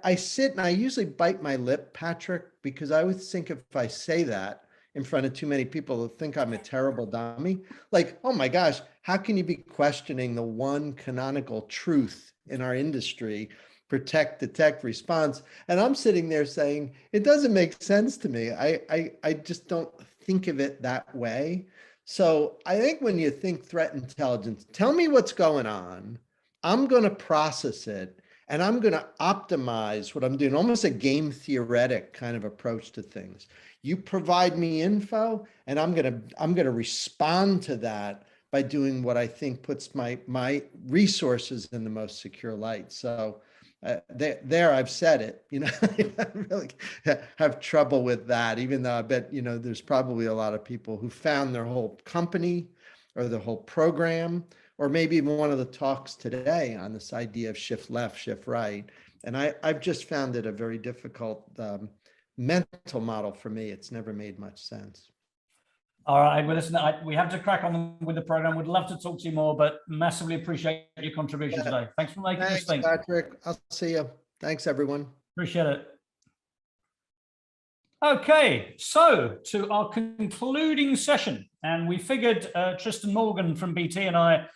M: I sit and I usually bite my lip, Patrick, because I would think if I say that in front of too many people, they'll think I'm a terrible dummy. Like, oh my gosh, how can you be questioning the one canonical truth in our industry? Protect, detect, response. And I'm sitting there saying, it doesn't make sense to me. I just don't think of it that way. So I think when you think threat intelligence, tell me what's going on. I'm going to process it and I'm going to optimize what I'm doing, almost a game theoretic kind of approach to things. You provide me info and I'm going to respond to that by doing what I think puts my resources in the most secure light. So there I've said it, you know. I really have trouble with that, even though I bet, you know, there's probably a lot of people who found their whole company or their whole program, or maybe even one of the talks today on this idea of shift left, shift right. And I've just found it a very difficult mental model for me. It's never made much sense.
A: All right, well, listen, we have to crack on with the program. We'd love to talk to you more, but massively appreciate your contribution today. Thanks for making this thing.
M: Thanks, Patrick. I'll see you. Thanks, everyone.
A: Appreciate it. Okay, so to our concluding session, and we figured Tristan Morgan from BT and I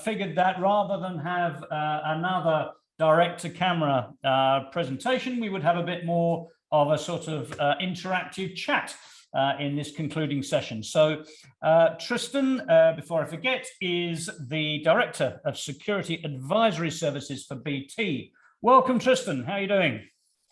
A: figured that rather than have another direct-to-camera presentation, we would have a bit more of a sort of interactive chat in this concluding session. So Tristan, before I forget, is the Director of Security Advisory Services for BT. Welcome, Tristan. How are you doing?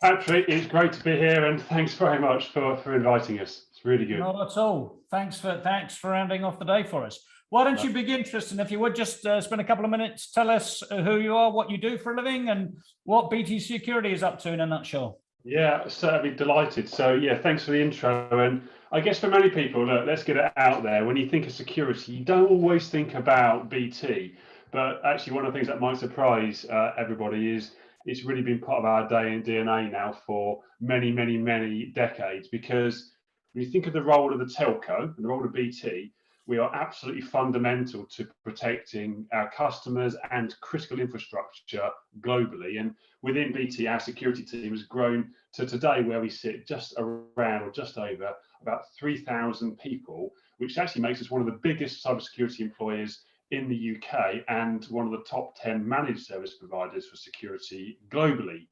N: Patrick, it's great to be here, and thanks very much for inviting us. It's really good.
A: Not at all. Thanks for rounding off the day for us. Why don't you begin, Tristan? If you would just spend a couple of minutes, tell us who you are, what you do for a living, and what BT Security is up to in a nutshell.
N: Yeah, certainly delighted. So yeah, thanks for the intro. And I guess for many people, look, let's get it out there. When you think of security, you don't always think about BT, but actually one of the things that might surprise everybody is it's really been part of our DNA now for many, many, many decades, because when you think of the role of the telco and the role of BT, we are absolutely fundamental to protecting our customers and critical infrastructure globally. And within BT, our security team has grown to today where we sit just around or just over about 3,000 people, which actually makes us one of the biggest cybersecurity employers in the UK and one of the top 10 managed service providers for security globally.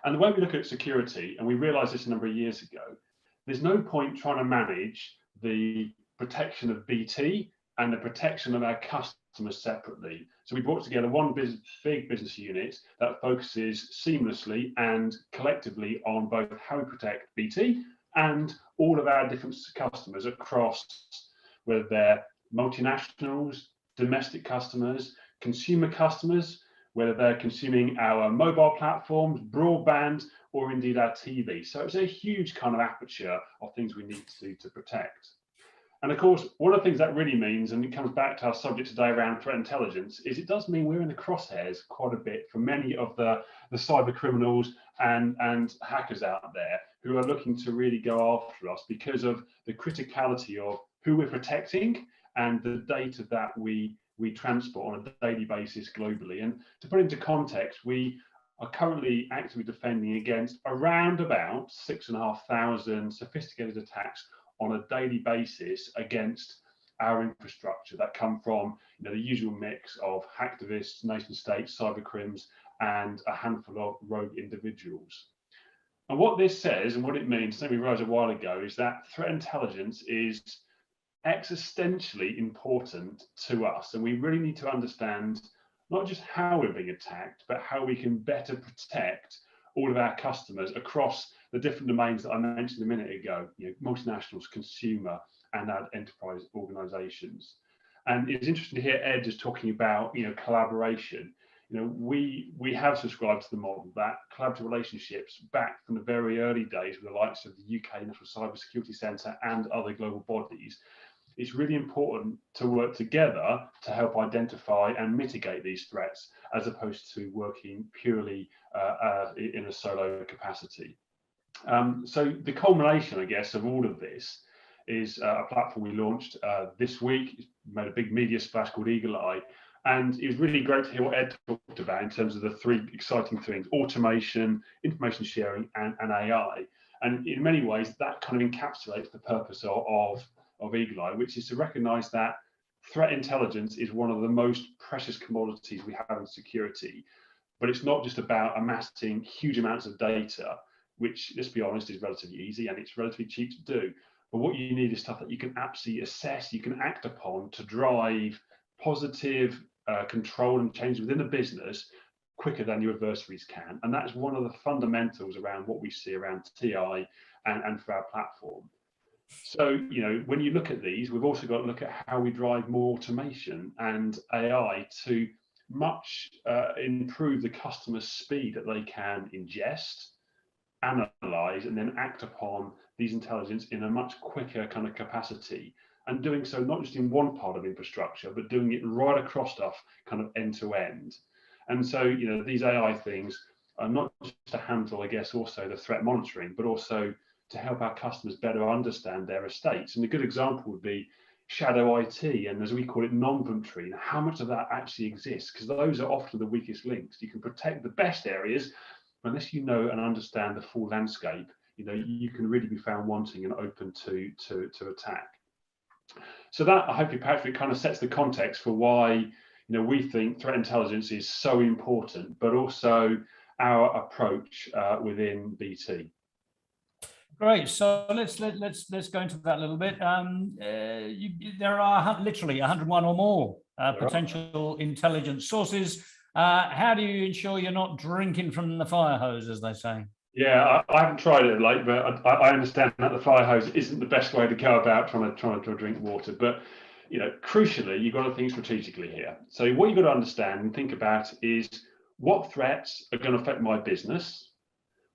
N: And the way we look at security, and we realized this a number of years ago, there's no point trying to manage the protection of BT and the protection of our customers separately. So we brought together one big business unit that focuses seamlessly and collectively on both how we protect BT and all of our different customers across, whether they're multinationals, domestic customers, consumer customers, whether they're consuming our mobile platforms, broadband, or indeed our TV. So it's a huge kind of aperture of things we need to protect. And of course, one of the things that really means, and it comes back to our subject today around threat intelligence, is it does mean we're in the crosshairs quite a bit for many of the cyber criminals and hackers out there who are looking to really go after us because of the criticality of who we're protecting and the data that we transport on a daily basis globally. And to put into context, we are currently actively defending against around about 6,500 sophisticated attacks on a daily basis against our infrastructure that come from the usual mix of hacktivists, nation states, cyber crims, and a handful of rogue individuals. And what this says and what it means, something we realized a while ago, is that threat intelligence is existentially important to us, and we really need to understand not just how we're being attacked, but how we can better protect all of our customers across the different domains that I mentioned a minute ago, multinationals, consumer, and our enterprise organizations. And it's interesting to hear Ed just talking about collaboration. We have subscribed to the model that collaborative relationships back from the very early days with the likes of the UK National Cybersecurity Centre and other global bodies. It's really important to work together to help identify and mitigate these threats, as opposed to working purely in a solo capacity. So the culmination, I guess, of all of this is a platform we launched this week. It's made a big media splash called Eagle Eye. And it was really great to hear what Ed talked about in terms of the three exciting things: automation, information sharing, and AI. And in many ways, that kind of encapsulates the purpose of Eagle Eye, which is to recognize that threat intelligence is one of the most precious commodities we have in security. But it's not just about amassing huge amounts of data, which, let's be honest, is relatively easy and it's relatively cheap to do. But what you need is stuff that you can absolutely assess, you can act upon to drive positive control and change within the business quicker than your adversaries can. And that's one of the fundamentals around what we see around TI and for our platform. So, when you look at these, we've also got to look at how we drive more automation and AI to much improve the customer's speed that they can ingest, analyze, and then act upon these intelligence in a much quicker kind of capacity. And doing so not just in one part of infrastructure, but doing it right across stuff kind of end to end. And so, these AI things are not just to handle, I guess, also the threat monitoring, but also to help our customers better understand their estates. And a good example would be shadow IT, and as we call it, non-inventory. How much of that actually exists? Because those are often the weakest links. You can protect the best areas, but unless you know and understand the full landscape, you can really be found wanting and open to attack. So that, I hope, Patrick, kind of sets the context for why we think threat intelligence is so important, but also our approach within BT.
A: Great. So let's go into that a little bit. There are literally 101 or more potential intelligence sources. How do you ensure you're not drinking from the fire hose, as they say?
N: Yeah, I haven't tried it late, but I understand that the fire hose isn't the best way to go about trying to drink water. But crucially, you've got to think strategically here. So what you've got to understand and think about is what threats are going to affect my business.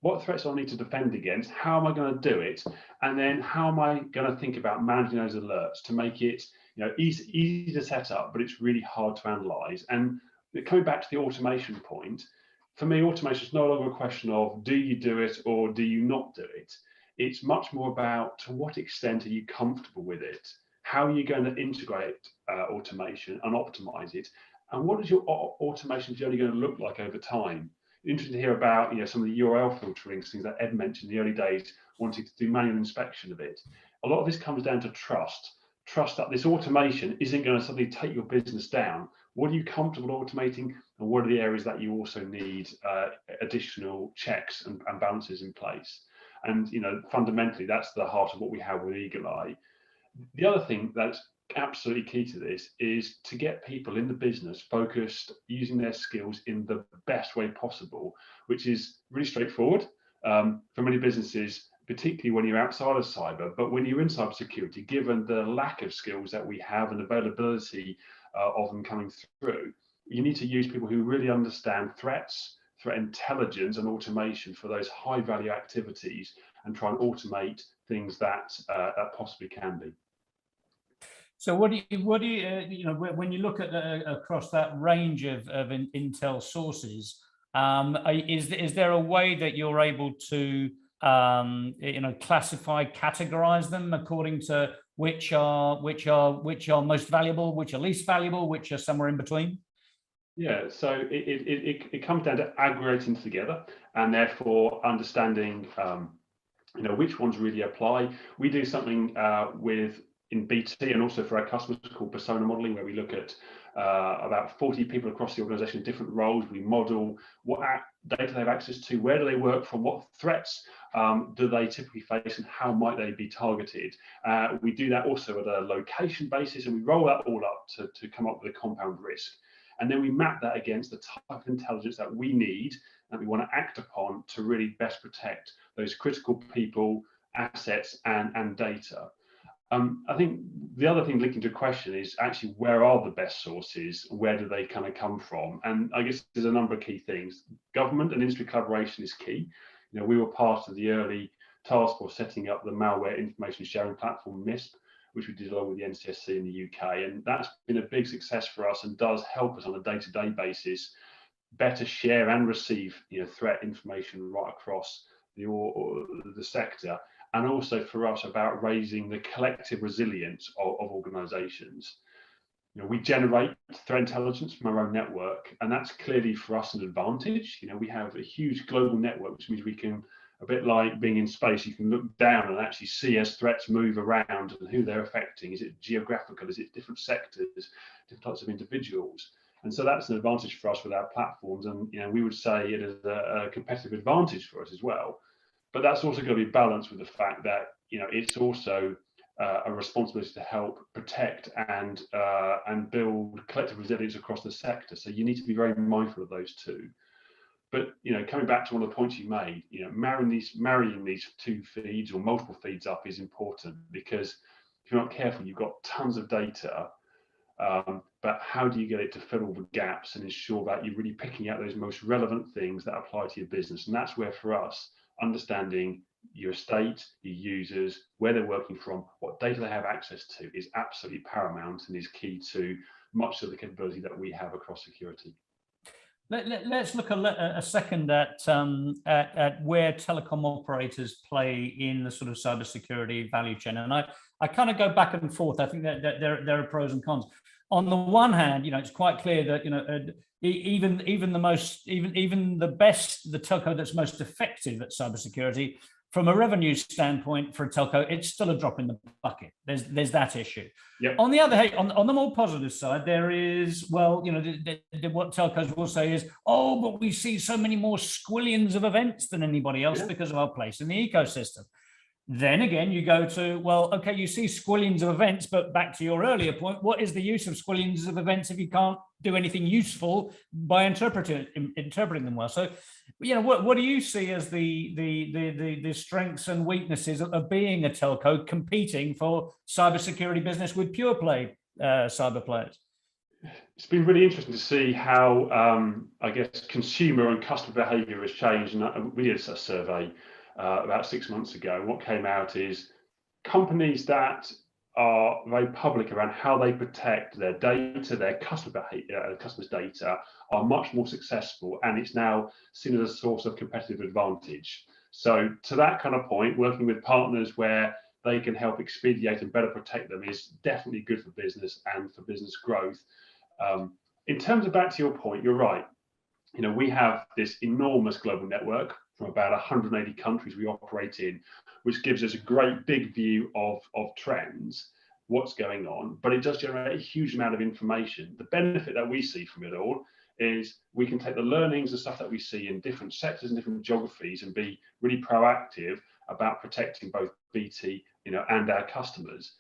N: What threats do I need to defend against? How am I going to do it? And then how am I going to think about managing those alerts to make it easy to set up, but it's really hard to analyze. And coming back to the automation point, for me, automation is no longer a question of do you do it or do you not do it? It's much more about to what extent are you comfortable with it? How are you going to integrate automation and optimize it? And what is your automation journey going to look like over time? Interesting to hear about some of the URL filtering, things that Ed mentioned in the early days, wanting to do manual inspection of it. A lot of this comes down to trust that this automation isn't going to suddenly take your business down. What are you comfortable automating, and what are the areas that you also need additional checks and balances in place? And fundamentally, that's the heart of what we have with Eagle Eye. The other thing that's absolutely key to this is to get people in the business focused, using their skills in the best way possible, which is really straightforward for many businesses, particularly when you're outside of cyber. But when you're in cybersecurity, given the lack of skills that we have and availability of them coming through, you need to use people who really understand threats, threat intelligence and automation for those high value activities, and try and automate things that possibly can be.
A: So what do you when you look at across that range of intel sources, is there a way that you're able to classify, categorize them according to which are most valuable, which are least valuable, which are somewhere in between?
N: Yeah, so it comes down to aggregating together and therefore understanding which ones really apply. We do something in BT and also for our customers called persona modeling, where we look at about 40 people across the organization in different roles. We model what data they have access to, where do they work from, what threats do they typically face, and how might they be targeted. We do that also at a location basis, and we roll that all up to come up with a compound risk. And then we map that against the type of intelligence that we need and we want to act upon to really best protect those critical people, assets, and data. I think the other thing linking to the question is actually where are the best sources? Where do they kind of come from? And I guess there's a number of key things. Government and industry collaboration is key. We were part of the early task force setting up the malware information sharing platform MISP, which we did along with the NCSC in the UK, and that's been a big success for us and does help us on a day-to-day basis better share and receive threat information right across the sector. And also for us about raising the collective resilience of organizations. We generate threat intelligence from our own network, and that's clearly for us an advantage. We have a huge global network, which means we can, a bit like being in space, you can look down and actually see as threats move around and who they're affecting. Is it geographical? Is it different sectors, different types of individuals? And so that's an advantage for us with our platforms. And we would say it is a competitive advantage for us as well. But that's also going to be balanced with the fact that it's also a responsibility to help protect and build collective resilience across the sector. So you need to be very mindful of those two. But coming back to one of the points you made, marrying these two feeds or multiple feeds up is important, because if you're not careful, you've got tons of data. But how do you get it to fill all the gaps and ensure that you're really picking out those most relevant things that apply to your business? And that's where, for us, understanding your estate, your users, where they're working from, what data they have access to is absolutely paramount and is key to much of the capability that we have across security.
A: Let's look a second at where telecom operators play in the sort of cybersecurity value chain. And I kind of go back and forth. I think that there are pros and cons. On the one hand, it's quite clear that even the telco that's most effective at cybersecurity from a revenue standpoint for a telco, it's still a drop in the bucket. There's that issue.
N: Yep.
A: On the other hand, on the more positive side, there is, well, you know, what telcos will say is, oh, but we see so many more squillions of events than anybody else because of our place in the ecosystem. Then again, you go to, well, okay, you see squillions of events, but back to your earlier point, what is the use of squillions of events if you can't do anything useful by interpreting them well? So, you know, what do you see as the strengths and weaknesses of being a telco competing for cybersecurity business with pure play cyber players?
N: It's been really interesting to see how, I guess, consumer and customer behaviour has changed. And we did a survey about 6 months ago. And what came out is companies that are very public around how they protect their data, their customer behavior, customers' data, are much more successful, and it's now seen as a source of competitive advantage. So to that kind of point, working with partners where they can help expedite and better protect them is definitely good for business and for business growth. In terms of, back to your point, you're right. You know, we have this enormous global network from about 180 countries we operate in, which gives us a great big view of trends, what's going on, but it does generate a huge amount of information. The benefit that we see from it all is we can take the learnings and stuff that we see in different sectors and different geographies and be really proactive about protecting both BT, you know, and our customers.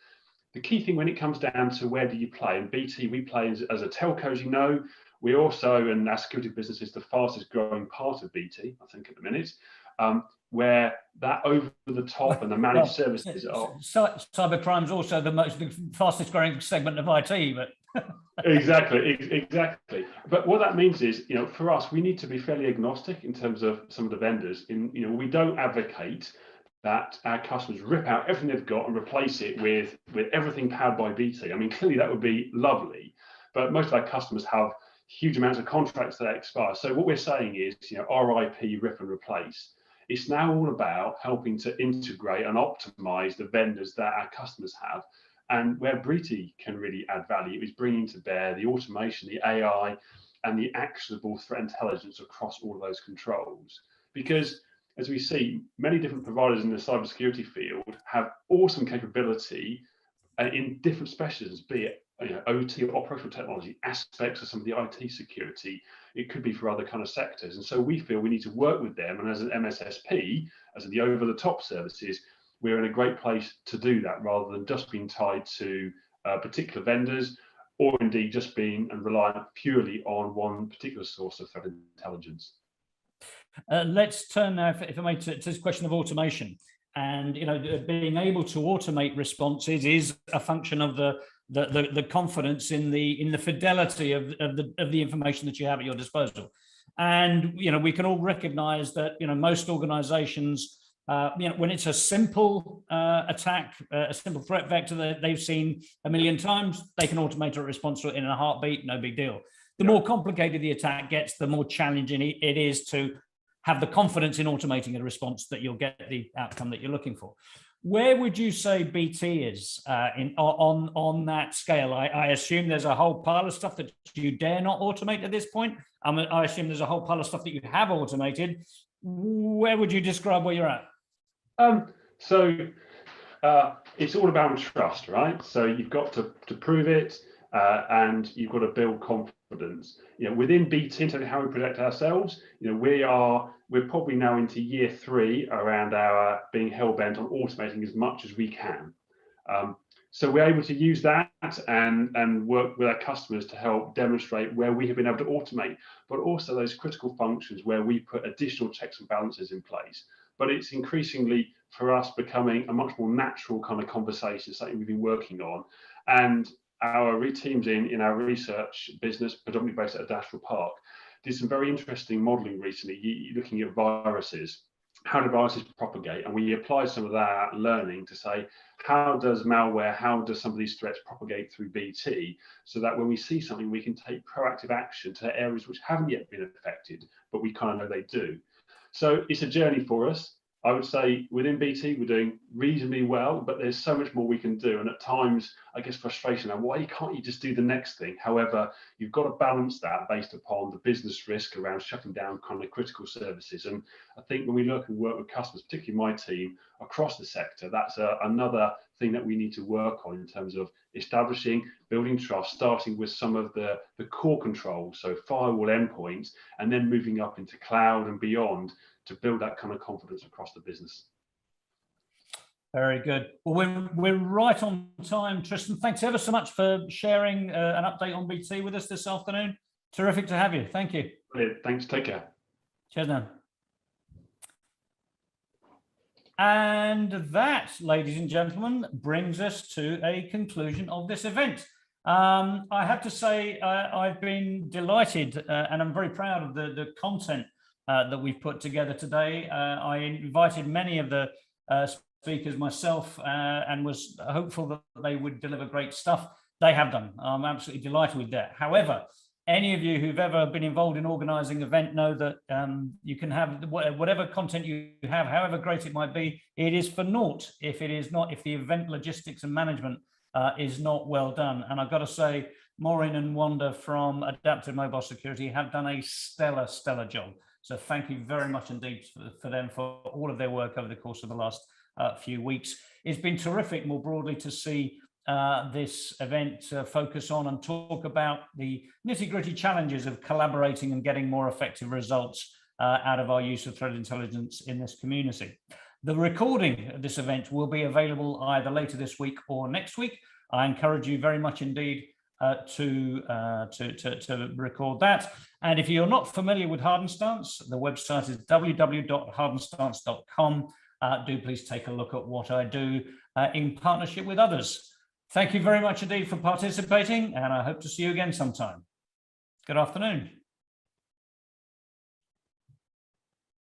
N: The key thing when it comes down to where do you play, and BT, we play as a telco, as you know. We also, and our security business is the fastest growing part of BT, I think, at the minute, where that over the top and the managed services are.
A: Cybercrime's also the fastest growing segment of IT, but.
N: Exactly. But what that means is, you know, for us, we need to be fairly agnostic in terms of some of the vendors. You know, we don't advocate that our customers rip out everything they've got and replace it with everything powered by BT. I mean, clearly that would be lovely, but most of our customers have huge amounts of contracts that expire. So what we're saying is, you know, RIP, rip and replace. It's now all about helping to integrate and optimize the vendors that our customers have. And where BT can really add value is bringing to bear the automation, the AI, and the actionable threat intelligence across all of those controls. Because as we see, many different providers in the cybersecurity field have awesome capability in different specialisms, be it, you know, OT or operational technology aspects of some of the IT security. It could be for other kind of sectors. And so we feel we need to work with them. And as an MSSP, as in the over-the-top services, we're in a great place to do that rather than just being tied to particular vendors, or indeed just being and reliant purely on one particular source of threat intelligence.
A: Let's turn now, if I may, to this question of automation. And, you know, being able to automate responses is a function of the confidence in the fidelity of the information that you have at your disposal. And, you know, we can all recognize that, you know, most organizations, you know, when it's a simple attack, a simple threat vector that they've seen a million times, they can automate a response to it in a heartbeat, no big deal. The more complicated the attack gets, the more challenging it is to have the confidence in automating a response that you'll get the outcome that you're looking for. Where would you say BT is on that scale? I assume there's a whole pile of stuff that you dare not automate at this point. I assume there's a whole pile of stuff that you have automated. Where would you describe where you're at?
N: It's all about trust, right? So you've got to prove it, and you've got to build confidence. You know, within BT, in terms of how we protect ourselves, you know, we're probably now into year 3 around our being hell bent on automating as much as we can. So we're able to use that and work with our customers to help demonstrate where we have been able to automate, but also those critical functions where we put additional checks and balances in place. But it's increasingly for us becoming a much more natural kind of conversation, something we've been working on. And our teams in our research business, predominantly based at Adastral Park, did some very interesting modeling recently, looking at viruses. How do viruses propagate? And we applied some of that learning to say, how does malware, how does some of these threats propagate through BT, so that when we see something, we can take proactive action to areas which haven't yet been affected, but we kind of know they do. So it's a journey for us. I would say within BT, we're doing reasonably well, but there's so much more we can do. And at times, I guess frustration, and why can't you just do the next thing? However, you've got to balance that based upon the business risk around shutting down kind of critical services. And I think when we look and work with customers, particularly my team across the sector, that's another thing that we need to work on in terms of establishing, building trust, starting with some of the core controls, so firewall endpoints, and then moving up into cloud and beyond to build that kind of confidence across the business.
A: Very good. Well, we're right on time, Tristan. Thanks ever so much for sharing an update on BT with us this afternoon. Terrific to have you. Thank you.
N: Brilliant. Thanks. Take care.
A: Cheers now. And that, ladies and gentlemen, brings us to a conclusion of this event. I have to say, I've been delighted and I'm very proud of the content that we've put together today. I invited many of the speakers myself and was hopeful that they would deliver great stuff. They have done. I'm absolutely delighted with that. However, any of you who've ever been involved in organizing an event know that you can have whatever content you have, however great it might be, it is for naught if it is not, if the event logistics and management is not well done. And I've got to say, Maureen and Wanda from Adaptive Mobile Security have done a stellar, stellar job. So thank you very much indeed for them for all of their work over the course of the last few weeks. It's been terrific more broadly to see this event focus on and talk about the nitty-gritty challenges of collaborating and getting more effective results out of our use of threat intelligence in this community. The recording of this event will be available either later this week or next week. I encourage you very much indeed to record that. And if you're not familiar with Hardenstance, the website is www.hardenstance.com. Do please take a look at what I do in partnership with others. Thank you very much indeed for participating, and I hope to see you again sometime. Good afternoon.